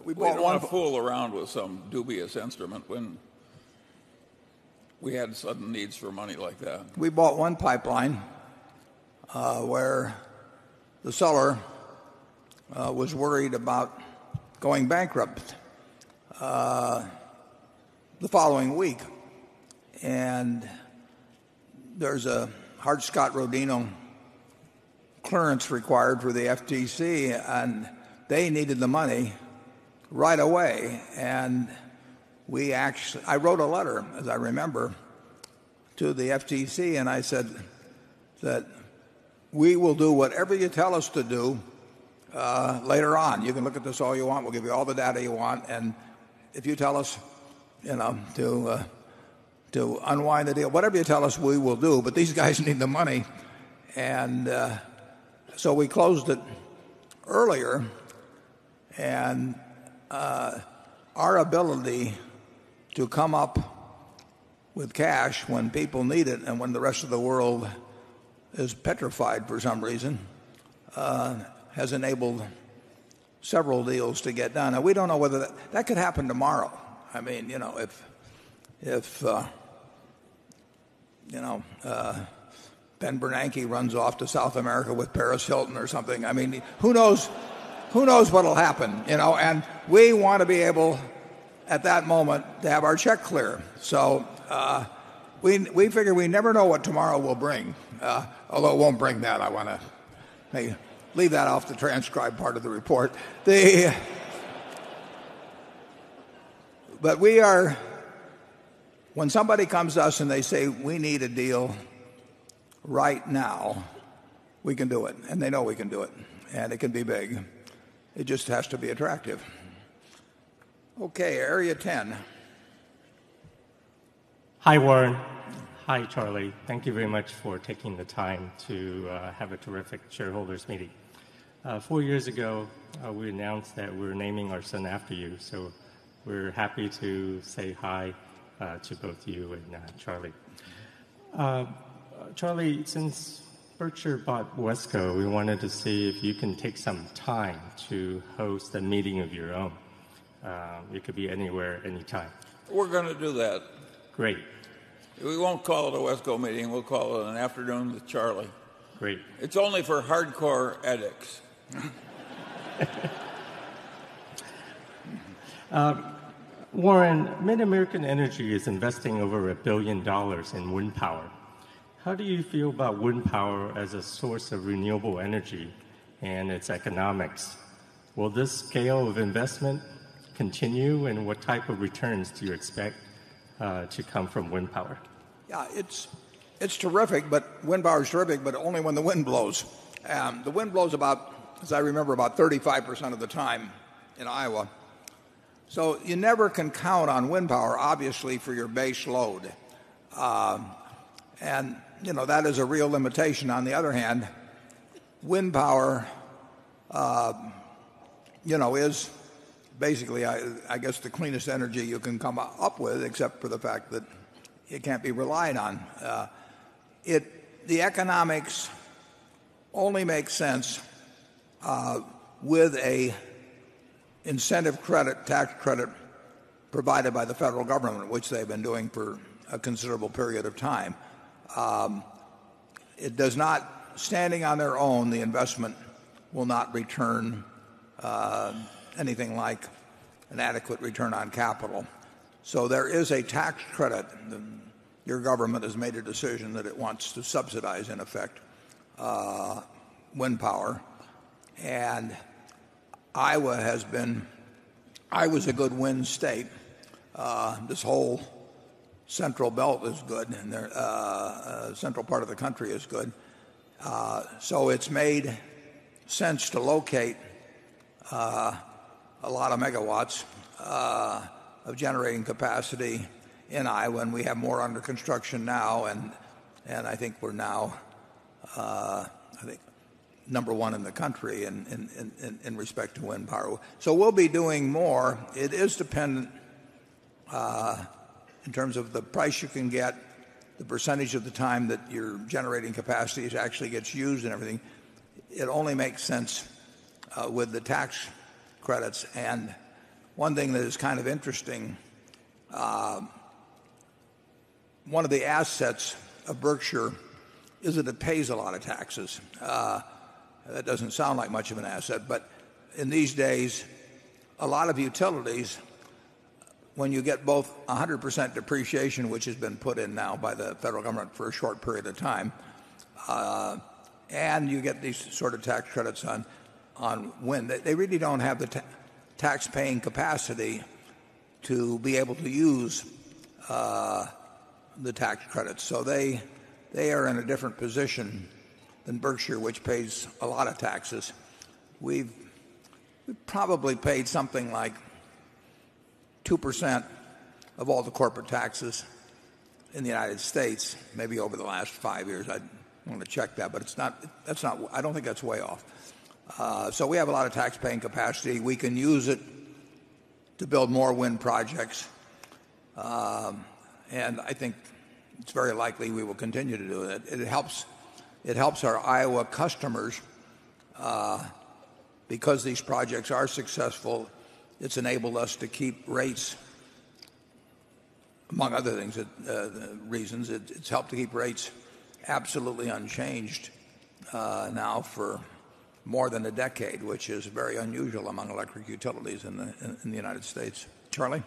B: We don't want to fool around with some dubious instrument when we had sudden needs for money like that.
A: We bought one pipeline where the seller was worried about going bankrupt the following week. And there's a Hart-Scott-Rodino clearance required for the FTC, and they needed the money right away. And I wrote a letter, as I remember, to the FTC, and I said that we will do whatever you tell us to do later on. You can look at this all you want. We'll give you all the data you want, and if you tell us, to unwind the deal, whatever you tell us, we will do. But these guys need the money, and so we closed it earlier, and our ability to come up with cash when people need it and when the rest of the world is petrified for some reason has enabled several deals to get done. Now, we don't know whether that could happen tomorrow. I mean, if Ben Bernanke runs off to South America with Paris Hilton or something. I mean, who knows what will happen, and we want to be able at that moment to have our check clear. So we figure we never know what tomorrow will bring. Although it won't bring that. I want to leave that off the transcribed part of the report. But when somebody comes to us and they say we need a deal right now, we can do it. And they know we can do it. And it can be big. It just has to be attractive. Okay, Area 10.
M: Hi, Warren. Hi, Charlie. Thank you very much for taking the time to have a terrific shareholders meeting. 4 years ago, we announced that we're naming our son after you. So we're happy to say hi to both you and Charlie. Charlie, since Berkshire bought Wesco, we wanted to see if you can take some time to host a meeting of your own. It could be anywhere, anytime.
B: We're going to do that.
M: Great.
B: We won't call it a Wesco meeting. We'll call it an afternoon with Charlie.
M: Great.
B: It's only for hardcore addicts.
M: Warren, Mid-American Energy is investing over $1 billion in wind power. How do you feel about wind power as a source of renewable energy and its economics? Will this scale of investment continue, and what type of returns do you expect to come from wind power?
A: Yeah, it's terrific, but wind power is terrific, but only when the wind blows. The wind blows about, as I remember, about 35% of the time in Iowa. So you never can count on wind power, obviously, for your base load. And, that is a real limitation. On the other hand, wind power, is basically, I guess, the cleanest energy you can come up with, except for the fact that it can't be relied on. The economics only make sense with a incentive credit, tax credit provided by the federal government, which they've been doing for a considerable period of time. It does not, standing on their own, the investment will not return anything like an adequate return on capital. So there is a tax credit. Your government has made a decision that it wants to subsidize, in effect, wind power. And Iowa's a good wind state. This whole central belt is good, and the central part of the country is good. So it's made sense to locate a lot of megawatts of generating capacity in Iowa, and we have more under construction now, and I think we're now number one in the country in respect to wind power. So we'll be doing more. It is dependent in terms of the price you can get, the percentage of the time that your generating capacity actually gets used and everything. It only makes sense with the tax credits. And one thing that is kind of interesting, one of the assets of Berkshire is that it pays a lot of taxes. That doesn't sound like much of an asset, but in these days, a lot of utilities, when you get both 100% depreciation, which has been put in now by the federal government for a short period of time, and you get these sort of tax credits on wind, they really don't have the tax-paying capacity to be able to use the tax credits. So they are in a different position than Berkshire, which pays a lot of taxes. We've probably paid something like 2% of all the corporate taxes in the United States, maybe over the last 5 years. I want to check that, but I don't think that's way off. So we have a lot of tax-paying capacity. We can use it to build more wind projects, and I think it's very likely we will continue to do it. It helps our Iowa customers because these projects are successful. It's enabled us to keep rates, among other things, reasons. It's helped to keep rates absolutely unchanged now for more than a decade, which is very unusual among electric utilities in the United States. Charlie?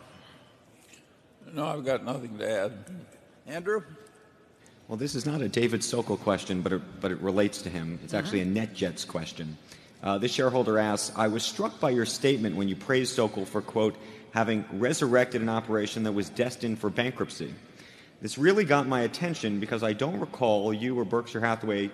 B: No, I've got nothing to add.
A: Andrew?
G: Well, this is not a David Sokol question, but it relates to him. It's actually a NetJets question. This shareholder asks, I was struck by your statement when you praised Sokol for, quote, having resurrected an operation that was destined for bankruptcy. This really got my attention because I don't recall you or Berkshire Hathaway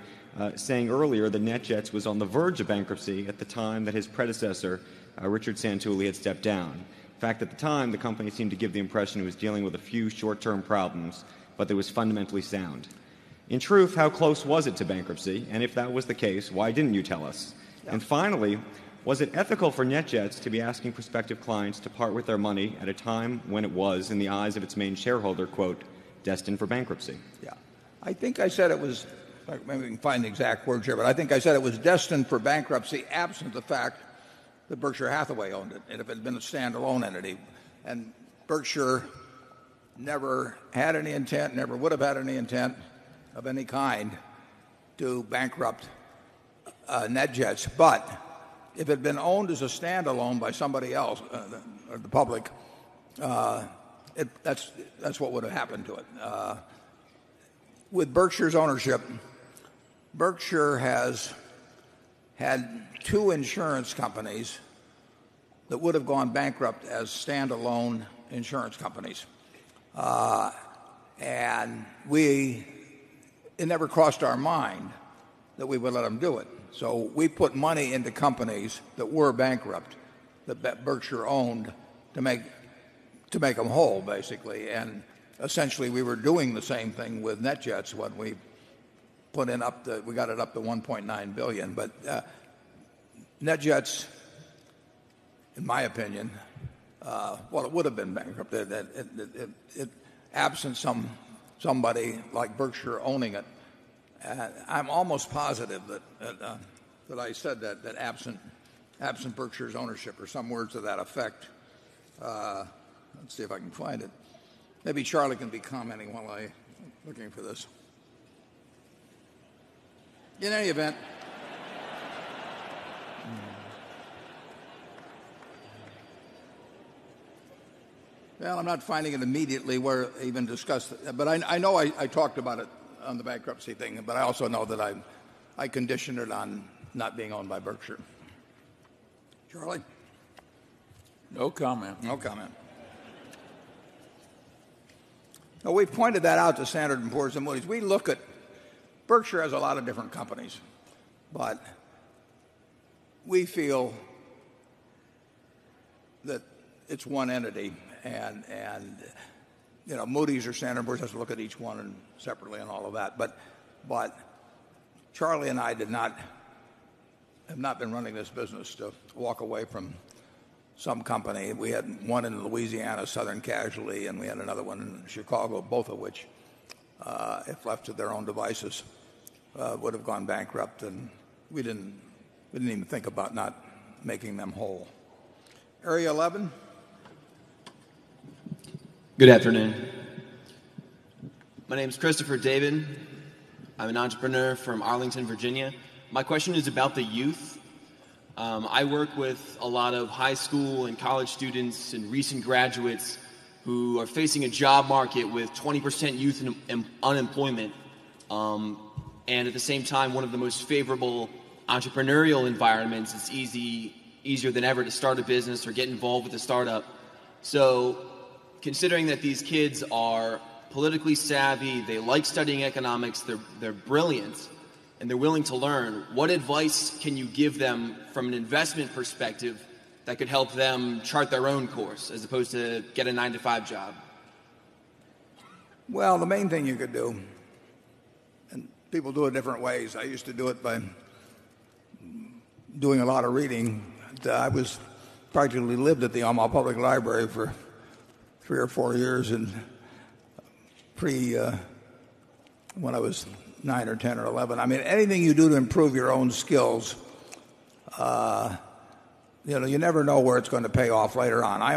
G: saying earlier that NetJets was on the verge of bankruptcy at the time that his predecessor, Richard Santulli, had stepped down. In fact, at the time, the company seemed to give the impression it was dealing with a few short-term problems, but that it was fundamentally sound. In truth, how close was it to bankruptcy? And if that was the case, why didn't you tell us? And finally, was it ethical for NetJets to be asking prospective clients to part with their money at a time when it was, in the eyes of its main shareholder, quote, destined for bankruptcy?
A: Yeah. I think I said it was, maybe we can find the exact words here, but I think I said it was destined for bankruptcy absent the fact that Berkshire Hathaway owned it, and if it had been a standalone entity. And Berkshire never had any intent, never would have had any intent of any kind to bankrupt NetJets. But if it had been owned as a standalone by somebody else, or the public, that's what would have happened to it. With Berkshire's ownership, Berkshire has had two insurance companies that would have gone bankrupt as standalone insurance companies. And it never crossed our mind that we would let them do it. So we put money into companies that were bankrupt, that Berkshire owned, to make them whole, basically. And essentially, we were doing the same thing with NetJets when we we got it up to $1.9 billion. But NetJets, in my opinion, it would have been bankrupt. Absent somebody like Berkshire owning it. I'm almost positive that I said that absent Berkshire's ownership, or some words to that effect. Let's see if I can find it. Maybe Charlie can be commenting while I'm looking for this. In any event, well, I'm not finding it immediately where I even discussed it, but I know I talked about it on the bankruptcy thing, but I also know that I conditioned it on not being owned by Berkshire. Charlie?
B: No comment.
A: No comment. Now, we've pointed that out to Standard & Poor's and Moody's. We look at Berkshire has a lot of different companies, but we feel that it's one entity, and Moody's or Standard & Poor's has to look at each one separately and all of that. But Charlie and I have not been running this business to walk away from some company. We had one in Louisiana, Southern Casualty, and we had another one in Chicago, both of which, if left to their own devices, would have gone bankrupt, and we didn't even think about not making them whole. Area 11.
N: Good afternoon. My name is Christopher David. I'm an entrepreneur from Arlington, Virginia. My question is about the youth. I work with a lot of high school and college students and recent graduates who are facing a job market with 20% youth unemployment, and at the same time, one of the most favorable entrepreneurial environments. It's easier than ever to start a business or get involved with a startup. So, considering that these kids are politically savvy, they like studying economics, they're brilliant, and they're willing to learn, what advice can you give them from an investment perspective that could help them chart their own course as opposed to get a 9-to-5 job?
A: Well, the main thing you could do, and people do it different ways. I used to do it by doing a lot of reading. I was practically lived at the Omaha Public Library for 3 or 4 years, and when I was 9 or 10 or 11. I mean, anything you do to improve your own skills, you never know where it's going to pay off later on. I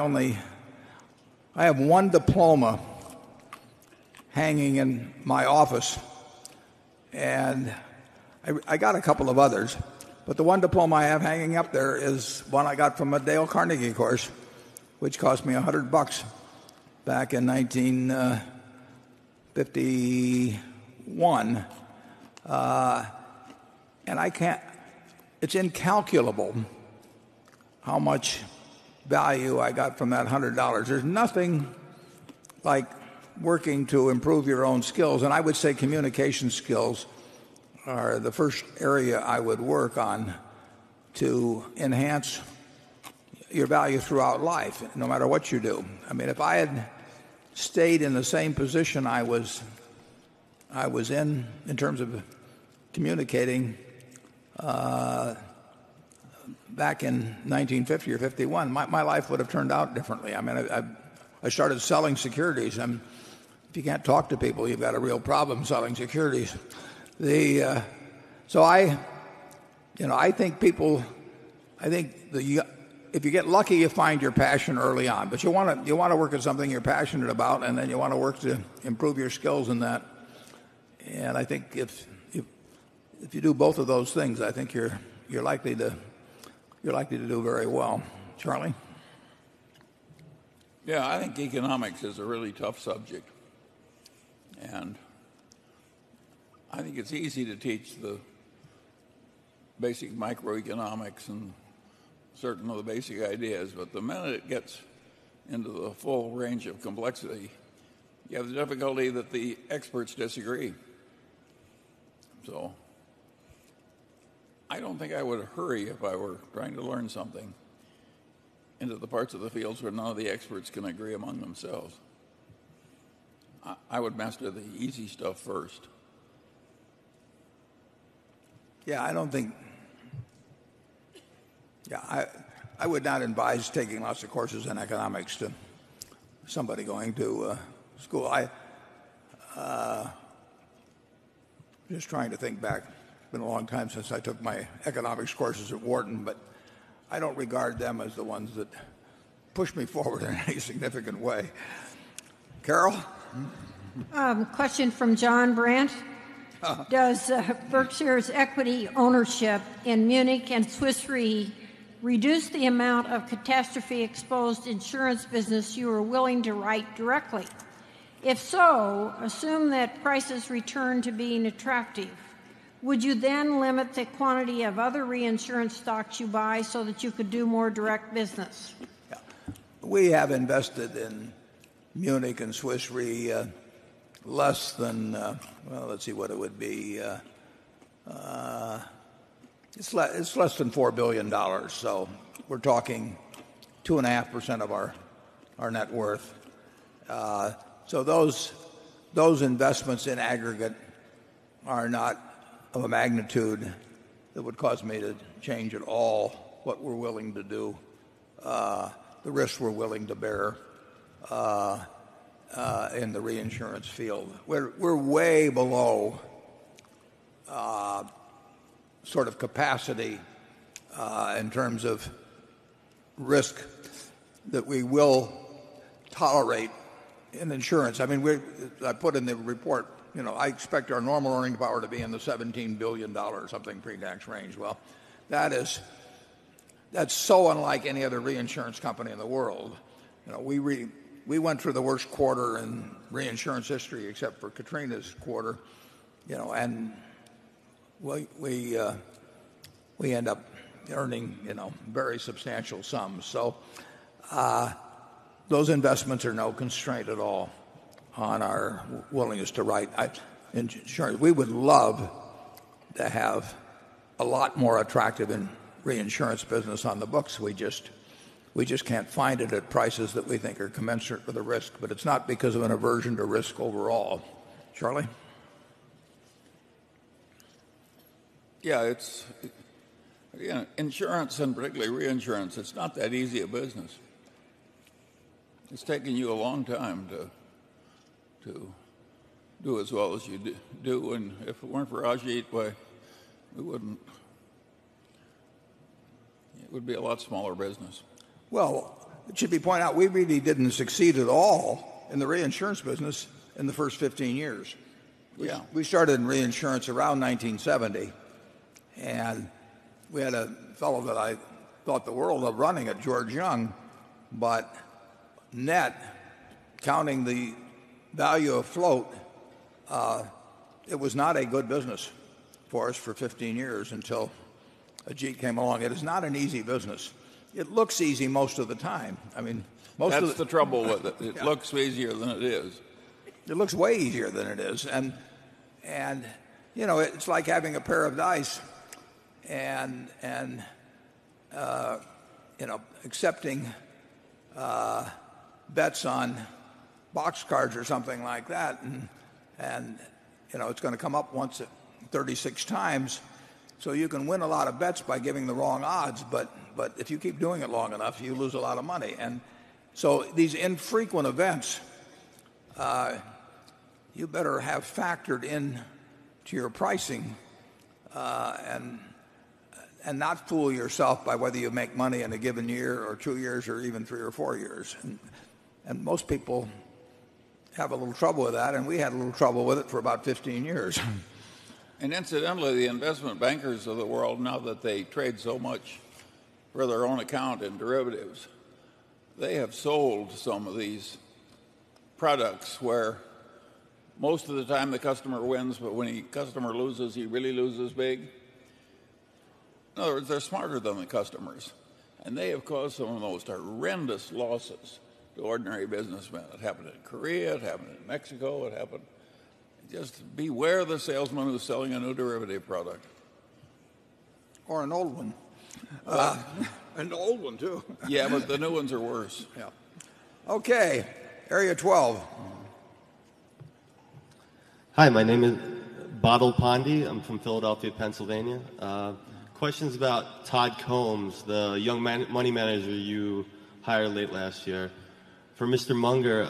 A: have one diploma hanging in my office, and I got a couple of others, but the one diploma I have hanging up there is one I got from a Dale Carnegie course, which cost me $100 back in 1951. And it's incalculable how much value I got from that $100. There's nothing like working to improve your own skills, and I would say communication skills are the first area I would work on to enhance your value throughout life, no matter what you do. I mean, if I had stayed in the same position I was in terms of communicating back in 1950 or 51, my life would have turned out differently. I mean, I started selling securities. If if you can't talk to people, you've got a real problem selling securities. So I think if you get lucky, you find your passion early on. But you want to work at something you're passionate about, and then you want to work to improve your skills in that. And I think if you do both of those things, I think you're likely to do very well. Charlie?
B: Yeah, I think economics is a really tough subject. And I think it's easy to teach the basic microeconomics and certain of the basic ideas, but the minute it gets into the full range of complexity, you have the difficulty that the experts disagree. So I don't think I would hurry if I were trying to learn something into the parts of the fields where none of the experts can agree among themselves. I would master the easy stuff first.
A: Yeah, I would not advise taking lots of courses in economics to somebody going to school. Just trying to think back. It's been a long time since I took my economics courses at Wharton, but I don't regard them as the ones that push me forward in any significant way. Carol?
C: Question from John Brandt. Does Berkshire's equity ownership in Munich and Swiss Re reduce the amount of catastrophe-exposed insurance business you are willing to write directly? If so, assume that prices return to being attractive. Would you then limit the quantity of other reinsurance stocks you buy so that you could do more direct business?
A: Yeah. We have invested in Munich and Swiss Re less than, let's see what it would be. It's less than $4 billion, so we're talking 2.5% of our net worth. So those investments in aggregate are not of a magnitude that would cause me to change at all what we're willing to do, the risks we're willing to bear in the reinsurance field. We're way below sort of capacity in terms of risk that we will tolerate in insurance. I mean, I put in the report, I expect our normal earning power to be in the $17 billion something pre-tax range. Well, that's so unlike any other reinsurance company in the world. We went through the worst quarter in reinsurance history, except for Katrina's quarter, and we end up earning very substantial sums. So those investments are no constraint at all on our willingness to write insurance. We would love to have a lot more attractive in reinsurance business on the books. We just can't find it at prices that we think are commensurate with the risk. But it's not because of an aversion to risk overall. Charlie?
B: Yeah, insurance and particularly reinsurance, it's not that easy a business. It's taken you a long time to do as well as you do, and if it weren't for Ajit, why, it would be a lot smaller business.
A: Well, it should be pointed out we really didn't succeed at all in the reinsurance business in the first 15 years. We started in reinsurance around 1970, and we had a fellow that I thought the world of running it, George Young, but net, counting the value of float, it was not a good business for us for 15 years until Ajit came along. It is not an easy business. It looks easy most of the time. I mean,
B: that's the trouble with it. It looks easier than it is.
A: It looks way easier than it is, and it's like having a pair of dice, and accepting bets on boxcars or something like that, and it's going to come up once at 36 times, so you can win a lot of bets by giving the wrong odds, but if you keep doing it long enough, you lose a lot of money. And so these infrequent events you better have factored in to your pricing and not fool yourself by whether you make money in a given year or 2 years or even 3 or 4 years. And most people have a little trouble with that, and we had a little trouble with it for about 15 years.
B: And incidentally, the investment bankers of the world, now that they trade so much for their own account in derivatives, they have sold some of these products where most of the time the customer wins, but when the customer loses, he really loses big. In other words, they're smarter than the customers, and they have caused some of the most horrendous losses to ordinary businessmen. It happened in Korea, it happened in Mexico, it happened. Just beware the salesman who's selling a new derivative product.
A: Or an old one. An old one, too.
B: Yeah, but the new ones are worse.
A: Yeah. Okay, Area 12.
O: Hi, my name is Badal Pandi. I'm from Philadelphia, Pennsylvania. Questions about Todd Combs, the young money manager you hired late last year. For Mr. Munger,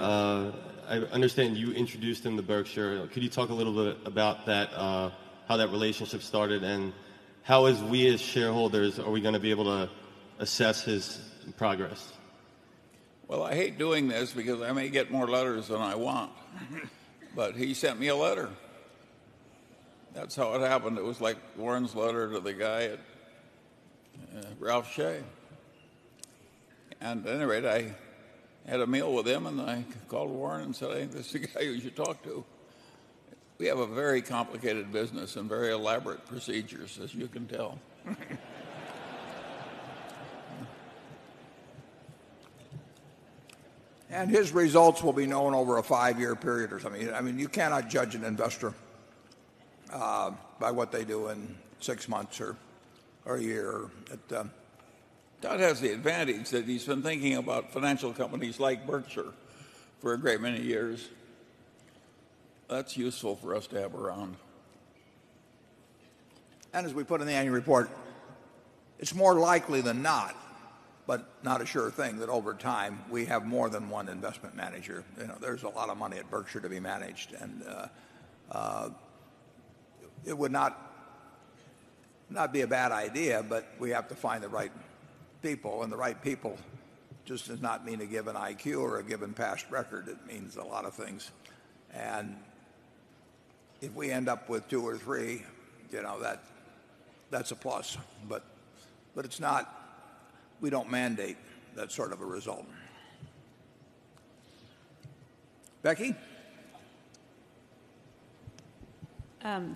O: I understand you introduced him to Berkshire. Could you talk a little bit about that, how that relationship started, and how, as we as shareholders, are we going to be able to assess his progress?
B: Well, I hate doing this because I may get more letters than I want. But he sent me a letter. That's how it happened. It was like Warren's letter to the guy at Ralph Shea. And at any rate, I had a meal with him, and I called Warren and said, I think this is the guy you should talk to. We have a very complicated business and very elaborate procedures, as you can tell.
A: And his results will be known over a 5-year period or something. I mean, you cannot judge an investor by what they do in 6 months or a year.
B: Todd has the advantage that he's been thinking about financial companies like Berkshire for a great many years. That's useful for us to have around.
A: And as we put in the annual report, it's more likely than not, but not a sure thing, that over time we have more than one investment manager. You know, there's a lot of money at Berkshire to be managed, and it would not be a bad idea, but we have to find the right people, and the right people just does not mean a given IQ or a given past record. It means a lot of things. And if we end up with 2 or 3, you know, that's a plus. But it's not, we don't mandate that sort of a result. Becky?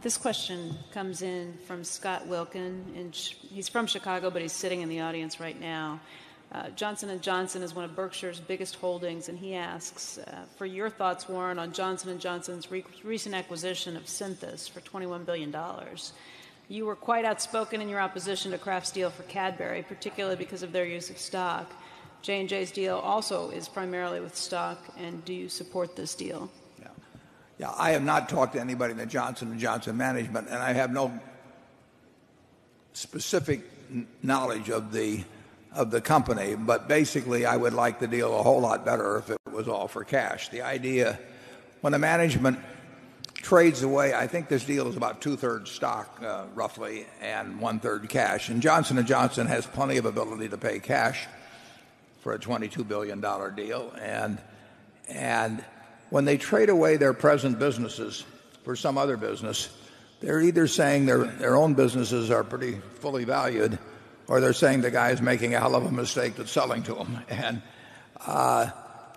E: This question comes in from Scott Wilkin, and he's from Chicago, but he's sitting in the audience right now. Johnson & Johnson is one of Berkshire's biggest holdings, and he asks for your thoughts, Warren, on Johnson & Johnson's recent acquisition of Synthos for $21 billion. You were quite outspoken in your opposition to Kraft's deal for Cadbury, particularly because of their use of stock. J&J's deal also is primarily with stock, and do you support this deal?
A: Yeah, I have not talked to anybody in the Johnson & Johnson management, and I have no specific knowledge of the company, but basically I would like the deal a whole lot better if it was all for cash. The idea, when the management trades away, I think this deal is about 2/3 stock, roughly, and 1/3 cash. And Johnson & Johnson has plenty of ability to pay cash for a $22 billion deal. And when they trade away their present businesses for some other business, they're either saying their own businesses are pretty fully valued, or they're saying the guy is making a hell of a mistake that's selling to them. And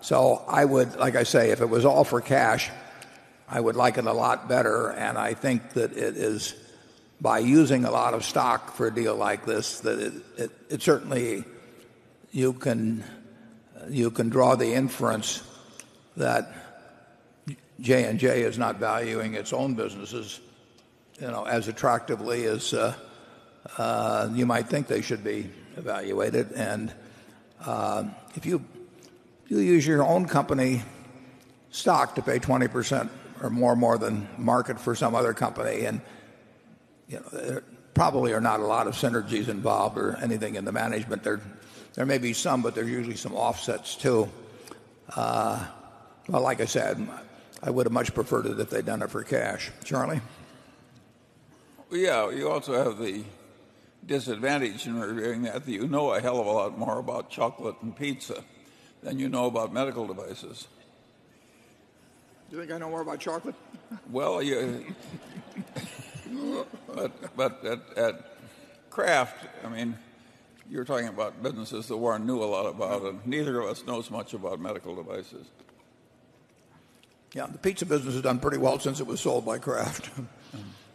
A: so I would, like I say, if it was all for cash, I would like it a lot better. And I think that it is, by using a lot of stock for a deal like this, that it certainly, you can draw the inference that J&J is not valuing its own businesses, you know, as attractively as you might think they should be evaluated. And if you use your own company stock to pay 20% or more than market for some other company, and you know, there probably are not a lot of synergies involved or anything in the management. There may be some, but there's usually some offsets too. Well, like I said, I would have much preferred it if they'd done it for cash. Charlie?
B: Well, yeah, you also have the disadvantage in reviewing that you know a hell of a lot more about chocolate and pizza than you know about medical devices.
A: Do you think I know more about chocolate?
B: Well, but at Kraft, I mean, you're talking about businesses that Warren knew a lot about, and neither of us knows much about medical devices.
A: Yeah, the pizza business has done pretty well since it was sold by Kraft.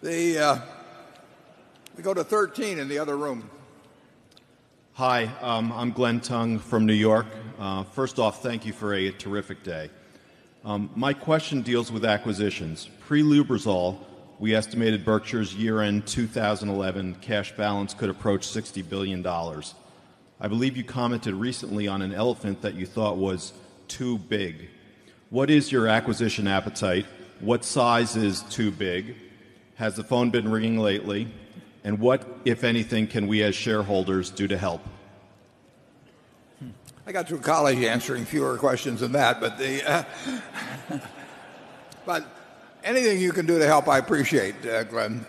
A: We go to 13 in the other room.
P: Hi, I'm Glenn Tung from New York. First off, thank you for a terrific day. My question deals with acquisitions. Pre-Lubrizol, we estimated Berkshire's year-end 2011 cash balance could approach $60 billion. I believe you commented recently on an elephant that you thought was too big. What is your acquisition appetite? What size is too big? Has the phone been ringing lately? And what, if anything, can we as shareholders do to help?
A: I got through college answering fewer questions than that, but but anything you can do to help, I appreciate, Glenn.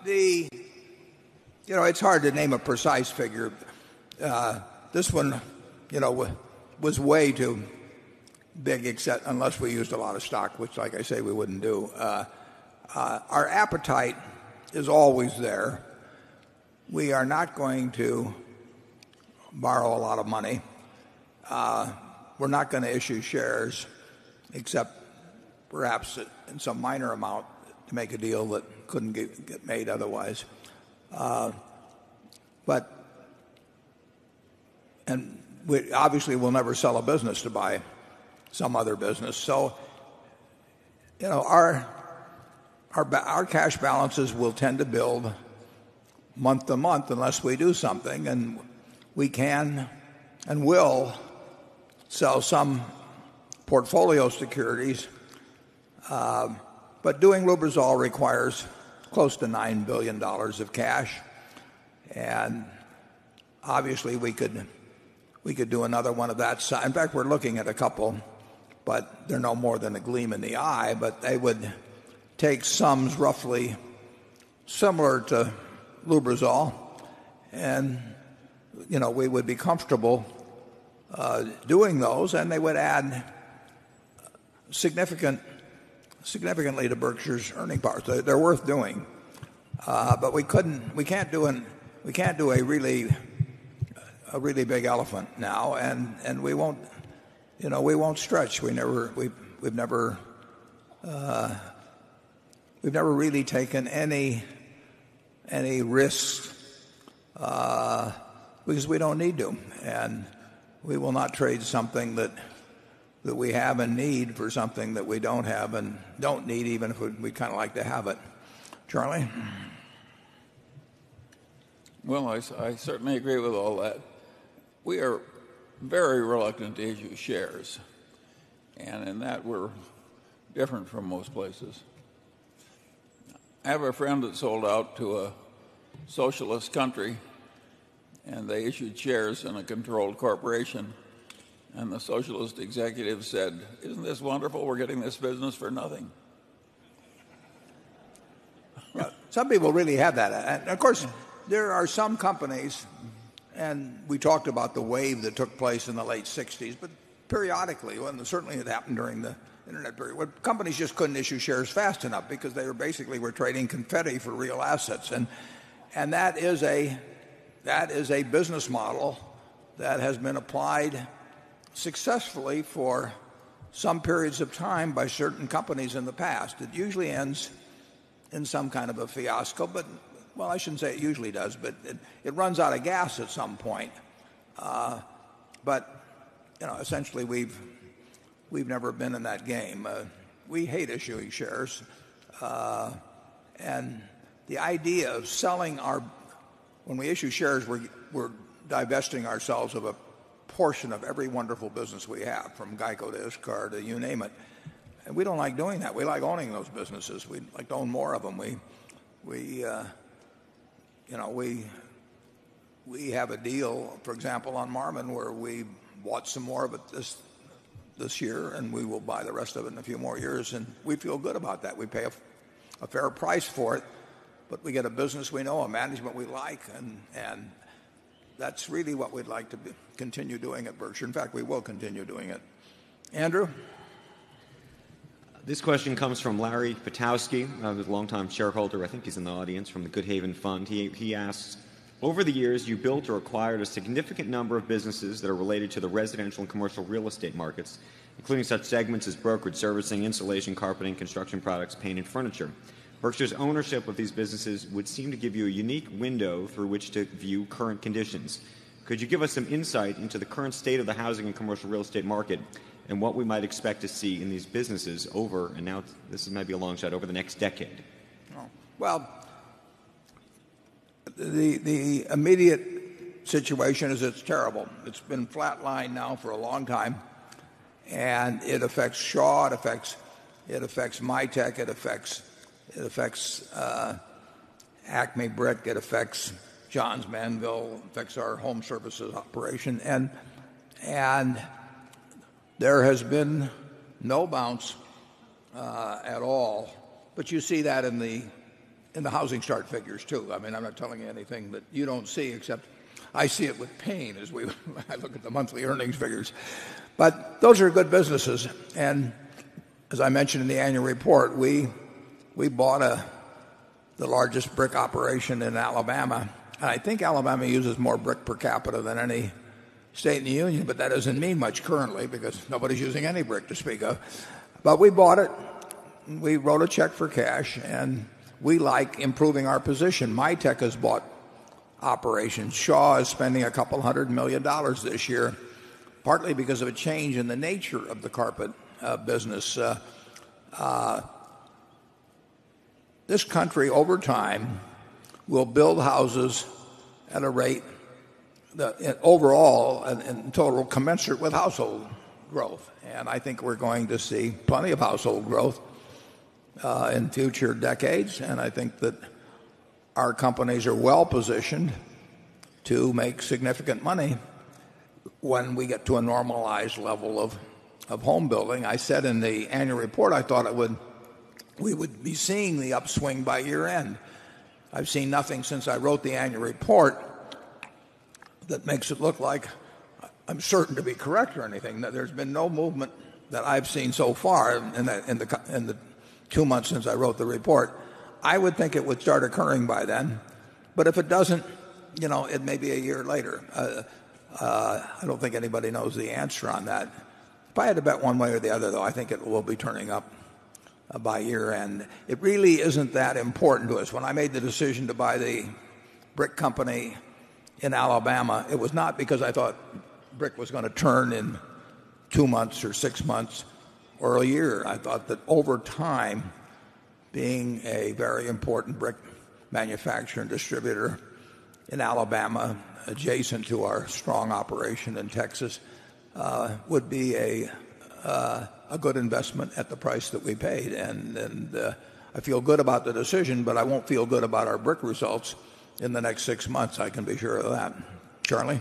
A: It's hard to name a precise figure. This one, was way too big, except unless we used a lot of stock, which, like I say, we wouldn't do. Our appetite is always there. We are not going to borrow a lot of money. We're not going to issue shares, except perhaps in some minor amount to make a deal that couldn't get made otherwise. And we obviously will never sell a business to buy some other business. So, our cash balances will tend to build month to month unless we do something, and we can and will sell some portfolio securities. But doing Lubrizol requires close to $9 billion of cash, and obviously we could do another one of that size. In fact, we're looking at a couple, but they're no more than a gleam in the eye. But they would take sums roughly similar to Lubrizol, and we would be comfortable doing those, and they would add significantly to Berkshire's earning power. So they're worth doing, but we can't do a really big elephant now, and we won't stretch. We've never really taken any risks because we don't need to, and we will not trade something that we have and need for something that we don't have and don't need, even if we kind of like to have it. Charlie?
B: Well, I certainly agree with all that. We are very reluctant to issue shares, and in that we're different from most places. I have a friend that sold out to a socialist country, and they issued shares in a controlled corporation, and the socialist executive said, "Isn't this wonderful? We're getting this business for nothing."
A: Yeah, some people really have that. And of course, there are some companies, and we talked about the wave that took place in the late 60s, but periodically, and certainly it happened during the Internet period, where companies just couldn't issue shares fast enough because they were trading confetti for real assets. And that is a business model that has been applied successfully for some periods of time by certain companies in the past. It usually ends in some kind of a fiasco, but, well, I shouldn't say it usually does, but it runs out of gas at some point. But essentially we've never been in that game. We hate issuing shares, and the idea of selling when we issue shares, we're divesting ourselves of a portion of every wonderful business we have, from Geico to ISCAR to you name it. And we don't like doing that. We like owning those businesses. We'd like to own more of them. We have a deal, for example, on Marmon, where we bought some more of it this year, and we will buy the rest of it in a few more years, and we feel good about that. We pay a fair price for it, but we get a business we know, a management we like, and that's really what we'd like to continue doing at Berkshire. In fact, we will continue doing it. Andrew?
G: This question comes from Larry Patowski, who's a longtime shareholder. I think he's in the audience, from the Good Haven Fund. He asks, over the years, you built or acquired a significant number of businesses that are related to the residential and commercial real estate markets, including such segments as brokerage servicing, insulation, carpeting, construction products, paint, and furniture. Berkshire's ownership of these businesses would seem to give you a unique window through which to view current conditions. Could you give us some insight into the current state of the housing and commercial real estate market and what we might expect to see in these businesses over, and now this might be a long shot, over the next decade?
A: Well, the immediate situation is it's terrible. It's been flatlined now for a long time, and it affects Shaw, it affects Mytech, it affects Acme Brick, it affects Johns Manville, affects our home services operation, and there has been no bounce at all. But you see that in the housing start figures too. I mean, I'm not telling you anything that you don't see, except I see it with pain as I look at the monthly earnings figures. But those are good businesses, and as I mentioned in the annual report, we bought the largest brick operation in Alabama. And I think Alabama uses more brick per capita than any state in the union, but that doesn't mean much currently because nobody's using any brick to speak of. But we bought it. We wrote a check for cash, and we like improving our position. Mytech has bought operations. Shaw is spending a couple $100 million this year, partly because of a change in the nature of the carpet business. This country, over time, will build houses at a rate that overall and in total commensurate with household growth. And I think we're going to see plenty of household growth in future decades. And I think that our companies are well positioned to make significant money when we get to a normalized level of home building. I said in the annual report I thought we would be seeing the upswing by year end. I've seen nothing since I wrote the annual report that makes it look like I'm certain to be correct or anything. There's been no movement that I've seen so far in the 2 months since I wrote the report. I would think it would start occurring by then, but if it doesn't, it may be a year later. I don't think anybody knows the answer on that. If I had to bet one way or the other, though, I think it will be turning up by year end. It really isn't that important to us. When I made the decision to buy the brick company in Alabama, it was not because I thought brick was going to turn in 2 months or 6 months or a year. I thought that over time, being a very important brick manufacturer and distributor in Alabama, adjacent to our strong operation in Texas, would be a good investment at the price that we paid. And I feel good about the decision, but I won't feel good about our brick results in the next 6 months. I can be sure of that. Charlie?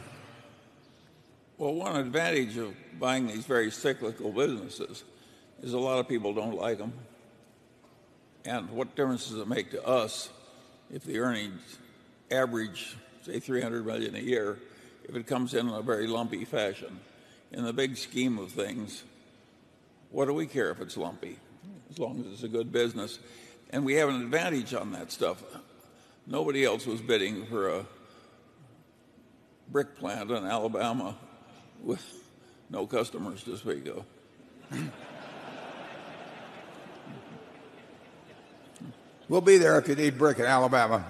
B: Well, one advantage of buying these very cyclical businesses is a lot of people don't like them. And what difference does it make to us if the earnings average, say, $300 million a year, if it comes in a very lumpy fashion? In the big scheme of things, what do we care if it's lumpy, as long as it's a good business? And we have an advantage on that stuff. Nobody else was bidding for a brick plant in Alabama with no customers to speak of.
A: We'll be there if you need brick in Alabama.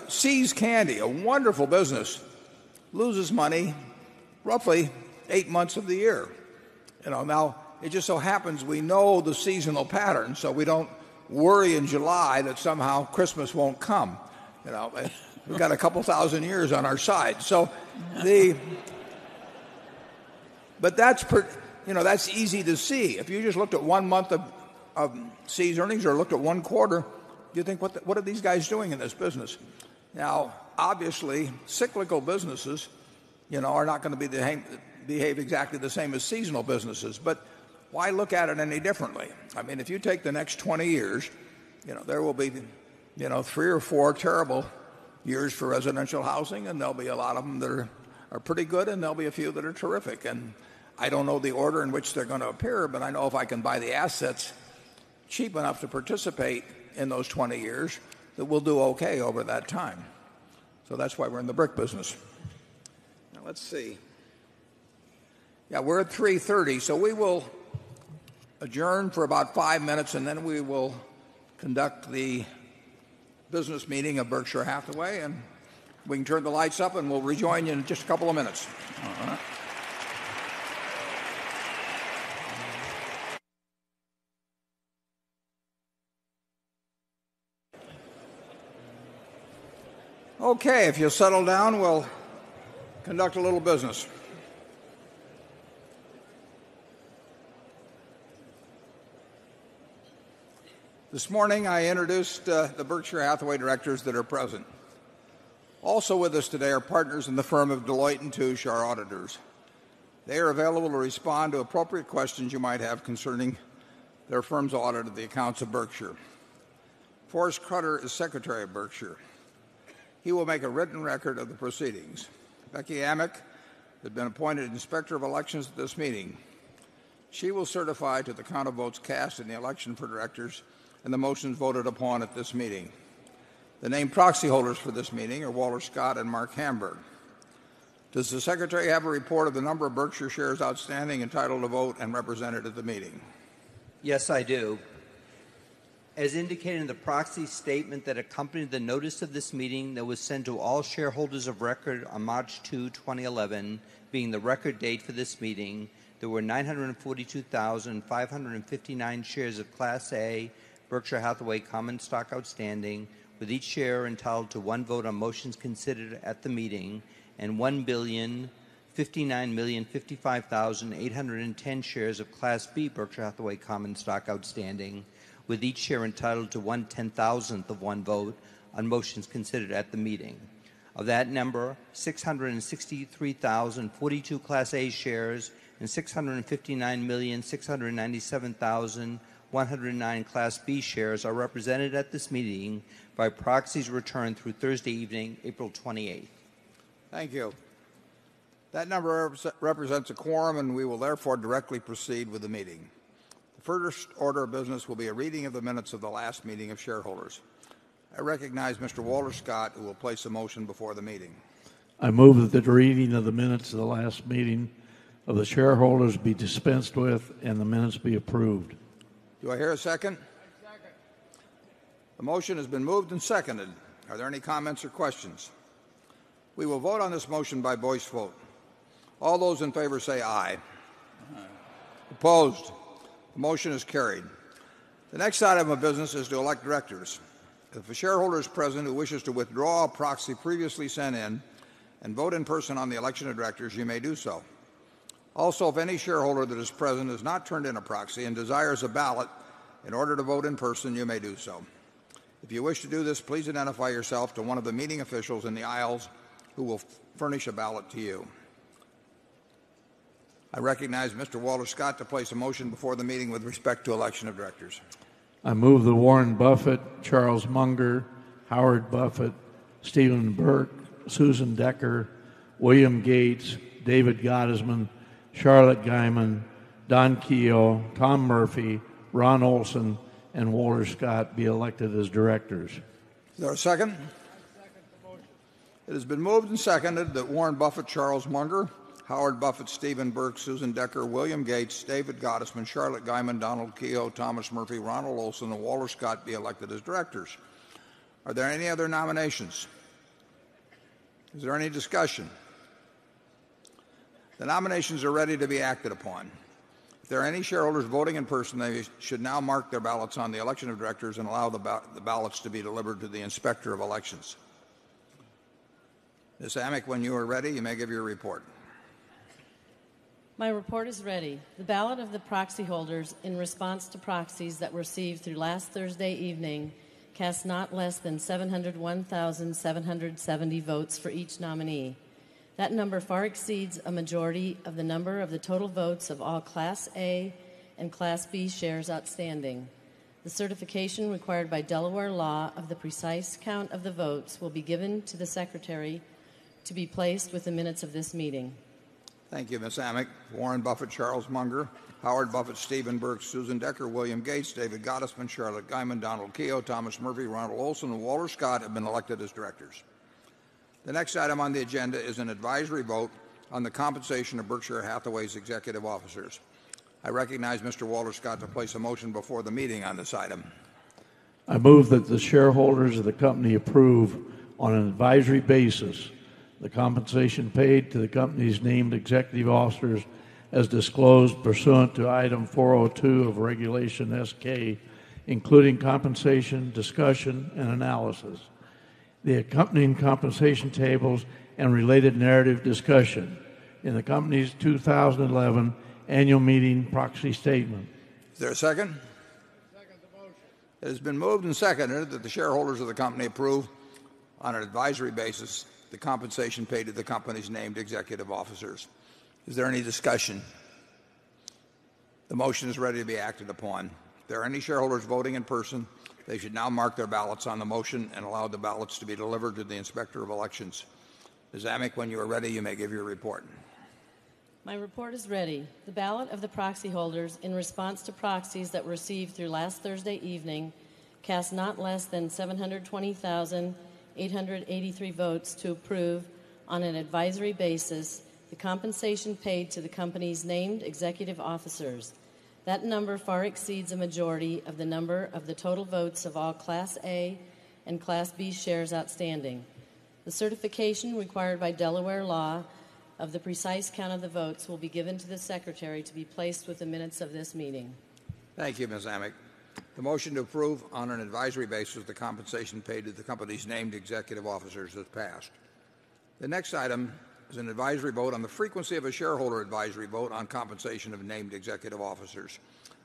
A: See's Candy, a wonderful business, loses money roughly 8 months of the year. Now it just so happens we know the seasonal pattern, so we don't worry in July that somehow Christmas won't come. We've got a couple thousand years on our side. So but that's easy to see. If you just looked at 1 month of See's earnings or looked at 1 quarter, you think, what are these guys doing in this business? Now, obviously, cyclical businesses are not going to behave exactly the same as seasonal businesses. But why look at it any differently? I mean, if you take the next 20 years, there will be, 3 or 4 terrible years for residential housing, and there'll be a lot of them that are pretty good, and there'll be a few that are terrific. And I don't know the order in which they're going to appear, but I know if I can buy the assets cheap enough to participate in those 20 years, that we'll do okay over that time. So that's why we're in the brick business. Now let's see. Yeah, we're at 3:30, so we will adjourn for about 5 minutes, and then we will conduct the business meeting of Berkshire Hathaway, and we can turn the lights up, and we'll rejoin you in just a couple of minutes. All right. Okay, if you'll settle down, we'll conduct a little business. This morning I introduced the Berkshire Hathaway directors that are present. Also with us today are partners in the firm of Deloitte & Touche, our auditors. They are available to respond to appropriate questions you might have concerning their firm's audit of the accounts of Berkshire. Forrest Crutter is Secretary of Berkshire. He will make a written record of the proceedings. Becky Amick has been appointed Inspector of Elections at this meeting. She will certify to the count of votes cast in the election for directors and the motions voted upon at this meeting. The named proxy holders for this meeting are Walter Scott and Mark Hamburg. Does the Secretary have a report of the number of Berkshire shares outstanding, entitled to vote, and represented at the meeting?
Q: Yes, I do. As indicated in the proxy statement that accompanied the notice of this meeting that was sent to all shareholders of record on March 2, 2011, being the record date for this meeting, there were 942,559 shares of Class A Berkshire Hathaway common stock outstanding, with each share entitled to one vote on motions considered at the meeting, and 1,059,055,810 shares of Class B Berkshire Hathaway common stock outstanding, with each share entitled to 1/10,000th of one vote on motions considered at the meeting. Of that number, 663,042 Class A shares and 659,697,109 Class B shares are represented at this meeting by proxies returned through Thursday evening, April 28th.
A: Thank you. That number represents a quorum, and we will therefore directly proceed with the meeting. The first order of business will be a reading of the minutes of the last meeting of shareholders. I recognize Mr. Walter Scott, who will place a motion before the meeting.
R: I move that the reading of the minutes of the last meeting of the shareholders be dispensed with and the minutes be approved.
A: Do I hear a second? Second. The motion has been moved and seconded. Are there any comments or questions? We will vote on this motion by voice vote. All those in favor say aye. Opposed? The motion is carried. The next item of business is to elect directors. If a shareholder is present who wishes to withdraw a proxy previously sent in and vote in person on the election of directors, you may do so. Also, if any shareholder that is present has not turned in a proxy and desires a ballot in order to vote in person, you may do so. If you wish to do this, please identify yourself to one of the meeting officials in the aisles who will furnish a ballot to you. I recognize Mr. Walter Scott to place a motion before the meeting with respect to election of directors.
R: I move that Warren Buffett, Charles Munger, Howard Buffett, Stephen Burke, Susan Decker, William Gates, David Gottesman, Charlotte Guyman, Don Keogh, Tom Murphy, Ron Olson, and Walter Scott be elected as directors.
A: Is there a second? I second the motion. It has been moved and seconded that Warren Buffett, Charles Munger, Howard Buffett, Stephen Burke, Susan Decker, William Gates, David Gottesman, Charlotte Guyman, Donald Keogh, Thomas Murphy, Ronald Olson, and Walter Scott be elected as directors. Are there any other nominations? Is there any discussion? The nominations are ready to be acted upon. If there are any shareholders voting in person, they should now mark their ballots on the election of directors and allow the ballots to be delivered to the Inspector of Elections. Ms. Amick, when you are ready, you may give your report.
W: My report is ready. The ballot of the proxy holders in response to proxies that were received through last Thursday evening cast not less than 701,770 votes for each nominee. That number far exceeds a majority of the number of the total votes of all Class A and Class B shares outstanding. The certification required by Delaware law of the precise count of the votes will be given to the Secretary to be placed with the minutes of this meeting.
A: Thank you, Ms. Amick. Warren Buffett, Charles Munger, Howard Buffett, Stephen Burke, Susan Decker, William Gates, David Gottesman, Charlotte Guyman, Donald Keogh, Thomas Murphy, Ronald Olson, and Walter Scott have been elected as directors. The next item on the agenda is an advisory vote on the compensation of Berkshire Hathaway's executive officers. I recognize Mr. Walter Scott to place a motion before the meeting on this item.
R: I move that the shareholders of the company approve on an advisory basis the compensation paid to the company's named executive officers as disclosed pursuant to Item 402 of Regulation S-K, including compensation, discussion, and analysis, the accompanying compensation tables, and related narrative discussion in the company's 2011 annual meeting proxy statement.
A: Is there a second? Second the motion. It has been moved and seconded that the shareholders of the company approve on an advisory basis the compensation paid to the company's named executive officers. Is there any discussion? The motion is ready to be acted upon. If there are any shareholders voting in person, they should now mark their ballots on the motion and allow the ballots to be delivered to the Inspector of Elections. Ms. Amick, when you are ready, you may give your report.
W: My report is ready. The ballot of the proxy holders in response to proxies that were received through last Thursday evening cast not less than 720,883 votes to approve on an advisory basis the compensation paid to the company's named executive officers. That number far exceeds a majority of the number of the total votes of all Class A and Class B shares outstanding. The certification required by Delaware law of the precise count of the votes will be given to the Secretary to be placed with the minutes of this meeting.
A: Thank you, Ms. Amick. The motion to approve on an advisory basis the compensation paid to the company's named executive officers is passed. The next item is an advisory vote on the frequency of a shareholder advisory vote on compensation of named executive officers.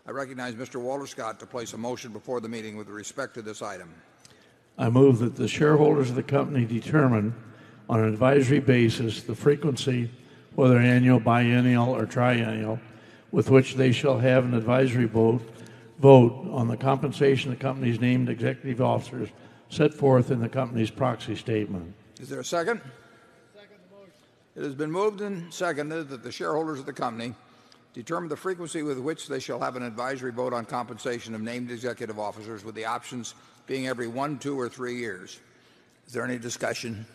A: I recognize Mr. Walter Scott to place a motion before the meeting with respect to this item.
R: I move that the shareholders of the company determine on an advisory basis the frequency, whether annual, biennial, or triennial, with which they shall have an advisory vote on the compensation of the company's named executive officers set forth in the company's proxy statement.
A: Is there a second? Second the motion. It has been moved and seconded that the shareholders of the company determine the frequency with which they shall have an advisory vote on compensation of named executive officers, with the options being every 1, 2, or 3 years. Is there any discussion?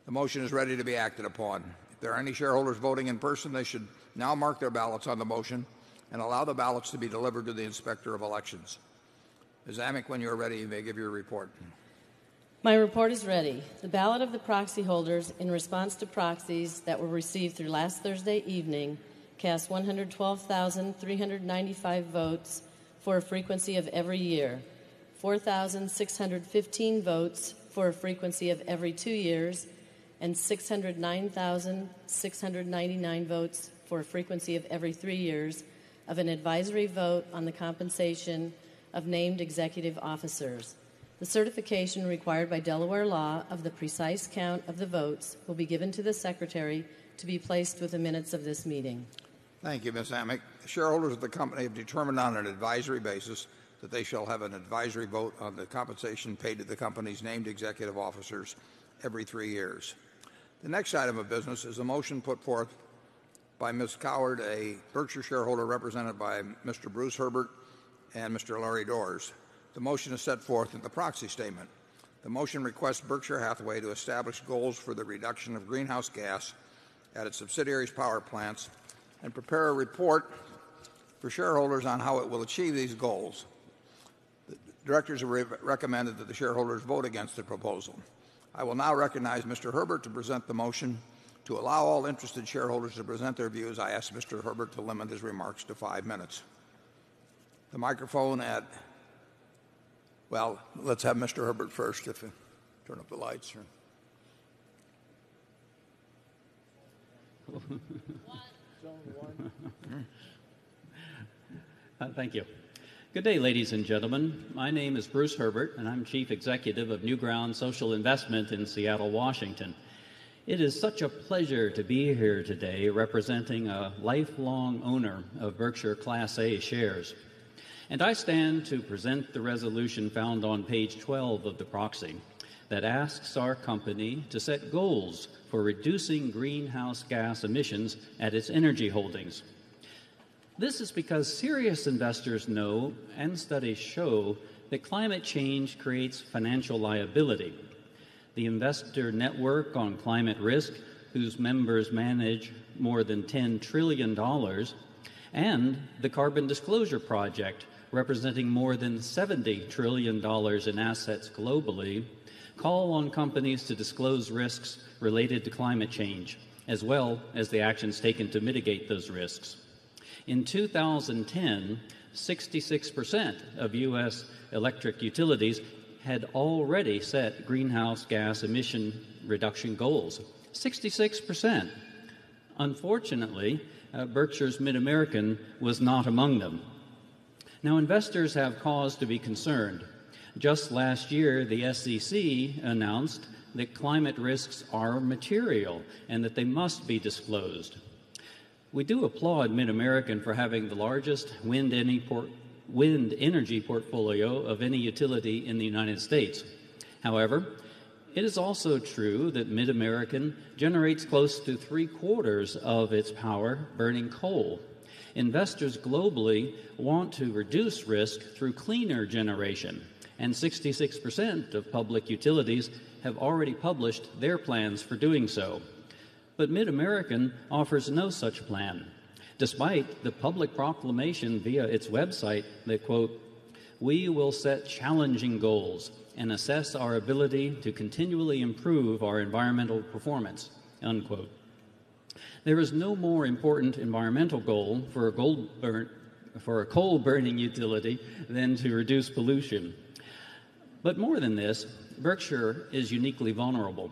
A: The motion is ready to be acted upon. If there are any shareholders voting in person, they should now mark their ballots on the motion and allow the ballots to be delivered to the Inspector of Elections. Ms. Amick, when you are ready, you may give your report.
W: My report is ready. The ballot of the proxy holders in response to proxies that were received through last Thursday evening cast 112,395 votes for a frequency of every year, 4,615 votes for a frequency of every 2 years, and 609,699 votes for a frequency of every 3 years of an advisory vote on the compensation of named executive officers. The certification required by Delaware law of the precise count of the votes will be given to the Secretary to be placed with the minutes of this meeting.
A: Thank you, Ms. Amick. The shareholders of the company have determined on an advisory basis that they shall have an advisory vote on the compensation paid to the company's named executive officers every 3 years. The next item of business is a motion put forth by Ms. Coward, a Berkshire shareholder represented by Mr. Bruce Herbert and Mr. Larry Doors. The motion is set forth in the proxy statement. The motion requests Berkshire Hathaway to establish goals for the reduction of greenhouse gas at its subsidiaries' power plants and prepare a report for shareholders on how it will achieve these goals. The directors have recommended that the shareholders vote against the proposal. I will now recognize Mr. Herbert to present the motion. To allow all interested shareholders to present their views, I ask Mr. Herbert to limit his remarks to 5 minutes. The microphone well, let's have Mr. Herbert first. If you turn up the lights.
S: Thank you. Good day, ladies and gentlemen. My name is Bruce Herbert, and I'm Chief Executive of Newground Social Investment in Seattle, Washington. It is such a pleasure to be here today representing a lifelong owner of Berkshire Class A shares. And I stand to present the resolution found on page 12 of the proxy that asks our company to set goals for reducing greenhouse gas emissions at its energy holdings. This is because serious investors know, and studies show, that climate change creates financial liability. The Investor Network on Climate Risk, whose members manage more than $10 trillion, and the Carbon Disclosure Project, representing more than $70 trillion in assets globally, call on companies to disclose risks related to climate change, as well as the actions taken to mitigate those risks. In 2010, 66% of U.S. electric utilities had already set greenhouse gas emission reduction goals. 66%. Unfortunately, Berkshire's Mid-American was not among them. Now, investors have cause to be concerned. Just last year, the SEC announced that climate risks are material and that they must be disclosed. We do applaud Mid-American for having the largest wind energy portfolio of any utility in the United States. However, it is also true that Mid-American generates close to 3/4 of its power burning coal. Investors globally want to reduce risk through cleaner generation, and 66% of public utilities have already published their plans for doing so. But Mid-American offers no such plan, despite the public proclamation via its website that, quote, "We will set challenging goals and assess our ability to continually improve our environmental performance," unquote. There is no more important environmental goal for a coal-burning utility than to reduce pollution. But more than this, Berkshire is uniquely vulnerable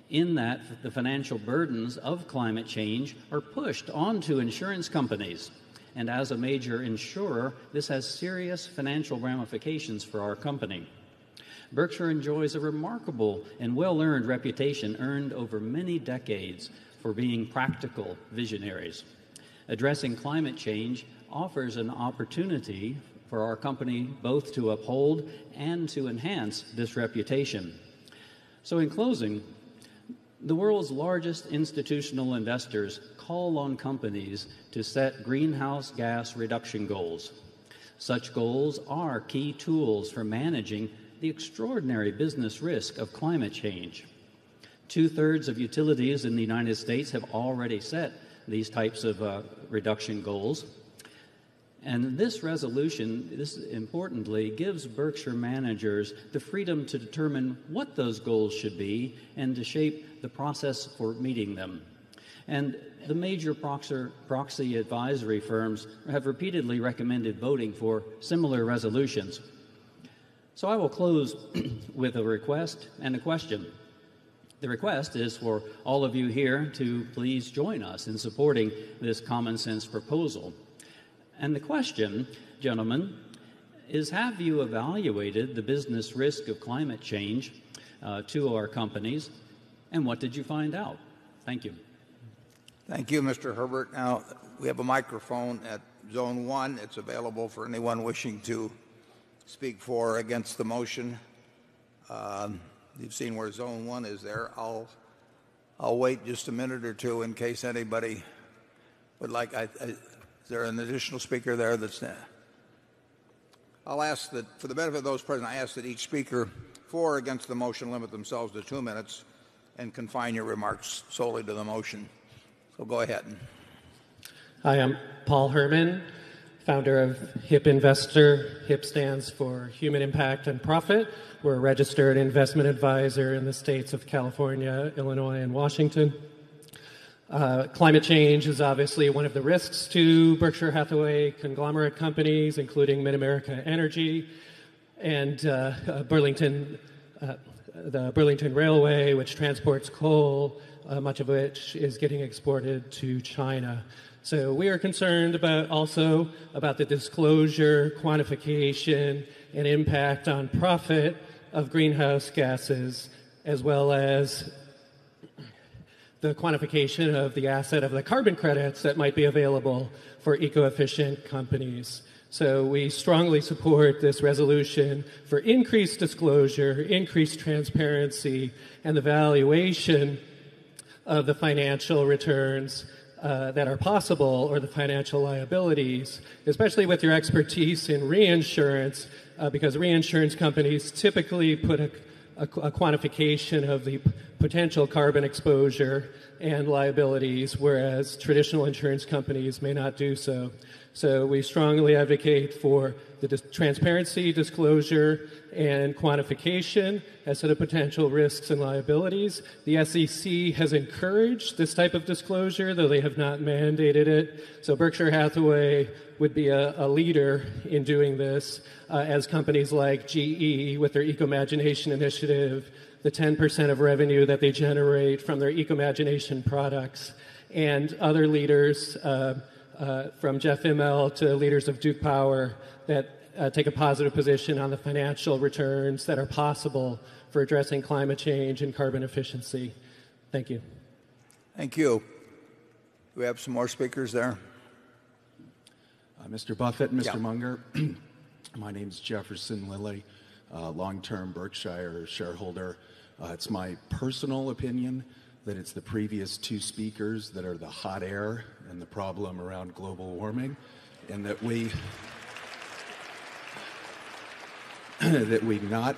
S: in that the financial burdens of climate change are pushed onto insurance companies. And as a major insurer, this has serious financial ramifications for our company. Berkshire enjoys a remarkable and well-earned reputation earned over many decades for being practical visionaries. Addressing climate change offers an opportunity for our company both to uphold and to enhance this reputation. So in closing, the world's largest institutional investors call on companies to set greenhouse gas reduction goals. Such goals are key tools for managing the extraordinary business risk of climate change. 2/3 of utilities in the United States have already set these types of reduction goals. And this resolution, this importantly, gives Berkshire managers the freedom to determine what those goals should be and to shape the process for meeting them. And the major proxy advisory firms have repeatedly recommended voting for similar resolutions. So I will close with a request and a question. The request is for all of you here to please join us in supporting this common sense proposal. And the question, gentlemen, is have you evaluated the business risk of climate change to our companies, and what did you find out? Thank you.
A: Thank you, Mr. Herbert. Now, we have a microphone at Zone 1. It's available for anyone wishing to speak for or against the motion. You've seen where Zone 1 is there. I'll wait just a minute or two in case anybody would like. Is there an additional speaker there that's there? I'll ask that, for the benefit of those present, I ask that each speaker for or against the motion limit themselves to 2 minutes and confine your remarks solely to the motion. So go ahead.
D: Hi, I'm Paul Herman, founder of HIP Investor. HIP stands for Human Impact and Profit. We're a registered investment advisor in the states of California, Illinois, and Washington. Climate change is obviously one of the risks to Berkshire Hathaway conglomerate companies, including Mid-America Energy and the Burlington Railway, which transports coal, much of which is getting exported to China. So we are concerned also about the disclosure, quantification, and impact on profit of greenhouse gases, as well as the quantification of the asset of the carbon credits that might be available for eco-efficient companies. So we strongly support this resolution for increased disclosure, increased transparency, and the valuation of the financial returns that are possible or the financial liabilities, especially with your expertise in reinsurance, because reinsurance companies typically put a quantification of the potential carbon exposure and liabilities, whereas traditional insurance companies may not do so. So we strongly advocate for the transparency, disclosure, and quantification as to the potential risks and liabilities. The SEC has encouraged this type of disclosure, though they have not mandated it. So Berkshire Hathaway would be a leader in doing this, as companies like GE with their Ecomagination initiative, the 10% of revenue that they generate from their Ecomagination products, and other leaders from Jeff Immel to leaders of Duke Power that take a positive position on the financial returns that are possible for addressing climate change and carbon efficiency. Thank you.
A: Thank you. Do we have some more speakers there?
F: Mr. Buffett, Mr. Munger, my name's Jefferson Lilly, long-term Berkshire shareholder. It's my personal opinion that it's the previous two speakers that are the hot air and the problem around global warming, and that we not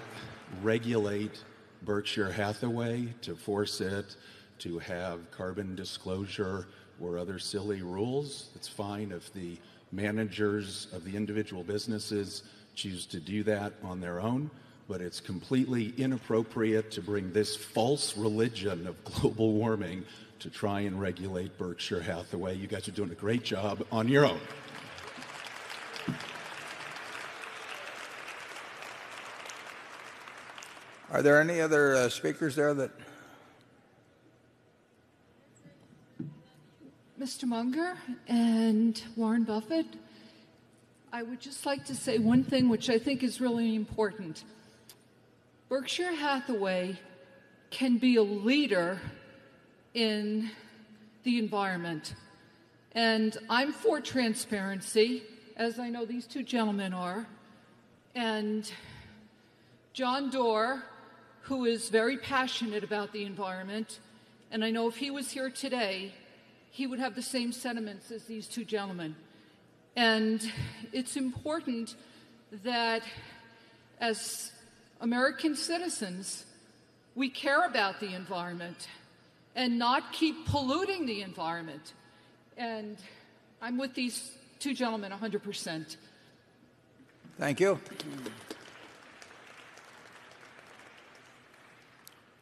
F: regulate Berkshire Hathaway to force it to have carbon disclosure or other silly rules. It's fine if the managers of the individual businesses choose to do that on their own, but it's completely inappropriate to bring this false religion of global warming to try and regulate Berkshire Hathaway. You guys are doing a great job on your own.
A: Are there any other speakers there that...
T: Mr. Munger and Warren Buffett, I would just like to say one thing which I think is really important. Berkshire Hathaway can be a leader in the environment. And I'm for transparency, as I know these two gentlemen are. And John Doerr, who is very passionate about the environment, and I know if he was here today, he would have the same sentiments as these two gentlemen. And it's important that as American citizens, we care about the environment and not keep polluting the environment. And I'm with these two gentlemen 100%.
A: Thank you.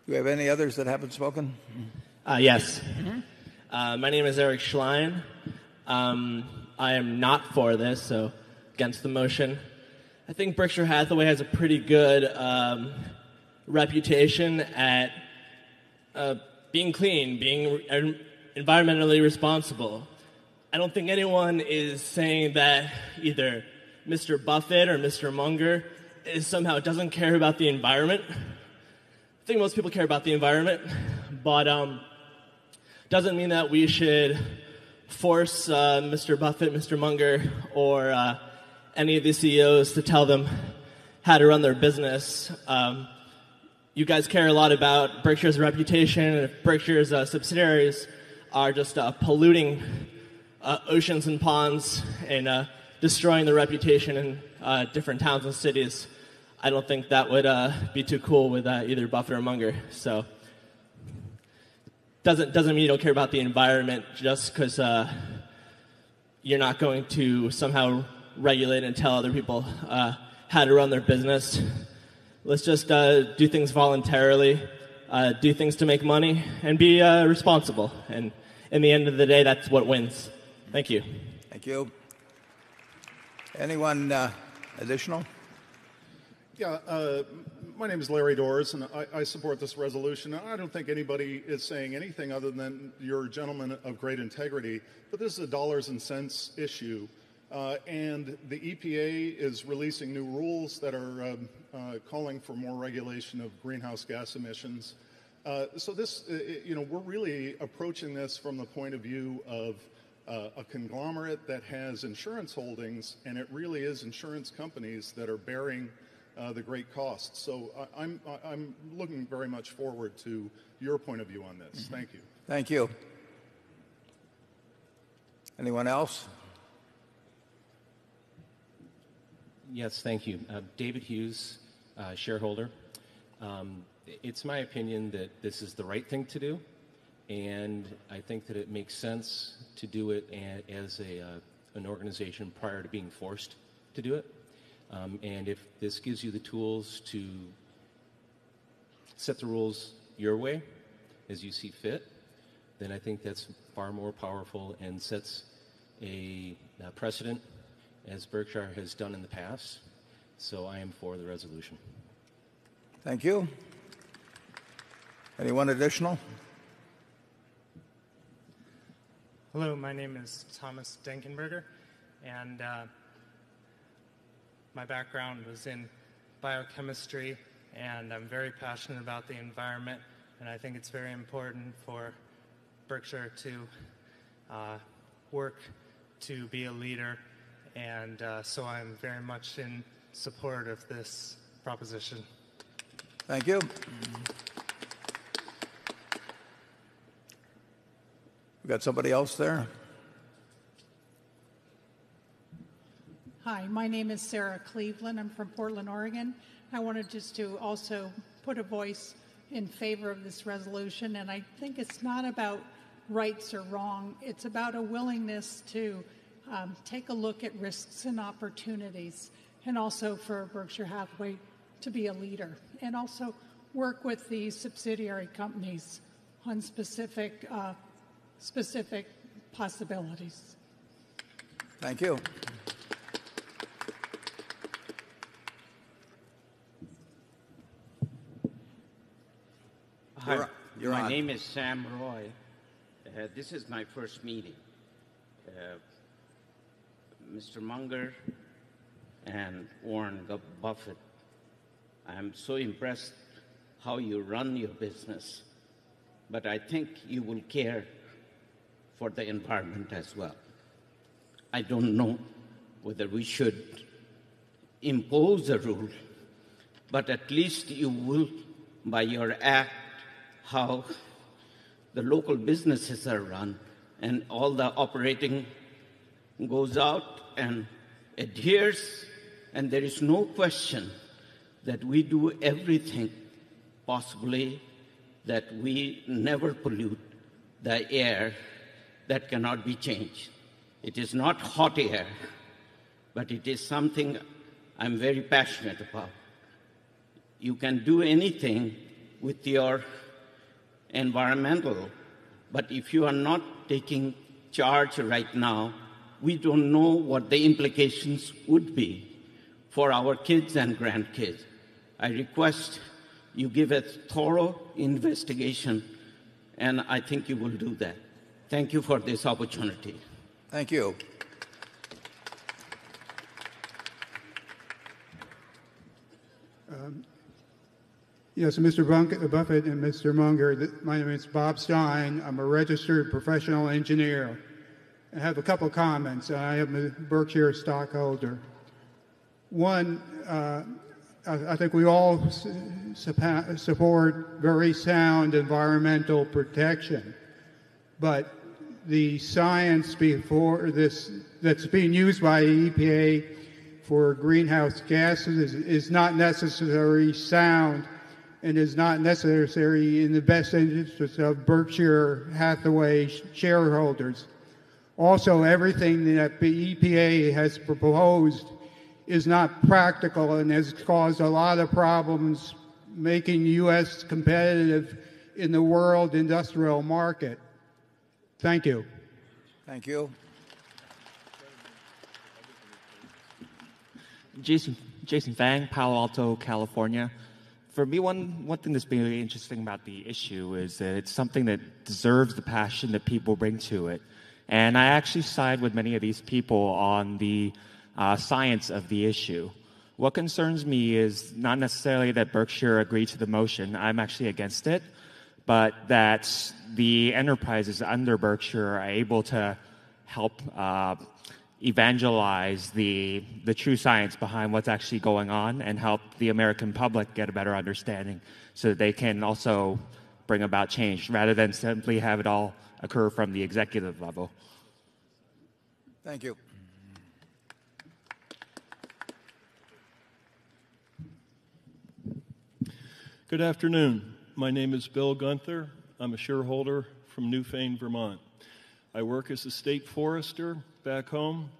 A: Do we have any others that haven't spoken?
U: Yes. My name is Eric Schlein. I am not for this, so against the motion. I think Berkshire Hathaway has a pretty good reputation at being clean, being environmentally responsible. I don't think anyone is saying that either Mr. Buffett or Mr. Munger somehow doesn't care about the environment. I think most people care about the environment, but doesn't mean that we should force Mr. Buffett, Mr. Munger, or any of the CEOs to tell them how to run their business. You guys care a lot about Berkshire's reputation, and if Berkshire's subsidiaries are just polluting oceans and ponds and destroying the reputation in different towns and cities, I don't think that would be too cool with either Buffett or Munger. So doesn't mean you don't care about the environment just because you're not going to somehow regulate and tell other people how to run their business. Let's just do things voluntarily, do things to make money, and be responsible. And in the end of the day, that's what wins. Thank you.
A: Thank you. Anyone additional?
X: Yeah, my name is Larry Doors, and I support this resolution. I don't think anybody is saying anything other than you're gentlemen of great integrity, but this is a dollars and cents issue. And the EPA is releasing new rules that are calling for more regulation of greenhouse gas emissions. So this, we're really approaching this from the point of view of a conglomerate that has insurance holdings, and it really is insurance companies that are bearing the great costs. So I'm looking very much forward to your point of view on this. Thank you.
A: Thank you. Anyone else?
H: Yes, thank you. David Hughes, shareholder. It's my opinion that this is the right thing to do, and I think that it makes sense to do it as an organization prior to being forced to do it. And if this gives you the tools to set the rules your way, as you see fit, then I think that's far more powerful and sets a precedent, as Berkshire has done in the past. So I am for the resolution.
A: Thank you. Anyone additional?
I: Hello, my name is Thomas Denkenberger, and my background was in biochemistry, and I'm very passionate about the environment, and I think it's very important for Berkshire to work to be a leader, and so I'm very much in support of this proposition.
A: Thank you. We got somebody else there?
J: Hi, my name is Sarah Cleveland. I'm from Portland, Oregon. I wanted just to also put a voice in favor of this resolution, and I think it's not about rights or wrong. It's about a willingness to take a look at risks and opportunities, and also for Berkshire Hathaway to be a leader, and also work with the subsidiary companies on specific possibilities.
A: Thank you.
K: Hi,
A: You're
K: my
A: on.
K: name is Sam Roy. This is my first meeting. Mr. Munger and Warren Buffett, I'm so impressed how you run your business, but I think you will care for the environment as well. I don't know whether we should impose a rule, but at least you will, by your act, how the local businesses are run and all the operating goes out and adheres, and there is no question that we do everything possibly that we never pollute the air that cannot be changed. It is not hot air, but it is something I'm very passionate about. You can do anything with your environmental, but if you are not taking charge right now, we don't know what the implications would be for our kids and grandkids. I request you give a thorough investigation, and I think you will do that. Thank you for this opportunity.
A: Thank you.
Y: Yes, Mr. Buffett and Mr. Munger, my name is Bob Stein. I'm a registered professional engineer. I have a couple comments. I am a Berkshire stockholder. One, I think we all support very sound environmental protection, but the science before this that's being used by EPA for greenhouse gases is not necessarily sound and is not necessary in the best interest of Berkshire Hathaway shareholders. Also, everything that the EPA has proposed is not practical and has caused a lot of problems making the U.S. competitive in the world industrial market. Thank you.
A: Thank you.
Z: Jason Fang, Palo Alto, California. For me, one thing that's been really interesting about the issue is that it's something that deserves the passion that people bring to it. And I actually side with many of these people on the science of the issue. What concerns me is not necessarily that Berkshire agreed to the motion. I'm actually against it. but that the enterprises under Berkshire are able to help evangelize the true science behind what's actually going on and help the American public get a better understanding so that they can also bring about change rather than simply have it all occur from the executive level.
A: Thank you.
C: Good afternoon. My name is Bill Gunther. I'm a shareholder from Newfane, Vermont. I work as a state forester back home,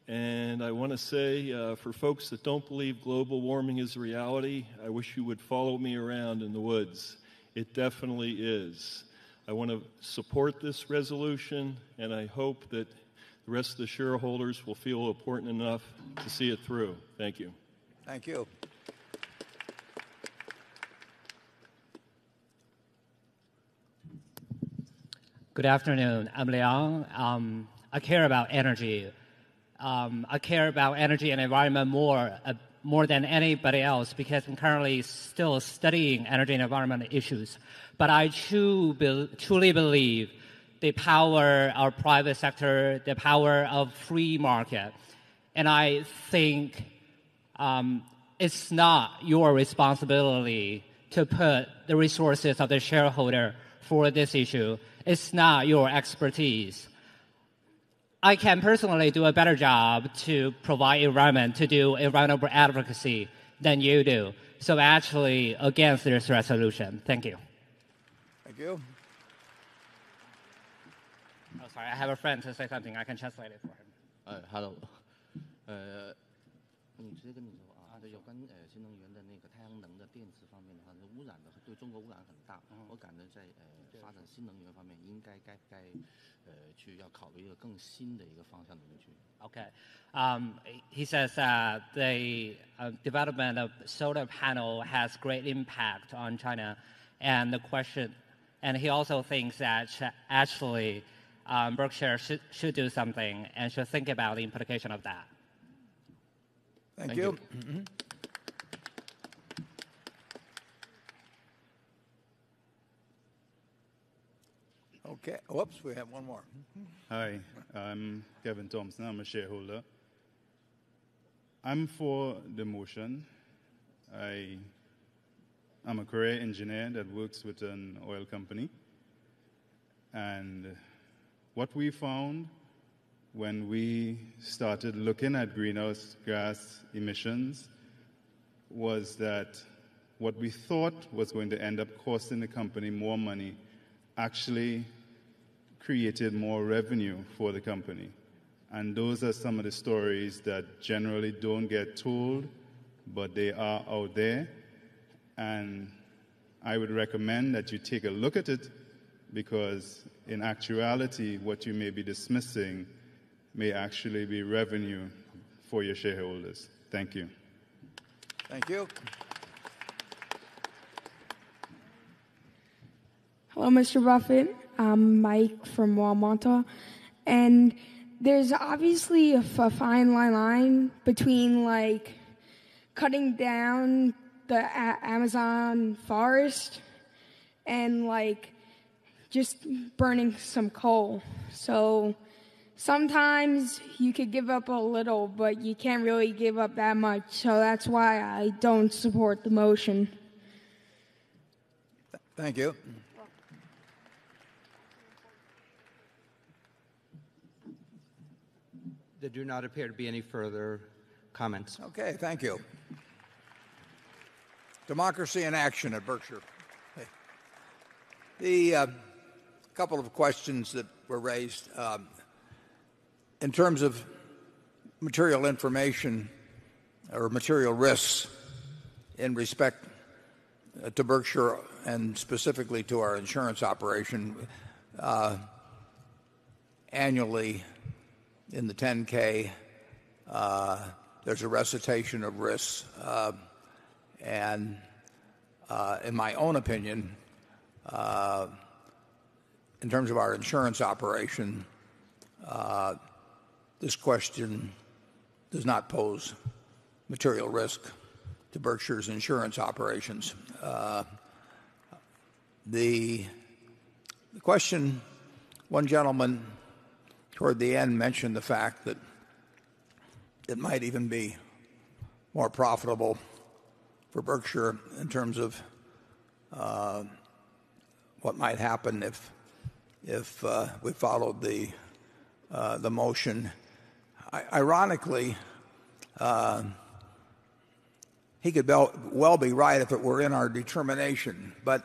C: and I want to say for folks that don't believe global warming is a reality, I wish you would follow me around in the woods. It definitely is. I want to support this resolution, and I hope that the rest of the shareholders will feel important enough to see it through. Thank you.
A: Thank you.
L: Good afternoon. I'm Liang. I care about energy. I care about energy and environment more than anybody else because I'm currently still studying energy and environment issues. But I truly believe the power of private sector, the power of free market. And I think it's not your responsibility to put the resources of the shareholder for this issue. It's not your expertise. I can personally do a better job to provide environment, to do environmental advocacy than you do. So actually against this resolution. Thank you.
A: Thank you.
L: Oh, sorry, I have a friend to say something. I can translate it for him.
M: Hello. 直接跟你说啊，有关新能源的那个太阳能的电池方面的话，污染的对中国污染很大。我感觉在发展新能源方面，应该去要考虑一个更新的一个方向里面去。
L: Okay. He says the development of solar panel has great impact on China, and the question, and he also thinks that actually Berkshire should do something and should think about the implication of that.
A: Thank you. Okay. Whoops, we have one more.
N: Hi, I'm Kevin Thompson. I'm a shareholder. I'm for the motion. I'm a career engineer that works with an oil company. And what we found when we started looking at greenhouse gas emissions was that what we thought was going to end up costing the company more money actually created more revenue for the company. And those are some of the stories that generally don't get told, but they are out there. And I would recommend that you take a look at it because in actuality, what you may be dismissing may actually be revenue for your shareholders. Thank you.
A: Thank you.
O: Hello, Mr. Buffett. I'm Mike from Walmart. And there's obviously a fine line between, like, cutting down the Amazon forest and, like, just burning some coal. So sometimes you could give up a little, but you can't really give up that much. So that's why I don't support the motion.
A: Thank you.
Q: There do not appear to be any further comments.
A: Okay, thank you. Democracy in action at Berkshire. The couple of questions that were raised in terms of material information or material risks in respect to Berkshire and specifically to our insurance operation, annually in the 10K, there's a recitation of risks. And in my own opinion, in terms of our insurance operation, this question does not pose material risk to Berkshire's insurance operations. The question, one gentleman toward the end mentioned the fact that it might even be more profitable for Berkshire in terms of what might happen if we followed the motion. Ironically, he could well be right if it were in our determination. But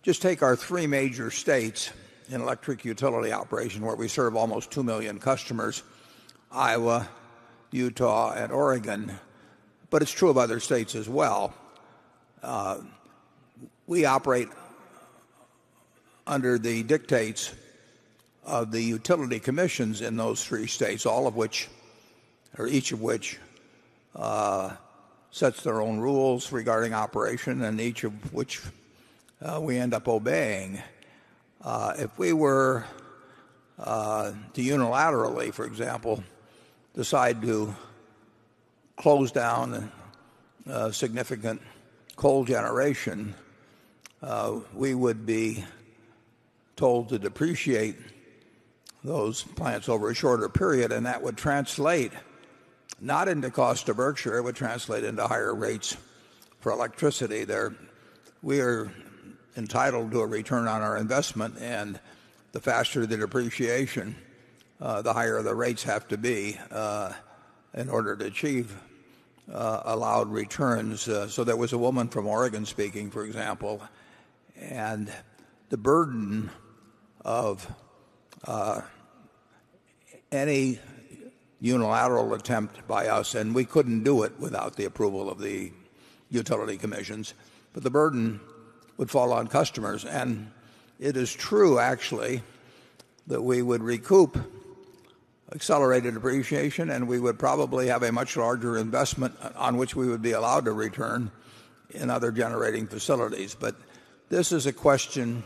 A: just take our three major states in electric utility operation where we serve almost 2 million customers, Iowa, Utah, and Oregon. But it's true of other states as well. We operate under the dictates of the utility commissions in those three states, all of which, or each of which, sets their own rules regarding operation, and each of which we end up obeying. If we were to unilaterally, for example, decide to close down significant coal generation, we would be told to depreciate those plants over a shorter period, and that would translate not into cost to Berkshire, it would translate into higher rates for electricity. We are entitled to a return on our investment, and the faster the depreciation, the higher the rates have to be in order to achieve allowed returns. So there was a woman from Oregon speaking, for example, and the burden of any unilateral attempt by us, and we couldn't do it without the approval of the utility commissions, but the burden would fall on customers. And it is true, actually, that we would recoup accelerated depreciation, and we would probably have a much larger investment on which we would be allowed to return in other generating facilities. But this is a question,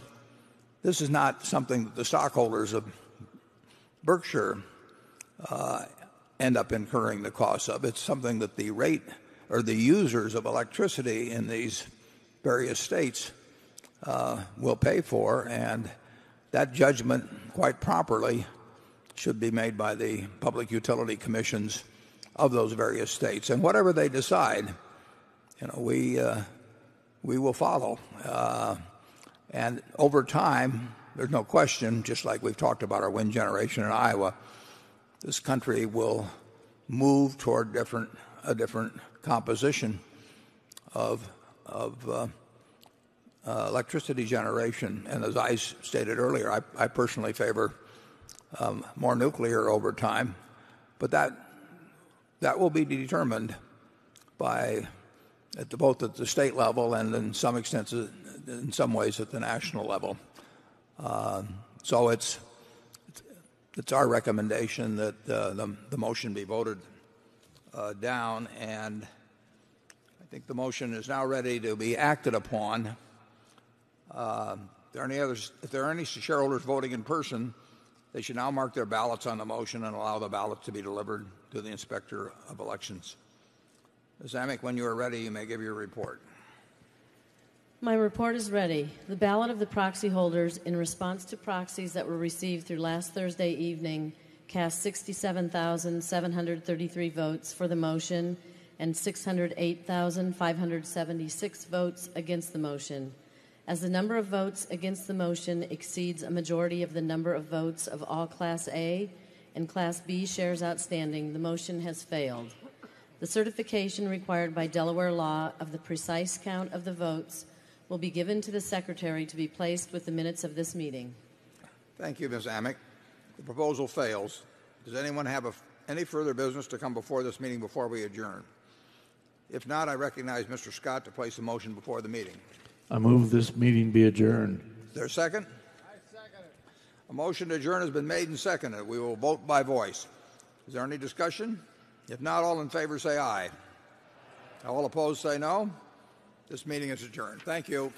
A: this is not something that the stockholders of Berkshire end up incurring the cost of. It's something that the rate or the users of electricity in these various states will pay for, and that judgment, quite properly, should be made by the public utility commissions of those various states. And whatever they decide, we will follow. And over time, there's no question, just like we've talked about our wind generation in Iowa, this country will move toward a different composition of electricity generation. And as I stated earlier, I personally favor more nuclear over time, but that will be determined by both at the state level and in some extent, in some ways, at the national level. So it's our recommendation that the motion be voted down, and I think the motion is now ready to be acted upon. If there are any shareholders voting in person, they should now mark their ballots on the motion and allow the ballots to be delivered to the Inspector of Elections. Ms. Amick, when you are ready, you may give your report.
W: My report is ready. The ballot of the proxy holders in response to proxies that were received through last Thursday evening cast 67,733 votes for the motion and 608,576 votes against the motion. As the number of votes against the motion exceeds a majority of the number of votes of all Class A and Class B shares outstanding, the motion has failed. The certification required by Delaware law of the precise count of the votes will be given to the Secretary to be placed with the minutes of this meeting.
A: Thank you, Ms. Amick. The proposal fails. Does anyone have any further business to come before this meeting before we adjourn? If not, I recognize Mr. Scott to place a motion before the meeting.
B: I move this meeting be adjourned.
A: Is there a second? I second it. A motion to adjourn has been made and seconded. We will vote by voice. Is there any discussion? If not, all in favor say aye. All opposed say no. This meeting is adjourned. Thank you.